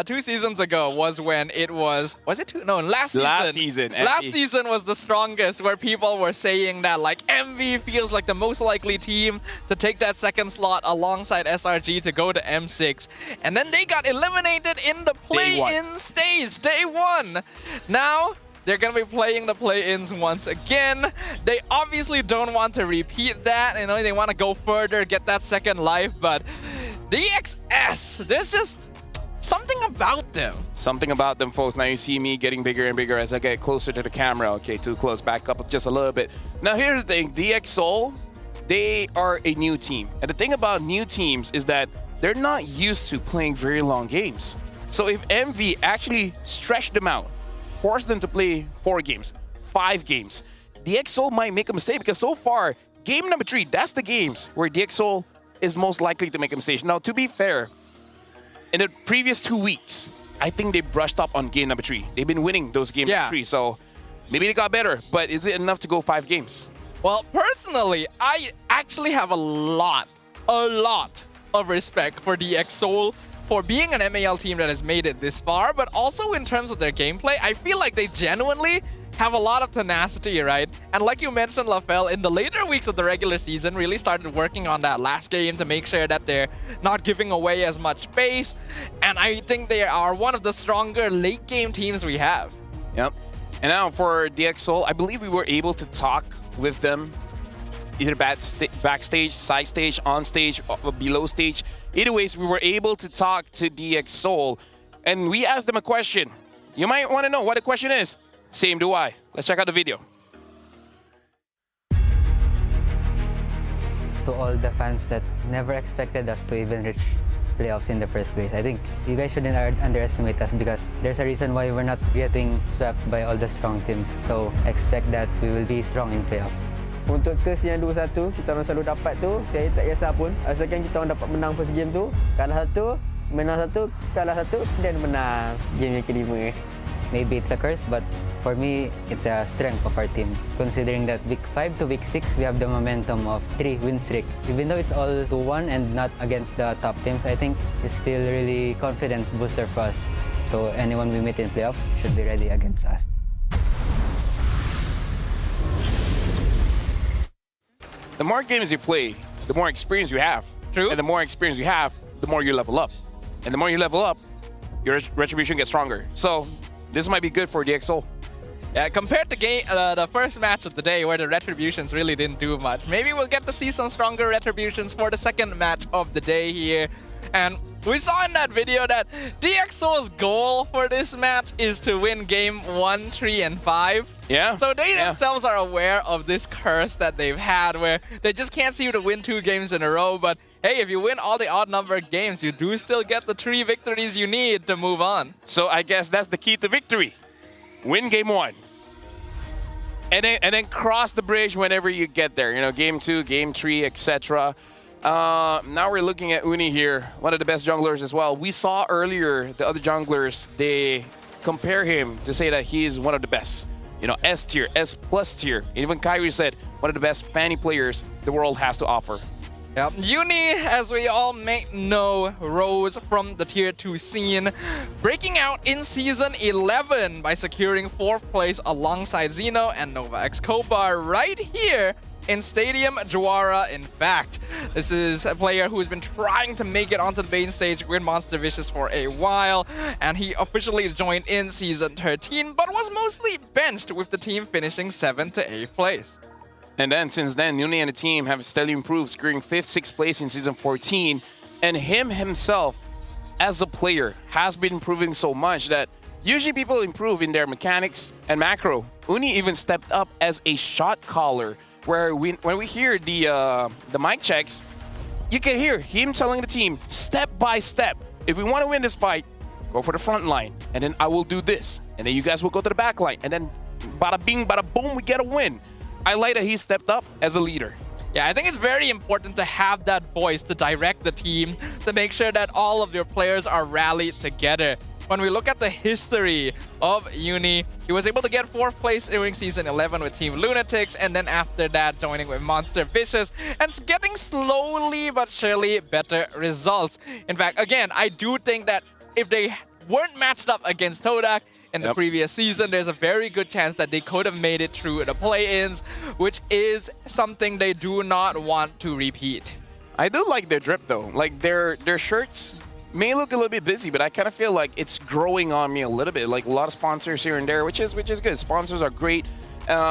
2 seasons ago was when it was it 2? No, last season. Last season was the strongest, where people were saying that like MV feels like the most likely team to take that second slot alongside SRG to go to M6, and then they got eliminated in the play-in stage, day 1. Now they're going to be playing the play-ins once again. They obviously don't want to repeat that. You know, they want to go further, get that second life. But DXS, there's just something about them. Something about them, folks. Now you see me getting bigger and bigger as I get closer to the camera. Okay, too close. Back up just a little bit. Now here's the thing. DXS, they are a new team. And the thing about new teams is that they're not used to playing very long games. So if MV actually stretched them out, force them to play 4 games, 5 games, DXS might make a mistake, because so far, game number 3, that's the games where DXS is most likely to make a mistake. Now, to be fair, in the previous 2 weeks, I think they brushed up on game number 3. They've been winning those game number 3, so maybe they got better. But is it enough to go 5 games? Well, personally, I actually have a lot of respect for DXSoul for being an MAL team that has made it this far, but also in terms of their gameplay, I feel like they genuinely have a lot of tenacity, right? And like you mentioned, LaFell, in the later weeks of the regular season, really started working on that last game to make sure that they're not giving away as much space. And I think they are one of the stronger late game teams we have. Yep. And now for DXSoul, I believe we were able to talk with them either backstage, side stage, on stage, below stage. Either ways, we were able to talk to DXSoul, and we asked them a question. You might want to know what the question is. Same do I. Let's check out the video. To all the fans that never expected us to even reach playoffs in the first place, I think you guys shouldn't underestimate us because there's a reason why we're not getting swept by all the strong teams. So expect that we will be strong in playoffs. Untuk test yang 2-1, kita orang selalu dapat tu, saya tak kisah pun. Asalkan kita orang dapat menang first game tu, kalah 1, menang 1, kalah 1, dan menang game yang kelima. Maybe it's a curse, but for me, it's a strength of our team. Considering that week 5 to week 6, we have the momentum of 3-win streak. Even though it's all 2-1 and not against the top teams, I think it's still really confidence booster for us. So anyone we meet in playoffs should be ready against us. The more games you play, the more experience you have. True. And the more experience you have, the more you level up. And the more you level up, your retribution gets stronger. So this might be good for DXSoul. Yeah, compared to the first match of the day where the retributions really didn't do much, maybe we'll get to see some stronger retributions for the second match of the day here. And we saw in that video that DXSoul's goal for this match is to win game 1, 3, and 5. Yeah. So they themselves are aware of this curse that they've had where they just can't seem to win 2 games in a row. But hey, if you win all the odd-numbered games, you do still get the 3 victories you need to move on. So I guess that's the key to victory. Win game 1. And then cross the bridge whenever you get there. You know, game 2, game 3, etc. Now we're looking at Uni here, one of the best junglers as well. We saw earlier the other junglers, they compare him to say that he is one of the best. You know, S tier, S plus tier. Even Kyrie said one of the best fanny players the world has to offer. Yep. Uni, as we all may know, rose from the Tier 2 scene, breaking out in Season 11 by securing 4th place alongside Zeno and Nova X Kopa right here in Stadium Juara. In fact, this is a player who has been trying to make it onto the main stage with Monster Vicious for a while, and he officially joined in Season 13, but was mostly benched with the team finishing 7th to 8th place. And then, since then, Uni and the team have steadily improved, securing 5th, 6th place in Season 14. And him himself, as a player, has been improving so much that usually people improve in their mechanics and macro. Uni even stepped up as a shot caller, where when we hear the mic checks, you can hear him telling the team, step by step, if we want to win this fight, go for the front line, and then I will do this. And then you guys will go to the back line, and then bada bing, bada boom, we get a win. I like that he stepped up as a leader. Yeah, I think it's very important to have that voice to direct the team, to make sure that all of your players are rallied together. When we look at the history of Uni, he was able to get 4th place during Season 11 with Team Lunatics, and then after that joining with Monster Vicious, and getting slowly but surely better results. In fact, again, I do think that if they weren't matched up against Todak in the previous season, there's a very good chance that they could have made it through the play-ins, which is something they do not want to repeat. I do like their drip though. Like their shirts may look a little bit busy, but I kind of feel like it's growing on me a little bit. Like a lot of sponsors here and there, which is good. Sponsors are great,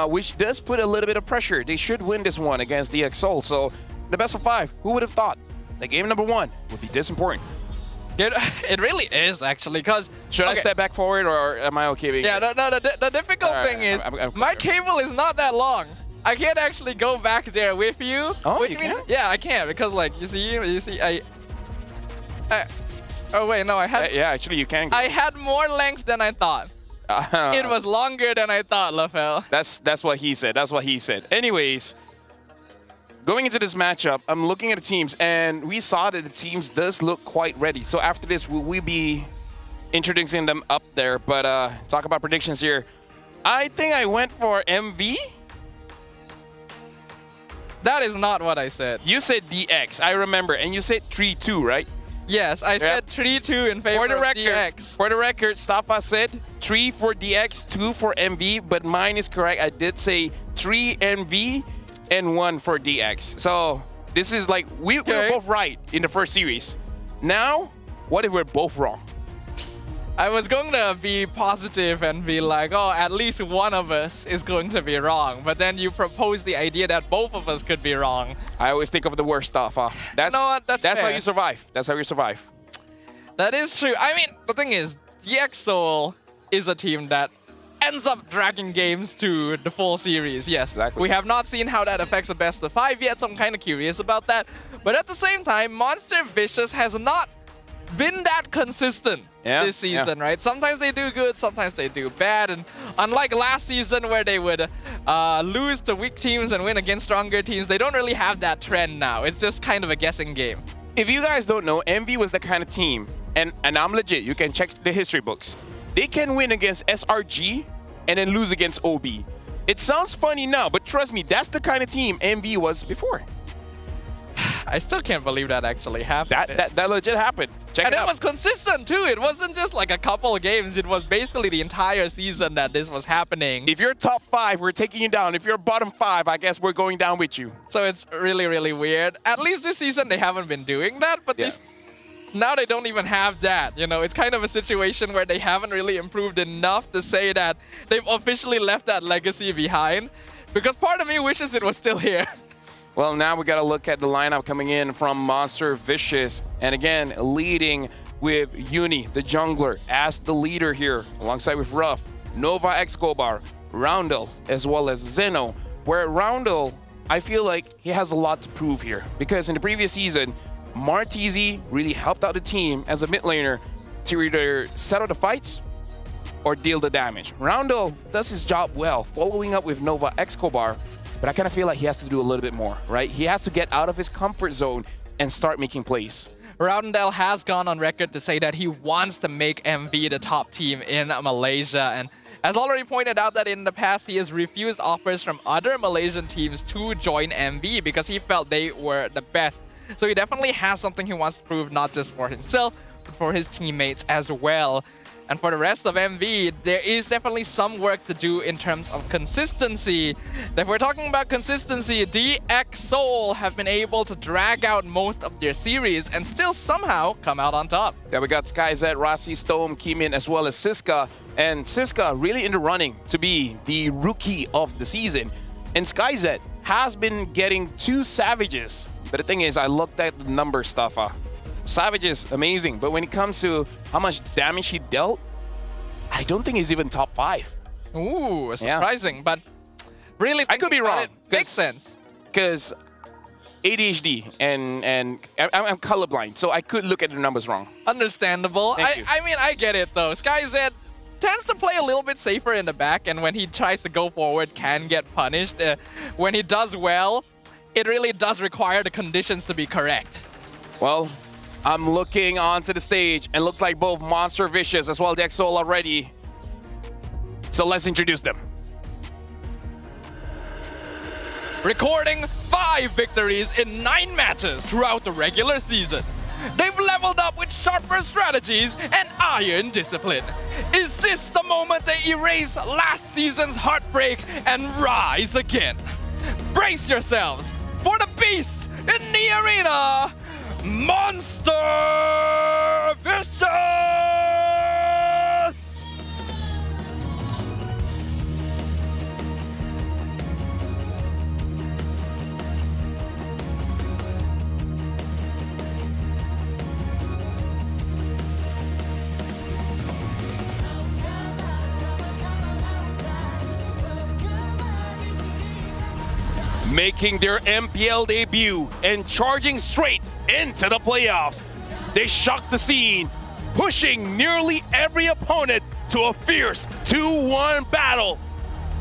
which does put a little bit of pressure. They should win this one against DXSoul. So the best of 5, who would have thought that game number 1 would be this important? It really is, actually, because... Should I step back forward, or am I okay? Yeah, the difficult thing is, my cable is not that long. I can't actually go back there with you. Oh, which you means, can? Yeah, I can, because, like, you see, oh, wait, no, I had... Yeah, actually, you can. I had more length than I thought. It was longer than I thought, LaFell. That's what he said. That's what he said. Anyways, going into this matchup, I'm looking at the teams, and we saw that the teams does look quite ready. So after this, will we be introducing them up there. But talk about predictions here. I think I went for MV. That is not what I said. You said DX, I remember, and you said 3-2, right? Yes, I said 3-2 in favor of DX. For the record, Stafa said 3 for DX, 2 for MV, but mine is correct. I did say 3 MV and 1 for DX. So this is like, we were both right in the first series. Now, what if we're both wrong? I was going to be positive and be like, oh, at least one of us is going to be wrong. But then you proposed the idea that both of us could be wrong. I always think of the worst stuff. That's, you know what? That's how fair. you survive. That's how you survive. That is true. I mean, the thing is, DX Seoul is a team that ends up dragging games to the full series. Yes, exactly. We have not seen how that affects the best of 5 yet, so I'm kind of curious about that. But at the same time, Monster Vicious has not been that consistent this season, right? Sometimes they do good, sometimes they do bad, and unlike last season where they would lose to weak teams and win against stronger teams, they don't really have that trend now. It's just kind of a guessing game. If you guys don't know, MV was the kind of team, and I'm legit, you can check the history books. They can win against SRG and then lose against OB. It sounds funny now, but trust me, that's the kind of team MV was before. I still can't believe that actually happened. That legit happened. Check it out. And it was consistent too. It wasn't just like a couple of games. It was basically the entire season that this was happening. If you're top 5, we're taking you down. If you're bottom 5, I guess we're going down with you. So it's really, really weird. At least this season they haven't been doing that, but now they don't even have that. You know, it's kind of a situation where they haven't really improved enough to say that they've officially left that legacy behind. Because part of me wishes it was still here. Well, now we got to look at the lineup coming in from Monster Vicious. And again, leading with Uni, the jungler, as the leader here, alongside with Ruff, Nova Escobar, Roundel, as well as Zeno. Where Roundel, I feel like he has a lot to prove here. Because in the previous season, Martizi really helped out the team as a mid laner to either settle the fights or deal the damage. Roundel does his job well, following up with Nova Escobar. But I kind of feel like he has to do a little bit more, right? He has to get out of his comfort zone and start making plays. Roundel has gone on record to say that he wants to make MV the top team in Malaysia. And has already pointed out that in the past, he has refused offers from other Malaysian teams to join MV because he felt they were the best. So he definitely has something he wants to prove, not just for himself, but for his teammates as well. And for the rest of MV, there is definitely some work to do in terms of consistency. If we're talking about consistency, DX Seoul have been able to drag out most of their series and still somehow come out on top. Yeah, we got SkyZ, Rossi, Stone, Kimin, as well as Siska. And Siska really in the running to be the rookie of the season. And SkyZ has been getting 2 Savages. But the thing is, I looked at the number stuff. Savage is amazing, but when it comes to how much damage he dealt, I don't think he's even top 5. Ooh, surprising, but really I could be wrong. Makes sense. Because ADHD and I'm colorblind, so I could look at the numbers wrong. Understandable. I mean, I get it though. SkyZ tends to play a little bit safer in the back, and when he tries to go forward, can get punished. When he does well, it really does require the conditions to be correct. Well, I'm looking onto the stage, and looks like both Monster Vicious as well as DX Seoul are ready. So let's introduce them. Recording 5 victories in 9 matches throughout the regular season. They've leveled up with sharper strategies and iron discipline. Is this the moment they erase last season's heartbreak and rise again? Brace yourselves for the beast in the arena, Monster Vicious! Making their MPL debut and charging straight into the playoffs. They shocked the scene, pushing nearly every opponent to a fierce 2-1 battle,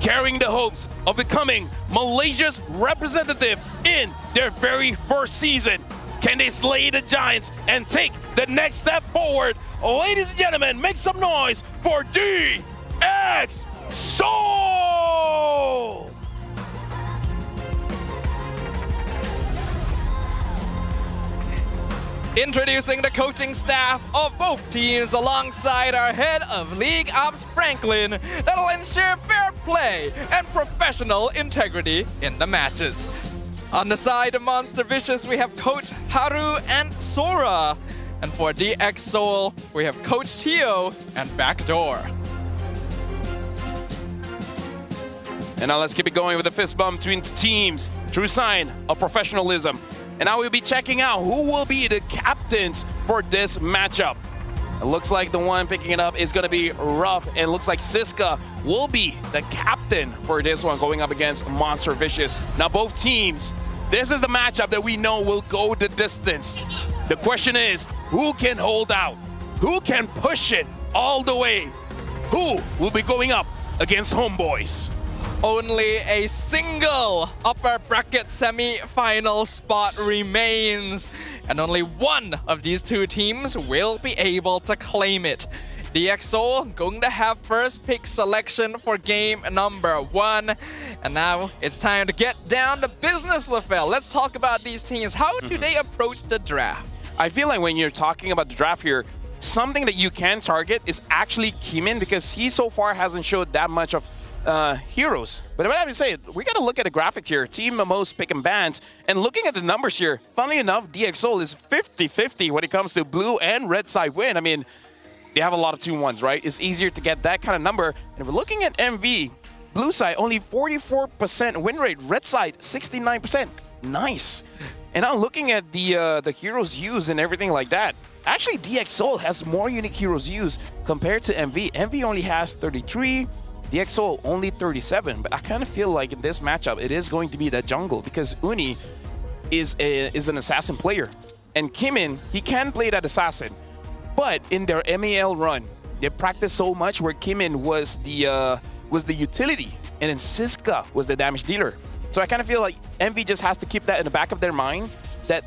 carrying the hopes of becoming Malaysia's representative in their very first season. Can they slay the Giants and take the the next step forward. Ladies and gentlemen, make some noise for DXS! Introducing the coaching staff of both teams alongside our head of League Ops, Franklin, that'll ensure fair play and professional integrity in the matches. On the side of Monster Vicious, we have Coach Haru and Sora. And for DXSoul, we have Coach Tio and Backdoor. And now let's keep it going with a fist bump between teams. True sign of professionalism. And now we'll be checking out who will be the captains for this matchup. It looks like the one picking it up is going to be rough. And it looks like Siska will be the captain for this one, going up against Monster Vicious. Now both teams, this is the matchup that we know will go the distance. The question is, who can hold out? Who can push it all the way? Who will be going up against Homeboys? Only a single upper bracket semi-final spot remains, and only one of these two teams will be able to claim it. DXSoul going to have first pick selection for game number 1. And now it's time to get down to business, LaFell. Let's talk about these teams. How do they approach the draft? I feel like when you're talking about the draft here, something that you can target is actually Kimin, because he so far hasn't showed that much of heroes. But what I would say, we got to look at the graphic here. Team most pick and bans. And looking at the numbers here, funnily enough, DXSoul is 50-50 when it comes to blue and red side win. I mean, they have a lot of 2-1s, right? It's easier to get that kind of number. And if we're looking at MV, blue side only 44% win rate, red side 69%. Nice. And now looking at the heroes used and everything like that, actually DXSoul has more unique heroes used compared to MV. MV only has 33. DXSoul only 37, but I kind of feel like in this matchup, it is going to be that jungle because Uni is an assassin player. And Kimin, he can play that assassin. But in their MAL run, they practiced so much where Kimin was the utility and then Siska was the damage dealer. So I kind of feel like MV just has to keep that in the back of their mind that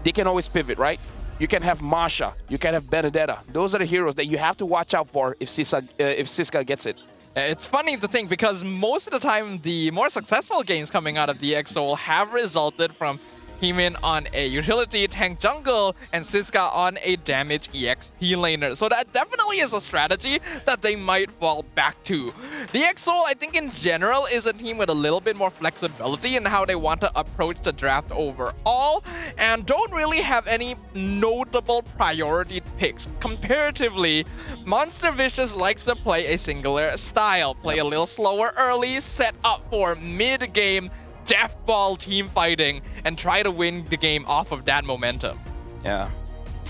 they can always pivot, right? You can have Masha, you can have Benedetta. Those are the heroes that you have to watch out for if Siska gets it. It's funny to think because most of the time, the more successful games coming out of DXSoul have resulted from Kimin on a utility tank jungle and Siska on a damage EXP laner. So that definitely is a strategy that they might fall back to. DXSoul, I think in general, is a team with a little bit more flexibility in how they want to approach the draft overall and don't really have any notable priority picks. Comparatively, Monster Vicious likes to play a singular style, play a little slower early, set up for mid-game death ball team fighting and try to win the game off of that momentum. Yeah.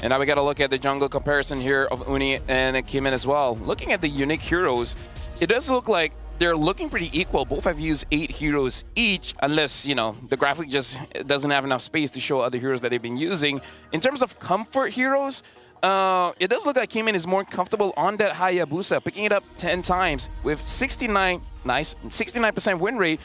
And now we got to look at the jungle comparison here of Uni and Kimin as well. Looking at the unique heroes, it does look like they're looking pretty equal. Both have used 8 heroes each, unless, you know, the graphic just doesn't have enough space to show other heroes that they've been using. In terms of comfort heroes, it does look like Kimin is more comfortable on that Hayabusa, picking it up 10 times with 69% win rate.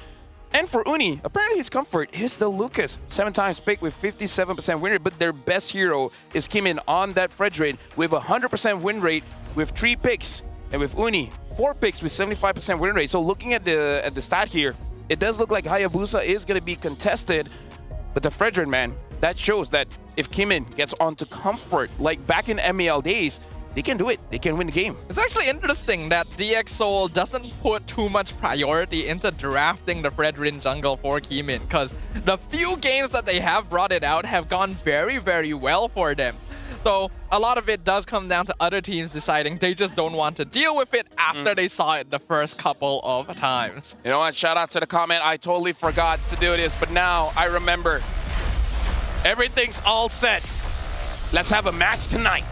And for Uni, apparently his comfort is the Lucas. 7 times pick with 57% win rate, but their best hero is Kimin on that Fredrin with 100% win rate with 3 picks. And with Uni, 4 picks with 75% win rate. So looking at the stat here, it does look like Hayabusa is going to be contested. But the Fredrin, man, that shows that if Kimin gets onto comfort, like back in MEL days, they can do it. They can win the game. It's actually interesting that DXSoul doesn't put too much priority into drafting the Fredrin jungle for Kimin because the few games that they have brought it out have gone very, very well for them. So a lot of it does come down to other teams deciding they just don't want to deal with it after they saw it the first couple of times. You know what? Shout out to the comment. I totally forgot to do this, but now I remember. Everything's all set. Let's have a match tonight.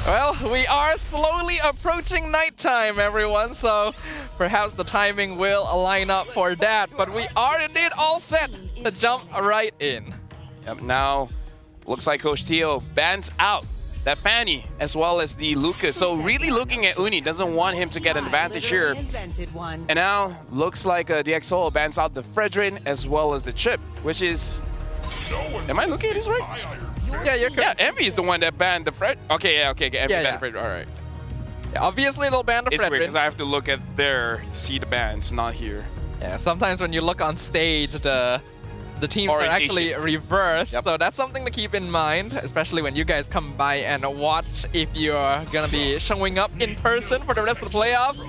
Well, we are slowly approaching nighttime, everyone, so perhaps the timing will line up for that. But we are indeed all set to jump right in. Yep, now, looks like Coach Tio bans out that Fanny as well as the Lucas. So really looking at Uni, doesn't want him to get an advantage here. And now, looks like DXSoul bans out the Fredrin as well as the Chip, which is... Am I looking at this right? Yeah, you're correct. Yeah, Envy is the one that banned the Fred. Okay, yeah, okay. Envy banned Fred. All right. Yeah, obviously, it'll ban the It's weird Fredrin. because I have to look at there to see the bans, not here. Yeah, sometimes when you look on stage, the teams are actually reversed. So that's something to keep in mind, especially when you guys come by and watch if you're gonna be showing up in person for the rest of the playoffs.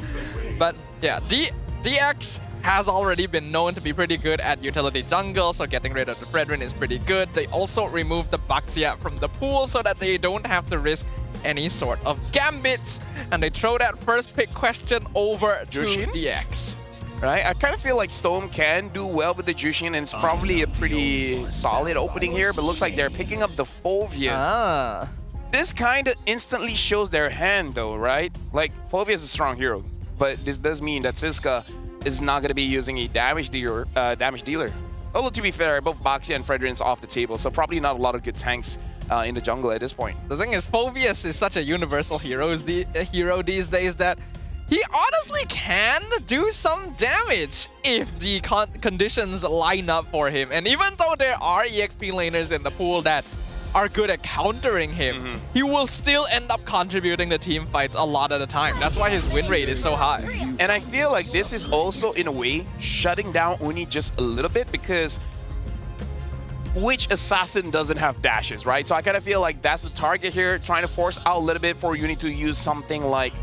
But yeah, DX has already been known to be pretty good at utility jungle, so getting rid of the Fredrin is pretty good. They also removed the Baxia from the pool so that they don't have to risk any sort of gambits, and they throw that first pick question over to DX. Right, I kind of feel like Storm can do well with the Jushin, and it's probably a pretty solid opening here, but looks like they're picking up the Phoveus. This kind of instantly shows their hand though, right? Like, Phoveus is a strong hero, but this does mean that Siska is not going to be using a damage dealer. Although, to be fair, both Baxia and Fredrin's off the table, so probably not a lot of good tanks in the jungle at this point. The thing is, Phoveus is such a universal hero these days that he honestly can do some damage if the conditions line up for him. And even though there are EXP laners in the pool that are good at countering him, he will still end up contributing to team fights a lot of the time. That's why his win rate is so high. And I feel like this is also, in a way, shutting down Uni just a little bit, because which assassin doesn't have dashes, right? So I kind of feel like that's the target here, trying to force out a little bit for Uni to use something like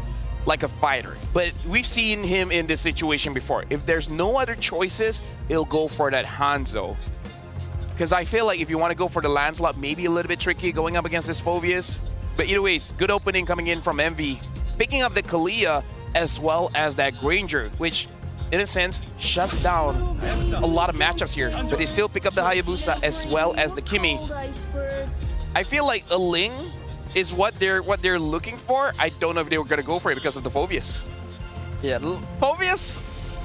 a fighter. But we've seen him in this situation before. If there's no other choices, he'll go for that Hanzo. Because I feel like if you want to go for the Lancelot, maybe a little bit tricky going up against this Phoveus. But either ways, good opening coming in from Envy, picking up the Kalia as well as that Granger, which in a sense shuts down a lot of matchups here. But they still pick up the Hayabusa as well as the Kimi. I feel like a Ling is what they're looking for. I don't know if they were going to go for it because of the Phoveus. Yeah, Phoveus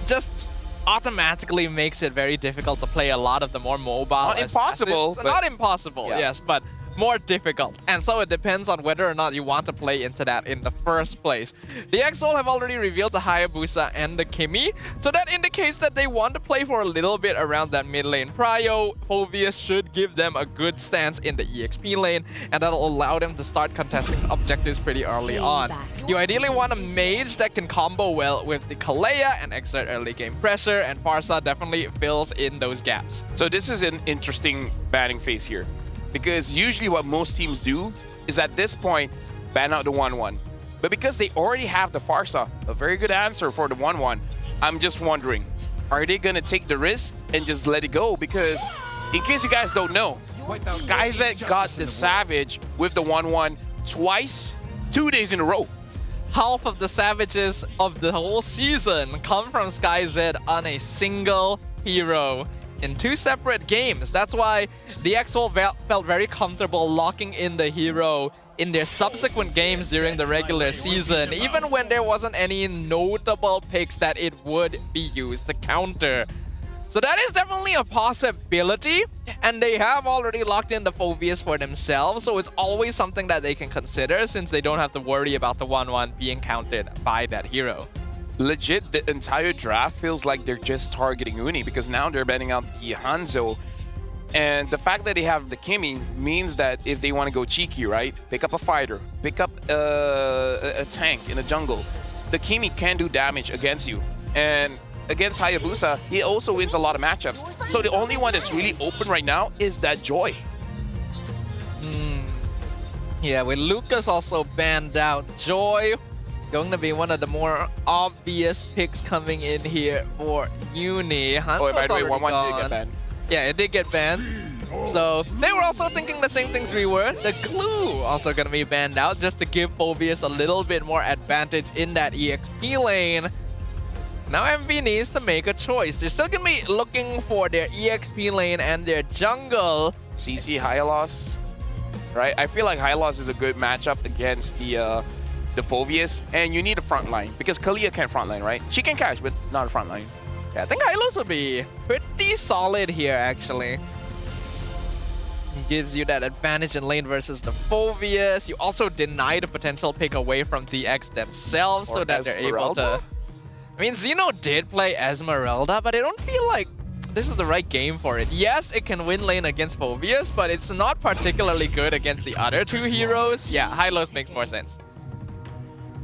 just automatically makes it very difficult to play a lot of the more mobile. Not impossible. Not impossible, yes, but more difficult. And so it depends on whether or not you want to play into that in the first place. The DXS have already revealed the Hayabusa and the Kimi, so that indicates that they want to play for a little bit around that mid lane prio. Phoveus should give them a good stance in the EXP lane, and that'll allow them to start contesting objectives pretty early on. You ideally want a mage that can combo well with the Kalea and exert early game pressure, and Pharsa definitely fills in those gaps. So this is an interesting banning phase here, because usually what most teams do is at this point ban out the 1-1. But because they already have the Pharsa, a very good answer for the 1-1, I'm just wondering, are they going to take the risk and just let it go? Because in case you guys don't know, SkyZ got the Savage with the 1-1 twice, 2 days in a row. Half of the Savages of the whole season come from SkyZ on a single hero in 2 separate games. That's why the DXS felt very comfortable locking in the hero in their subsequent games during the regular season, even when there wasn't any notable picks that it would be used to counter. So that is definitely a possibility, and they have already locked in the Phoveus for themselves, so it's always something that they can consider since they don't have to worry about the 1-1 being counted by that hero. Legit, the entire draft feels like they're just targeting Uni, because now they're banning out the Hanzo. And the fact that they have the Kimi means that if they want to go cheeky, right? Pick up a fighter, pick up a tank in the jungle. The Kimi can do damage against you. And against Hayabusa, he also wins a lot of matchups. So the only one that's really open right now is that Joy. Yeah, with Lucas also banned out, Joy going to be one of the more obvious picks coming in here for Uni. Oh, by the way, 1-1 did get banned. Yeah, it did get banned. So they were also thinking the same things we were. The Glue also going to be banned out just to give Phoveus a little bit more advantage in that EXP lane. Now MV needs to make a choice. They're still going to be looking for their EXP lane and their jungle. CC Hylos, right? I feel like Hylos is a good matchup against the Phoveus, and you need a front line because Kalia can't front line, right? She can catch, but not a front line. Yeah, I think Hylos would be pretty solid here, actually. He gives you that advantage in lane versus the Phoveus. You also deny the potential pick away from DX themselves so that they're able to... I mean, Xeno did play Esmeralda, but I don't feel like this is the right game for it. Yes, it can win lane against Phobius, but it's not particularly good against the other two heroes. Yeah, Hylos makes more sense.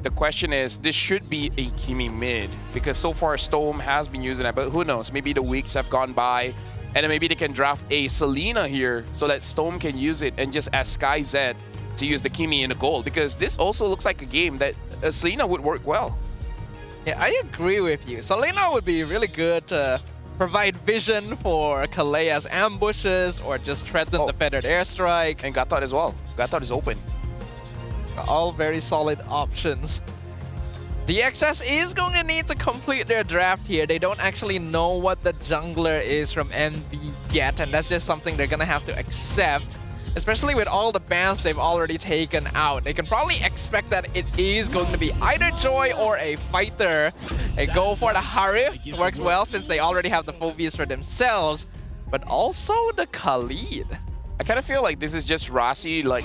The question is, this should be a Kimi mid, because so far Storm has been using it, but who knows? Maybe the weeks have gone by, and then maybe they can draft a Selena here so that Storm can use it and just ask SkyZ to use the Kimi in the gold, because this also looks like a game that Selena would work well. Yeah, I agree with you. Selena would be really good to provide vision for Kalea's ambushes or just threaten the feathered airstrike. And Gatot as well. Gatot is open. All very solid options. DXS is going to need to complete their draft here. They don't actually know what the jungler is from MV yet, and that's just something they're going to have to accept. Especially with all the bans they've already taken out. They can probably expect that it is going to be either Joy or a fighter. They go for the Harif. It works well since they already have the Phobius for themselves. But also the Khalid. I kind of feel like this is just Rossi, like,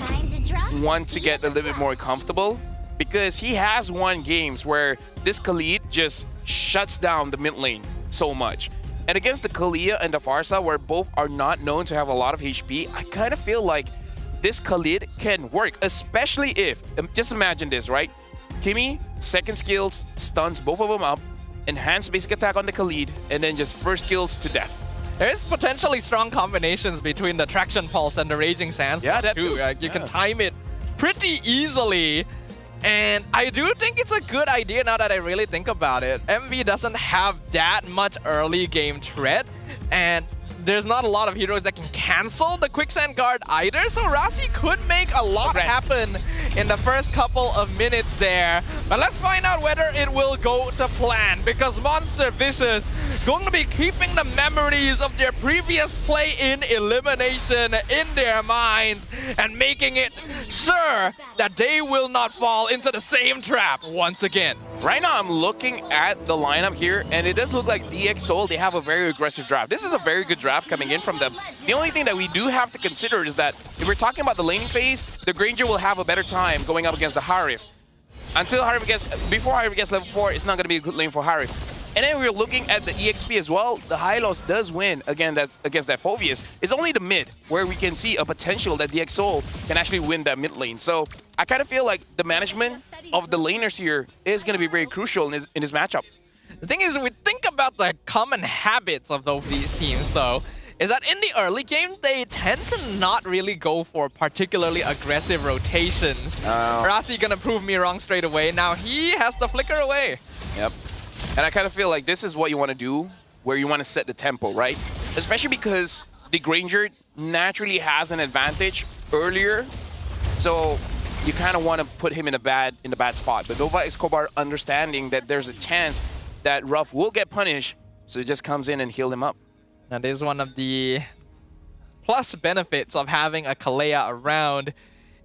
want to get a little bit more comfortable. Because he has won games where this Khalid just shuts down the mid lane so much. And against the Kalia and the Farsa, where both are not known to have a lot of HP, I kind of feel like this Khalid can work, especially if, just imagine this, right? Kimi, second skills, stuns both of them up, enhance basic attack on the Khalid, and then just first skills to death. There is potentially strong combinations between the Traction Pulse and the Raging Sandstorm, yeah, that too. You can time it pretty easily. And I do think it's a good idea now that I really think about it. MV doesn't have that much early game threat, and there's not a lot of heroes that can cancel the Quicksand Guard either, so Rossi could make a lot happen in the first couple of minutes there. But let's find out whether it will go to plan, because Monster Vicious going to be keeping the memories of their previous play in elimination in their minds and making it sure that they will not fall into the same trap once again. Right now, I'm looking at the lineup here, and it does look like DXO, they have a very aggressive draft. This is a very good draft coming in from them. The only thing that we do have to consider is that if we're talking about the laning phase, the Granger will have a better time going up against the Harif. Until Harif before Harif gets level 4, it's not going to be a good lane for Harif. And then we're looking at the EXP as well. The Hylos does win against that Phobius. It's only the mid where we can see a potential that DXO can actually win that mid lane. So I kind of feel like the management of the laners here is going to be very crucial in this matchup. The thing is, we think about the common habits of these teams, though, is that in the early game, they tend to not really go for particularly aggressive rotations. Rossi gonna prove me wrong straight away. Now he has to flicker away. Yep. And I kind of feel like this is what you want to do, where you want to set the tempo, right? Especially because the Granger naturally has an advantage earlier, so you kind of want to put him in a bad spot. But Nova Escobar understanding that there's a chance that Ruff will get punished, so it just comes in and heal him up. That is one of the plus benefits of having a Kalea around.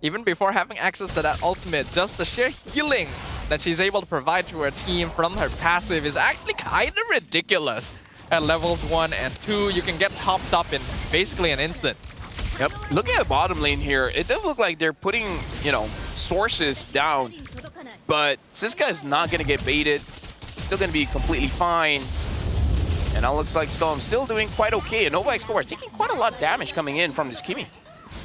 Even before having access to that ultimate, just the sheer healing that she's able to provide to her team from her passive is actually kind of ridiculous. At levels 1 and 2, you can get topped up in basically an instant. Yep. Looking at bottom lane here, it does look like they're putting, sources down. But Siska is not going to get baited. Still going to be completely fine. And now looks like Storm's still doing quite okay. And Nova Escobar taking quite a lot of damage coming in from this Kimi.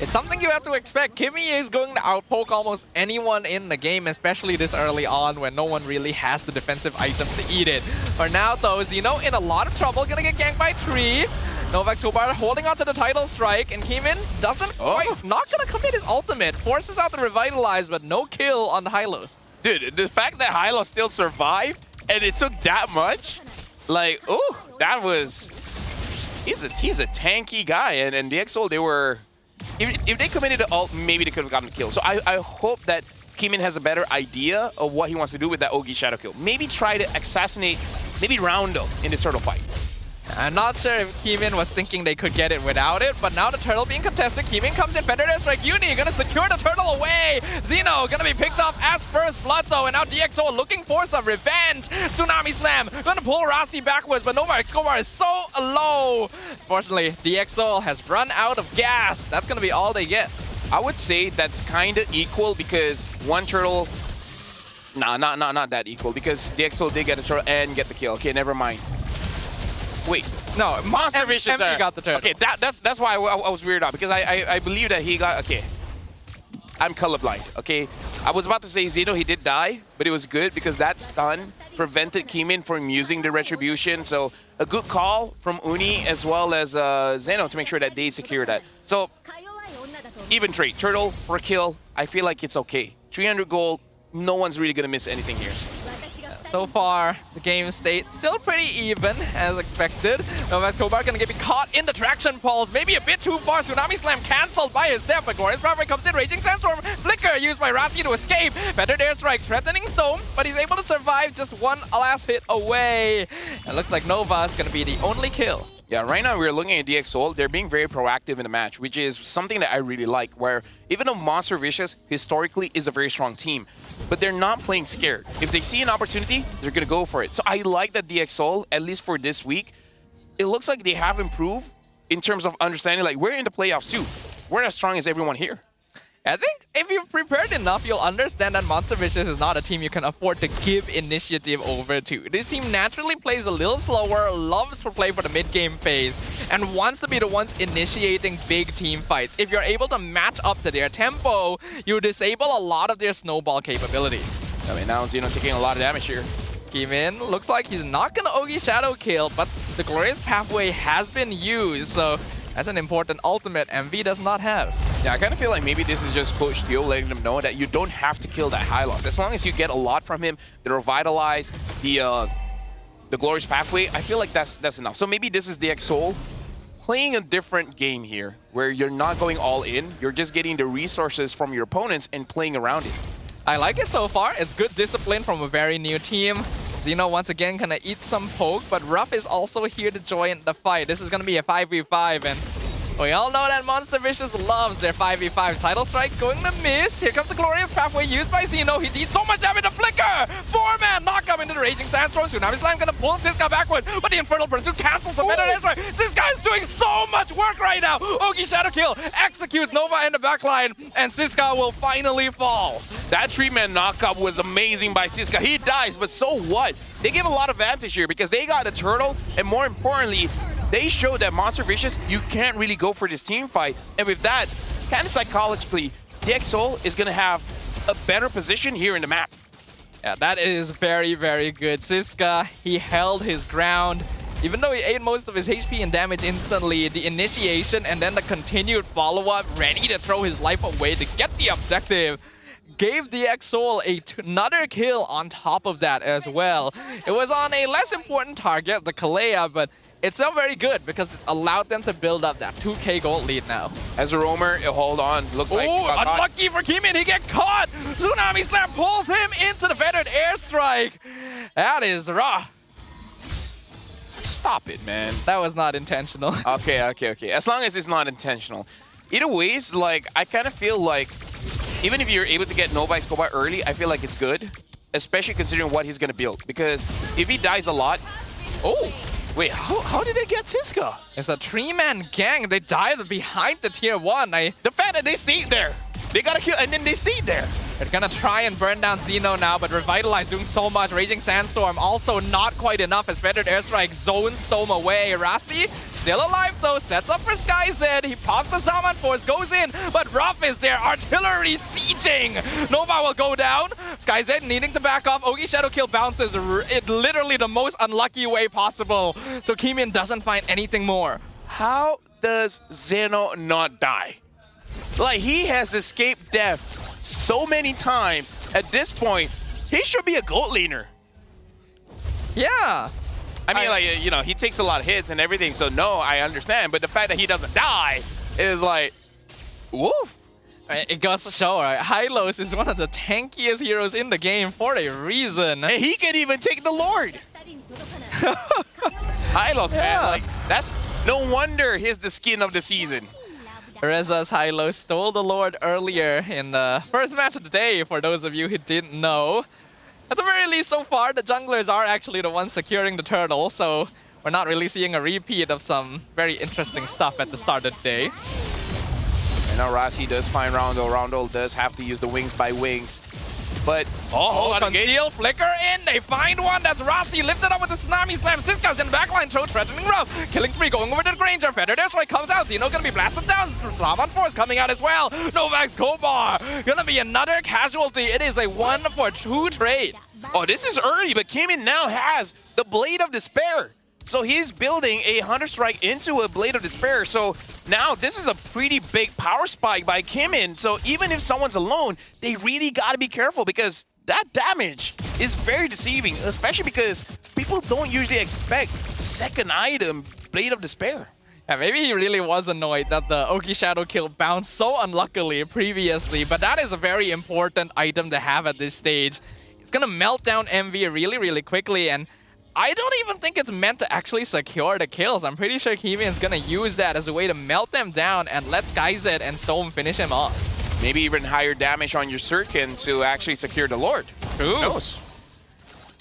It's something you have to expect. Kimi is going to outpoke almost anyone in the game, especially this early on when no one really has the defensive items to eat it. For now, though, Zeno in a lot of trouble, gonna get ganked by 3. Nova Escobar holding on to the title strike, and Kimin doesn't not gonna commit his ultimate. Forces out the Revitalize, but no kill on the Hylos. Dude, the fact that Hylos still survived, and it took that much, like, oh, that was... He's a tanky guy, and DXO, they were... If they committed the ult, maybe they could have gotten the kill. So I hope that Kimin has a better idea of what he wants to do with that Ogi Shadow kill. Maybe try to assassinate, maybe Roundo in this turtle fight. I'm not sure if Kimin was thinking they could get it without it, but now the turtle being contested, Kimin comes in, Feather Strike Uni, gonna secure the turtle away! Zeno gonna be picked up as first blood though, and now DXO looking for some revenge! Tsunami Slam, gonna pull Rossi backwards, but Nova Escobar is so low! Fortunately, DXO has run out of gas. That's gonna be all they get. I would say that's kinda equal because one turtle... Nah, not that equal, because DXO did get a turtle and get the kill. Okay, never mind. Wait, No, Monster Vicious got the turtle. Okay, that's why I was weirded out, because I believe that he got, okay. I'm colorblind, okay? I was about to say Zeno, he did die, but it was good because that stun prevented Kimin from using the retribution. So a good call from Uni as well as Zeno to make sure that they secure that. So even trade, turtle for a kill, I feel like it's okay. 300 gold, no one's really gonna miss anything here. So far, the game state still pretty even, as expected. Novak Kobar gonna get caught in the traction pulse, maybe a bit too far. Tsunami Slam cancelled by his death, but Glorious Pathway comes in. Raging Sandstorm, Flicker used by Rasi to escape. Feathered Airstrike threatening Stone, but he's able to survive just one last hit away. It looks like Nova is gonna be the only kill. Yeah, right now we're looking at DX Seoul. They're being very proactive in the match, which is something that I really like, where even though Monster Vicious historically is a very strong team, but they're not playing scared. If they see an opportunity, they're going to go for it. So I like that DX Seoul, at least for this week, it looks like they have improved in terms of understanding, like, we're in the playoffs too. We're as strong as everyone here. I think if you've prepared enough, you'll understand that Monster Vicious is not a team you can afford to give initiative over to. This team naturally plays a little slower, loves to play for the mid-game phase, and wants to be the ones initiating big team fights. If you're able to match up to their tempo, you disable a lot of their snowball capability. I mean, now Zeno taking a lot of damage here. Kimin looks like he's not gonna Ogi Shadow kill, but the Glorious Pathway has been used, so that's an important ultimate MV does not have. Yeah, I kind of feel like maybe this is just Coach Theo letting them know that you don't have to kill that high loss. As long as you get a lot from him, the Revitalize, the Glorious Pathway, I feel like that's enough. So maybe this is DX Seoul playing a different game here, where you're not going all in, you're just getting the resources from your opponents and playing around it. I like it so far. It's good discipline from a very new team. Zeno once again gonna eat some poke, but Ruff is also here to join the fight. This is gonna be a 5v5, and we all know that Monster Vicious loves their 5v5. Tidal Strike going to miss. Here comes the Glorious Pathway used by Zeno. He deals so much damage to Flicker. 4-man knockup into the Raging Sandstorm. Tsunami Slam gonna pull Siska backwards, but the Infernal Pursuit cancels the better airstrike. Siska is doing so much work right now. Ogi Shadow Kill executes Nova in the backline, and Siska will finally fall. That 3-man knockup was amazing by Siska. He dies, but so what? They give a lot of advantage here because they got a turtle, and more importantly, they showed that Monster Vicious, you can't really go for this team fight. And with that, kind of psychologically, DX Seoul is going to have a better position here in the map. Yeah, that is very, very good. Siska, he held his ground. Even though he ate most of his HP and damage instantly, the initiation and then the continued follow-up, ready to throw his life away to get the objective, gave DX Seoul another kill on top of that as well. It was on a less important target, the Kalea, but it's still very good because it's allowed them to build up that 2k gold lead now. As a roamer, hold on. Looks like unlucky for Kimin, he get caught! Tsunami Slam pulls him into the feathered airstrike. That is rough. Stop it, man. That was not intentional. Okay. As long as it's not intentional. Either ways, like, I kind of feel like even if you're able to get Nova Escobar early, I feel like it's good. Especially considering what he's going to build. Because if he dies a lot... Oh! Wait, how did they get Siska? It's a 3-man gang. They died behind the tier 1. The fact that they stayed there. They got a kill and then they stayed there. They're gonna try and burn down Zeno now, but Revitalize doing so much. Raging Sandstorm also not quite enough as Feathered Airstrike zones Stone away. Rasi still alive though, sets up for SkyZ. He pops the Salmon Force, goes in, but Ruff is there. Artillery sieging. Nova will go down. SkyZ needing to back off. Ogi Shadow Kill bounces it literally the most unlucky way possible. So Kimin doesn't find anything more. How does Zeno not die? Like, he has escaped death so many times. At this point, he should be a gold laner. Yeah. I mean, like, you know, he takes a lot of hits and everything, so no, I understand. But the fact that he doesn't die is like, woof. It goes to show, right? Hylos is one of the tankiest heroes in the game for a reason. And he can even take the Lord. Hylos, man, like, that's no wonder he's the skin of the season. Reza's Hylos stole the Lord earlier in the first match of the day, for those of you who didn't know. At the very least, so far, the junglers are actually the ones securing the turtle, so we're not really seeing a repeat of some very interesting stuff at the start of the day. And now Rasi does find Roundel. Roundel does have to use the wings by wings. But hold on, conceal, flicker in, they find one. That's Rossi lifted up with the tsunami slam. Siska's in backline, throw threatening rough. Killing spree going over to the Granger. Feather Airstrike comes out. Zeno gonna be blasted down. Flavan Force coming out as well. Novax Kobar gonna be another casualty. It is a 1-for-2 trade. Oh, this is early, but Kimin now has the Blade of Despair. So he's building a Hunter Strike into a Blade of Despair. So now this is a pretty big power spike by Kimin. So even if someone's alone, they really got to be careful because that damage is very deceiving, especially because people don't usually expect second item Blade of Despair. Yeah, maybe he really was annoyed that the Oki Shadow kill bounced so unluckily previously, but that is a very important item to have at this stage. It's gonna melt down MV really, really quickly, and I don't even think it's meant to actually secure the kills. I'm pretty sure Kimin's gonna use that as a way to melt them down and let Skyzed and Stone finish him off. Maybe even higher damage on your Sirkin to actually secure the Lord. Who knows?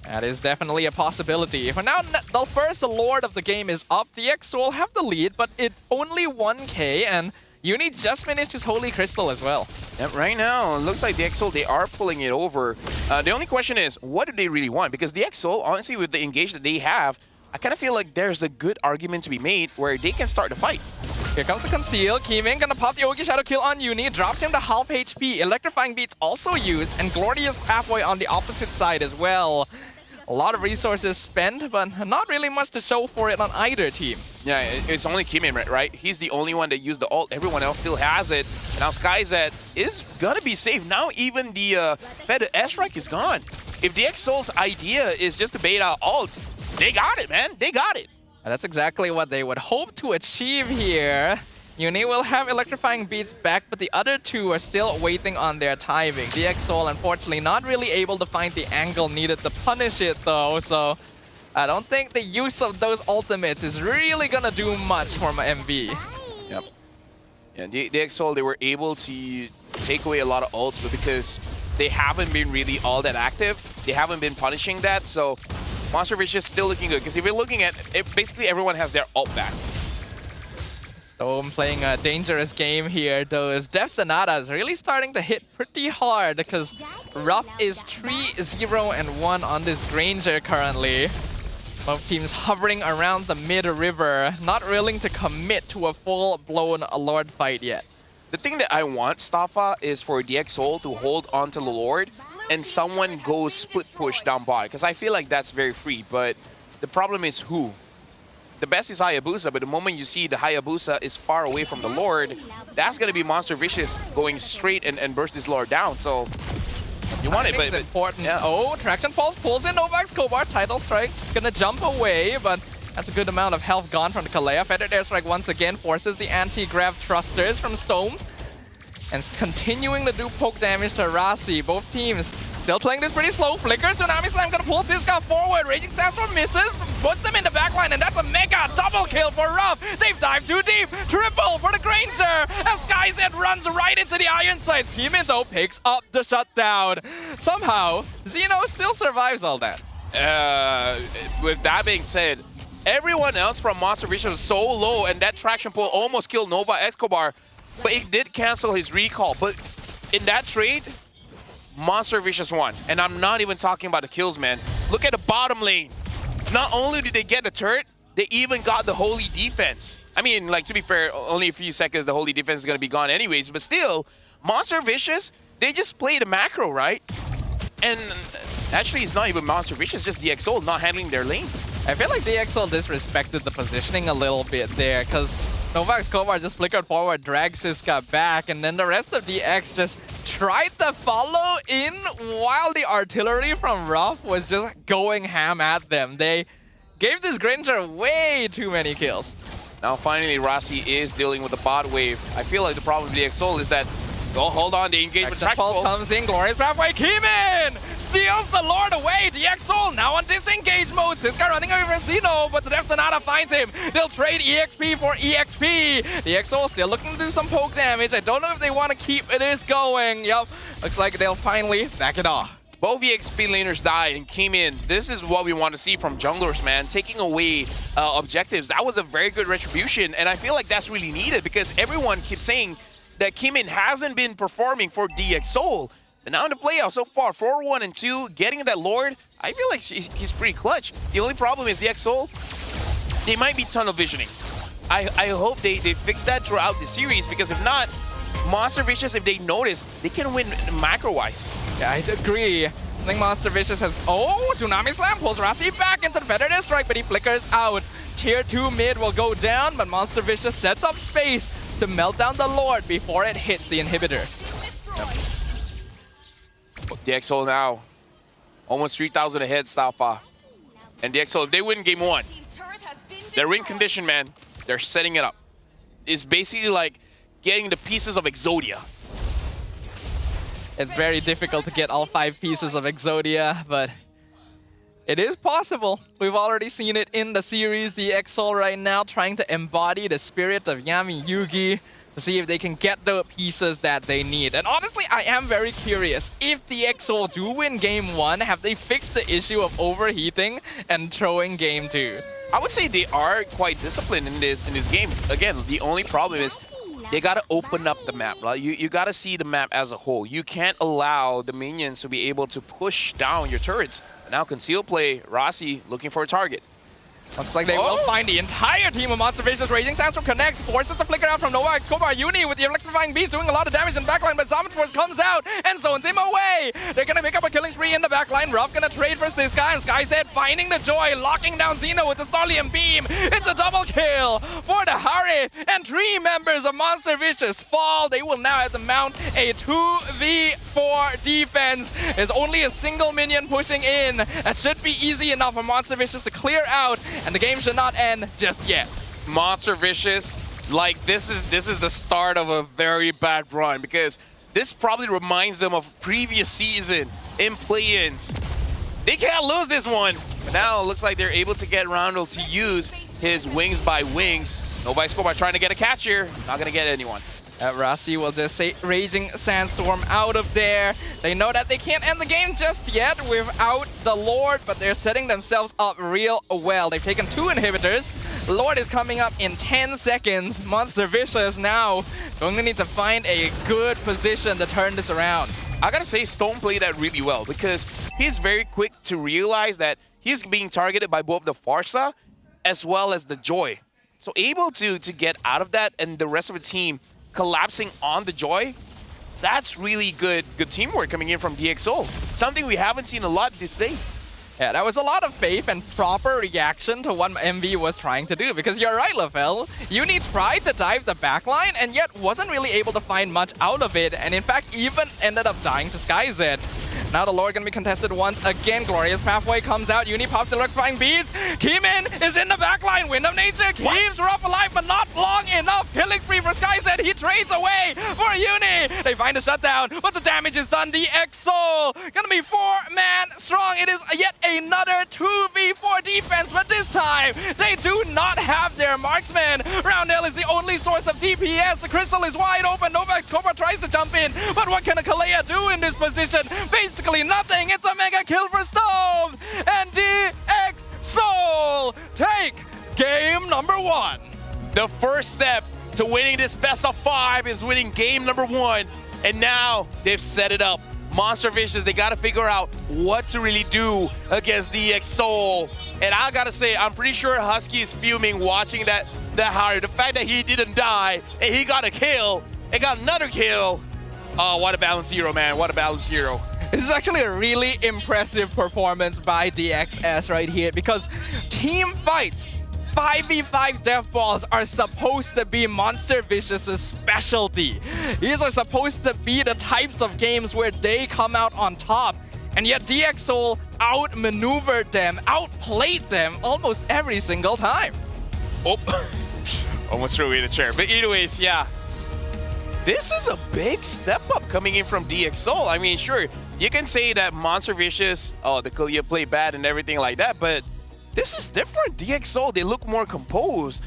That is definitely a possibility. For now, the first Lord of the game is up. DXS will have the lead, but it's only 1k, and Uni just finished his Holy Crystal as well. Yep, right now, it looks like the DXS, they are pulling it over. The only question is, what do they really want? Because the DXS, honestly, with the engage that they have, I kind of feel like there's a good argument to be made where they can start the fight. Here comes the conceal. Kimin gonna pop the Oki Shadow kill on Uni, drops him to half HP. Electrifying Beats also used, and Glorious Pathway on the opposite side as well. A lot of resources spent, but not really much to show for it on either team. Yeah, it's only Kimin, right? He's the only one that used the ult. Everyone else still has it. Now Skyzed is gonna be safe. Now even the Feather Airstrike is gone. If the DXS's idea is just to bait out ults, they got it, man. They got it. And that's exactly what they would hope to achieve here. Uni will have Electrifying Beats back, but the other two are still waiting on their timing. DXS, unfortunately, not really able to find the angle needed to punish it, though, so I don't think the use of those ultimates is really gonna do much for my MV. Yep. Yeah, DXS, they were able to take away a lot of ults, but because they haven't been really all that active, they haven't been punishing that, so Monster Fish is still looking good. Because if you're looking at it, basically everyone has their ult back. Stone playing a dangerous game here. Those Death Sonatas really starting to hit pretty hard because Ruff is 3-0-1 on this Granger currently. Both teams hovering around the mid-river, not willing to commit to a full-blown Lord fight yet. The thing that I want, Staffa, is for DXS to hold on to the Lord and someone goes split push down bottom, because I feel like that's very free, but the problem is who? The best is Hayabusa, but the moment you see the Hayabusa is far away from the Lord, that's going to be Monster Vicious going straight and burst this Lord down, so you want it, but it's important. Yeah. Oh, Traction Pulse pulls in Novax Kobar, Tidal Strike, gonna jump away, but that's a good amount of health gone from the Kalea. Feathered Airstrike once again forces the anti-grav thrusters from Stone. And continuing to do poke damage to Rasi. Both teams still playing this pretty slow. Flicker, Tsunami Slam gonna pull Siska forward. Raging Sandstorm misses, puts them in the backline, and that's a mega double kill for Ruff. They've dived too deep. Triple for the Granger. As Skyzed runs right into the Iron Sights. Kimin, though, picks up the shutdown. Somehow, Zeno still survives all that. With that being said, everyone else from Monster Vision was so low, and that traction pull almost killed Nova Escobar. But it did cancel his recall. But in that trade, Monster Vicious won. And I'm not even talking about the kills, man. Look at the bottom lane. Not only did they get the turret, they even got the Holy Defense. I mean, like, to be fair, only a few seconds the Holy Defense is going to be gone anyways. But still, Monster Vicious, they just played the macro, right? And actually, it's not even Monster Vicious, just DXS not handling their lane. I feel like DXS disrespected the positioning a little bit there, because Novax Kovar just flickered forward, dragged Siska back, and then the rest of DX just tried to follow in while the artillery from Ruff was just going ham at them. They gave this Granger way too many kills. Now finally, Rasi is dealing with the bot wave. I feel like the problem with DXS is that, oh, hold on, the engagement track pulse comes in, Glorious Pathway, Kimin steals the Lord away. DXS now on disengage mode. Siska running away from Zeno, but the Death Sonata finds him. They'll trade EXP for EXP. DXS still looking to do some poke damage. I don't know if they want to keep this going. Yup, looks like they'll finally back it off. Both EXP laners died and came in. This is what we want to see from junglers, man. Taking away objectives. That was a very good retribution, and I feel like that's really needed because everyone keeps saying that Kimin hasn't been performing for DXS. And now in the playoffs so far, 4-1 and 2, getting that Lord, I feel like he's pretty clutch. The only problem is DXSoul, they might be tunnel visioning. I hope they fix that throughout the series, because if not, Monster Vicious, if they notice, they can win macro-wise. Yeah, I agree. I think Monster Vicious has... Oh, Tsunami Slam pulls Rasi back into the Predator Strike, but he flickers out. Tier 2 mid will go down, but Monster Vicious sets up space to melt down the Lord before it hits the inhibitor. DXSoul now, almost 3,000 ahead, Stafa. And DXSoul, if they win game 1, they're in condition, man. They're setting it up. It's basically like getting the pieces of Exodia. It's very difficult to get all 5 pieces of Exodia, but it is possible. We've already seen it in the series. DXSoul right now trying to embody the spirit of Yami Yugi to see if they can get the pieces that they need. And honestly, I am very curious. If DXSoul do win game 1, have they fixed the issue of overheating and throwing game 2? I would say they are quite disciplined in this game. Again, the only problem is they gotta open up the map. Right? You gotta see the map as a whole. You can't allow the minions to be able to push down your turrets. Now conceal play, Rasi looking for a target. Looks like they will find the entire team of Monster Vicious. Raging Sandstorm connects, forces the flicker out from Nova. Escobar Uni with the electrifying beast doing a lot of damage in the backline, but Summon Force comes out and zones him away. They're gonna pick up a killing spree in the backline. Ruff gonna trade for Siska, and SkyZ finding the joy, locking down Xeno with the Starlium Beam. It's a double kill for the Hari, and 3 members of Monster Vicious fall. They will now have to mount a 2v4 defense. There's only a single minion pushing in. That should be easy enough for Monster Vicious to clear out, and the game should not end just yet. Monster Vicious, like this is the start of a very bad run, because this probably reminds them of previous season in play-ins. They can't lose this one. But now it looks like they're able to get Roundel to use his wings by wings. Nobody score by trying to get a catch here. Not gonna get anyone. Rasi will just say Raging Sandstorm out of there. They know that they can't end the game just yet without the Lord, but they're setting themselves up real well. They've taken 2 inhibitors. Lord is coming up in 10 seconds. Monster Vicious now going to need to find a good position to turn this around. I gotta say, Stone played that really well, because he's very quick to realize that he's being targeted by both the Farsa as well as the Joy. So able to get out of that, and the rest of the team collapsing on the Joy, that's really good teamwork coming in from DXSoul. Something we haven't seen a lot this day. Yeah, that was a lot of faith and proper reaction to what MV was trying to do, because you're right, Lafell. Uni tried to dive the backline and yet wasn't really able to find much out of it, and in fact even ended up dying to SkyZ. Now the Lord gonna be contested once again. Glorious Pathway comes out. Uni pops the electrifying beads. Keeman is in the backline. Wind of Nature keeps Ruff alive, but not long enough. Killing spree for SkyZ. He trades away for Uni. They find a shutdown, but the damage is done. DXSoul gonna be 4-man strong. It is yet another 2v4 defense, but this time they do not have their marksman. Roundel is the only source of DPS. The crystal is wide open. Nova Cobra tries to jump in, but what can a Kalea do in this position? Basically nothing. It's a mega kill for Stove, and DXSoul take game number 1. The first step to winning this best of 5 is winning game number 1, and now they've set it up. Monster Vicious, they gotta figure out what to really do against DXSoul. And I gotta say, I'm pretty sure Husky is fuming watching that Harry. The fact that he didn't die and he got a kill and got another kill. Oh, what a balanced hero, man. What a balanced hero. This is actually a really impressive performance by DXS right here, because team fights, 5v5 death balls, are supposed to be Monster Vicious's specialty. These are supposed to be the types of games where they come out on top. And yet DXSoul outmaneuvered them, outplayed them almost every single time. Oh, almost threw away the chair. But anyways, yeah. This is a big step up coming in from DXSoul. I mean, sure, you can say that Monster Vicious, oh, the Kalea play bad and everything like that, but this is different. DXSoul, they look more composed.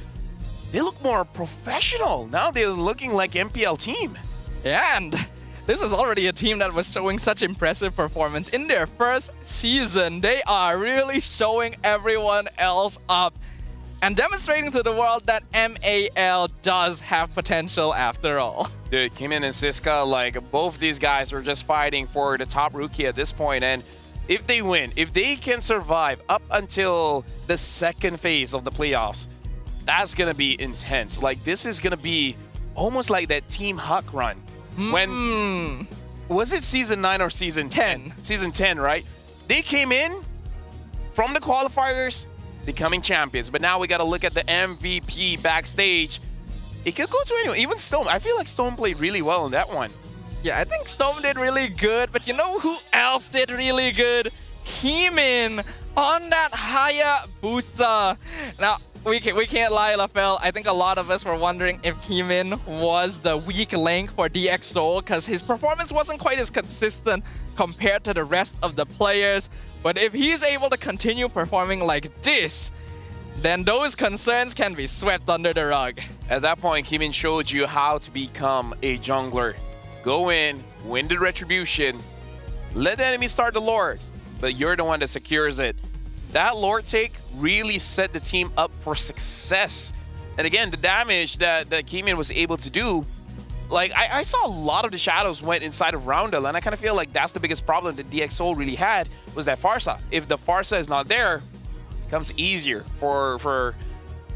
They look more professional. Now they're looking like MPL team. Yeah, and this is already a team that was showing such impressive performance in their first season. They are really showing everyone else up. and demonstrating to the world that MAL does have potential after all. Dude, Kimin and Siska, like, both these guys are just fighting for the top rookie at this point, and if they win, if they can survive up until the second phase of the playoffs, that's gonna be intense. Like, this is gonna be almost like that Team Huck run. When, was it season 9 or season 10? Season 10, right? They came in from the qualifiers, becoming champions. But now we got to look at the MVP backstage. It could go to anyone, even Stone. I feel like Stone played really well in that one. Yeah, I think Stone did really good, but you know who else did really good? Kimin on that Hayabusa. Now, we can't lie, LaFell. I think a lot of us were wondering if Kimin was the weak link for DXSoul because his performance wasn't quite as consistent compared to the rest of the players. But if he's able to continue performing like this, then those concerns can be swept under the rug. At that point, Kimin showed you how to become a jungler. Go in, win the retribution, let the enemy start the Lord, but you're the one that secures it. That Lord take really set the team up for success. And again, the damage that Kimin was able to do, like, I saw a lot of the shadows went inside of Roundel, and I kind of feel like that's the biggest problem that DXSoul really had, was that Pharsa. If the Pharsa is not there, it becomes easier for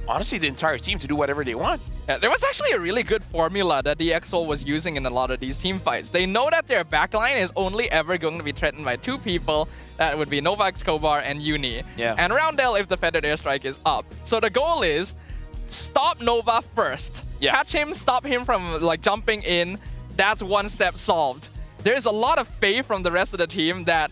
honestly the entire team to do whatever they want. Yeah, there was actually a really good formula that DXSoul was using in a lot of these team fights. They know that their backline is only ever going to be threatened by 2 people. That would be Nova Escobar and Uni. Yeah. And Roundel if the Feathered Airstrike is up. So the goal is stop Nova first. Yeah. Catch him, stop him from like jumping in. That's one step solved. There's a lot of faith from the rest of the team that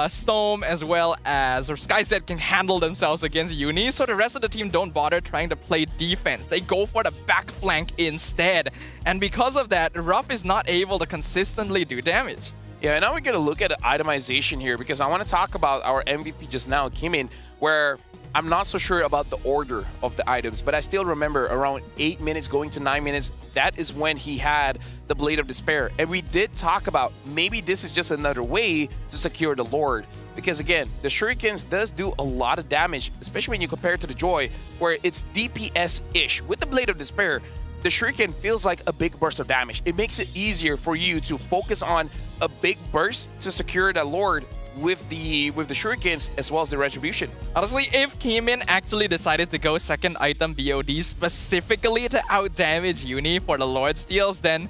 Storm as well as SkyZ can handle themselves against Uni, so the rest of the team don't bother trying to play defense. They go for the back flank instead. And because of that, Ruff is not able to consistently do damage. Yeah, now we're going to look at the itemization here because I want to talk about our MVP just now, Kimin, where I'm not so sure about the order of the items, but I still remember around 8 minutes going to 9 minutes, that is when he had the Blade of Despair. And we did talk about maybe this is just another way to secure the Lord. Because again, the Shurikens does do a lot of damage, especially when you compare it to the Joy, where it's DPS-ish. With the Blade of Despair, the Shuriken feels like a big burst of damage. It makes it easier for you to focus on a big burst to secure the Lord with the Shurikens as well as the Retribution. Honestly, if Kimin actually decided to go second item BOD specifically to outdamage Uni for the Lord steals, then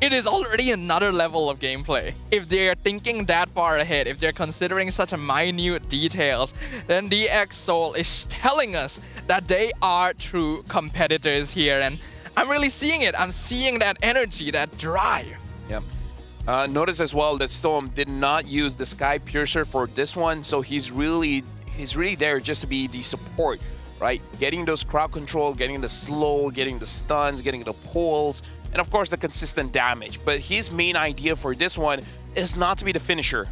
it is already another level of gameplay. If they're thinking that far ahead, if they're considering such a minute details, then DXSoul is telling us that they are true competitors here. And I'm really seeing it. I'm seeing that energy, that drive. Yep. Notice as well that Storm did not use the Sky Piercer for this one, so he's really there just to be the support, right? Getting those crowd control, getting the slow, getting the stuns, getting the pulls, and of course the consistent damage. But his main idea for this one is not to be the finisher.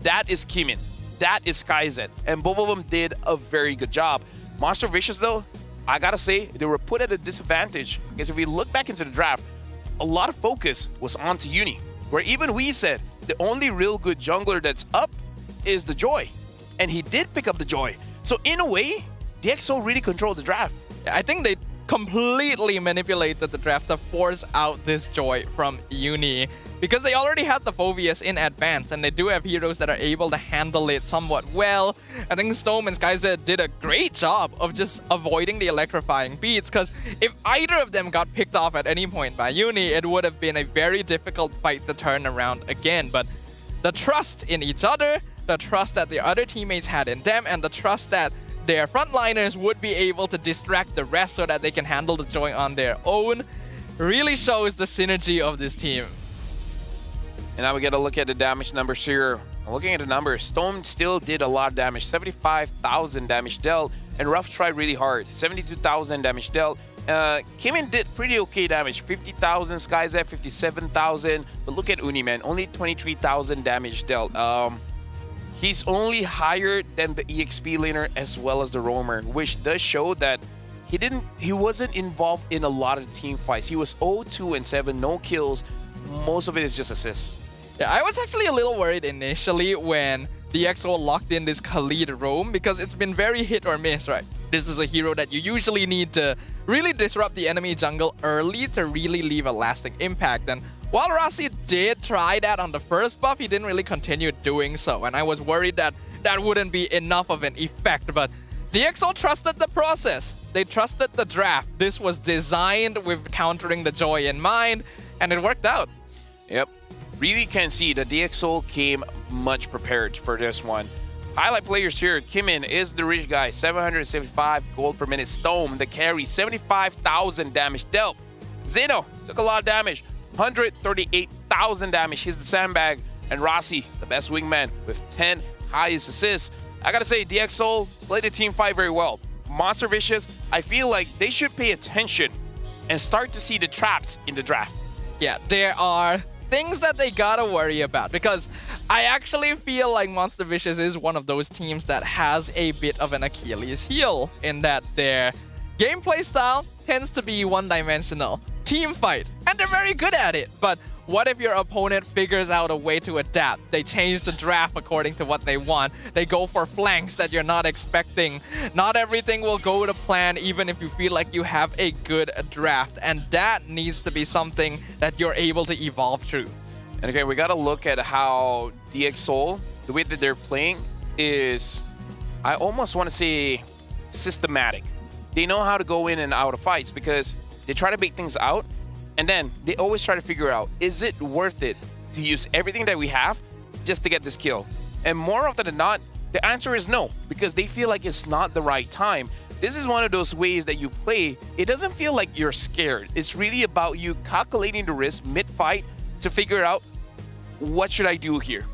That is Kimin. That is SkyZ. And both of them did a very good job. Monster Vicious though, I gotta say, they were put at a disadvantage because if we look back into the draft, a lot of focus was onto Uni, where even we said the only real good jungler that's up is the Joy. And he did pick up the Joy. So in a way, DXSoul really controlled the draft. I think they completely manipulated the draft to force out this Joy from Uni because they already had the Phobius in advance and they do have heroes that are able to handle it somewhat well. I think Storm and SkyZ did a great job of just avoiding the electrifying beats because if either of them got picked off at any point by Uni, it would have been a very difficult fight to turn around again. But the trust in each other, the trust that the other teammates had in them, and the trust that their frontliners would be able to distract the rest so that they can handle the Joy on their own really shows the synergy of this team. And now we get a look at the damage numbers here. Looking at the numbers, Storm still did a lot of damage, 75,000 damage dealt, and Ruff tried really hard, 72,000 damage dealt. Kimin did pretty okay damage, 50,000, SkyZ 57,000, but look at Uni, man, only 23,000 damage dealt. He's only higher than the EXP laner as well as the roamer, which does show that he wasn't involved in a lot of team fights. He was 0-2 and 7, no kills. Most of it is just assists. Yeah, I was actually a little worried initially when DXSoul locked in this Khalid roam because it's been very hit or miss, right? This is a hero that you usually need to really disrupt the enemy jungle early to really leave a lasting impact. And while Rossi did try that on the first buff, he didn't really continue doing so. And I was worried that that wouldn't be enough of an effect. But DXO trusted the process. They trusted the draft. This was designed with countering the Joy in mind, and it worked out. Yep. Really can see that DXO came much prepared for this one. Highlight players here. Kimin is the rich guy, 775 gold per minute. Stone, the carry, 75,000 damage dealt. Zeno took a lot of damage, 138,000 damage. He's the sandbag. And Rossi, the best wingman, with 10 highest assists. I gotta say, DXO played the team fight very well. Monster Vicious, I feel like they should pay attention and start to see the traps in the draft. Yeah, there are things that they gotta worry about, because I actually feel like Monster Vicious is one of those teams that has a bit of an Achilles heel in that their gameplay style tends to be one-dimensional team fight, and they're very good at it. But what if your opponent figures out a way to adapt? They change the draft according to what they want. They go for flanks that you're not expecting. Not everything will go to plan, even if you feel like you have a good draft. And that needs to be something that you're able to evolve through. And again, we got to look at how DXO, the way that they're playing is, I almost want to say, systematic. They know how to go in and out of fights because they try to bait things out. And then they always try to figure out, is it worth it to use everything that we have just to get this kill? And more often than not, the answer is no, because they feel like it's not the right time. This is one of those ways that you play. It doesn't feel like you're scared. It's really about you calculating the risk mid-fight to figure out, what should I do here?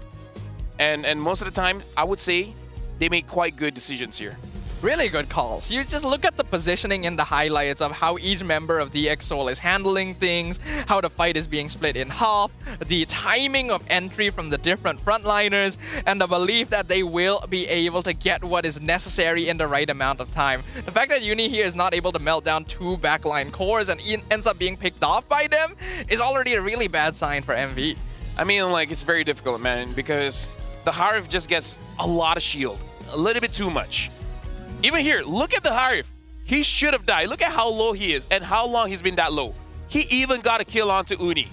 And most of the time, I would say they make quite good decisions here. Really good calls. You just look at the positioning in the highlights of how each member of DXO is handling things, how the fight is being split in half, the timing of entry from the different frontliners, and the belief that they will be able to get what is necessary in the right amount of time. The fact that Uni here is not able to melt down 2 backline cores and ends up being picked off by them is already a really bad sign for MV. I mean, like, it's very difficult, man, because the Harif just gets a lot of shield, a little bit too much. Even here, look at the Harif. He should have died. Look at how low he is and how long he's been that low. He even got a kill onto Uni.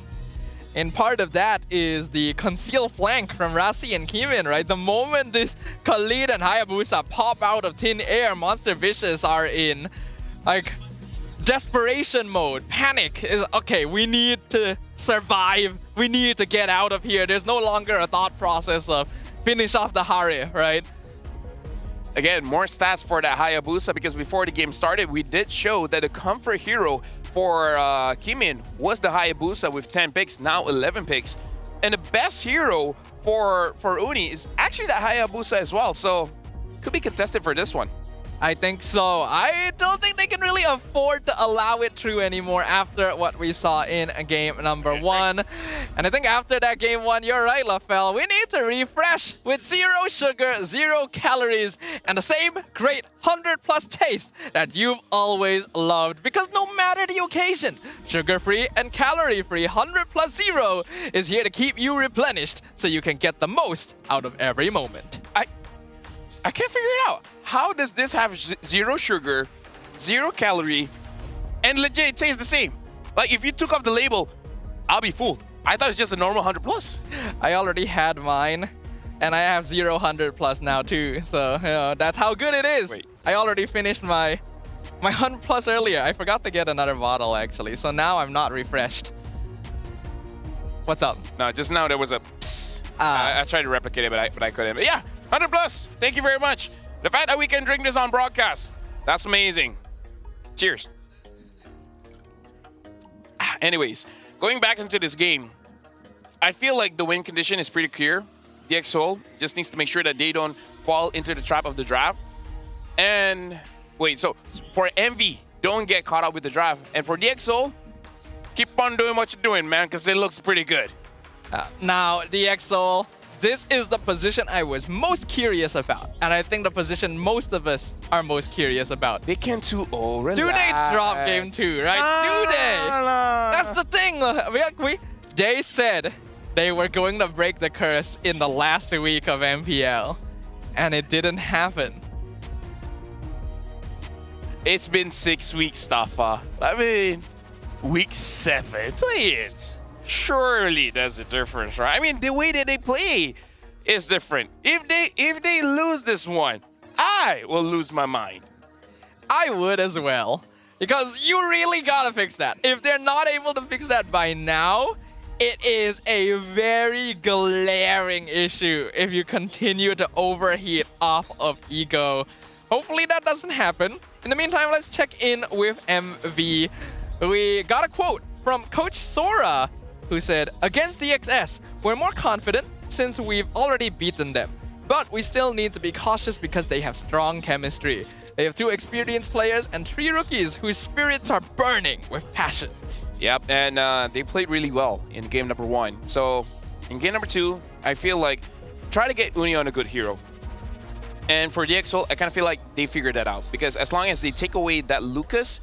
And part of that is the concealed flank from Rossi and Kimin, right? The moment this Khalid and Hayabusa pop out of thin air, Monster Vicious are in, like, desperation mode. Panic is, okay, we need to survive. We need to get out of here. There's no longer a thought process of finish off the Harif, right? Again, more stats for that Hayabusa, because before the game started, we did show that the comfort hero for Kimin was the Hayabusa with 10 picks, now 11 picks. And the best hero for Uni is actually the Hayabusa as well, so could be contested for this one. I think so. I don't think they can really afford to allow it through anymore after what we saw in game number 1. And I think after that game 1, you're right, LaFell. We need to refresh with 0 sugar, 0 calories, and the same great 100+ taste that you've always loved. Because no matter the occasion, sugar-free and calorie-free 100+ 0 is here to keep you replenished so you can get the most out of every moment. I can't figure it out. How does this have 0 sugar, 0 calorie, and legit it tastes the same? Like, if you took off the label, I'll be fooled. I thought it's just a normal 100+. I already had mine, and I have 0 100+ now too. So, you know, that's how good it is. Wait. I already finished my 100+ earlier. I forgot to get another bottle, actually. So now I'm not refreshed. What's up? No, just now there was a psst. I tried to replicate it, but I couldn't. But yeah, 100+. Thank you very much. The fact that we can drink this on broadcast, that's amazing. Cheers. Anyways, going back into this game, I feel like the win condition is pretty clear. DXO just needs to make sure that they don't fall into the trap of the draft. And wait, so for MV, don't get caught up with the draft. And for DXO, keep on doing what you're doing, man, because it looks pretty good. Now, DXO, this is the position I was most curious about. And I think the position most of us are most curious about. They can 2-0, relax. Do they drop game 2, right? Do they? That's the thing. They said they were going to break the curse in the last week of MPL. And it didn't happen. It's been 6 weeks, Staffa. I mean, week 7. Play it. Surely there's a difference, right? I mean, the way that they play is different. If they lose this one, I will lose my mind. I would as well. Because you really gotta fix that. If they're not able to fix that by now, it is a very glaring issue if you continue to overheat off of Ego. Hopefully that doesn't happen. In the meantime, let's check in with MV. We got a quote from Coach Sora, who said, "Against DXS, we're more confident since we've already beaten them. But we still need to be cautious because they have strong chemistry. They have 2 experienced players and 3 rookies whose spirits are burning with passion." Yep, and they played really well in game number 1. So in game number 2, I feel like try to get Uni on a good hero. And for DXL, I kind of feel like they figured that out. Because as long as they take away that Lucas,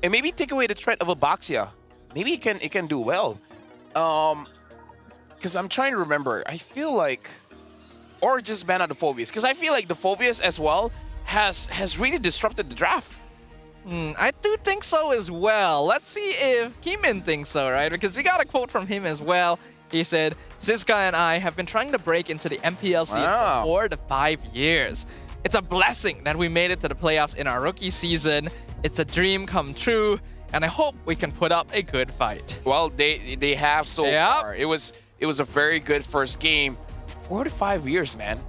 and maybe take away the threat of Abaxia, maybe it can do well. Because I'm trying to remember, I feel like, or just ban out the Phobius. Because I feel like the Phobius as well has really disrupted the draft. I do think so as well. Let's see if Kimin thinks so, right? Because we got a quote from him as well. He said, "Ziska and I have been trying to break into the MPL scene for 4 to 5 years. It's a blessing that we made it to the playoffs in our rookie season. It's a dream come true, and I hope we can put up a good fight." Well, they have so far. It was a very good first game. 4 to 5 years, man.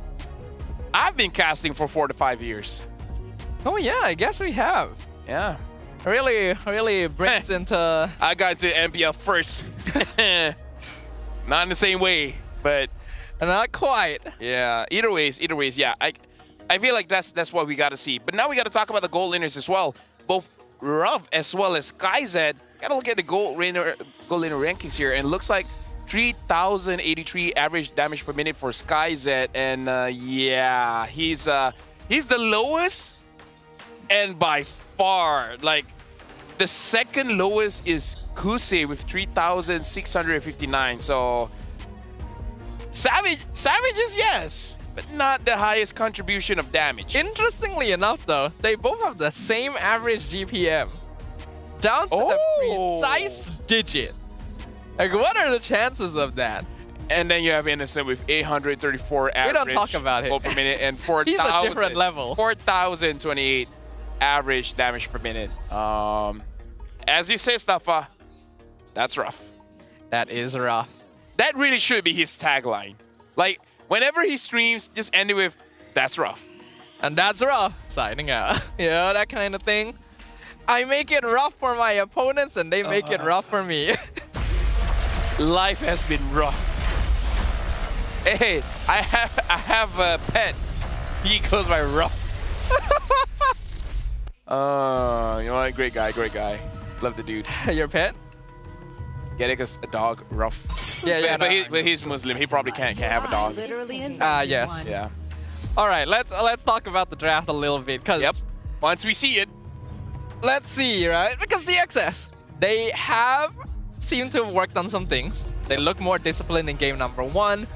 I've been casting for 4 to 5 years. Oh yeah, I guess we have. Yeah. Really brings into... I got into MPL first. Not in the same way, but... Not quite. Yeah, either ways, yeah. I feel like that's what we got to see. But now we got to talk about the gold laners as well. Both Ruff as well as SkyZ. Got to look at the gold laner rankings here, and it looks like 3,083 average damage per minute for SkyZ, and yeah, he's the lowest, and by far, like, the second lowest is Kuse with 3,659. So Savage is yes, but not the highest contribution of damage. Interestingly enough, though, they both have the same average GPM, down to the precise digit. Like, what are the chances of that? And then you have Innocent with 834 average. We don't talk about him. Per minute, and 4,000. He's a different level. 4,028 average damage per minute. As you say, Staffa, that's rough. That is rough. That really should be his tagline. Like, whenever he streams, just end it with, "That's rough." And that's rough. Signing out. You know, that kind of thing. I make it rough for my opponents, and they make it rough for me. Life has been rough. Hey, I have a pet. He goes by rough. You know what? Great guy. Love the dude. Your pet? Yeah, because a dog, rough. Yeah, but he's Muslim. He probably can't have a dog. Yes. Yeah. All right, let's talk about the draft a little bit. Cause once we see it. Let's see, right? Because DXS, they have seemed to have worked on some things. They look more disciplined in game number 1.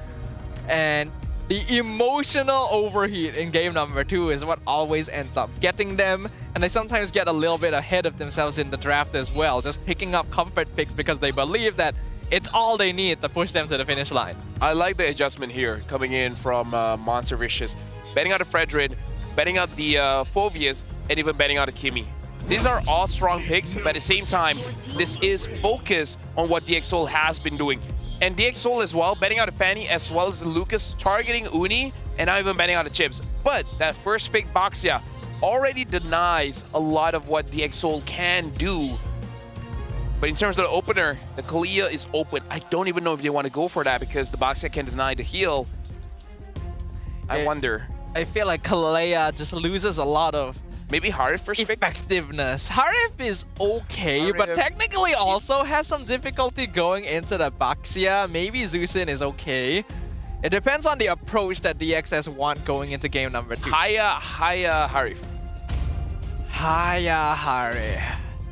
And the emotional overheat in game number 2 is what always ends up getting them. And they sometimes get a little bit ahead of themselves in the draft as well, just picking up comfort picks because they believe that it's all they need to push them to the finish line. I like the adjustment here coming in from Monster Vicious. Betting out a Fredrin, betting out the Phobius, and even betting out a Kimmy. These are all strong picks, but at the same time, this is focus on what DXL has been doing. And DXL as well, betting out a Fanny as well as Lucas, targeting Uni, and not even betting out a Chips. But that first pick, Baxia, already denies a lot of what DXL can do. But in terms of the opener, the Kalia is open. I don't even know if they want to go for that because the Baxia can deny the heal. I wonder. I feel like Kalia just loses a lot of maybe Harif first effectiveness. Harif is okay, but technically also has some difficulty going into the Baxia. Maybe Zusin is okay. It depends on the approach that DXS want going into game number 2. Haya Harif. Haya Harif.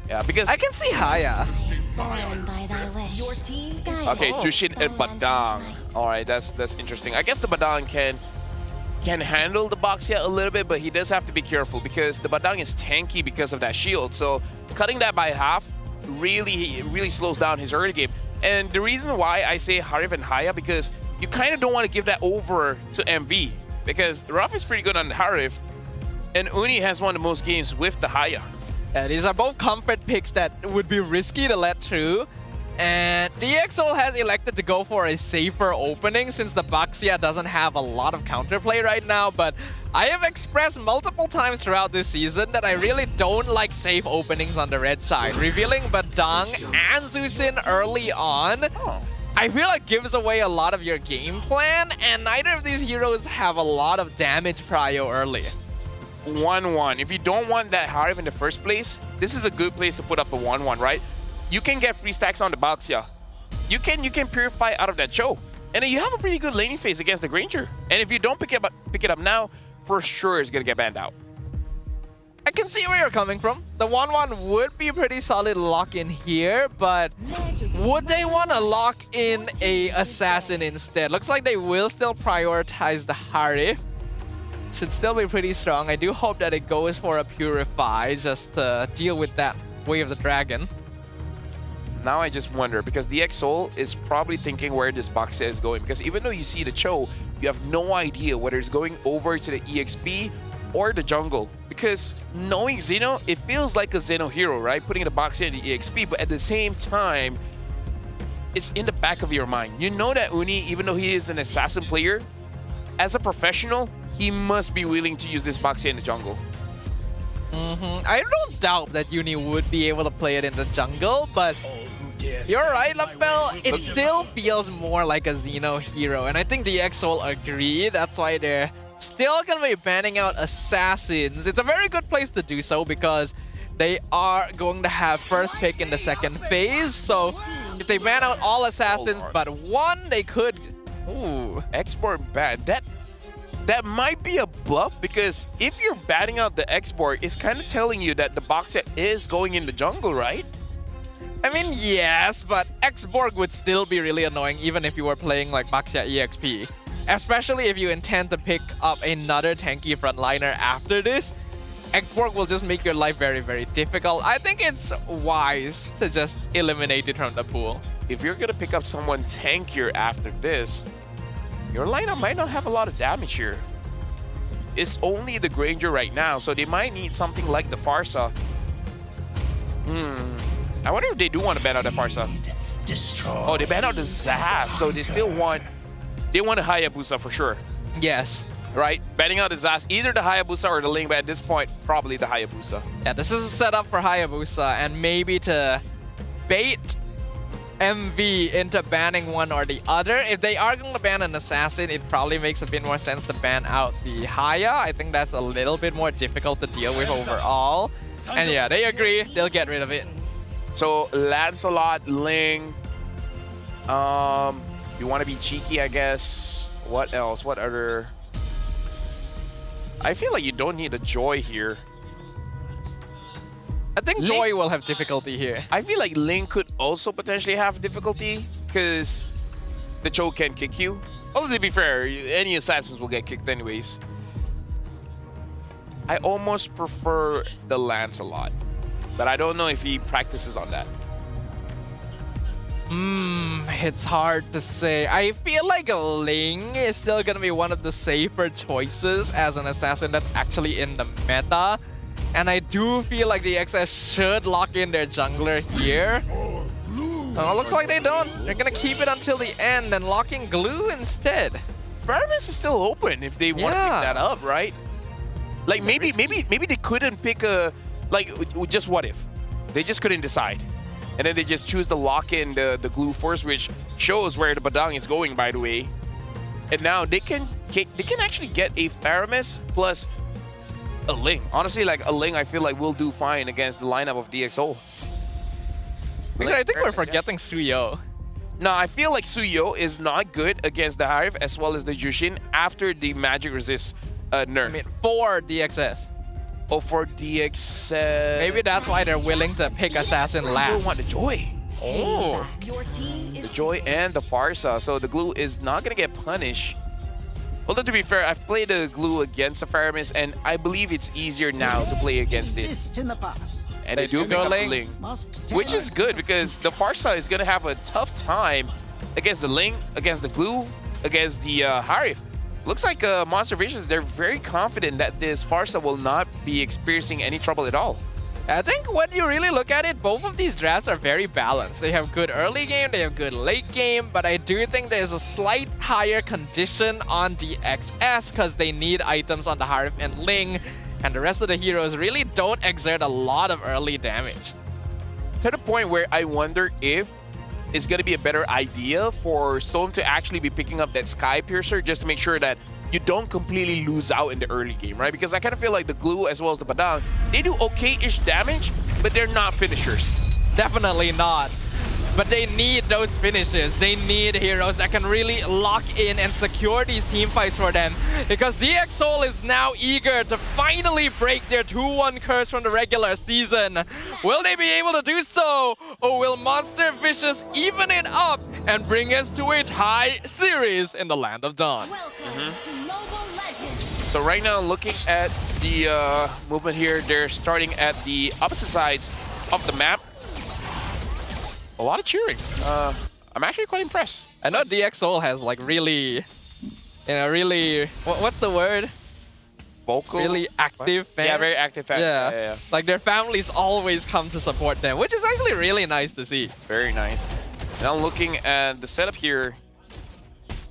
Yeah, because I can see Haya. Okay, Jushin and Badang. Alright, that's interesting. I guess the Badang can can handle the Baxia a little bit, but he does have to be careful because the Badang is tanky because of that shield. So cutting that by half really slows down his early game. And the reason why I say Harif and Haya, because you kind of don't want to give that over to MV, because Ruff is pretty good on Harif, and Uni has won the most games with the Haya. Yeah, these are both comfort picks that would be risky to let through. And DXO has elected to go for a safer opening since the Baxia doesn't have a lot of counterplay right now. But I have expressed multiple times throughout this season that I really don't like safe openings on the red side. Revealing Badang and Zusin early on, I feel like gives away a lot of your game plan, and neither of these heroes have a lot of damage prio early. 1-1. If you don't want that Harif in the first place, this is a good place to put up a 1-1, right? You can get free stacks on the Baxia. You can purify out of that Cho. And then you have a pretty good laning phase against the Granger. And if you don't pick it up now, for sure it's gonna get banned out. I can see where you're coming from. The 1-1 would be pretty solid lock in here, but would they want to lock in a assassin instead? Looks like they will still prioritize the Harif. Should still be pretty strong. I do hope that it goes for a Purify just to deal with that Way of the Dragon. Now I just wonder, because the DXO is probably thinking where this Baxia is going, because even though you see the Cho, you have no idea whether it's going over to the EXP or the jungle. Because knowing Xeno, it feels like a Xeno hero, right? Putting the Baxia in the EXP, but at the same time, it's in the back of your mind. You know that Uni, even though he is an assassin player, as a professional, he must be willing to use this Baxia in the jungle. I don't doubt that Uni would be able to play it in the jungle, but you're right, Lapel. It still feels more like a Xeno hero, and I think the DXO agree. That's why they're still going to be banning out assassins. It's a very good place to do so because they are going to have first pick in the second phase. So if they ban out all assassins but one, they could. Ooh, export ban. That might be a bluff, because if you're batting out the export, it's kind of telling you that the Baxia is going in the jungle, right? I mean, yes, but Xborg would still be really annoying even if you were playing like Baxia EXP. Especially if you intend to pick up another tanky frontliner after this. Xborg will just make your life very, very difficult. I think it's wise to just eliminate it from the pool. If you're going to pick up someone tankier after this, your lineup might not have a lot of damage here. It's only the Granger right now, so they might need something like the Farsa. I wonder if they do want to ban out the Farsa. Oh, they ban out the Zaz, so they still want... They want a Hayabusa for sure. Yes. Right? Banning out the Zaz, either the Hayabusa or the Ling, but at this point, probably the Hayabusa. Yeah, this is a setup for Hayabusa, and maybe to bait MV into banning one or the other. If they are going to ban an assassin, it probably makes a bit more sense to ban out the Haya. I think that's a little bit more difficult to deal with overall. And yeah, they agree. They'll get rid of it. So Lancelot, Ling. You want to be cheeky, I guess. What else? What other? I feel like you don't need a Joy here. I think Joy will have difficulty here. I feel like Ling could also potentially have difficulty because the Cho can kick you. Although to be fair, any assassins will get kicked anyways. I almost prefer the Lancelot, but I don't know if he practices on that. It's hard to say. I feel like Ling is still gonna be one of the safer choices as an assassin that's actually in the meta. And I do feel like the DXS should lock in their jungler here. Oh, looks like they don't. They're gonna keep it until the end and locking Glue instead. Faramis is still open if they want to pick that up, right? Like maybe they couldn't pick a, like, just what if? They just couldn't decide. And then they just choose to lock in the Glue first, which shows where the Badang is going, by the way. And now they can actually get a Faramis plus a Ling. Honestly, like a Ling, I feel like will do fine against the lineup of DXO. I think we're forgetting Suyo. No, I feel like Suyo is not good against the Harif as well as the Jushin after the Magic Resist nerf. I mean, for DXS. Oh, for DXS. Maybe that's why they're willing to pick Assassin last. Still want the Joy. Oh. The Joy and the Farsa. So the Glue is not going to get punished. Although to be fair, I've played the glue against the Faramis, and I believe it's easier now to play against it. And they do go Ling, which is good because the Farsa is going to have a tough time against the Ling, against the glue, against the Harif. Looks like Monster Vicious, they're very confident that this Farsa will not be experiencing any trouble at all. I think when you really look at it, both of these drafts are very balanced. They have good early game, they have good late game, but I do think there's a slight higher condition on DXS because they need items on the Harif and Ling, and the rest of the heroes really don't exert a lot of early damage. To the point where I wonder if it's going to be a better idea for Stone to actually be picking up that Sky Piercer just to make sure that you don't completely lose out in the early game, right? Because I kind of feel like the glue as well as the Padang, they do okay-ish damage, but they're not finishers. Definitely not. But they need those finishes. They need heroes that can really lock in and secure these team fights for them. Because DXSoul is now eager to finally break their 2-1 curse from the regular season. Will they be able to do so? Or will Monster Vicious even it up and bring us to a tie series in the Land of Dawn? So right now, looking at the movement here, they're starting at the opposite sides of the map. A lot of cheering. I'm actually quite impressed. I know DXSoul has like really, what's the word? Vocal? Really active fans. Yeah, very active fans. Yeah. Like their families always come to support them, which is actually really nice to see. Very nice. Now looking at the setup here,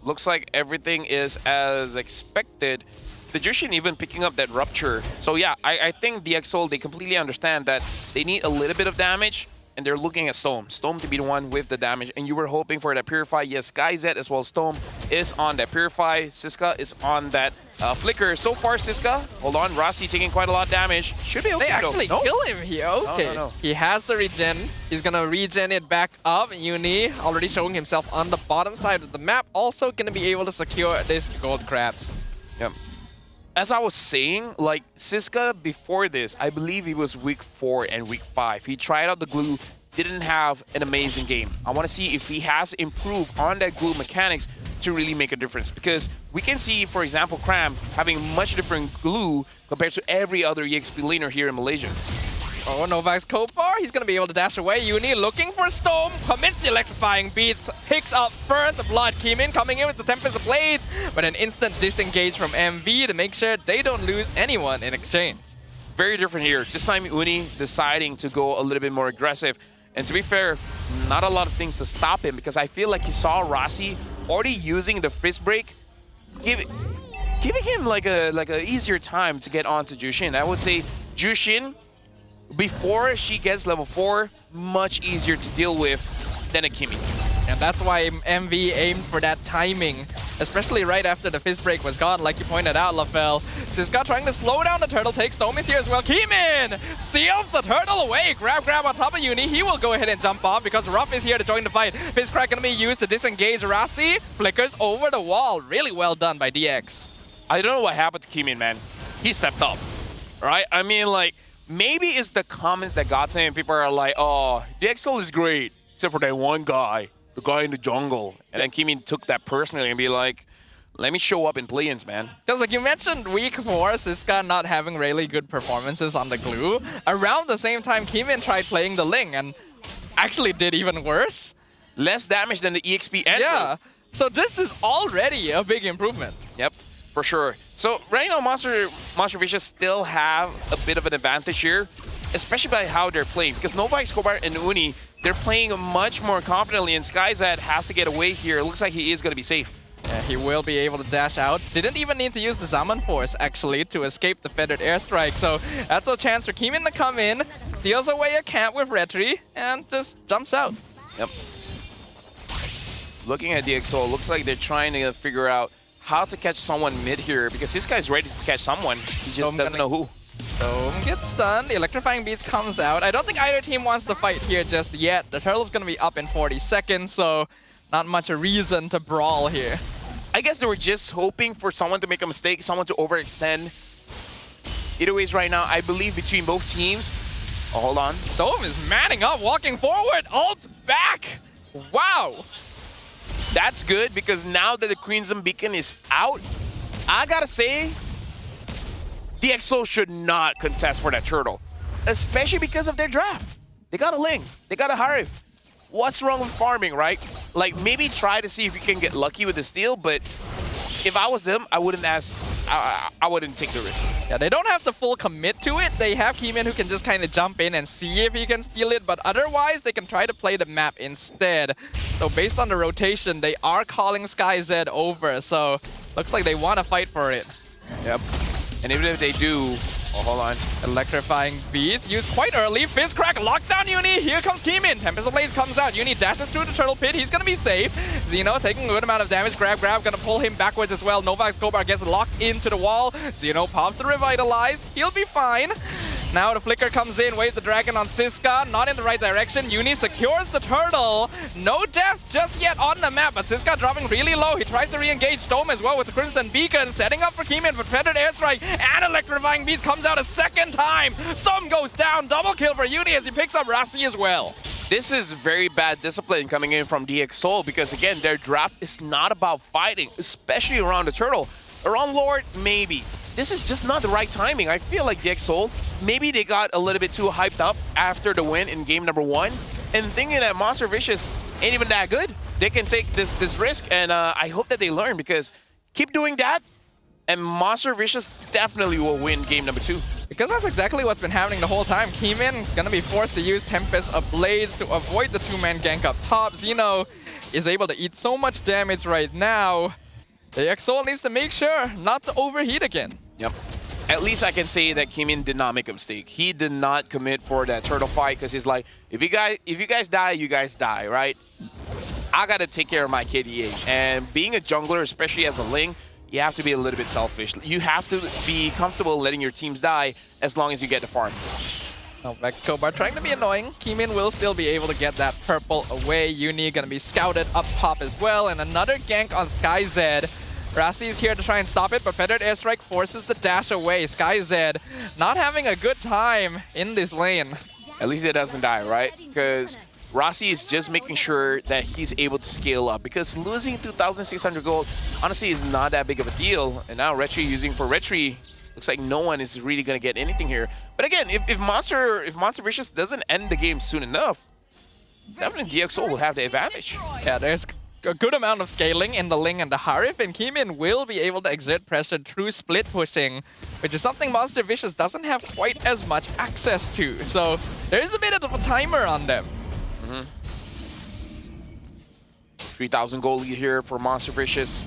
looks like everything is as expected. The Jushin even picking up that Rupture. So yeah, I think DXSoul, they completely understand that they need a little bit of damage, and they're looking at Storm to be the one with the damage. And you were hoping for that Purify. Yes, SkyZ as well as Storm is on that Purify. Siska is on that Flicker. So far, Siska, hold on, Rossi taking quite a lot of damage. Should be okay. They actually kill him here. Okay. No. He has the regen. He's gonna regen it back up. Uni already showing himself on the bottom side of the map. Also gonna be able to secure this gold crab. Yep. As I was saying, like Siska before this, I believe he was week 4 and week 5. He tried out the glue, didn't have an amazing game. I want to see if he has improved on that glue mechanics to really make a difference. Because we can see, for example, Cram having much different glue compared to every other EXP laner here in Malaysia. Oh, Novak's Kopar, he's going to be able to dash away. Uni looking for Storm, commits the electrifying beats, picks up first blood. Kimin coming in with the Tempest of Blades, but an instant disengage from MV to make sure they don't lose anyone in exchange. Very different here. This time Uni deciding to go a little bit more aggressive. And to be fair, not a lot of things to stop him because I feel like he saw Rossi already using the fist break, giving him like a easier time to get onto Jushin. I would say Jushin, before she gets level 4, much easier to deal with than a Kimi. And that's why MV aimed for that timing, especially right after the fist break was gone, like you pointed out, Lafell. Siska trying to slow down the turtle, takes Storm is here as well. Kimin steals the turtle away. Grab on top of Uni. He will go ahead and jump off because Ruff is here to join the fight. Fist crack gonna be used to disengage Rasi. Flickers over the wall. Really well done by DX. I don't know what happened to Kimin, man. He stepped up, right? I mean, like, maybe it's the comments that got to him. People are like, oh, DXSoul is great, except for that one guy, the guy in the jungle. And then Kimin took that personally and be like, let me show up in play-ins, man. Because like you mentioned, week 4, Siska not having really good performances on the glue. Around the same time, Kimin tried playing the Ling and actually did even worse. Less damage than the EXP and yeah. So this is already a big improvement. Yep, for sure. So right now, Monster Vicious still have a bit of an advantage here, especially by how they're playing. Because Nova Escobar and Uni, they're playing much more confidently, and SkyZ has to get away here. It looks like he is going to be safe. Yeah, he will be able to dash out. Didn't even need to use the Zaman Force, actually, to escape the Feathered Airstrike. So that's a chance for Kimin to come in, steals away a camp with Retri, and just jumps out. Yep. Looking at DXSoul, looks like they're trying to figure out how to catch someone mid here, because this guy's ready to catch someone. He just doesn't know who. Storm gets stunned, Electrifying Beats comes out. I don't think either team wants to fight here just yet. The turtle's gonna be up in 40 seconds, so not much a reason to brawl here. I guess they were just hoping for someone to make a mistake, someone to overextend. Either ways right now, I believe between both teams. Oh, hold on. Storm is manning up, walking forward, ult back. Wow. That's good because now that the Crimson Beacon is out, I gotta say, DXO should not contest for that turtle, especially because of their draft. They got a Ling, they got a Harif. What's wrong with farming, right? Like, maybe try to see if you can get lucky with the steal, but if I was them, I wouldn't I wouldn't take the risk. Yeah, they don't have the full commit to it. They have Keyman who can just kind of jump in and see if he can steal it, but otherwise they can try to play the map instead. So based on the rotation, they are calling SkyZ over, so looks like they want to fight for it. Yep. And even if they do, oh, hold on. Electrifying beats used quite early. Fizz crack, lockdown Uni. Here comes Keyman. Tempest of Blades comes out. Uni dashes through the turtle pit. He's gonna be safe. Xeno taking a good amount of damage. Grab, gonna pull him backwards as well. Nova Escobar gets locked into the wall. Xeno pops the revitalize. He'll be fine. Now the flicker comes in, waves the dragon on Siska, not in the right direction. Uni secures the turtle. No deaths just yet on the map, but Siska dropping really low. He tries to re-engage Storm as well with the Crimson Beacon, setting up for Keyman, but Feathered Airstrike and Electrifying Beats comes out a second time. Storm goes down, double kill for Uni as he picks up Rasi as well. This is very bad discipline coming in from DXO because, again, their draft is not about fighting, especially around the turtle. Around Lord, maybe. This is just not the right timing. I feel like DXO, maybe they got a little bit too hyped up after the win in game number 1 and thinking that Monster Vicious ain't even that good. They can take this risk, and I hope that they learn because keep doing that and Monster Vicious definitely will win game number 2. Because that's exactly what's been happening the whole time. Keyman gonna be forced to use Tempest of Blades to avoid the 2-man gank up top. Xeno is able to eat so much damage right now. The DXO needs to make sure not to overheat again. Yep. At least I can say that Keyman did not make a mistake. He did not commit for that turtle fight because he's like, if you guys die, you guys die, right? I gotta take care of my KDA. And being a jungler, especially as a Ling, you have to be a little bit selfish. You have to be comfortable letting your teams die as long as you get the farm. Oh, Escobar trying to be annoying. Keyman will still be able to get that purple away. Uni gonna be scouted up top as well. And another gank on SkyZ. Rasi is here to try and stop it, but Feathered Airstrike forces the dash away. SkyZ not having a good time in this lane. At least it doesn't die, right? Because Rasi is just making sure that he's able to scale up. Because losing 2,600 gold, honestly, is not that big of a deal. And now Retri using for Retri, looks like no one is really going to get anything here. But again, if Monster Vicious doesn't end the game soon enough, definitely DXO will have the advantage. Yeah, there's a good amount of scaling in the Ling and the Harif, and Keyman will be able to exert pressure through split pushing, which is something Monster Vicious doesn't have quite as much access to. So there is a bit of a timer on them. 3,000 gold lead here for Monster Vicious.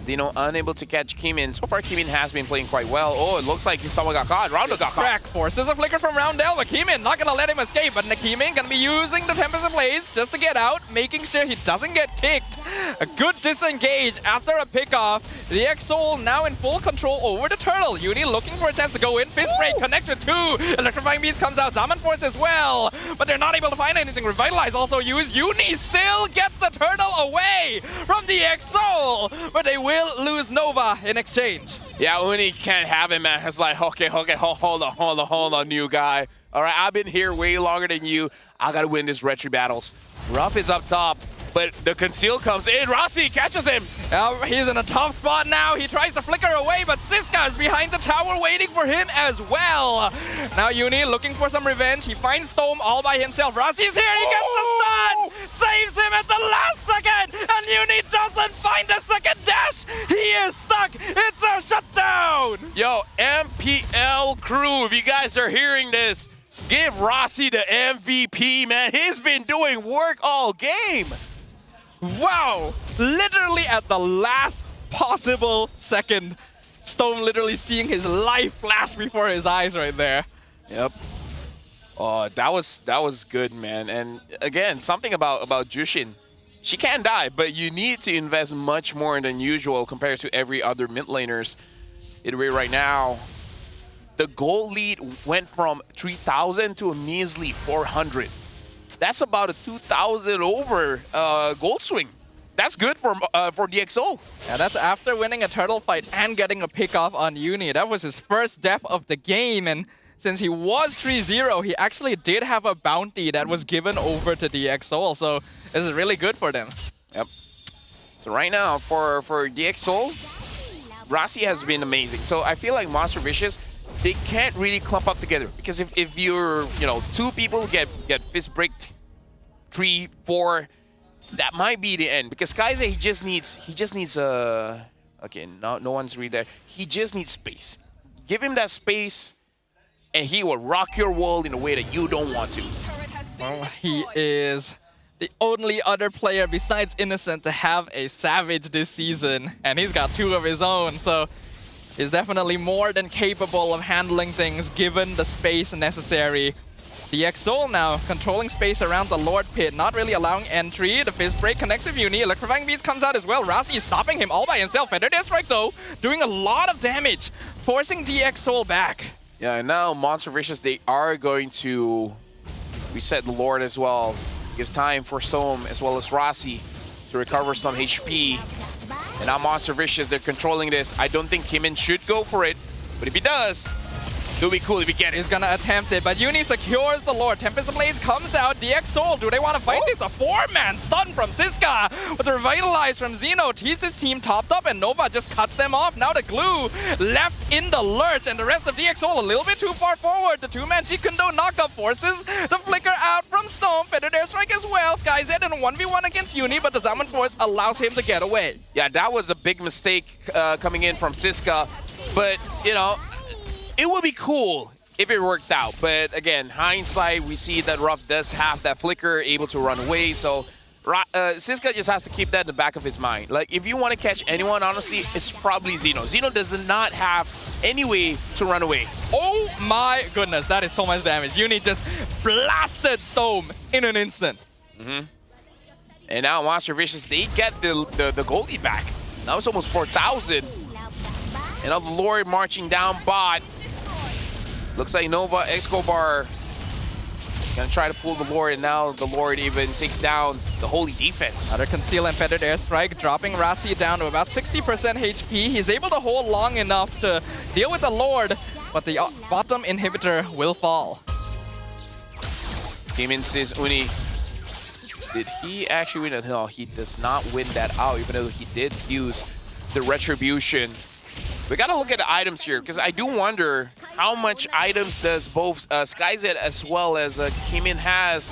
Xeno unable to catch Keyman. So far, Keyman has been playing quite well. Oh, it looks like someone got caught. Roundel got caught. Crack forces a flicker from Roundel, but Keyman not gonna let him escape. But Keyman gonna be using the Tempest of Blades just to get out, making sure he doesn't get kicked. A good disengage after a pickoff. The DXO now in full control over the turtle. Uni looking for a chance to go in. Fist break connected to. Electrifying Beast comes out. Zaman Force as well. But they're not able to find anything. Revitalize also used. Uni still gets the turtle away from the DXO. But they will lose Nova in exchange. Yeah, Uni can't have it, man. It's like, okay, hold on, new guy. All right, I've been here way longer than you. I gotta win this Retri battles. Ruff is up top, but the conceal comes in. Rasi catches him. He's in a tough spot now. He tries to flicker away, but Siska is behind the tower waiting for him as well. Now Uni looking for some revenge. He finds Storm all by himself. Rasi is here. He gets the stun. Saves him at the last second. And Uni doesn't find the second dash. He is stuck. It's a shutdown. Yo, MPL crew, if you guys are hearing this, give Rasi the MVP, man. He's been doing work all game. Wow! Literally at the last possible second. Storm literally seeing his life flash before his eyes right there. Yep. Oh, that was good, man. And again, something about Jushin. She can die, but you need to invest much more than usual compared to every other mid laners. Either way, right now, the gold lead went from 3,000 to a measly 400. That's about a 2,000 over gold swing. That's good for DXO. Yeah, that's after winning a turtle fight and getting a pick off on Uni. That was his first death of the game, and since he was 3-0, he actually did have a bounty that was given over to DXO, so this is really good for them. Yep. So right now, for DXO, Rasi has been amazing. So I feel like Monster Vicious, they can't really clump up together. Because if you're, you know, 2 people get fist bricked, 3, 4, that might be the end. Because Skyze, he just needs okay, no one's really there. He just needs space. Give him that space, and he will rock your world in a way that you don't want to. Well, he is the only other player besides Innocent to have a Savage this season, and he's got 2 of his own, so he's definitely more than capable of handling things given the space necessary. DXS now controlling space around the Lord Pit, not really allowing entry. The Fist Break connects with Uni. Electrifying Beats comes out as well. Rasi is stopping him all by himself. Feather Death Strike though, doing a lot of damage, forcing DXS back. Yeah, and now Monster Vicious, they are going to reset the Lord as well. Gives time for Storm as well as Rasi to recover some HP. And now Monster Vicious, they're controlling this. I don't think Kimin should go for it, but if he does, it'll be cool if he gets it. He's gonna attempt it, but Uni secures the Lord. Tempest Blades comes out. DXS, do they want to fight this? A 4-man stun from Siska, with the Revitalize from Xeno. Keeps his team topped up, and Nova just cuts them off. Now the Glue left in the lurch, and the rest of DXS a little bit too far forward. The 2-man Chikundo knockup forces the Flicker out from Stone. Feather Dare Strike as well. SkyZ in a 1v1 against Uni, but the Zaman Force allows him to get away. Yeah, that was a big mistake coming in from Siska, but, you know, it would be cool if it worked out. But again, hindsight, we see that Ruff does have that flicker, able to run away. So Siska just has to keep that in the back of his mind. Like, if you want to catch anyone, honestly, it's probably Xeno. Xeno does not have any way to run away. Oh my goodness, that is so much damage. Uni just blasted Storm in an instant. And now Monster Vicious, they get the Goldie back. Now it's almost 4,000. And now the Lord marching down bot. Looks like Nova Escobar is going to try to pull the Lord, and now the Lord even takes down the Holy Defense. Another Conceal and Feathered Airstrike, dropping Rasi down to about 60% HP. He's able to hold long enough to deal with the Lord, but the bottom inhibitor will fall. Kimin says, Uni, did he actually win it? No, he does not win that out, even though he did use the Retribution. We gotta look at the items here, because I do wonder how much items does both SkyZ as well as Kimin has.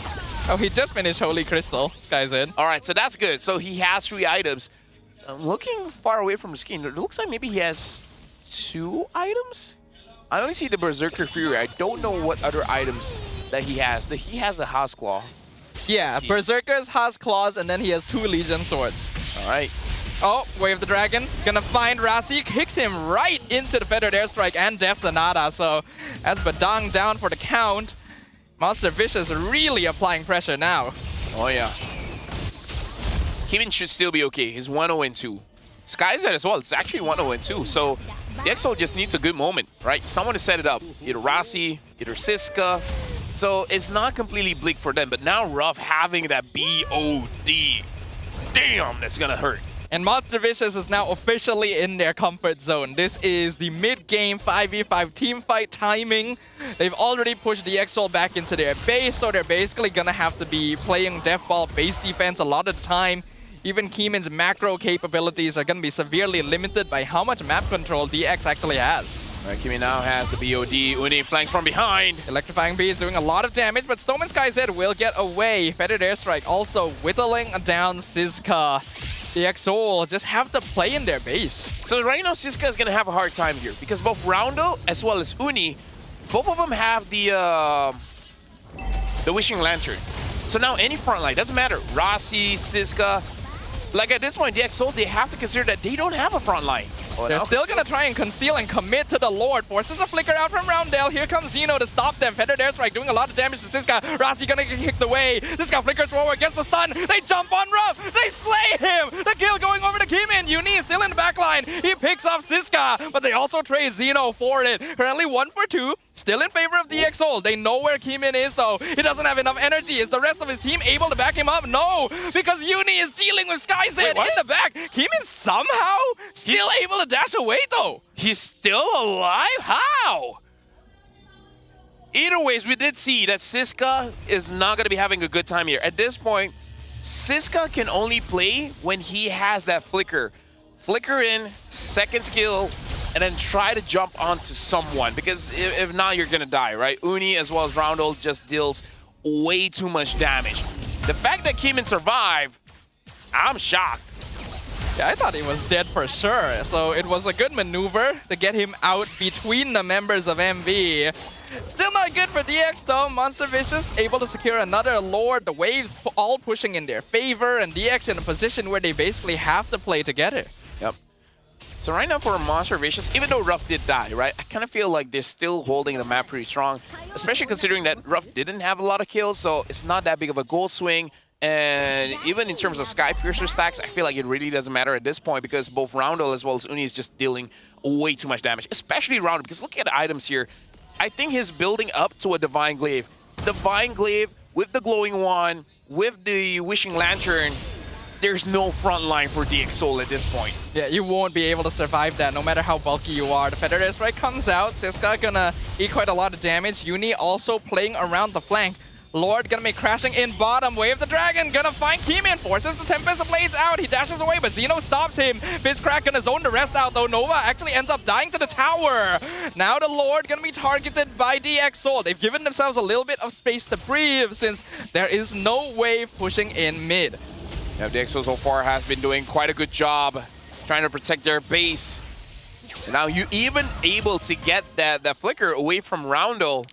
Oh, he just finished Holy Crystal, SkyZ. All right, so that's good. So he has 3 items. I'm looking far away from the screen. It looks like maybe he has 2 items? I only see the Berserker Fury. I don't know what other items that he has. He has a House Claw. Yeah, Berserker's has claws, and then he has 2 Legion Swords. All right. Oh, Wave the Dragon. Gonna find Rasi, kicks him right into the Feathered Airstrike and Death Sonata. So as Badang down for the count, Monster Vicious really applying pressure now. Oh yeah. Kimin should still be okay. He's 1-0-2. SkyZ as well. It's actually 1-0-2. So DXS just needs a good moment, right? Someone to set it up. Either Rasi, either Siska. So it's not completely bleak for them. But now Ruff having that BOD. Damn, that's gonna hurt. And Monster Vicious is now officially in their comfort zone. This is the mid-game 5v5 team fight timing. They've already pushed the DXS back into their base, so they're basically gonna have to be playing Death Ball base defense a lot of the time. Even Kimin's macro capabilities are gonna be severely limited by how much map control DX actually has. Right, Kimin now has the BOD. Uni flanks from behind. Electrifying Beast doing a lot of damage, but Storm and SkyZ will get away. Feathered Airstrike also whittling down Siska. DXS just have to play in their base. So right now, Siska is going to have a hard time here because both Roundel as well as Uni, both of them have the Wishing Lantern. So now any front line, doesn't matter. Rasi, Siska, like at this point, DXS, they have to consider that they don't have a front line. They're still gonna try and conceal and commit to the Lord. Forces a flicker out from Roundel. Here comes Xeno to stop them. Feathered Airstrike doing a lot of damage to Siska. Rasi gonna get kicked away. Siska flickers forward, gets the stun. They jump on Ruff. They slay him. The kill going over to Kimin. Uni is still in the back line. He picks off Siska, but they also trade Xeno for it. Currently 1 for 2. Still in favor of DXS. They know where Kimin is though. He doesn't have enough energy. Is the rest of his team able to back him up? No, because Uni is dealing with SkyZ in the back. Kimin somehow still able to dash away though. He's still alive? How? Either ways, we did see that Siska is not going to be having a good time here. At this point, Siska can only play when he has that flicker. flicker in, second skill, and then try to jump onto someone, because if not, you're gonna die, right? Uni as well as Roundel just deals way too much damage. The fact that Kimin survived, I'm shocked. Yeah, I thought he was dead for sure. So it was a good maneuver to get him out between the members of MV. Still not good for DX though. Monster Vicious able to secure another Lord. The waves all pushing in their favor, and DX in a position where they basically have to play together. Yep. So right now for Monster Vicious, even though Ruff did die, right? I kind of feel like they're still holding the map pretty strong, especially considering that Ruff didn't have a lot of kills, so it's not that big of a goal swing. And even in terms of Sky Piercer stacks, I feel like it really doesn't matter at this point, because both Roundel as well as Uni is just dealing way too much damage, especially Roundel, because look at the items here. I think he's building up to a Divine Glaive. Divine Glaive with the Glowing Wand, with the Wishing Lantern, there's no front line for DXSoul at this point. Yeah, you won't be able to survive that no matter how bulky you are. The Feather Airstrike comes out. Siska gonna eat quite a lot of damage. Uni also playing around the flank. Lord gonna be crashing in bottom. Wave the Dragon gonna find Keyman. Forces the Tempest Blades out. He dashes away, but Xeno stops him. Fizzcrack gonna zone the rest out though. Nova actually ends up dying to the tower. Now the Lord gonna be targeted by DXSoul. They've given themselves a little bit of space to breathe since there is no wave pushing in mid. Yeah, DXSoul so far has been doing quite a good job trying to protect their base. And now you even able to get that flicker away from Roundel.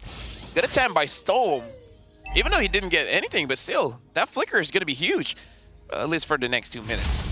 Good attempt by Storm. Even though he didn't get anything, but still, that flicker is going to be huge, at least for the next 2 minutes.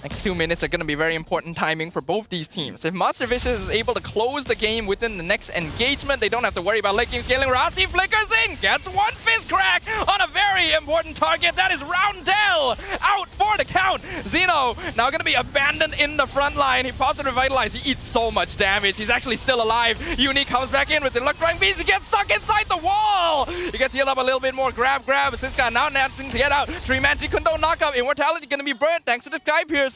Next 2 minutes are going to be very important timing for both these teams. If Monster Vicious is able to close the game within the next engagement, they don't have to worry about late game scaling. Rossi flickers in, gets one fist crack on a very important target. That is Roundel out for the count. Xeno now going to be abandoned in the front line. He pops to revitalize. He eats so much damage. He's actually still alive. Uni comes back in with the electrifying beast. He gets stuck inside the wall. He gets healed up a little bit more. Grab. Siska now nothing to get out. 3-man Jikundo knockup. Immortality going to be burnt thanks to the Sky Piercer.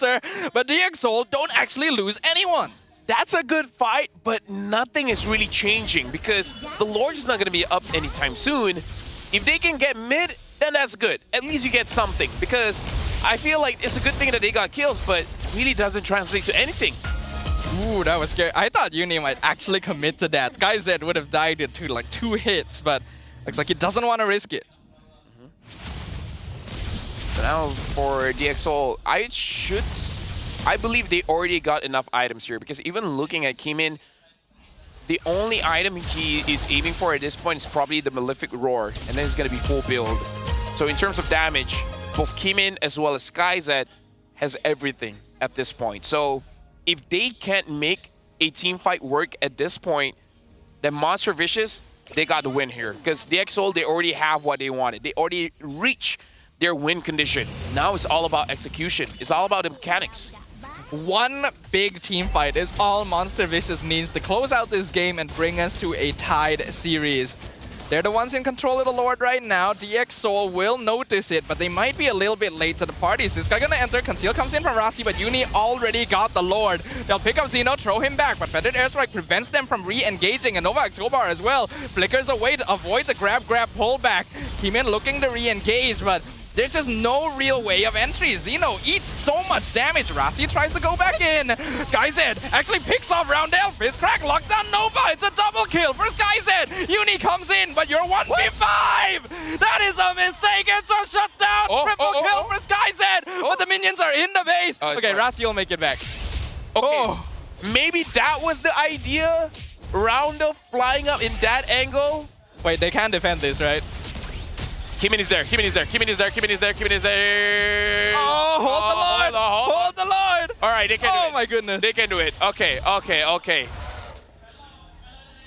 But DXSoul don't actually lose anyone. That's a good fight, but nothing is really changing because the Lord is not going to be up anytime soon. If they can get mid, then that's good. At least you get something, because I feel like it's a good thing that they got kills, but really doesn't translate to anything. Ooh, that was scary. I thought Uni might actually commit to that. SkyZ would have died to like 2 hits, but looks like he doesn't want to risk it. So now for DXSoul, I believe they already got enough items here, because even looking at Keymin, the only item he is aiming for at this point is probably the Malefic Roar, and then it's going to be full build. So in terms of damage, both Keymin as well as SkyZ has everything at this point. So if they can't make a team fight work at this point, then Monster Vicious, they got the win here. Because DXSoul, they already have what they wanted. They already reached their win condition. Now it's all about execution. It's all about the mechanics. One big team fight is all Monster Vicious needs to close out this game and bring us to a tied series. They're the ones in control of the Lord right now. DXSoul will notice it, but they might be a little bit late to the party. Siska gonna enter. Conceal comes in from Rossi, but Uni already got the Lord. They'll pick up Xeno, throw him back, but Feathered Airstrike prevents them from re-engaging, and Nova Exobar as well flickers away to avoid the grab pullback. Keyman looking to re-engage, but there's just no real way of entry. Xeno eats so much damage. Rossi tries to go back in. SkyZ actually picks off Roundel. Fizzcrack locked down Nova. It's a double kill for SkyZ. Uni comes in, but you're 1v5. That is a mistake. It's a shutdown. Triple kill for SkyZ. But the minions are in the base. Okay, Rossi will make it back. Okay, maybe that was the idea? Roundel flying up in that angle? Wait, they can defend this, right? Keymin is there, Keymin is there, Keymin is there, Keymin is there, Keymin is there. Oh, hold the Lord! Hold the Lord! All right, they can do it. Oh my goodness. They can do it. Okay.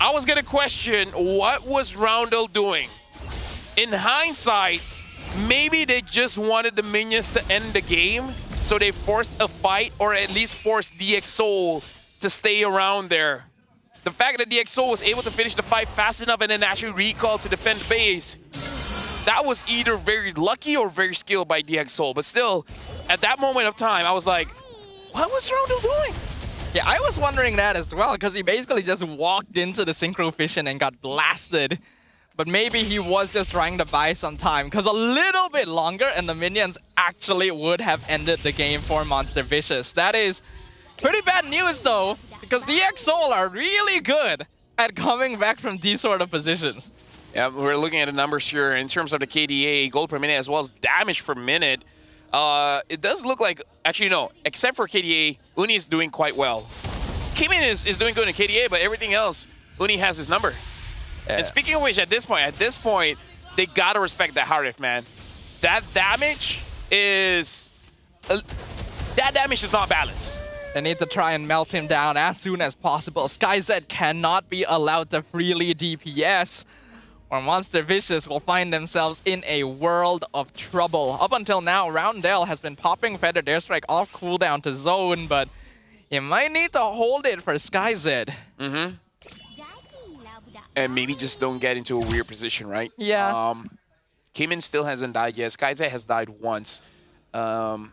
I was gonna question what was Roundel doing. In hindsight, maybe they just wanted the minions to end the game, so they forced a fight, or at least forced DXSoul to stay around there. The fact that DXSoul was able to finish the fight fast enough and then actually recall to defend base, that was either very lucky or very skilled by DXSoul. But still, at that moment of time, I was like, what was Roundel doing? Yeah, I was wondering that as well, because he basically just walked into the Synchro Fission and got blasted. but maybe he was just trying to buy some time, because a little bit longer and the minions actually would have ended the game for Monster Vicious. That is pretty bad news though, because DXSoul are really good at coming back from these sort of positions. Yeah, we're looking at the numbers here in terms of the KDA, gold per minute, as well as damage per minute. It does look like, actually no, except for KDA, Uni is doing quite well. Kimin is doing good in KDA, but everything else, Uni has his number. And speaking of which, at this point, they gotta respect that Harif, man. That damage is not balanced. They need to try and melt him down as soon as possible. SkyZ cannot be allowed to freely DPS, or Monster Vicious will find themselves in a world of trouble. Up until now, Roundel has been popping Feathered Airstrike off cooldown to zone, but you might need to hold it for SkyZ. And maybe just don't get into a weird position, right? Yeah. Kimin still hasn't died yet. SkyZ has died once. I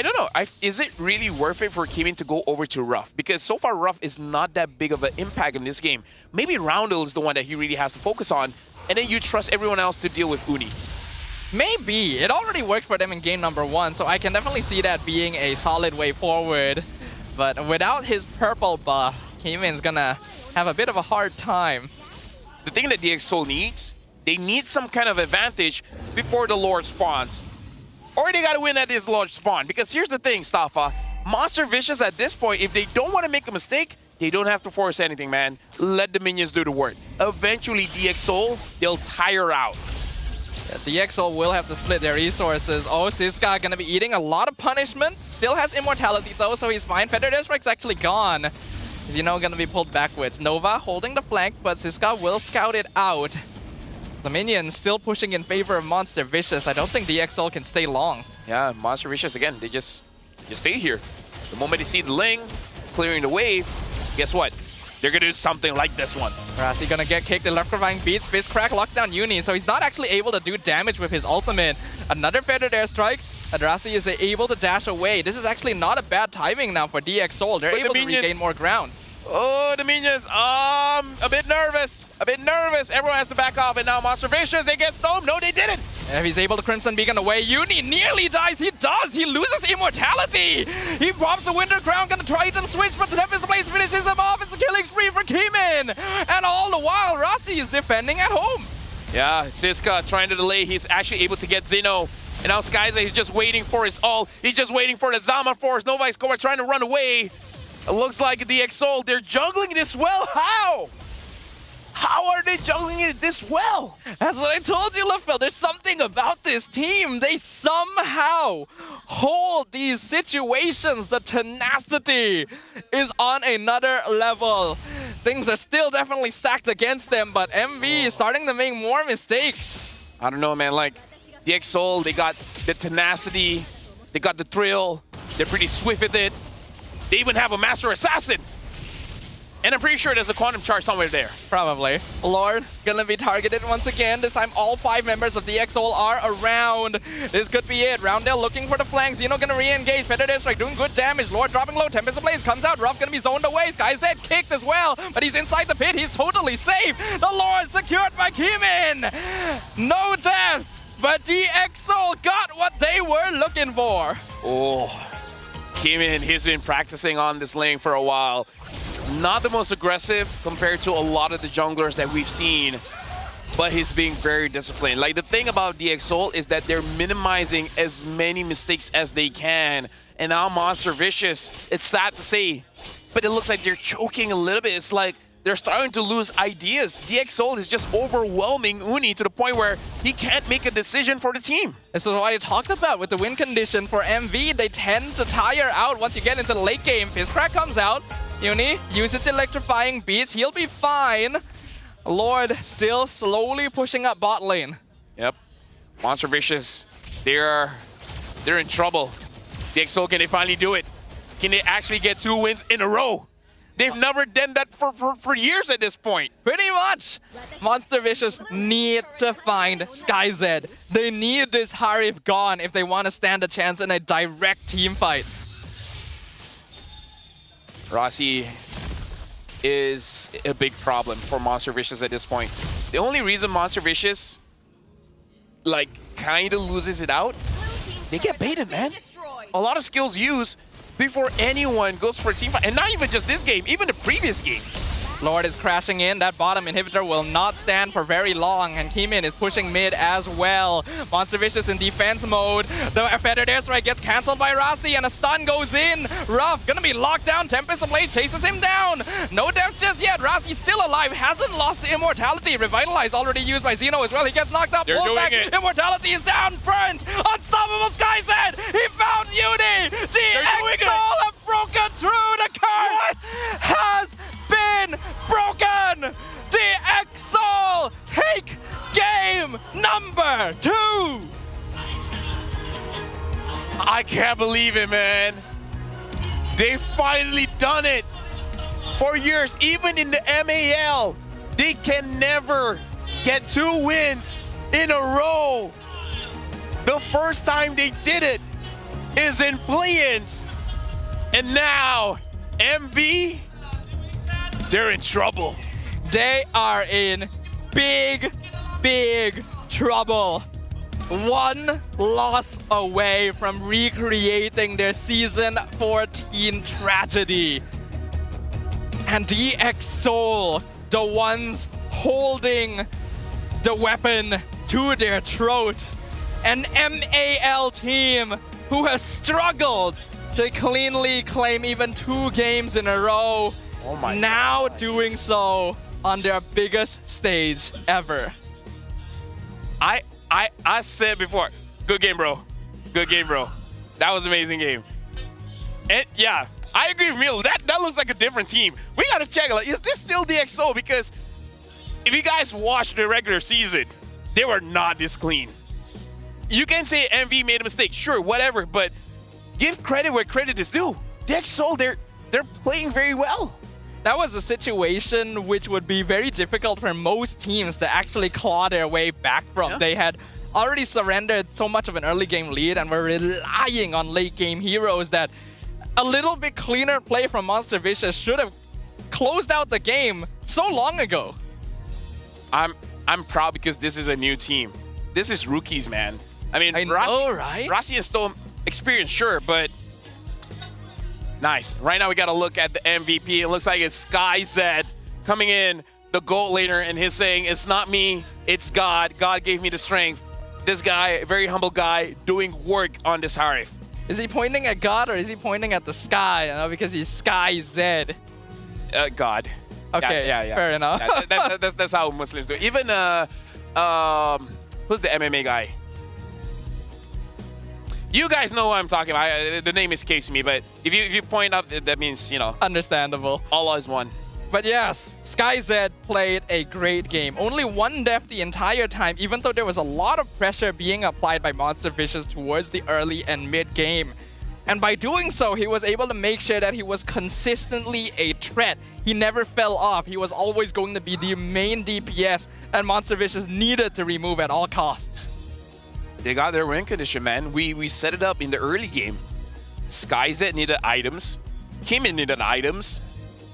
don't know. Is it really worth it for Kimin to go over to Ruff? Because so far, Ruff is not that big of an impact in this game. Maybe Roundel is the one that he really has to focus on, and then you trust everyone else to deal with Uni. Maybe. It already worked for them in game number 1, so I can definitely see that being a solid way forward. But without his purple buff, Kimin's gonna have a bit of a hard time. The thing that DXSoul needs, they need some kind of advantage before the Lord spawns. Or they gotta win at this Lord spawn. Because here's the thing, Staffa. Monster Vicious at this point, if they don't want to make a mistake, they don't have to force anything, man. Let the minions do the work. Eventually, DXSoul, they'll tire out. DXSoul will have to split their resources. Oh, Siska gonna be eating a lot of punishment. Still has immortality though, so he's fine. Feathered Airstrike's actually gone. Is gonna be pulled backwards. Nova holding the flank, but Siska will scout it out. The minions still pushing in favor of Monster Vicious. I don't think DXSoul can stay long. Yeah, Monster Vicious again, they just stay here. The moment they see the Ling clearing the wave, guess what? They're gonna do something like this one. Rasi gonna get kicked. Electrifying beats. Fist crack locked down Uni, so he's not actually able to do damage with his ultimate. Another Feathered Airstrike. Adrasi is able to dash away. This is actually not a bad timing now for DXSoul. They're able to regain more ground. Oh, the minions, a bit nervous. Everyone has to back off, and now Monster Vicious, they get stoned. No, they didn't. If he's able to Crimson Beacon away, Uni nearly dies. He does. He loses immortality. He pops the Winter Crown, gonna try to switch, but the Tempest Blaze finishes him off. It's a killing spree for Kimin. And all the while, Rasi is defending at home. Yeah, Siska trying to delay. He's actually able to get Zeno. And now SkyZ, he's just waiting for his ult. He's just waiting for the Zama Force. Nova is trying to run away. It looks like DXSoul, they're juggling this well. How? How are they juggling it this well? That's what I told you, Lefel. There's something about this team. They somehow hold these situations. The tenacity is on another level. Things are still definitely stacked against them, but MV is starting to make more mistakes. I don't know, man. Like, DXSoul, they got the tenacity. They got the thrill. They're pretty swift with it. They even have a Master Assassin. And I'm pretty sure there's a Quantum Charge somewhere there. Probably. Lord gonna be targeted once again. This time all 5 members of DXSoul are around. This could be it. Roundel looking for the flanks. Zeno gonna re-engage. Feathered Airstrike doing good damage. Lord dropping low. Tempest Blaze comes out. Ruff gonna be zoned away. SkyZ kicked as well. But he's inside the pit. He's totally safe. The Lord secured by Kimin. No deaths. But DXSoul got what they were looking for. Oh. Kimin, he's been practicing on this lane for a while. Not the most aggressive compared to a lot of the junglers that we've seen, but he's being very disciplined. Like, the thing about DXSoul is that they're minimizing as many mistakes as they can. And now Monster Vicious, it's sad to say, but it looks like they're choking a little bit. It's like they're starting to lose ideas. DXSoul is just overwhelming Uni to the point where he can't make a decision for the team. This is what I talked about with the win condition for MV. They tend to tire out once you get into the late game. Fist crack comes out. Uni uses electrifying beats. He'll be fine. Lord still slowly pushing up bot lane. Yep. Monster Vicious, they're in trouble. DXSoul, can they finally do it? Can they actually get 2 wins in a row? They've never done that for years at this point. Pretty much. Monster Vicious need to find SkyZ. They need this Harif gone if they want to stand a chance in a direct team fight. Rossi is a big problem for Monster Vicious at this point. The only reason Monster Vicious like kind of loses it out, they get baited, man. A lot of skills used before anyone goes for a team fight. And not even just this game, even the previous game. Lord is crashing in. That bottom inhibitor will not stand for very long, and Keemin is pushing mid as well. Monster Vicious in defense mode. The Feathered Airstrike gets cancelled by Rasi, and a stun goes in. Ruff gonna be locked down. Tempest of Blade chases him down. No death just yet. Rasi still alive. Hasn't lost Immortality. Revitalize already used by Xeno as well. He gets knocked up. They're Pulled doing back. it. Immortality is down. Burnt. Unstoppable Skyset. He found Uni. DXS have broken through. The curse has been broken! DXS take game number 2! I can't believe it, man. They finally done it. For years, even in the MAL, they can never get 2 wins in a row. The first time they did it is in play-ins. And now, MV, they're in trouble. They are in big, big trouble. One loss away from recreating their Season 14 tragedy. And DXS, the ones holding the weapon to their throat. An MAL team who has struggled to cleanly claim even 2 games in a row. Oh my now God. doing so on their biggest stage ever. I said before, good game, bro. Good game, bro. That was an amazing game. And yeah, I agree with Mil. That looks like a different team. We gotta check, like, is this still DXS? Because if you guys watched the regular season, they were not this clean. You can say MV made a mistake, sure, whatever, but give credit where credit is due. DXS, they're playing very well. That was a situation which would be very difficult for most teams to actually claw their way back from. Yeah. They had already surrendered so much of an early game lead and were relying on late game heroes that a little bit cleaner play from Monster Vicious should have closed out the game so long ago. I'm proud because this is a new team. This is rookies, man. I mean, I know, right? Rasi is still experienced, sure, but nice. Right now we got to look at the MVP. It looks like it's SkyZ coming in, the gold laner, and he's saying, it's not me, it's God. God gave me the strength. This guy, a very humble guy, doing work on this Harif. Is he pointing at God or is he pointing at the sky? You know, because he's SkyZ. God. Okay, yeah. fair enough. That's how Muslims do it. Even, who's the MMA guy? You guys know what I'm talking about. The name escapes me, but if you point out, that means, you know. Understandable. Allah is one. But yes, SkyZ played a great game. Only 1 death the entire time, even though there was a lot of pressure being applied by Monster Vicious towards the early and mid game. And by doing so, he was able to make sure that he was consistently a threat. He never fell off. He was always going to be the main DPS that Monster Vicious needed to remove at all costs. They got their win condition, man. We set it up in the early game. SkyZ needed items. Keemin needed items.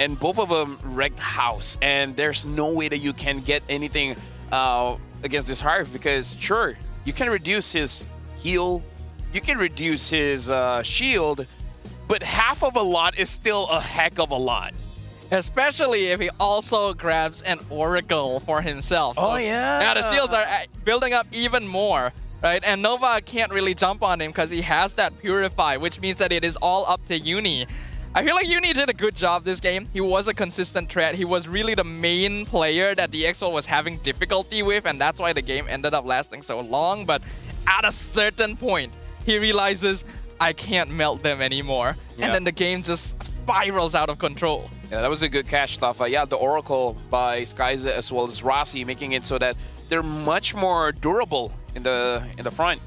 And both of them wrecked house. And there's no way that you can get anything against this Harif because, sure, you can reduce his heal. You can reduce his shield. But half of a lot is still a heck of a lot. Especially if he also grabs an Oracle for himself. So, yeah, the shields are building up even more. Right, and Nova can't really jump on him because he has that Purify, which means that it is all up to Uni. I feel like Uni did a good job this game. He was a consistent threat. He was really the main player that DXS was having difficulty with, and that's why the game ended up lasting so long. But at a certain point, he realizes, I can't melt them anymore. Yeah. And then the game just spirals out of control. Yeah, that was a good catch stuff. Yeah, the Oracle by SkyZ as well as Rasi, making it so that they're much more durable in the front.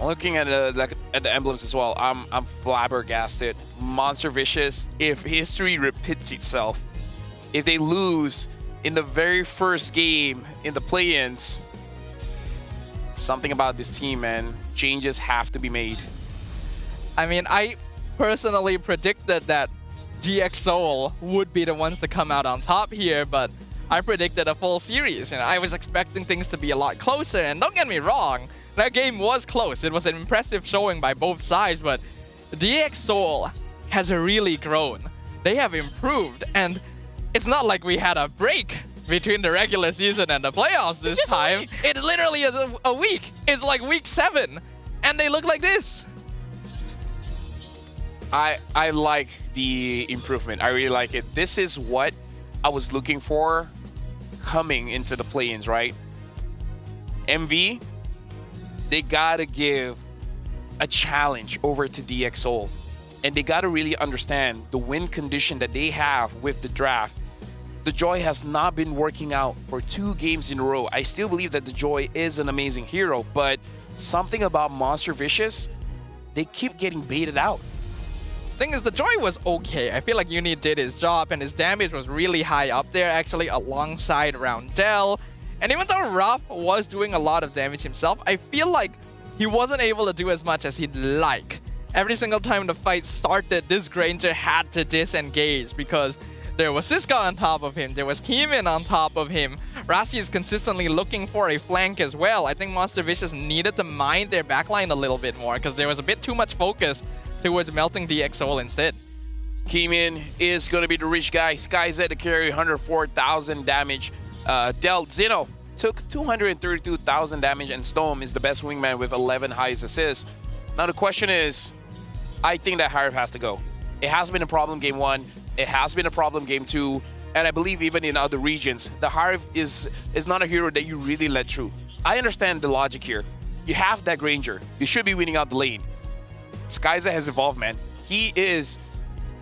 Looking at the emblems as well, I'm flabbergasted. Monster Vicious, if history repeats itself, if they lose in the very first game in the play-ins, something about this team, man, changes have to be made. I mean, I personally predicted that DXSoul would be the ones to come out on top here, but I predicted a full series. I was expecting things to be a lot closer, and don't get me wrong, that game was close. It was an impressive showing by both sides, but DXSoul has really grown. They have improved, and it's not like we had a break between the regular season and the playoffs this time. It literally is a week. It's like week 7, and they look like this. I like the improvement. I really like it. This is what I was looking for coming into the play-ins, right? MV, they gotta give a challenge over to DXSoul. And they gotta really understand the win condition that they have with the draft. The Joy has not been working out for 2 games in a row. I still believe that the Joy is an amazing hero, but something about Monster Vicious, they keep getting baited out. Thing is, the Joy was okay. I feel like Uni did his job, and his damage was really high up there, actually, alongside Roundel. And even though Ruff was doing a lot of damage himself, I feel like he wasn't able to do as much as he'd like. Every single time the fight started, this Granger had to disengage because there was Siska on top of him, there was Keemin on top of him. Rassi is consistently looking for a flank as well. I think Monster Vicious needed to mind their backline a little bit more because there was a bit too much focus towards melting DXSoul instead. Keemin is going to be the rich guy. SkyZ to carry 104,000 damage. Dealt Zeno took 232,000 damage, and Storm is the best wingman with 11 highest assists. Now the question is, I think that Harif has to go. It has been a problem game 1. It has been a problem game 2. And I believe even in other regions, the Harif is not a hero that you really let through. I understand the logic here. You have that Granger. You should be winning out the lane. Skyza has evolved, man. He is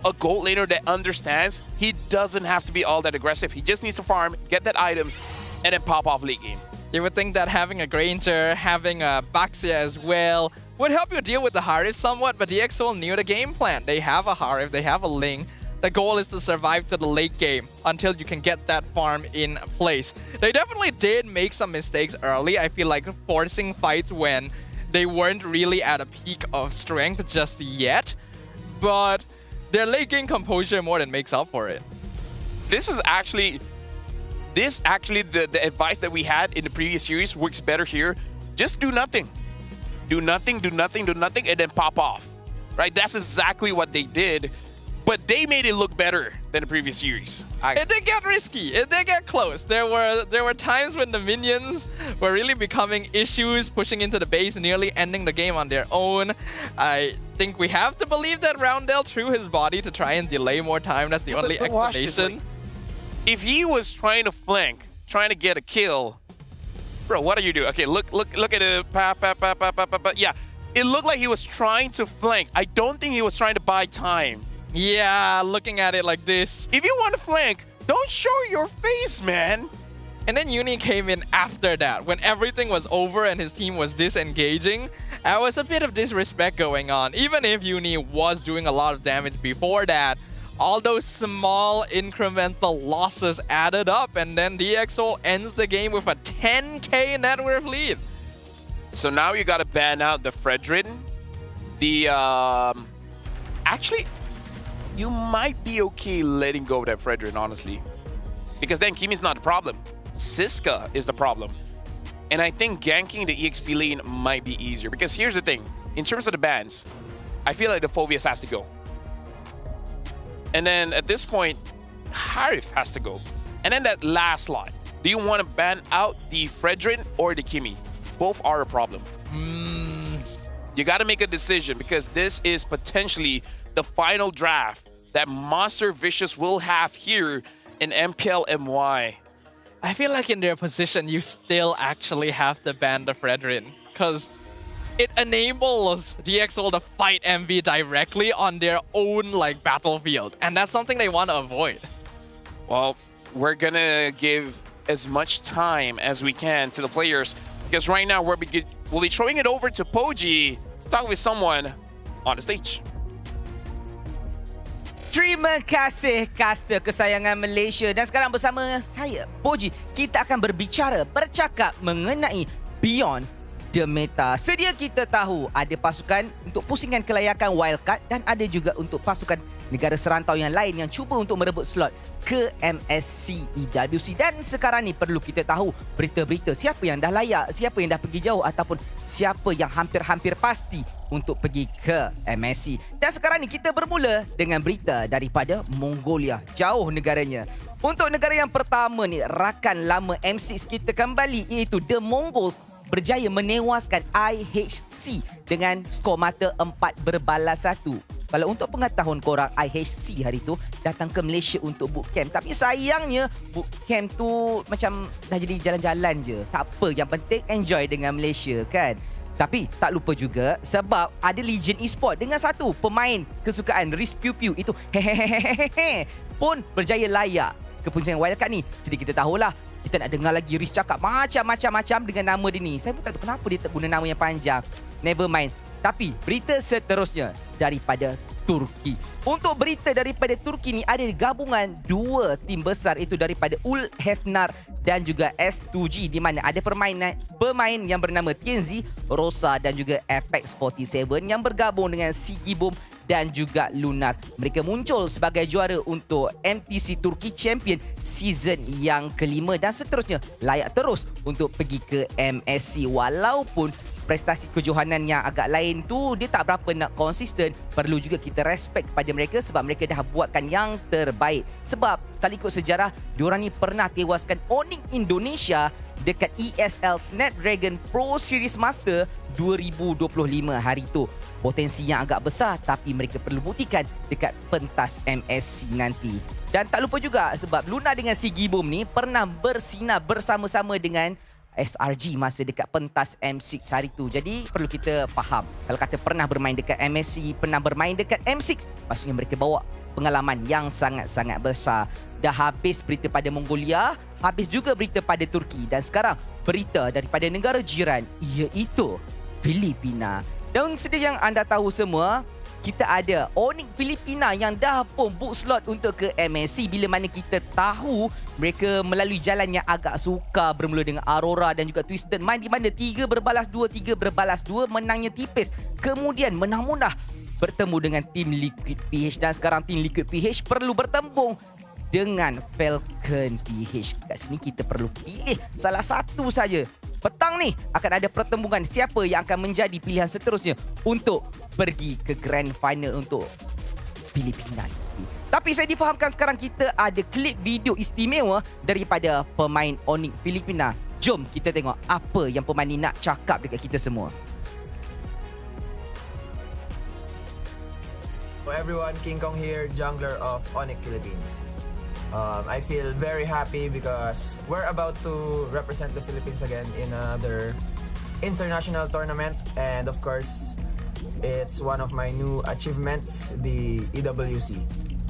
a gold laner that understands he doesn't have to be all that aggressive. He just needs to farm, get that items, and then pop off late game. You would think that having a Granger, having a Baxia as well, would help you deal with the Harif somewhat, but DXSoul knew the game plan. They have a Harif, they have a Ling. The goal is to survive to the late game until you can get that farm in place. They definitely did make some mistakes early. I feel like forcing fights when they weren't really at a peak of strength just yet, but their late game composure more than makes up for it. This actually the advice that we had in the previous series works better here. Just do nothing. Do nothing, do nothing, do nothing, and then pop off. Right? That's exactly what they did. But they made it look better than the previous series. It did get risky. It did get close. There were times when the minions were really becoming issues, pushing into the base, nearly ending the game on their own. I think we have to believe that Roundel threw his body to try and delay more time. That's the only explanation. If he was trying to flank, trying to get a kill, bro, what are you doing? Okay, look at it. Yeah, it looked like he was trying to flank. I don't think he was trying to buy time. Yeah, looking at it like this. If you want to flank, don't show your face, man. And then Uni came in after that, when everything was over and his team was disengaging. There was a bit of disrespect going on. Even if Uni was doing a lot of damage before that, all those small incremental losses added up, and then DXSoul ends the game with a 10k net worth lead. So now you got to ban out the Fredrin. Actually, you might be okay letting go of that Fredrin, honestly. Because then Kimi's not the problem. Siska is the problem. And I think ganking the EXP lane might be easier. Because here's the thing. In terms of the bans, I feel like the Phobias has to go. And then at this point, Harif has to go. And then that last slot. Do you want to ban out the Fredrin or the Kimi? Both are a problem. You got to make a decision because this is potentially the final draft that Monster Vicious will have here in MPL MY. I feel like in their position, you still actually have to ban the Fredrin because it enables DXSoul to fight MV directly on their own battlefield, and that's something they want to avoid. Well, we're gonna give as much time as we can to the players because right now we'll be throwing it over to Poji to talk with someone on the stage. Terima kasih caster kesayangan Malaysia. Dan sekarang bersama saya, Poji, kita akan bercakap mengenai Beyond the Meta. Sedia kita tahu ada pasukan untuk pusingan kelayakan wildcard dan ada juga untuk pasukan negara serantau yang lain yang cuba untuk merebut slot ke MSC EWC. Dan sekarang ni perlu kita tahu berita-berita siapa yang dah layak, siapa yang dah pergi jauh ataupun siapa yang hampir-hampir pasti untuk pergi ke MSC. Dan sekarang ni kita bermula dengan berita daripada Mongolia, jauh negaranya. Untuk negara yang pertama ni, rakan lama M6 kita kembali, iaitu The Mongols berjaya menewaskan IHC dengan skor mata 4-1. Kalau untuk pengetahuan korang, IHC hari tu datang ke Malaysia untuk bootcamp. Tapi sayangnya bootcamp tu macam dah jadi jalan-jalan je. Tak apa, yang penting enjoy dengan Malaysia kan. Tapi tak lupa juga sebab ada Legion Esports dengan satu pemain kesukaan Riz Pew Pew, itu hehehehehe pun berjaya layak ke puncak wildcard ni. Sedih kita tahulah, kita nak dengar lagi Riz cakap macam-macam dengan nama dia ni. Saya pun tak tahu kenapa dia tak guna nama yang panjang. Never mind. Tapi berita seterusnya daripada Turki. Untuk berita daripada Turki ni, ada gabungan dua tim besar, itu daripada Ul Hefnar dan juga S2G, di mana ada pemain yang bernama Tienzi, Rosa dan juga Apex 47 yang bergabung dengan Sigi Boom dan juga Lunar. Mereka muncul sebagai juara untuk MTC Turki Champion season yang kelima dan seterusnya layak terus untuk pergi ke MSC. Walaupun prestasi kejohanan yang agak lain tu dia tak berapa nak konsisten, perlu juga kita respect kepada mereka sebab mereka dah buatkan yang terbaik. Sebab kalau ikut sejarah, diorang ni pernah tewaskan Onyx Indonesia dekat ESL Snapdragon Pro Series Master 2025 hari tu. Potensi yang agak besar, tapi mereka perlu buktikan dekat pentas MSC nanti. Dan tak lupa juga sebab Luna dengan Sigi Boom ni pernah bersinar bersama-sama dengan SRG masa dekat pentas M6 hari tu. Jadi perlu kita faham, kalau kata pernah bermain dekat MSC, pernah bermain dekat M6, maksudnya mereka bawa pengalaman yang sangat-sangat besar. Dah habis berita pada Mongolia, habis juga berita pada Turki, dan sekarang berita daripada negara jiran, iaitu Filipina. Dan sedia yang anda tahu semua, kita ada Onyx Filipina yang dah pun book slot untuk ke MSC, bila mana kita tahu mereka melalui jalan yang agak sukar, bermula dengan Aurora dan juga Twisted Mind, di mana 3-2 menangnya tipis, kemudian menang mudah bertemu dengan tim Liquid PH, dan sekarang tim Liquid PH perlu bertembung dengan Falcon PH. Kat sini kita perlu pilih salah satu saja. Petang ni akan ada pertembungan siapa yang akan menjadi pilihan seterusnya untuk pergi ke Grand Final untuk Filipina. Tapi saya difahamkan sekarang kita ada klip video istimewa daripada pemain Onyx Filipina. Jom kita tengok apa yang pemain ni nak cakap dekat kita semua. Hello everyone, King Kong here, jungler of Onyx Philippines. I feel very happy because we're about to represent the Philippines again in another international tournament, and of course it's one of my new achievements, the EWC.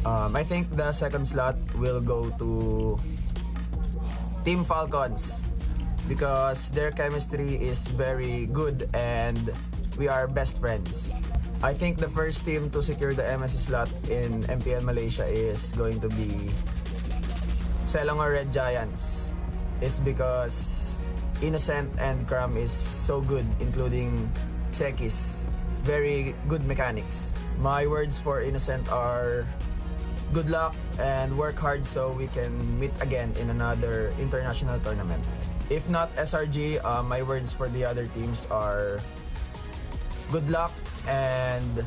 I think the second slot will go to Team Falcons because their chemistry is very good and we are best friends. I think the first team to secure the MSC slot in MPL Malaysia is going to be Selangor Red Giants. It's because Innocent and Kram is so good, including Sekis. Very good mechanics. My words for Innocent are good luck and work hard so we can meet again in another international tournament. If not SRG, my words for the other teams are good luck and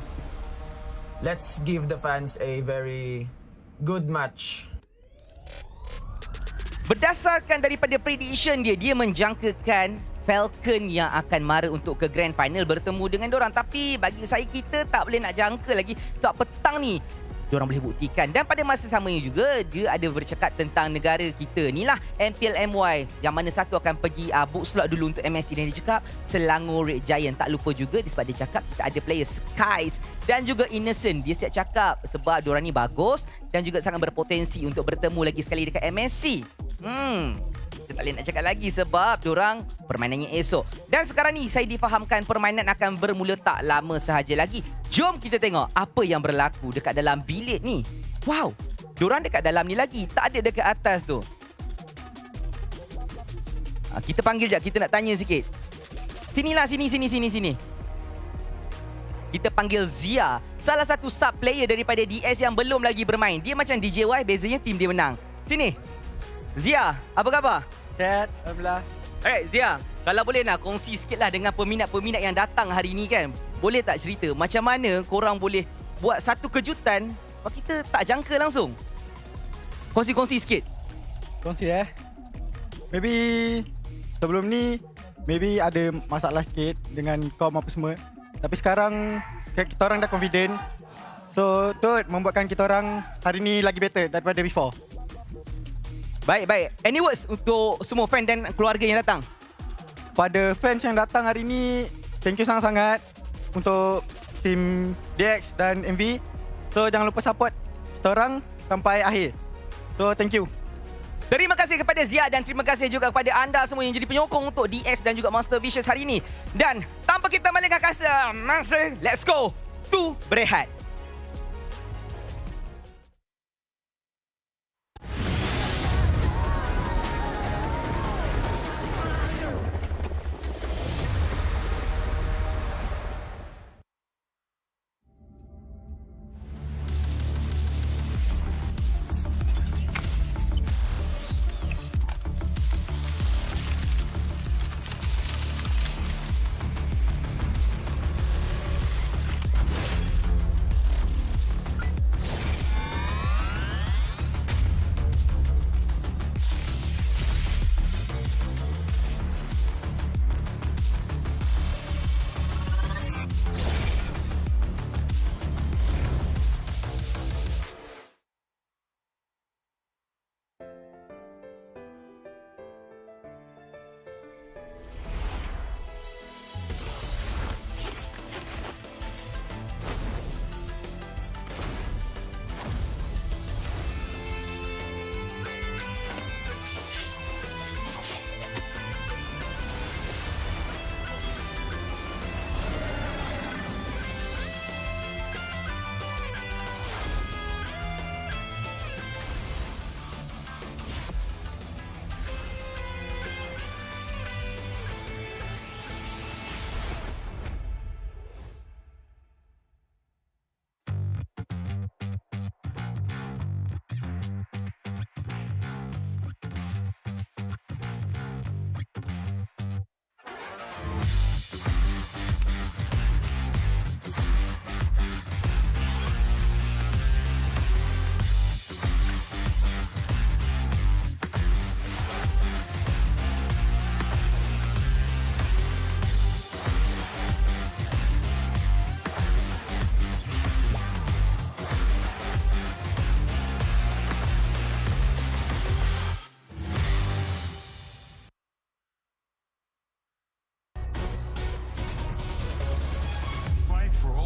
let's give the fans a very good match. Berdasarkan daripada prediction dia menjangkakan Falcon yang akan mara untuk ke Grand Final bertemu dengan dorang. Tapi bagi saya, kita tak boleh nak jangka lagi sebab petang ni diorang boleh buktikan. Dan pada masa samanya juga, dia ada bercakap tentang negara kita ni lah, MPL MY, yang mana satu akan pergi book slot dulu untuk MSC, dan dia cakap Selangor Red Giant. Tak lupa juga sebab dia cakap kita ada player Skies dan juga Innocent. Dia siap cakap sebab diorang ni bagus dan juga sangat berpotensi untuk bertemu lagi sekali dekat MSC. Kita tak boleh nak cakap lagi sebab diorang permainannya esok. Dan sekarang ni saya difahamkan permainan akan bermula tak lama sahaja lagi. Jom kita tengok apa yang berlaku dekat dalam bilik ni. Wow, diorang dekat dalam ni lagi, tak ada dekat atas tu. Kita panggil sekejap, kita nak tanya sikit. Sinilah, sini. kita panggil Zia, salah satu sub player daripada DS yang belum lagi bermain. Dia macam DJY, bezanya tim dia menang. Sini. Zia, apa khabar? Set, alhamdulillah. Alright Zia, kalau boleh nak kongsi sikit lah dengan peminat-peminat yang datang hari ni kan. Boleh tak cerita macam mana korang boleh buat satu kejutan sebab kita tak jangka langsung? Kongsi-kongsi sikit. Kongsi maybe sebelum ni maybe ada masalah sikit dengan kom apa semua. Tapi sekarang kita orang dah confident. So tu membuatkan kita orang hari ni lagi better daripada before. Baik. Any words untuk semua fan dan keluarga yang datang? Pada fans yang datang hari ni, thank you sangat-sangat untuk tim DX dan MV. So jangan lupa support kita orang sampai akhir. So thank you. Terima kasih kepada Zia dan terima kasih juga kepada anda semua yang jadi penyokong untuk DS dan juga Monster Vicious hari ini. Dan tanpa kita malingkan masa, let's go to berehat.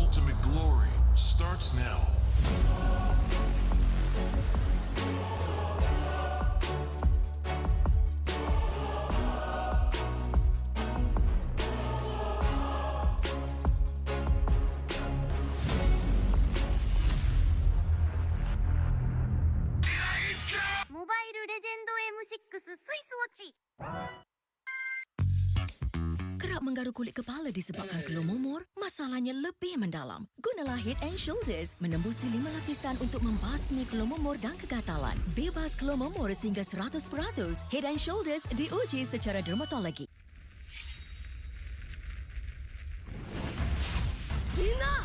ultimate glory starts now. Mobile Legend M6 Swiss Watch. Kerap menggaru kulit kepala disebabkan kelomomor, masalahnya lebih mendalam. Gunalah Head and Shoulders menembusi 5 lapisan untuk membasmi kelomomor dan kegatalan. Bebas kelomomor sehingga 100%. Head and Shoulders diuji secara dermatologi. Minna!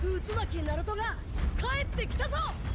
Utsumaki Naruto ga kaette kita zo!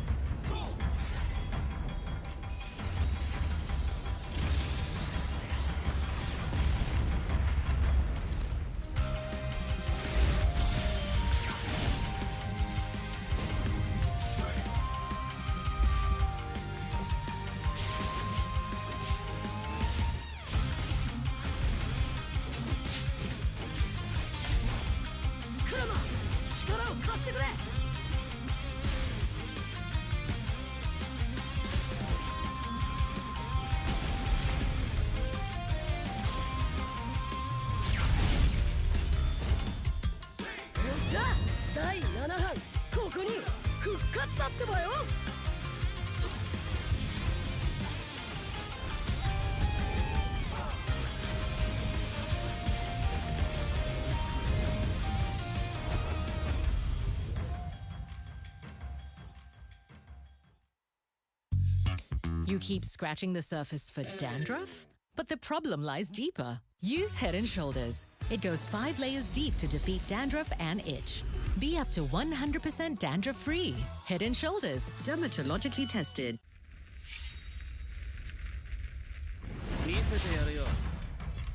You keep scratching the surface for dandruff? But the problem lies deeper. Use Head & Shoulders. It goes 5 layers deep to defeat dandruff and itch. Be up to 100% dandruff-free. Head & Shoulders, dermatologically tested. 見せてやるよ。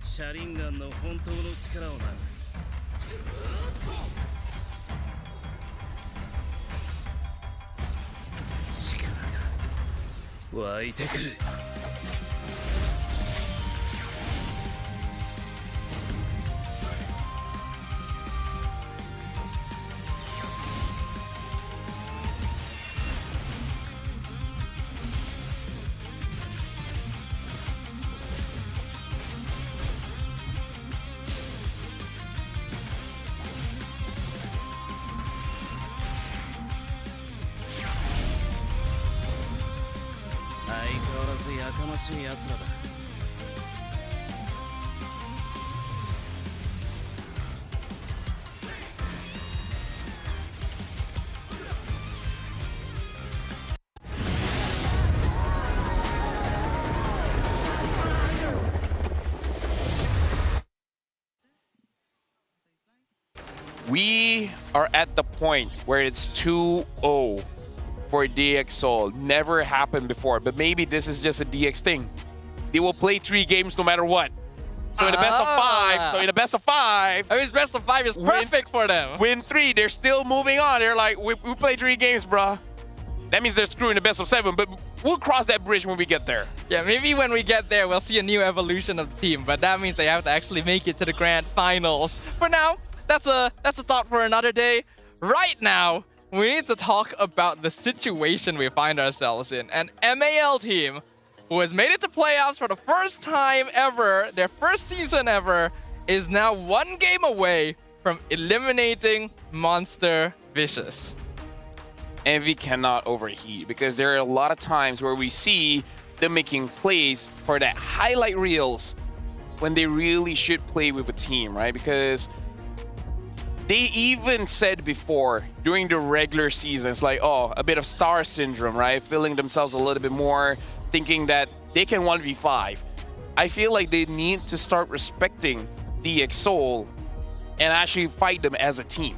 シャリンガンの本当の力をな。力が湧いてくる。やかましい奴らだ。We are at the point where it's 2-0 for DXSoul. Never happened before, but maybe this is just a DX thing. They will play 3 games no matter what. So in the best of 5, I mean, best of 5 is perfect for them. Win 3, they're still moving on. They're like, we play 3 games, bruh. That means they're screwing the best of 7, but we'll cross that bridge when we get there. Yeah, maybe when we get there, we'll see a new evolution of the team, but that means they have to actually make it to the grand finals. For now, that's a thought for another day. Right now, we need to talk about the situation we find ourselves in. An MAL team who has made it to playoffs for the first time ever, their first season ever, is now 1 game away from eliminating Monster Vicious. Envy cannot overheat because there are a lot of times where we see them making plays for that highlight reels when they really should play with a team, right? Because they even said before during the regular seasons, like, oh, a bit of star syndrome, right? Feeling themselves a little bit more, thinking that they can 1v5. I feel like they need to start respecting DXSoul and actually fight them as a team.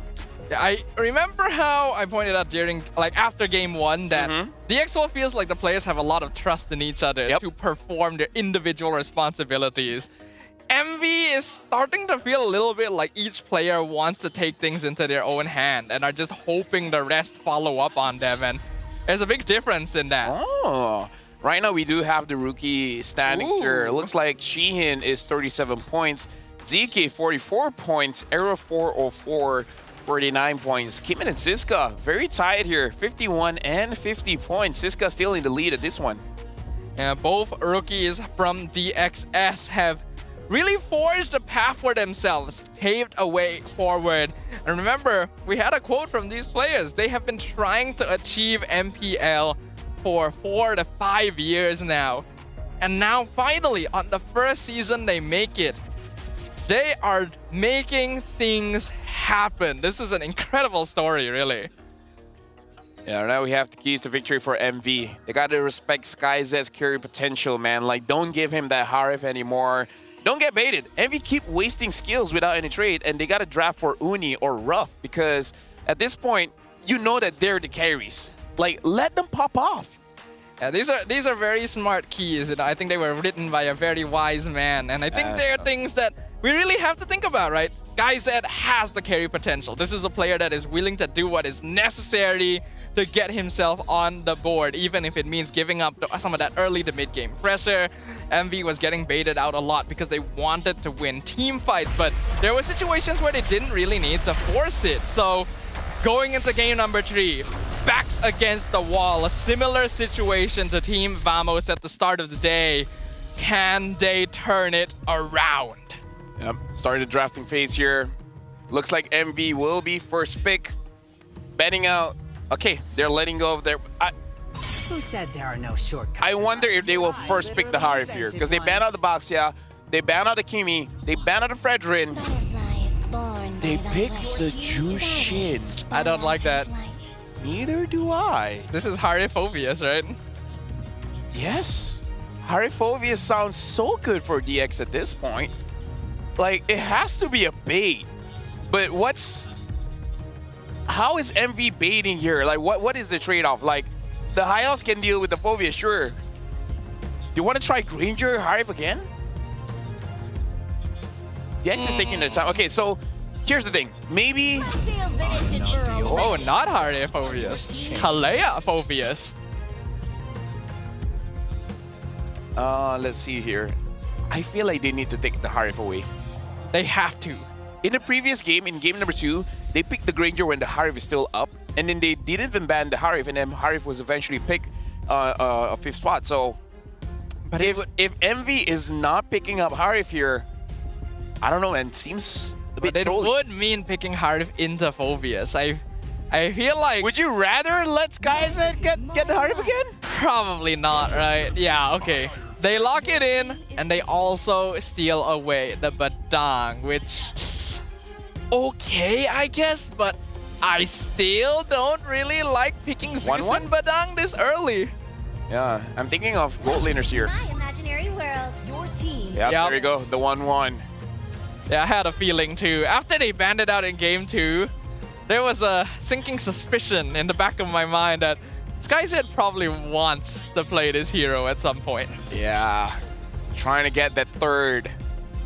Yeah, I remember how I pointed out during, after game 1 that DXSoul feels like the players have a lot of trust in each other to perform their individual responsibilities. Envy is starting to feel a little bit like each player wants to take things into their own hand and are just hoping the rest follow up on them, and there's a big difference in that. Oh, right now we do have the rookie standings here. It looks like Sheehan is 37 points, ZK 44 points, Error 404, 49 points. Kimin and Siska very tight here, 51 and 50 points. Siska still in the lead at this one. Yeah, both rookies from DXS have really forged a path for themselves, paved a way forward. And remember, we had a quote from these players. They have been trying to achieve MPL for 4 to 5 years now. And now finally, on the first season, they make it. They are making things happen. This is an incredible story, really. Yeah, now we have the keys to victory for MV. They gotta respect SkyZ's carry potential, man. Like, don't give him that Harif anymore. Don't get baited. Envy keep wasting skills without any trade, and they got to draft for Uni or Ruff because at this point, you know that they're the carries. Like, let them pop off. Yeah, these are very smart keys, and I think they were written by a very wise man, and I think they're things that we really have to think about, right? SkyZ has the carry potential. This is a player that is willing to do what is necessary to get himself on the board, even if it means giving up some of that early to mid-game pressure. MV was getting baited out a lot because they wanted to win team fights, but there were situations where they didn't really need to force it. So going into game number 3, backs against the wall, a similar situation to Team Vamos at the start of the day. Can they turn it around? Yep, started drafting phase here. Looks like MV will be first pick. Betting out. Okay, they're letting go of their... Who said there are no shortcuts? I wonder if they will first pick the Harif here, because they ban out the Baxia, they ban out the Kimi, they ban out the Fredrin. They picked the Jushin. I don't like that. Neither do I. This is Harifobious, right? Yes. Harifovia sounds so good for DX at this point. Like, it has to be a bait. But how is MV baiting here? Like, what is the trade-off? Like, the Hyos can deal with the Fovia, sure. Do you want to try Granger Harif again? DX is taking the time. Okay, so here's the thing. Maybe... Oh, not Harif Phobias. Kalea Phobias. Let's see here. I feel like they need to take the Harif away. They have to. In the previous game, in game number 2, they picked the Granger when the Harif is still up, and then they didn't even ban the Harif, and then Harif was eventually picked a 5th spot. So, but if MV is not picking up Harif here, I don't know, man. Seems a bit But it trolly. would mean picking Harif into Phobias. I feel like... Would you rather let guys get the Harif again? Probably not, right? Yeah, okay. They lock it in, and they also steal away the Badang, which... Okay, I guess, but I still don't really like picking Zeus 1-1? and Badang this early. Yeah, I'm thinking of gold laners here. My imaginary world. Your team. Yeah, Yep. there you go, the 1-1. Yeah, I had a feeling too. After they banned it out in game 2, there was a sinking suspicion in the back of my mind that SkyZ probably wants to play this hero at some point. Yeah, trying to get that 3rd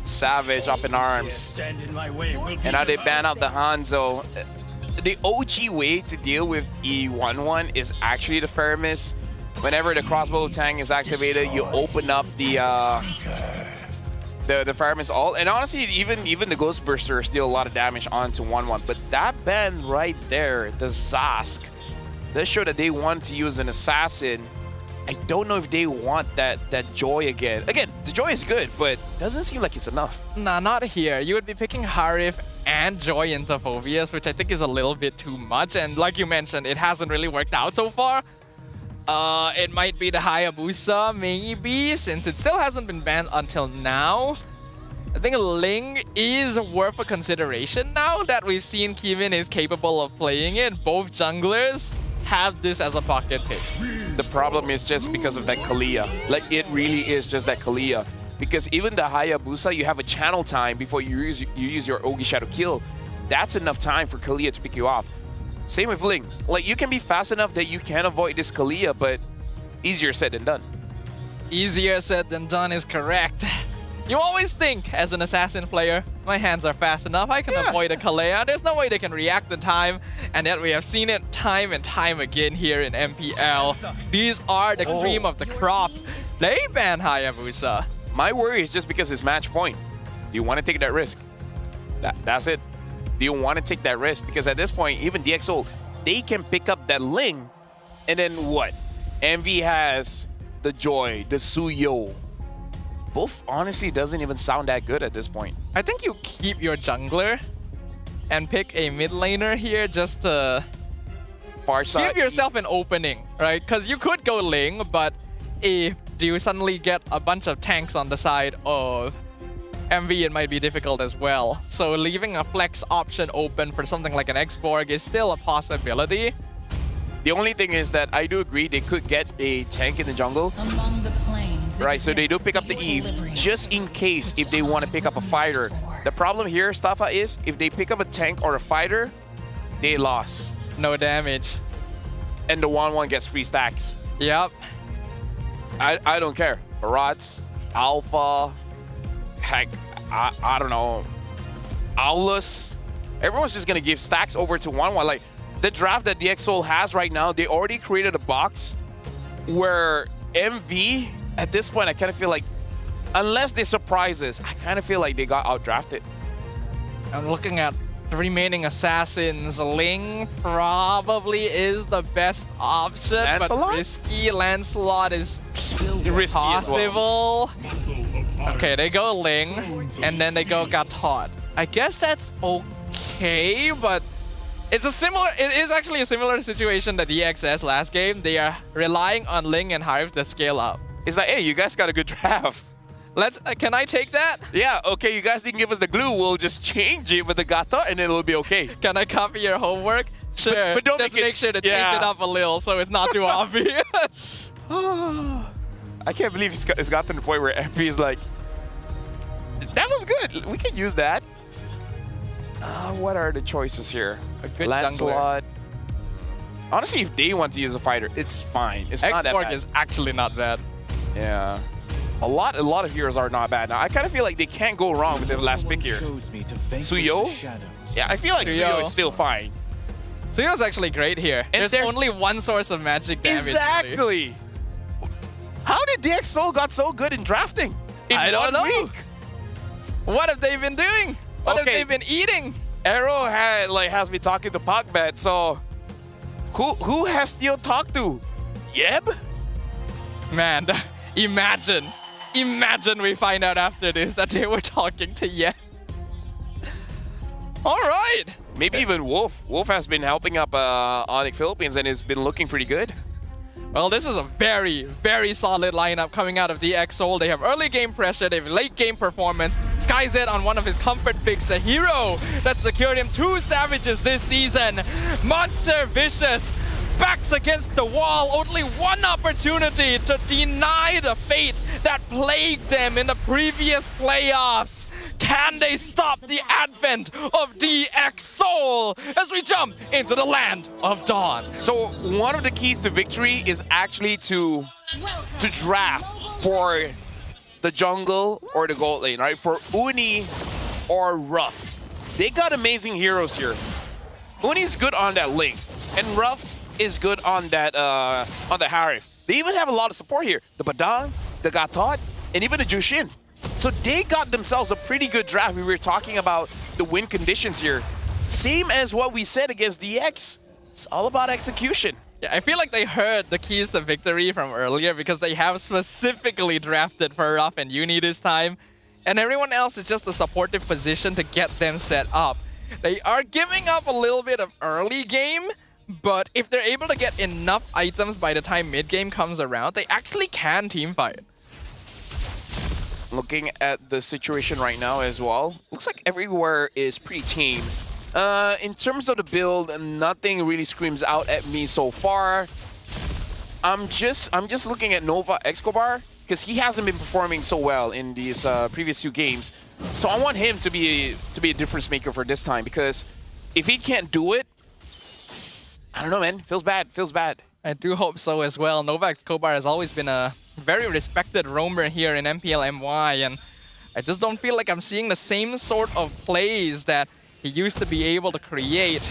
Savage up in arms. And now they ban out the Hanzo. The OG way to deal with E11 is actually the Feramis. Whenever the crossbow tank is activated, you open up the Feramis ult. And honestly, even the Ghost Burster still a lot of damage onto 1-1. But that ban right there, the Zask, that showed that they want to use an assassin. I don't know if they want that Joy again. Again, the Joy is good, but doesn't seem like it's enough. Nah, not here. You would be picking Harif and Joy into Phobias, which I think is a little bit too much. And like you mentioned, it hasn't really worked out so far. It might be the Hayabusa, maybe, since it still hasn't been banned until now. I think Ling is worth a consideration now that we've seen Kevin is capable of playing it. Both junglers have this as a pocket pick. The problem is just because of that Kalia. Like, it really is just that Kalia. Because even the Hayabusa, you have a channel time before you use your Ogi Shadow kill. That's enough time for Kalia to pick you off. Same with Ling. Like, you can be fast enough that you can avoid this Kalia, but easier said than done. Easier said than done is correct. You always think, as an assassin player, my hands are fast enough, I can avoid a Kalea. There's no way they can react in time, and yet we have seen it time and time again here in MPL. These are the cream of the crop. They ban Hayabusa. My worry is just because it's match point. Do you want to take that risk? That's it. Do you want to take that risk? Because at this point, even DXO, they can pick up that Ling, and then what? MV has the Joy, the Suyo. Both honestly doesn't even sound that good at this point. I think you keep your jungler and pick a mid laner here just to give yourself an opening, right? Because you could go Ling, but if you suddenly get a bunch of tanks on the side of MV, it might be difficult as well. So leaving a flex option open for something like an X-Borg is still a possibility. The only thing is that I do agree they could get a tank in the jungle. Right, so they do pick up the Eve just in case if they want to pick up a fighter. The problem here, Staffa, is if they pick up a tank or a fighter, they lost. No damage. And the 1-1 gets free stacks. Yep. I don't care. Barats, Alpha, heck, I don't know, Aulus. Everyone's just going to give stacks over to 1-1. Like, the draft that DXSoul has right now, they already created a box where MV, at this point, I kind of feel like, unless they surprise us, I kind of feel like they got outdrafted. I'm looking at the remaining assassins. Ling probably is the best option, Lancelot? but risky. Lancelot is risky possible. Okay, they go Ling, and then they go Gatot. I guess that's okay, but it is actually a similar situation to DXS last game. They are relying on Ling and Harif to scale up. It's like, hey, you guys got a good draft. Can I take that? Yeah, okay, you guys didn't give us the glue. We'll just change it with the Gata and it'll be okay. Can I copy your homework? Sure, but don't just make sure to change it up a little so it's not too obvious. I can't believe it's gotten to the point where MP is like, that was good. We can use that. What are the choices here? A good Lancelot. Honestly, if they want to use a fighter, it's fine. It's not that Export bad. is actually not bad. Yeah. A lot of heroes are not bad. Now, I kind of feel like they can't go wrong with the last pick here. Suyo? Yeah, I feel like Suyo is still fine. Suyo's actually great here. And there's only one source of magic damage. Exactly. Really. How did DXS got so good in drafting? I don't know. Week? What have they been doing? What have they been eating? Arrow has me talking to Pogbet, so who has Theo talked to? Yeb? Man, imagine we find out after this that they were talking to Yeb. All right. Maybe even Wolf. Wolf has been helping up Onyx Philippines and has been looking pretty good. Well, this is a very, very solid lineup coming out of DXS. They have early game pressure, they have late game performance. SkyZ on one of his comfort picks, the hero that secured him 2 Savages this season. Monster Vicious backs against the wall, only one opportunity to deny the fate that plagued them in the previous playoffs. Can they stop the advent of DXS as we jump into the land of Dawn? So one of the keys to victory is actually to draft for the jungle or the gold lane, right? For Uni or Ruff. They got amazing heroes here. Uni's good on that link, and Ruff is good on that Harif. They even have a lot of support here. The Badang, the Gatot, and even the Jushin. So they got themselves a pretty good draft. We were talking about the win conditions here. Same as what we said against DX. It's all about execution. Yeah, I feel like they heard the keys to victory from earlier because they have specifically drafted for Ruff and Uni this time. And everyone else is just a supportive position to get them set up. They are giving up a little bit of early game, but if they're able to get enough items by the time mid-game comes around, they actually can teamfight. Looking at the situation right now as well, looks like everywhere is pretty tame. In terms of the build, nothing really screams out at me so far. I'm just looking at Nova Escobar because he hasn't been performing so well in these previous 2 games. So I want him to be a difference maker for this time, because if he can't do it, I don't know, man. Feels bad. I do hope so as well. Nova Escobar has always been a very respected roamer here in MPL MY, and I just don't feel like I'm seeing the same sort of plays that he used to be able to create.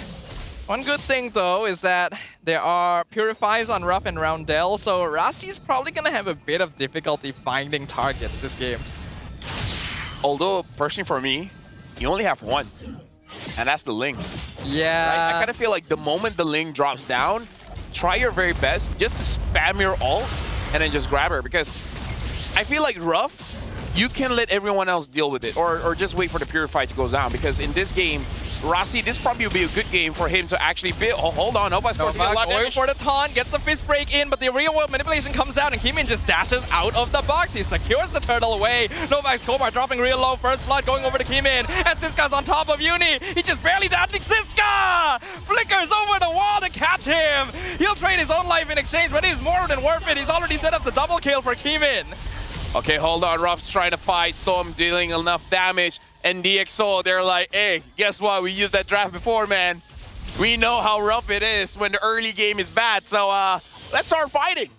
One good thing, though, is that there are Purifies on Ruff and Roundel, so Rasi's probably going to have a bit of difficulty finding targets this game. Although, personally for me, you only have one, and that's the Ling. Yeah. Right? I kind of feel like the moment the Ling drops down, try your very best just to spam your ult and then just grab her, because I feel like Ruff, you can let everyone else deal with it, or just wait for the Purify to go down, because in this game, Rasi, this probably will be a good game for him to actually build. Oh, hold on, Nova's going for the taunt, gets the fist break in, but the real world manipulation comes out, and Kimin just dashes out of the box. He secures the turtle away. Nova Escobar dropping real low, first blood going over to Kimin, and Siska's on top of Uni. He just barely dodging Siska! Flickers over the wall to catch him. He'll trade his own life in exchange, but he's more than worth it. He's already set up the double kill for Kimin. Okay, hold on. Ruff's trying to fight. Storm dealing enough damage. And DXS, they're like, hey, guess what? We used that draft before, man. We know how rough it is when the early game is bad. So let's start fighting.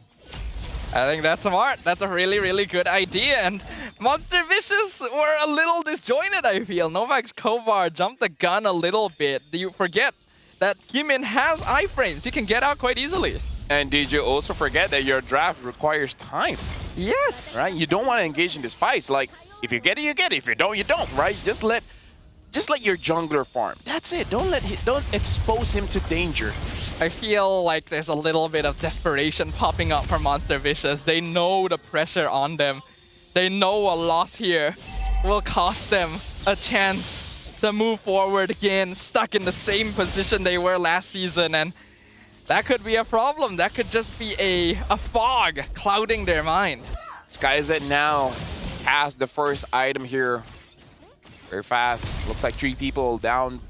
I think that's smart. That's a really, really good idea. And Monster Vicious were a little disjointed, I feel. Nova Escobar jumped the gun a little bit. Do you forget that Kimin has iframes? He can get out quite easily. And did you also forget that your draft requires time? Yes. Right? You don't want to engage in these fights. Like, if you get it, you get it. If you don't, you don't, right? Just let your jungler farm. That's it. Don't expose him to danger. I feel like there's a little bit of desperation popping up for Monster Vicious. They know the pressure on them. They know a loss here will cost them a chance to move forward again, stuck in the same position they were last season, and that could be a problem. That could just be a fog clouding their mind. SkyZ now has the first item here. Very fast. Looks like 3 people down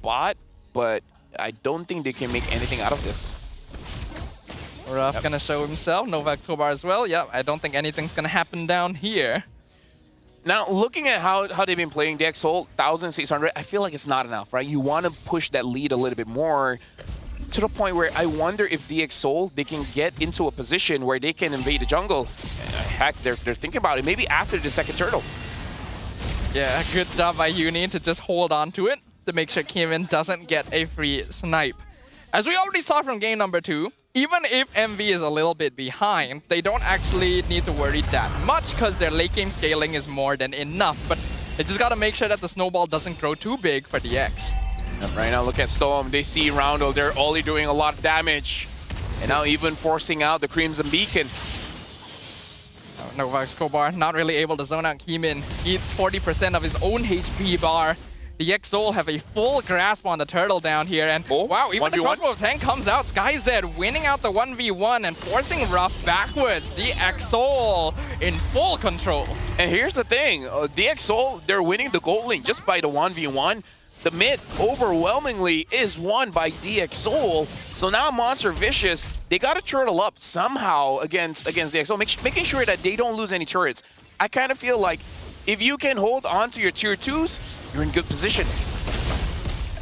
bot, but I don't think they can make anything out of this. Ruff gonna show himself. Novak Tobar as well. Yeah, I don't think anything's gonna happen down here. Now, looking at how they've been playing DXSoul, 1,600, I feel like it's not enough, right? You want to push that lead a little bit more to the point where I wonder if DXSoul, they can get into a position where they can invade the jungle. Heck, they're thinking about it. Maybe after the second turtle. Yeah, good job by Uni to just hold on to it to make sure Kimin doesn't get a free snipe. As we already saw from game number 2, even if MV is a little bit behind, they don't actually need to worry that much because their late game scaling is more than enough. But they just gotta make sure that the snowball doesn't grow too big for DX. Yep, right now, look at Storm. They see Roundel. They're only doing a lot of damage. And now even forcing out the Crimson Beacon. Novak Skobar not really able to zone out Kimin. Eats 40% of his own HP bar. The DXSoul have a full grasp on the turtle down here, and wow, even the crossbow tank comes out. SkyZ winning out the 1v1 and forcing Ruff backwards. The DXSoul in full control. And here's the thing, DXSoul, they're winning the gold lane just by the 1v1. The mid overwhelmingly is won by DXSoul. So now Monster Vicious, they got to turtle up somehow against DXSoul, making sure that they don't lose any turrets. I kind of feel like if you can hold on to your tier 2s, you're in good position.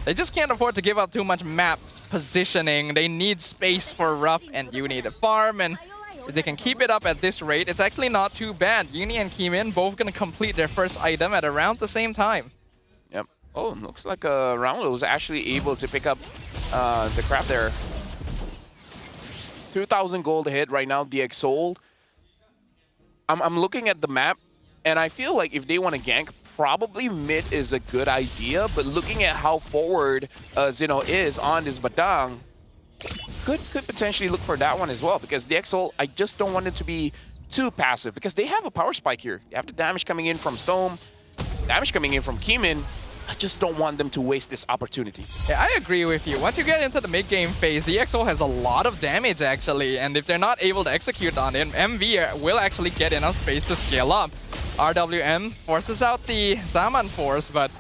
They just can't afford to give up too much map positioning. They need space for Ruff and Uni to farm, and if they can keep it up at this rate, it's actually not too bad. Uni and Kimin both gonna complete their first item at around the same time. Yep. Oh, looks like Roundel was actually able to pick up the crap there. 2,000 gold ahead right now, DXSoul. I'm looking at the map, and I feel like if they want to gank, probably mid is a good idea, but looking at how forward Zeno is on this Badang, could potentially look for that one as well, because DXSoul, I just don't want it to be too passive, because they have a power spike here. You have the damage coming in from Stone, damage coming in from Kimin. I just don't want them to waste this opportunity. Yeah, I agree with you. Once you get into the mid-game phase, the DXSoul has a lot of damage actually, and if they're not able to execute on it, MV will actually get enough space to scale up. RWM forces out the Zaman force, but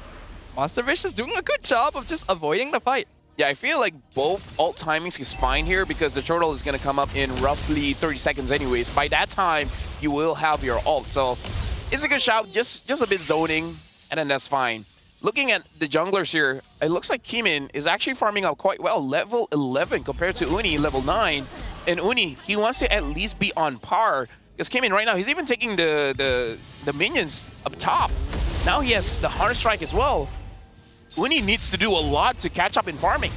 Monster Vish is doing a good job of just avoiding the fight. Yeah, I feel like both ult timings is fine here because the turtle is going to come up in roughly 30 seconds anyways. By that time, you will have your ult. So it's a good shout, just a bit zoning, and then that's fine. Looking at the junglers here, it looks like Kimin is actually farming out quite well. Level 11 compared to Uni, level 9. And Uni, he wants to at least be on par. Because Kimin right now, he's even taking the minions up top. Now he has the Hunter Strike as well. Uni needs to do a lot to catch up in farming.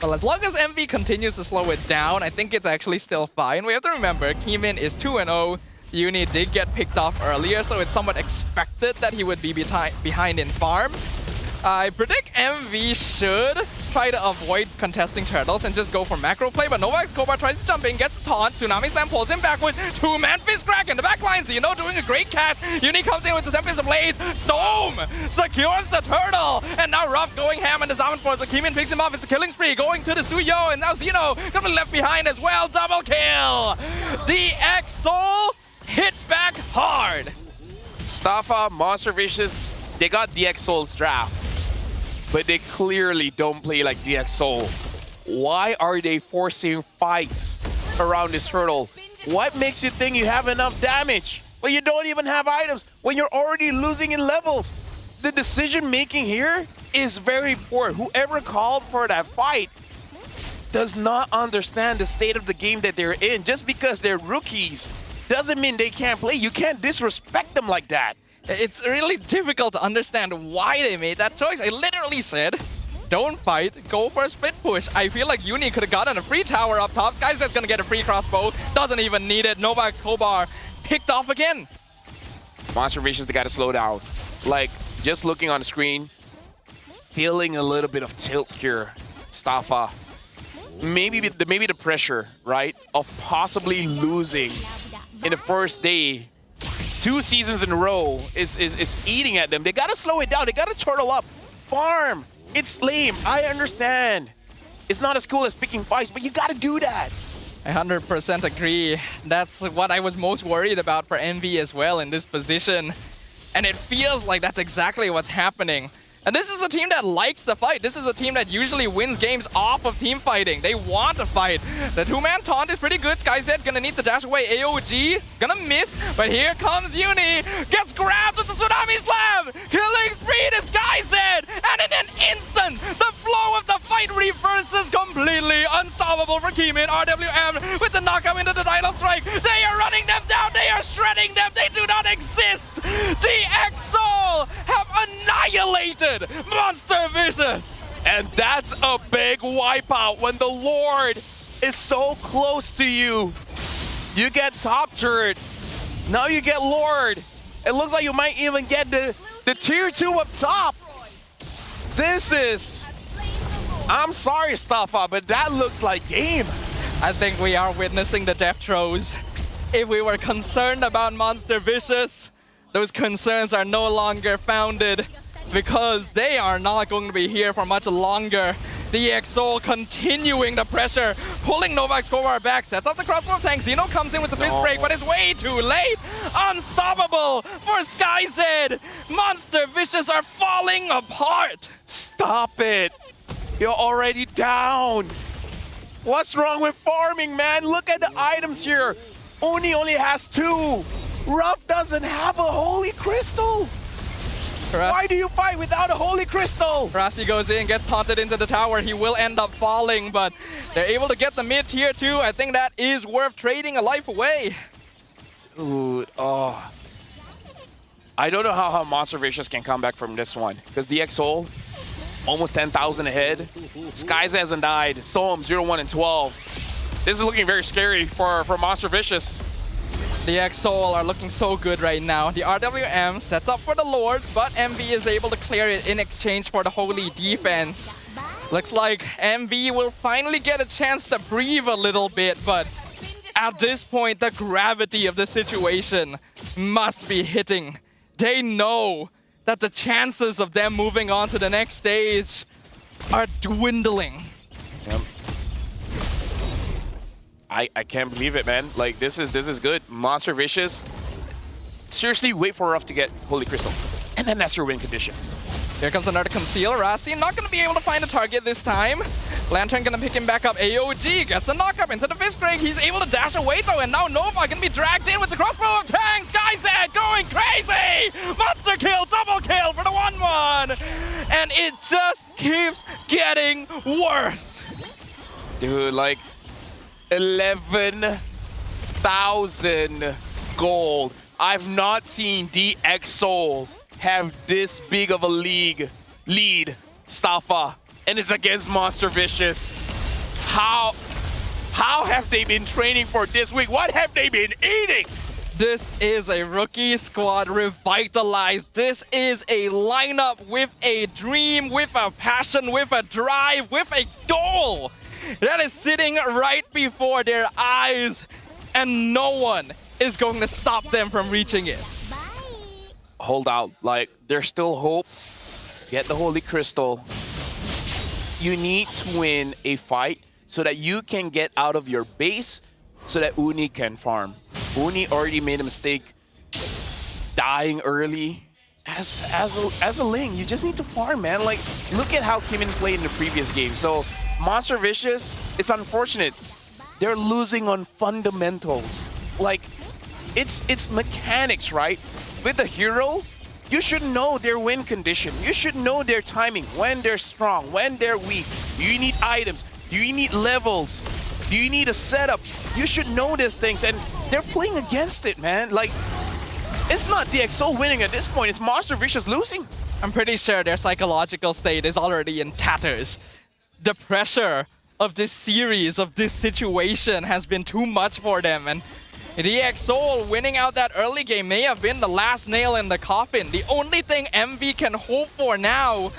Well, as long as MV continues to slow it down, I think it's actually still fine. We have to remember, Kimin is 2-0. Uni did get picked off earlier, so it's somewhat expected that he would be behind in farm. I predict MV should try to avoid contesting turtles and just go for macro play, but Novak Skobar tries to jump in, gets the taunt, Tsunami Slam pulls him backwards, 2-man fist crack in the back line, Zeno doing a great catch, Uni comes in with the Tempest of Blades, Storm secures the turtle, and now Ruff going ham in the Zaman Force, but Kimin picks him up, it's a killing spree, going to the Suyo, and now Zeno gonna be left behind as well, double kill! The DXSoul hit back hard! Staffa, Monster Vicious, they got DXSoul's draft, but they clearly don't play like DXSoul. Why are they forcing fights around this turtle? What makes you think you have enough damage when you don't even have items, when you're already losing in levels? The decision making here is very poor. Whoever called for that fight does not understand the state of the game that they're in. Just because they're rookies doesn't mean they can't play. You can't disrespect them like that. It's really difficult to understand why they made that choice. I literally said, don't fight, go for a split push. I feel like Uni could have gotten a free tower up top. SkyZ's gonna get a free crossbow, doesn't even need it. Novak Skobar picked off again. Monster Vicious, they gotta slow down. Like, just looking on the screen, feeling a little bit of tilt here, Staffa. Maybe the pressure, right, of possibly losing in the first day, 2 seasons in a row is eating at them. They gotta slow it down. They gotta turtle up. Farm. It's lame. I understand. It's not as cool as picking fights, but you gotta do that. I 100% agree. That's what I was most worried about for MV as well in this position. And it feels like that's exactly what's happening. And this is a team that likes to fight. This is a team that usually wins games off of team fighting. They want to fight. The two-man taunt is pretty good. SkyZ gonna need to dash away. AOG gonna miss, but here comes Uni. Gets grabbed with the Tsunami Slam. Killing spree to SkyZ. And in an instant, the flow of the fight reverses completely. Unstoppable for Keemin. RWM with the knockout into the Dino Strike. They are running them down. They are shredding them. They do not exist. DXO have annihilated Monster Vicious. And that's a big wipeout when the Lord is so close to you. You get top turret. Now you get Lord. It looks like you might even get the tier 2 up top. This is... I'm sorry, Staffa, but that looks like game. I think we are witnessing the death throes. If we were concerned about Monster Vicious, those concerns are no longer founded because they are not going to be here for much longer. The EXO continuing the pressure, pulling Novak Skovar back, sets up the crossbow tank. Xeno comes in with the fist break, but it's way too late. Unstoppable for SkyZ. Monster Vicious are falling apart. Stop it. You're already down. What's wrong with farming, man? Look at the items here. Uni only has 2. Ruff doesn't have a Holy Crystal. Why do you fight without a Holy Crystal? Rasi goes in, gets taunted into the tower. He will end up falling, but they're able to get the mid tier 2. I think that is worth trading a life away. Dude, oh. I don't know how Monster Vicious can come back from this one. Because DXO, almost 10,000 ahead. SkyZ hasn't died. Storm, 0-1 and 12. This is looking very scary for Monster Vicious. The EXO are looking so good right now. The RWM sets up for the Lord, but MV is able to clear it in exchange for the Holy Defense. Looks like MV will finally get a chance to breathe a little bit, but at this point, the gravity of the situation must be hitting. They know that the chances of them moving on to the next stage are dwindling. Yep. I can't believe it, man. Like, this is good. Monster Vicious. Seriously, wait for Ruff to get Holy Crystal. And then that's your win condition. Here comes another Conceal. Rasi not going to be able to find a target this time. Lantern going to pick him back up. AOG gets a knockup into the fist break. He's able to dash away though, and now Nova going to be dragged in with the crossbow of tanks. SkyZ going crazy! Monster kill, double kill for the 1-1! And it just keeps getting worse. Dude, like 11,000 gold. I've not seen DXO have this big of a lead, Staffa, and it's against Monster Vicious. How have they been training for this week? What have they been eating? This is a rookie squad revitalized. This is a lineup with a dream, with a passion, with a drive, with a goal that is sitting right before their eyes, and no one is going to stop them from reaching it. Hold out, like, there's still hope. Get the Holy Crystal. You need to win a fight so that you can get out of your base so that Uni can farm. Uni already made a mistake dying early. As a Ling, you just need to farm, man. Like, look at how Kimin played in the previous game. So Monster Vicious, it's unfortunate. They're losing on fundamentals. Like, it's mechanics, right? With the hero, you should know their win condition. You should know their timing, when they're strong, when they're weak. Do you need items? Do you need levels? Do you need a setup? You should know these things, and they're playing against it, man. Like, it's not DXO winning at this point, it's Monster Vicious losing. I'm pretty sure their psychological state is already in tatters. The pressure of this series, of this situation has been too much for them, and DXO winning out that early game may have been the last nail in the coffin. The only thing MV can hope for now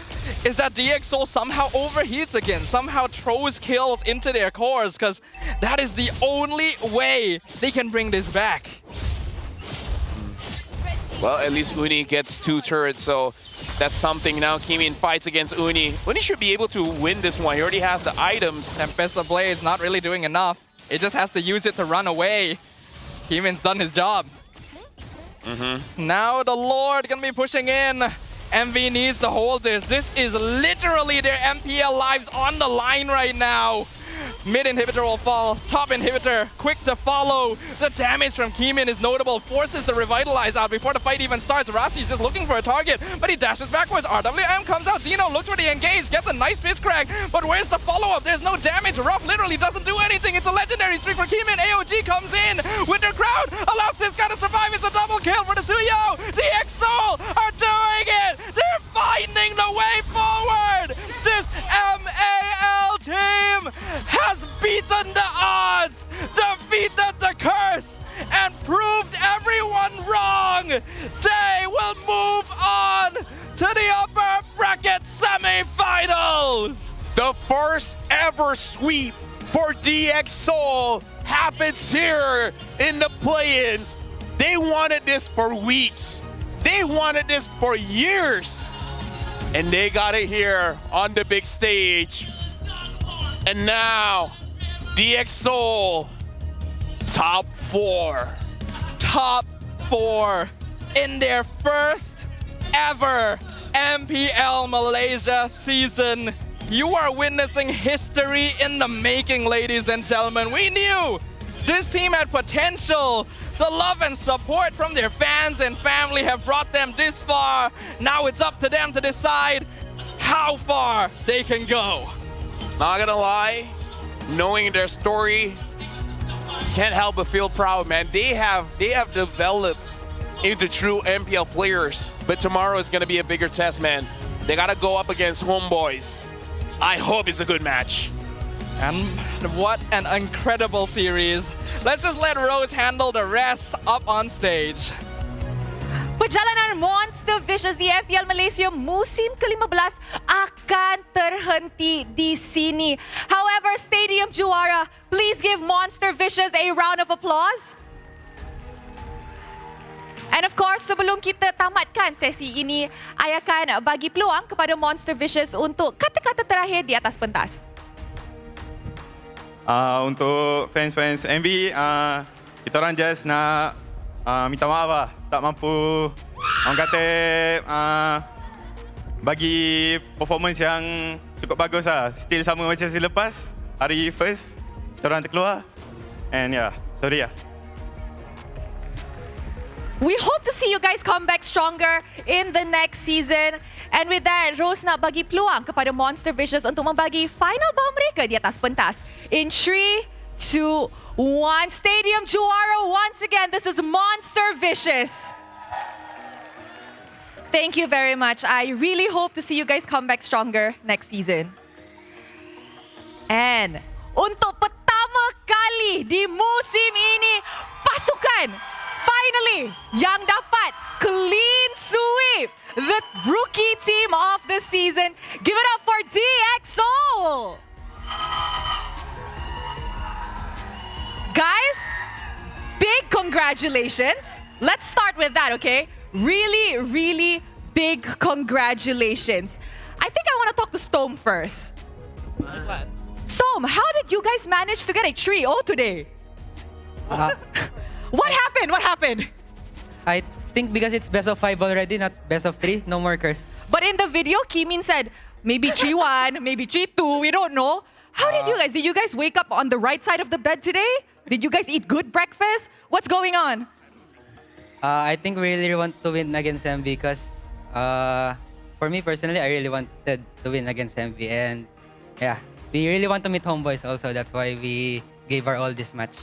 is that DXO somehow overheats again, somehow throws kills into their cores, because that is the only way they can bring this back. Well, at least Uni gets 2 turrets, so that's something. Now Kimin fights against Uni. Uni should be able to win this one. He already has the items. Tempest of Blade's not really doing enough. It just has to use it to run away. Kimin's done his job. Now the Lord gonna be pushing in. MV needs to hold this. This is literally their MPL lives on the line right now. Mid inhibitor will fall, top inhibitor quick to follow. The damage from Keemin is notable, forces the revitalize out before the fight even starts. Rasti's just looking for a target, but he dashes backwards. RWM comes out, Zeno looks for the engage, gets a nice fist crack, but where's the follow-up? There's no damage. Ruff literally doesn't do anything. It's a legendary streak for Keemin. AOG comes in, Winter Crowd allows this guy to survive. It's a double kill for the Suyo. The Exol are doing it. They're finding the way forward. This MAL team has beaten the odds, defeated the curse, and proved everyone wrong. They will move on to the upper bracket semifinals. The first ever sweep for DXS happens here in the play-ins. They wanted this for weeks. They wanted this for years. And they got it here on the big stage. And now, DXS top 4. Top 4 in their first ever MPL Malaysia season. You are witnessing history in the making, ladies and gentlemen. We knew this team had potential. The love and support from their fans and family have brought them this far. Now it's up to them to decide how far they can go. Not gonna lie, knowing their story, can't help but feel proud, man. They have developed into true MPL players, but tomorrow is gonna be a bigger test, man. They gotta go up against Homeboys. I hope it's a good match. And what an incredible series. Let's just let Rose handle the rest up on stage. Perjalanan Monster Vicious di MPL Malaysia musim ke-15 akan terhenti di sini. However, Stadium Juara, please give Monster Vicious a round of applause. And of course, sebelum kita tamatkan sesi ini, I akan bagi peluang kepada Monster Vicious untuk kata-kata terakhir di atas pentas. Untuk fans-fans MV, kita orang just nak minta maaf lah. Tak mampu, orang kata bagi performance yang cukup bagus lah. Still sama macam selepas, hari first, kita orang terkeluar. And yeah, sorry lah. We hope to see you guys come back stronger in the next season. And with that, Rose nak bagi peluang kepada Monster Vicious untuk membagi final ball mereka di atas pentas. In 3, 2, 1. Stadium Juara once again. This is Monster Vicious. Thank you very much. I really hope to see you guys come back stronger next season. And untuk pertama kali di musim ini, pasukan finally yang dapat clean sweep the rookie team of the season. Give it up for DXS! Guys, big congratulations. Let's start with that, okay? Really, really big congratulations. I think I want to talk to Storm first. Storm, how did you guys manage to get a 3-0 today? What happened? What happened? I think because it's best of 5 already, not best of 3, no more curse. But in the video, Keemin said maybe 3-1, maybe 3-2, we don't know. How did you guys wake up on the right side of the bed today? Did you guys eat good breakfast? What's going on? I think we really want to win against MV because for me personally, I really wanted to win against MV. And yeah, we really want to meet Homeboys also. That's why we gave our all this match.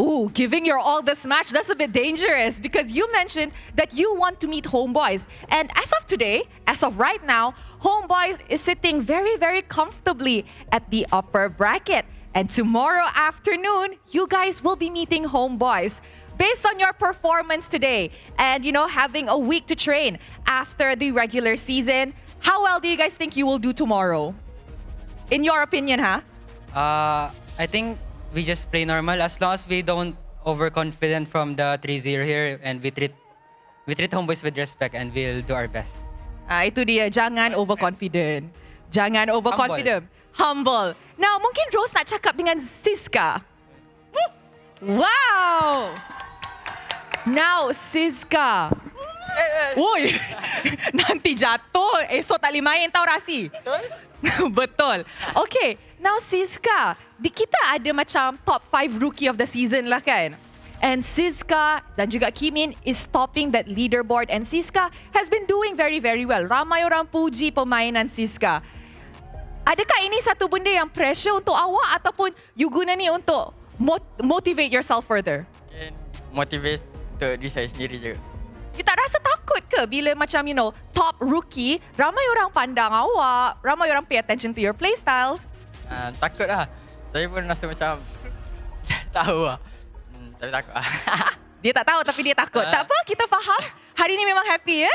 Ooh, giving your all this match, that's a bit dangerous because you mentioned that you want to meet Homeboys. And as of today, as of right now, Homeboys is sitting very, very comfortably at the upper bracket. And tomorrow afternoon, you guys will be meeting Homeboys. Based on your performance today and, you know, having a week to train after the regular season, how well do you guys think you will do tomorrow? In your opinion, huh? I think we just play normal as long as we don't overconfident from the 3-0 here and we treat Homeboys with respect and we'll do our best. Itu dia, jangan overconfident. Jangan overconfident. Humble. Now, mungkin Rose nak cakap dengan Siska. Wow! Now, Siska, Woi, nanti jatuh. Esok tak boleh main tau Rasi. Betul? Betul. Okay, now Siska. Kita ada macam top 5 rookie of the season lah kan? And Siska dan juga Kimin is topping that leaderboard. And Siska has been doing very, very well. Ramai orang puji permainan Siska. Adakah ini satu benda yang pressure untuk awak ataupun you guna ni untuk motivate yourself further? Motivate untuk diri saya sendiri je. You tak rasa takut ke bila macam top rookie, ramai orang pandang awak, ramai orang pay attention to your playstyles? Takut lah. Saya pun rasa macam tahu lah. Tapi takut lah. Dia tak tahu tapi dia takut. Tak apa, kita faham. Hari ni memang happy ya?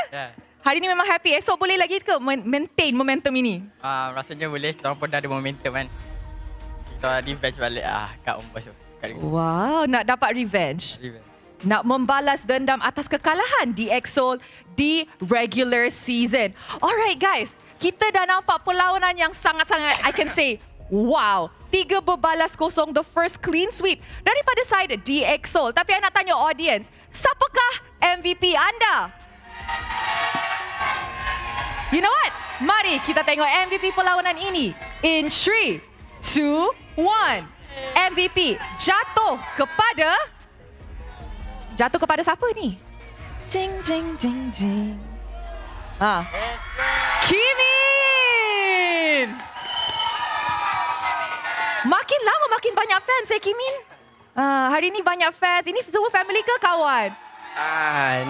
Hari ni memang happy. Esok boleh lagi ke maintain momentum ini? Rasanya boleh. Kita orang pun dah ada momentum kan. Kita revenge balik kat Homeboys tu. Wow, nak dapat revenge. Nak membalas dendam atas kekalahan DXS di regular season. Alright guys, kita dah nampak perlawanan yang sangat-sangat, I can say, wow. 3 berbalas kosong, the first clean sweep daripada side DXS. Tapi I nak tanya audience, siapakah MVP anda? You know what? Mari kita tengok MVP perlawanan ini. In 3, 2, 1. MVP jatuh kepada siapa ni? Jing jing jing jing. Kimin. Makin lama makin banyak fans Kimin. Hari ni banyak fans. Ini semua family ke kawan?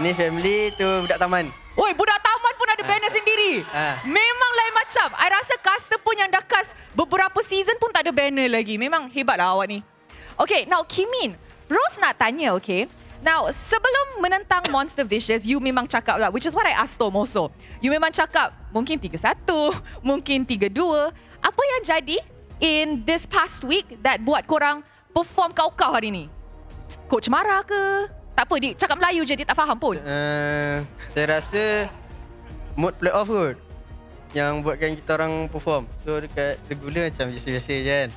Ni family tu budak taman. Oi, budak taman pun ada banner sendiri. Memang lain macam. I rasa custom pun yang dah cast beberapa season pun tak ada banner lagi. Memang hebatlah awak ni. Okay, now Kimin. Rose nak tanya, okay. Now, sebelum menentang Monster Vicious, you memang cakap lah, which is what I asked Tom also. You memang cakap, mungkin 3-1, mungkin 3-2. Apa yang jadi in this past week that buat korang perform kau-kau hari ni? Coach marah ke? Tak apa, dia cakap Melayu je, dia tak faham pun. Saya rasa mood playoff kot yang buatkan kita orang perform. So dekat regular macam biasa-biasa je kan.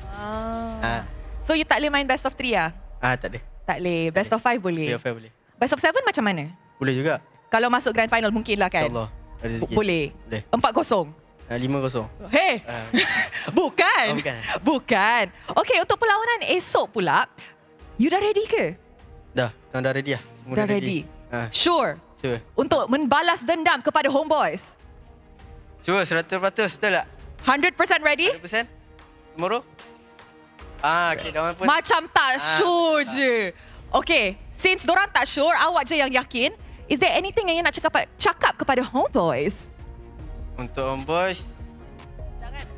So you tak boleh main best of 3 lah? Tak ada. Tak boleh. Best of 5 boleh? Best of 5 boleh. Best of 7 macam mana? Boleh juga. Kalau masuk grand final mungkin lah kan? InsyaAllah. Boleh? Boleh. 4-0? 5-0. Hey! Bukan. Bukan. Okay, untuk perlawanan esok pula, you dah ready ke? Dah ready lah. Dah ready. Sure? Sure. Untuk membalas dendam kepada Homeboys? Sure, 100% betul tak? 100% ready? 100%? Tomorrow? Okay, dah pun. Macam tak sure je. Okay, since dorang tak sure, awak je yang yakin. Is there anything yang nak cakap kepada Homeboys? Untuk Homeboys,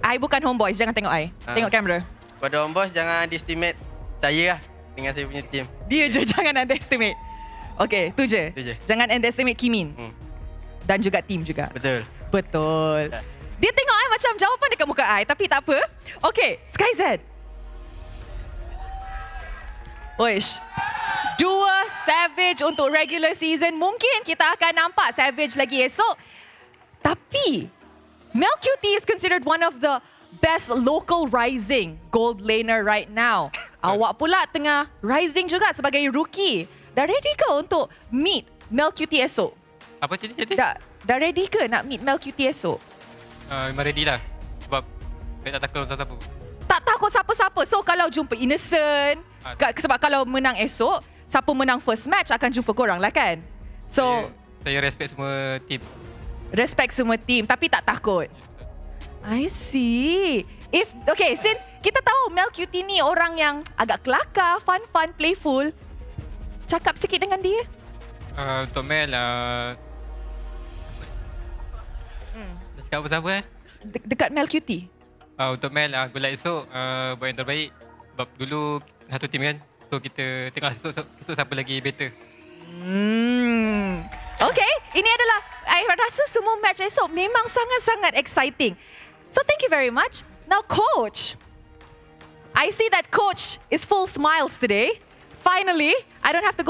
I bukan Homeboys, jangan tengok I. Tengok kamera. Pada Homeboys, jangan underestimate saya lah dengan saya punya team. Dia je jangan underestimate. Okay, tu je. Jangan underestimate Kimin. Dan juga team juga. Betul. Dia tengok I macam jawapan dekat muka I, tapi tak apa. Okay, SkyZ. Oish. 2 Savage untuk regular season. Mungkin kita akan nampak Savage lagi esok. Tapi, MelQT is considered one of the best local rising gold laner right now. Awak pula tengah rising juga sebagai rookie. Dah ready ke untuk meet MelQT esok? Apa tadi? Dah ready ke nak meet MelQT esok? Memang ready lah. Sebab saya tak takut siapa-siapa. Tak takut siapa-siapa. So kalau jumpa Innocent, sebab kalau menang esok, siapa menang first match akan jumpa korang lah kan? So Saya respect semua team. Respect semua team, tapi tak takut. I see. Since kita tahu MelQT ni orang yang agak kelakar, fun, playful. Cakap sikit dengan dia. Untuk Mel, nak cakap apa-apa Dekat MelQT. Untuk Mel, good luck esok. Buat yang terbaik. Sebab dulu satu team kan. So kita tengok esok siapa lagi better. Okay, ini adalah, I rasa semua match esok memang sangat-sangat exciting. So thank you very much. Now Coach, I see that Coach is full smiles today. Finally, I don't have to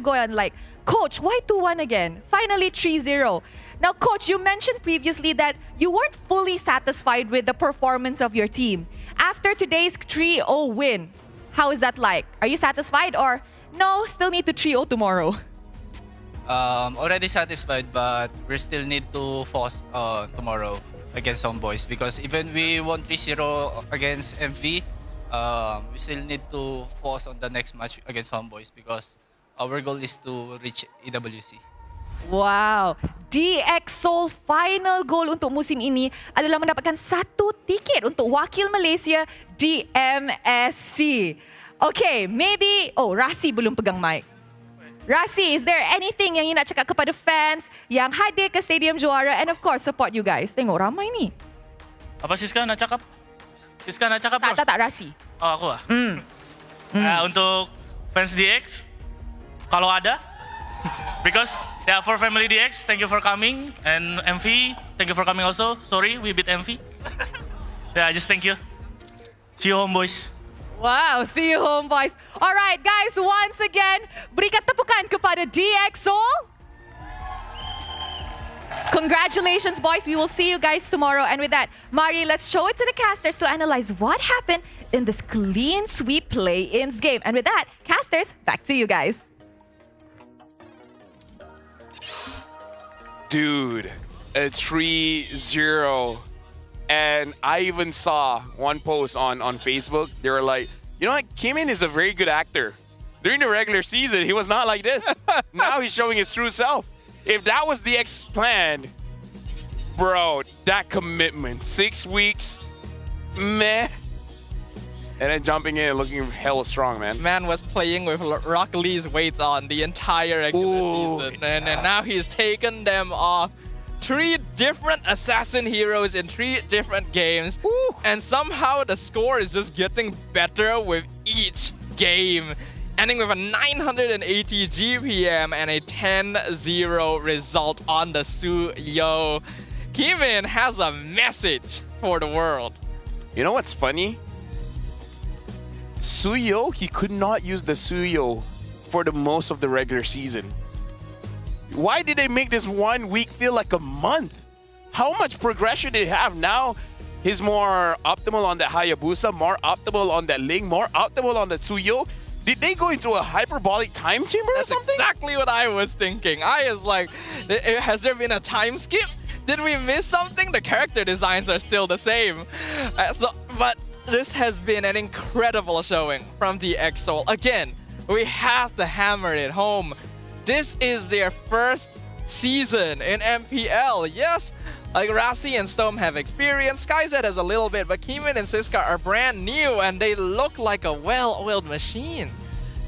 go on like, Coach, why 2-1 again? Finally 3-0. Now Coach, you mentioned previously that you weren't fully satisfied with the performance of your team. After today's 3-0 win, how is that like? Are you satisfied or no, still need to 3-0 tomorrow? Already satisfied, but we still need to force tomorrow against Homeboys because even we won 3-0 against MV, we still need to force on the next match against Homeboys because our goal is to reach EWC. Wow. DXSol final goal untuk musim ini adalah mendapatkan 1 tiket untuk wakil Malaysia di MSC. Okay, maybe... Oh, Rasi belum pegang mic. Rasi, is there anything yang you nak cakap kepada fans yang hadir ke Stadium Juara and of course support you guys? Tengok ramai ni. Apa Siska nak cakap? Siska nak cakap? Tak, Rasi. Oh, aku lah. Untuk fans DX, kalau ada, because for family DX, thank you for coming. And MV, thank you for coming also. Sorry, we beat MV. Just thank you. See you Homeboys. Wow, see you Homeboys. Alright guys, once again, berikan tepukan kepada DXSol. Congratulations boys, we will see you guys tomorrow. And with that, Mari, let's show it to the casters to analyze what happened in this clean sweep play-ins game. And with that, casters, back to you guys. Dude, a 3-0. And I even saw one post on Facebook. They were like, you know what? Kimin is a very good actor. During the regular season, he was not like this. Now he's showing his true self. If that was the plan, bro, that commitment, 6 weeks, meh. And then jumping in and looking hella strong, man. Man was playing with Rock Lee's weights on the entire regular season. And now he's taken them off. 3 different assassin heroes in 3 different games. And somehow the score is just getting better with each game. Ending with a 980 GPM and a 10-0 result on the Suyo. Kimin has a message for the world. You know what's funny? Suyo, he could not use the Suyo for the most of the regular season. Why did they make this 1 week feel like a month? How much progression did he have? Now he's more optimal on that Hayabusa, more optimal on that Ling, more optimal on the Tsuyo. Did they go into a hyperbolic time chamber or something? That's exactly what I was thinking. I was like, has there been a time skip? Did we miss something? The character designs are still the same. But this has been an incredible showing from DXSol. Again, we have to hammer it home. This is their first season in MPL. Yes, like Rasi and Storm have experience, SkyZ has a little bit, but Kimin and Siska are brand new and they look like a well-oiled machine.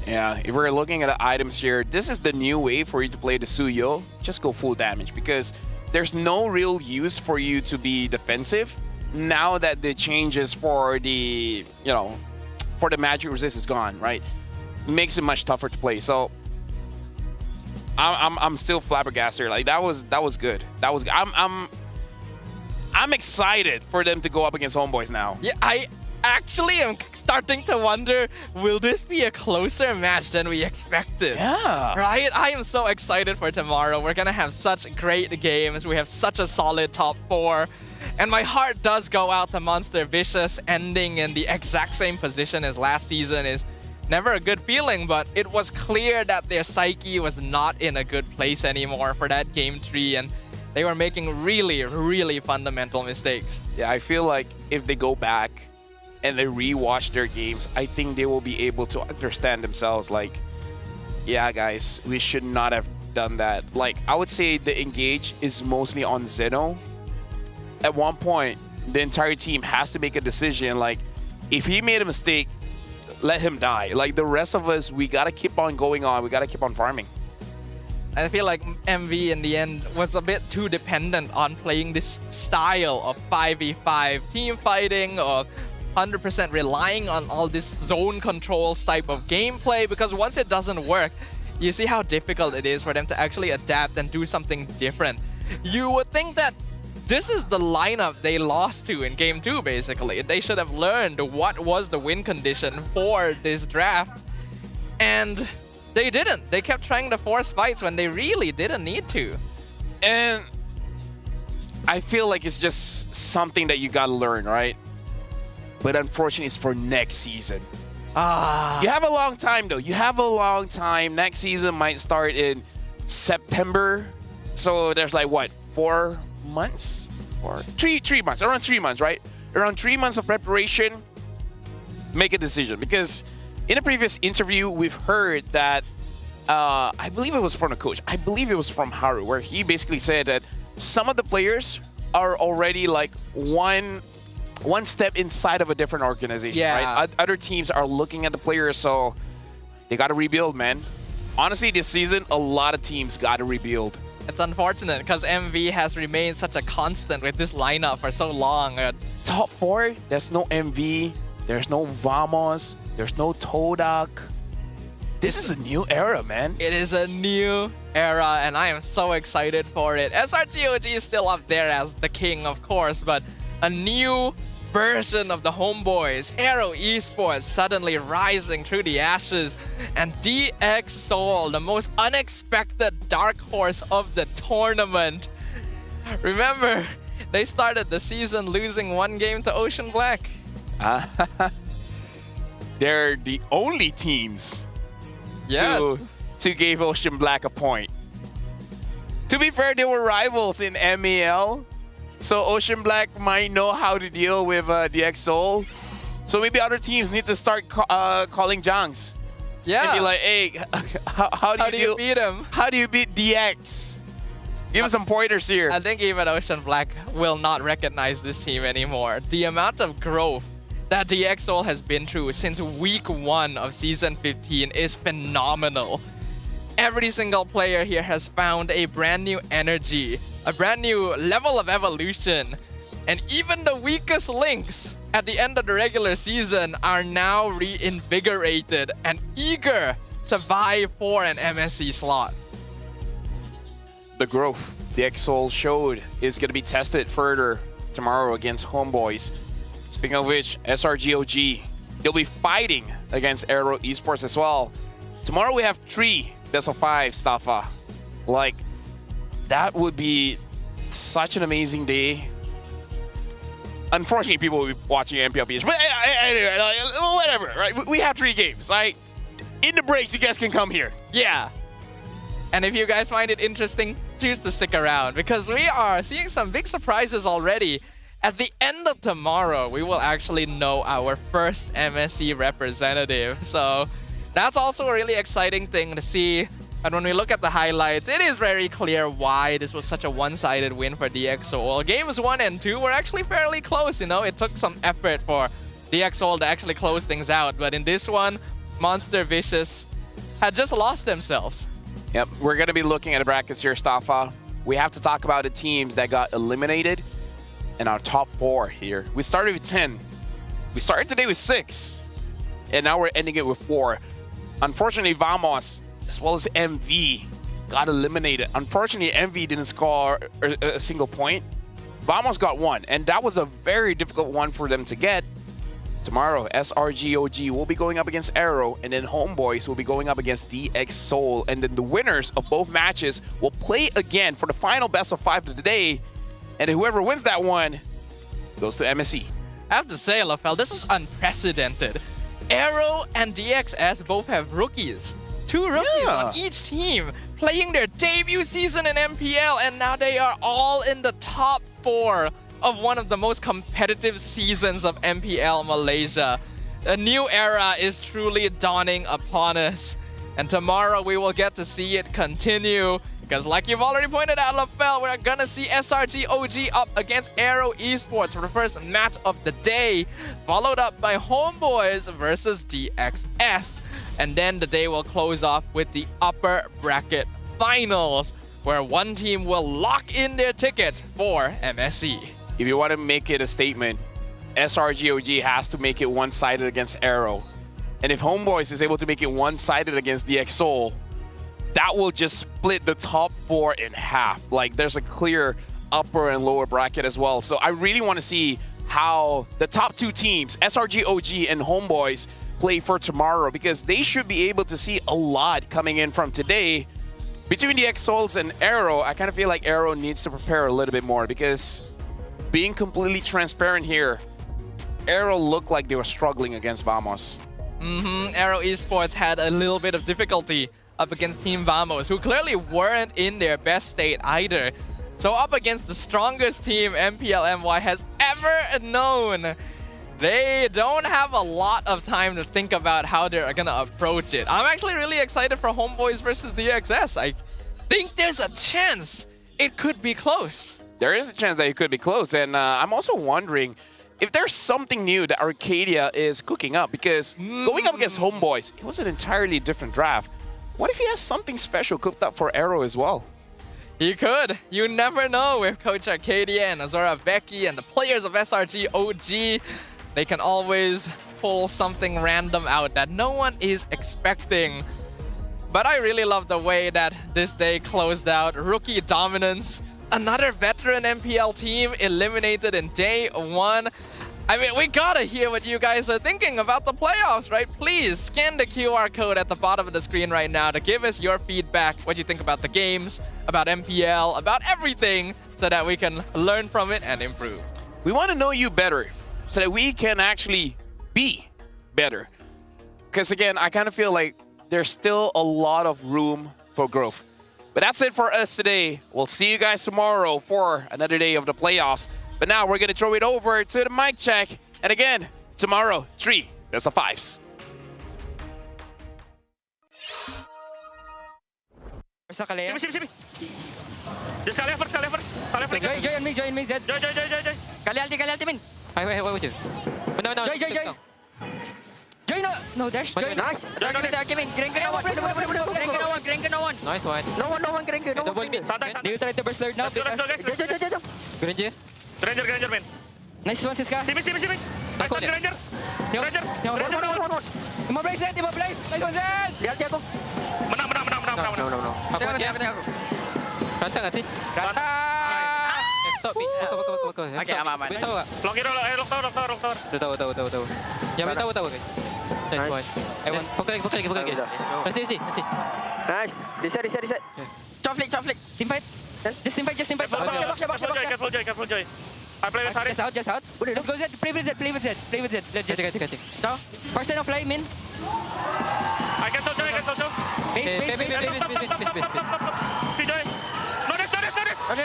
Yeah, if we're looking at the items here, this is the new way for you to play the Suyo. Just go full damage because there's no real use for you to be defensive now that the changes for the, for the magic resist is gone, right? Makes it much tougher to play. So I'm still flabbergasted. Like that was good. That was good. I'm excited for them to go up against Homeboys now. Yeah, I actually am starting to wonder, will this be a closer match than we expected? Yeah. Right? I am so excited for tomorrow. We're gonna have such great games. We have such a solid top 4. And my heart does go out to Monster Vicious. Ending in the exact same position as last season is never a good feeling, but it was clear that their psyche was not in a good place anymore for that game 3, and they were making really, really fundamental mistakes. Yeah, I feel like if they go back and they rewatch their games, I think they will be able to understand themselves like, yeah, guys, we should not have done that. Like, I would say the engage is mostly on Zeno. At one point, the entire team has to make a decision, like, if he made a mistake, let him die. Like the rest of us, we gotta keep on going on. We gotta keep on farming. I feel like MV in the end was a bit too dependent on playing this style of 5v5 team fighting or 100% relying on all this zone controls type of gameplay, because once it doesn't work, you see how difficult it is for them to actually adapt and do something different. You would think that this is the lineup they lost to in Game 2, basically. They should have learned what was the win condition for this draft. And they didn't. They kept trying to force fights when they really didn't need to. And I feel like it's just something that you gotta learn, right? But unfortunately, it's for next season. You have a long time, though. You have a long time. Next season might start in September. So there's like what, 4 months? Or 3 months, around 3 months, right? Around 3 months of preparation, make a decision. Because in a previous interview, we've heard that, I believe it was from a coach. I believe it was from Haru, where he basically said that some of the players are already like one step inside of a different organization, right? Other teams are looking at the players, so they got to rebuild, man. Honestly, this season, a lot of teams got to rebuild. It's unfortunate because MV has remained such a constant with this lineup for so long. Top 4, there's no MV, there's no Vamos, there's no Todak. This is a new era, man. It is a new era, and I am so excited for it. SRGOG is still up there as the king, of course, but a new version of the homeboys, Arrow Esports, suddenly rising through the ashes, and DX Seoul, the most unexpected dark horse of the tournament. Remember, they started the season losing 1 game to Ocean Black. They're the only teams to give Ocean Black a point. To be fair, they were rivals in MEL. So Ocean Black might know how to deal with DX Seoul. So maybe other teams need to start calling Jangs. Yeah. And be like, hey, how do you beat him? How do you beat DX? Give us some pointers here. I think even Ocean Black will not recognize this team anymore. The amount of growth that DX Seoul has been through since week 1 of Season 15 is phenomenal. Every single player here has found a brand new energy, a brand new level of evolution. And even the weakest links at the end of the regular season are now reinvigorated and eager to vie for an MSC slot. The growth DX Seoul showed is going to be tested further tomorrow against Homeboys. Speaking of which, SRGOG, they'll be fighting against Arrow Esports as well. Tomorrow we have 3 best of 5, Staffa. Like, that would be such an amazing day. Unfortunately, people will be watching MPL PH, but anyway, whatever, right? We have 3 games, right? In the breaks, you guys can come here. Yeah. And if you guys find it interesting, choose to stick around because we are seeing some big surprises already. At the end of tomorrow, we will actually know our first MSC representative. So that's also a really exciting thing to see. And when we look at the highlights, it is very clear why this was such a one-sided win for DX Seoul. Games 1 and 2 were actually fairly close, you know. It took some effort for DX Seoul to actually close things out. But in this one, Monster Vicious had just lost themselves. Yep, we're going to be looking at the brackets here, Staffa. We have to talk about the teams that got eliminated in our top 4 here. We started with 10. We started today with 6. And now we're ending it with 4. Unfortunately, Vamos, as well as MV, got eliminated. Unfortunately, MV didn't score a single point. Vamos got 1, and that was a very difficult one for them to get. Tomorrow, SRGOG will be going up against Arrow, and then Homeboys will be going up against DX Seoul. And then the winners of both matches will play again for the final best of 5 of the day. And whoever wins that one goes to MSC. I have to say, LaFell, this is unprecedented. Arrow and DXS both have rookies. 2 rookies on each team playing their debut season in MPL, and now they are all in the top 4 of one of the most competitive seasons of MPL Malaysia. A new era is truly dawning upon us, and tomorrow we will get to see it continue. Because like you've already pointed out, LaFell, we're gonna see SRGOG up against Arrow Esports for the first match of the day, followed up by Homeboys versus DXS. And then the day will close off with the upper bracket finals, where one team will lock in their tickets for MSC. If you want to make it a statement, SRGOG has to make it one-sided against Arrow. And if Homeboys is able to make it one-sided against DX Seoul, that will just split the top 4 in half. Like, there's a clear upper and lower bracket as well. So I really want to see how the top 2 teams, SRGOG and Homeboys, play for tomorrow, because they should be able to see a lot coming in from today. Between the DX Souls and Arrow, I kind of feel like Arrow needs to prepare a little bit more, because being completely transparent here, Arrow looked like they were struggling against Vamos. Arrow Esports had a little bit of difficulty up against Team Vamos, who clearly weren't in their best state either. So up against the strongest team MPL MY has ever known. They don't have a lot of time to think about how they're gonna approach it. I'm actually really excited for Homeboys versus DXS. I think there's a chance it could be close. There is a chance that it could be close, and I'm also wondering if there's something new that Arcadia is cooking up, because going up against Homeboys, it was an entirely different draft. What if he has something special cooked up for Arrow as well? He could. You never know with Coach Arcadia and Azora Becky and the players of SRG OG. They can always pull something random out that no one is expecting. But I really love the way that this day closed out. Rookie dominance. Another veteran MPL team eliminated in day one. I mean, we gotta hear what you guys are thinking about the playoffs, right? Please scan the QR code at the bottom of the screen right now to give us your feedback, what you think about the games, about MPL, about everything, so that we can learn from it and improve. We want to know you better so that we can actually be better. Because again, I kind of feel like there's still a lot of room for growth. But that's it for us today. We'll see you guys tomorrow for another day of the playoffs. But now we're going to throw it over to the mic check. And again, tomorrow, 3 best of 5s. Simi. Just kali first. Join me, Zed. Join. Kali ulti, min. Wait. No. Join. Join, no dash. Join. Nice. Grenke no one. Nice one. No one Grenke. Double mid. Do you try to burst Lord now? Granger. Granger, man. Nice one, Siska. Simi. Nice one, Granger. One. 15 Zed. Nice one, Zed. Lihat aku. Menang. No. Aku Rata nggak sih? Rata. Stop. Oke, aman. Tahu nggak? Lock tower. Tahu. Yang tahu guys. Nice one. Fokus lagi. Masih. Nice. Reset. Chop flick. Team fight. Just team fight. Careful, Joy. I play with Haris. Just out. Let's go, Zed. Play with Zed. Ganti. No. Person of play, min. I can touch Joy. Base. Joy. No dash. Okay.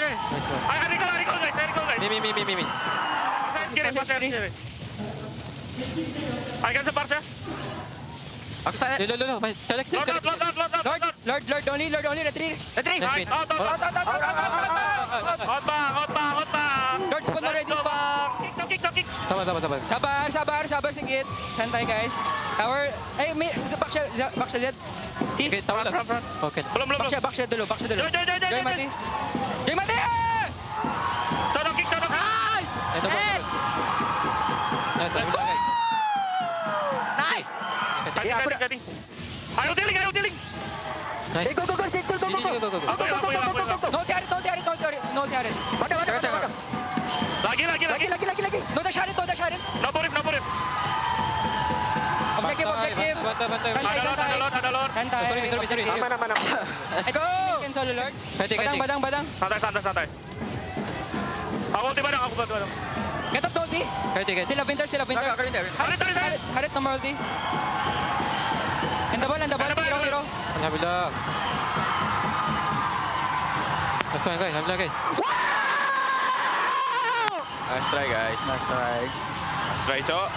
I recall, guys. Mi. Kiri. I can support ya. Aku start. Lo. Lord only. Retreat. Nice. Out. Lord spawn already. Kick. Sabar sedikit. Santai, guys. Tower. Back siya, Zed. See? Okay, tahu lah. Okay. Belum. Back siya dulu. Joy mati. Codok kick. Nice. Nice. Cutting. Ayo dealing. Nice. Go. No tiaret. Mana. Lagi. No dash harin. No borif. Objective. Ada Lord. Santai. Sorry. Aman. Go. Cancel Lord. Badang. Santai. Aku ulti badang. Get up, ulti. Ganti. Still a winter. Harit. Harit nomor ulti. And the ball. Hero. Alhamdulillah. Nice one, guys. Alhamdulillah, guys. Nice try, guys. Nice try. Nice try, Cok.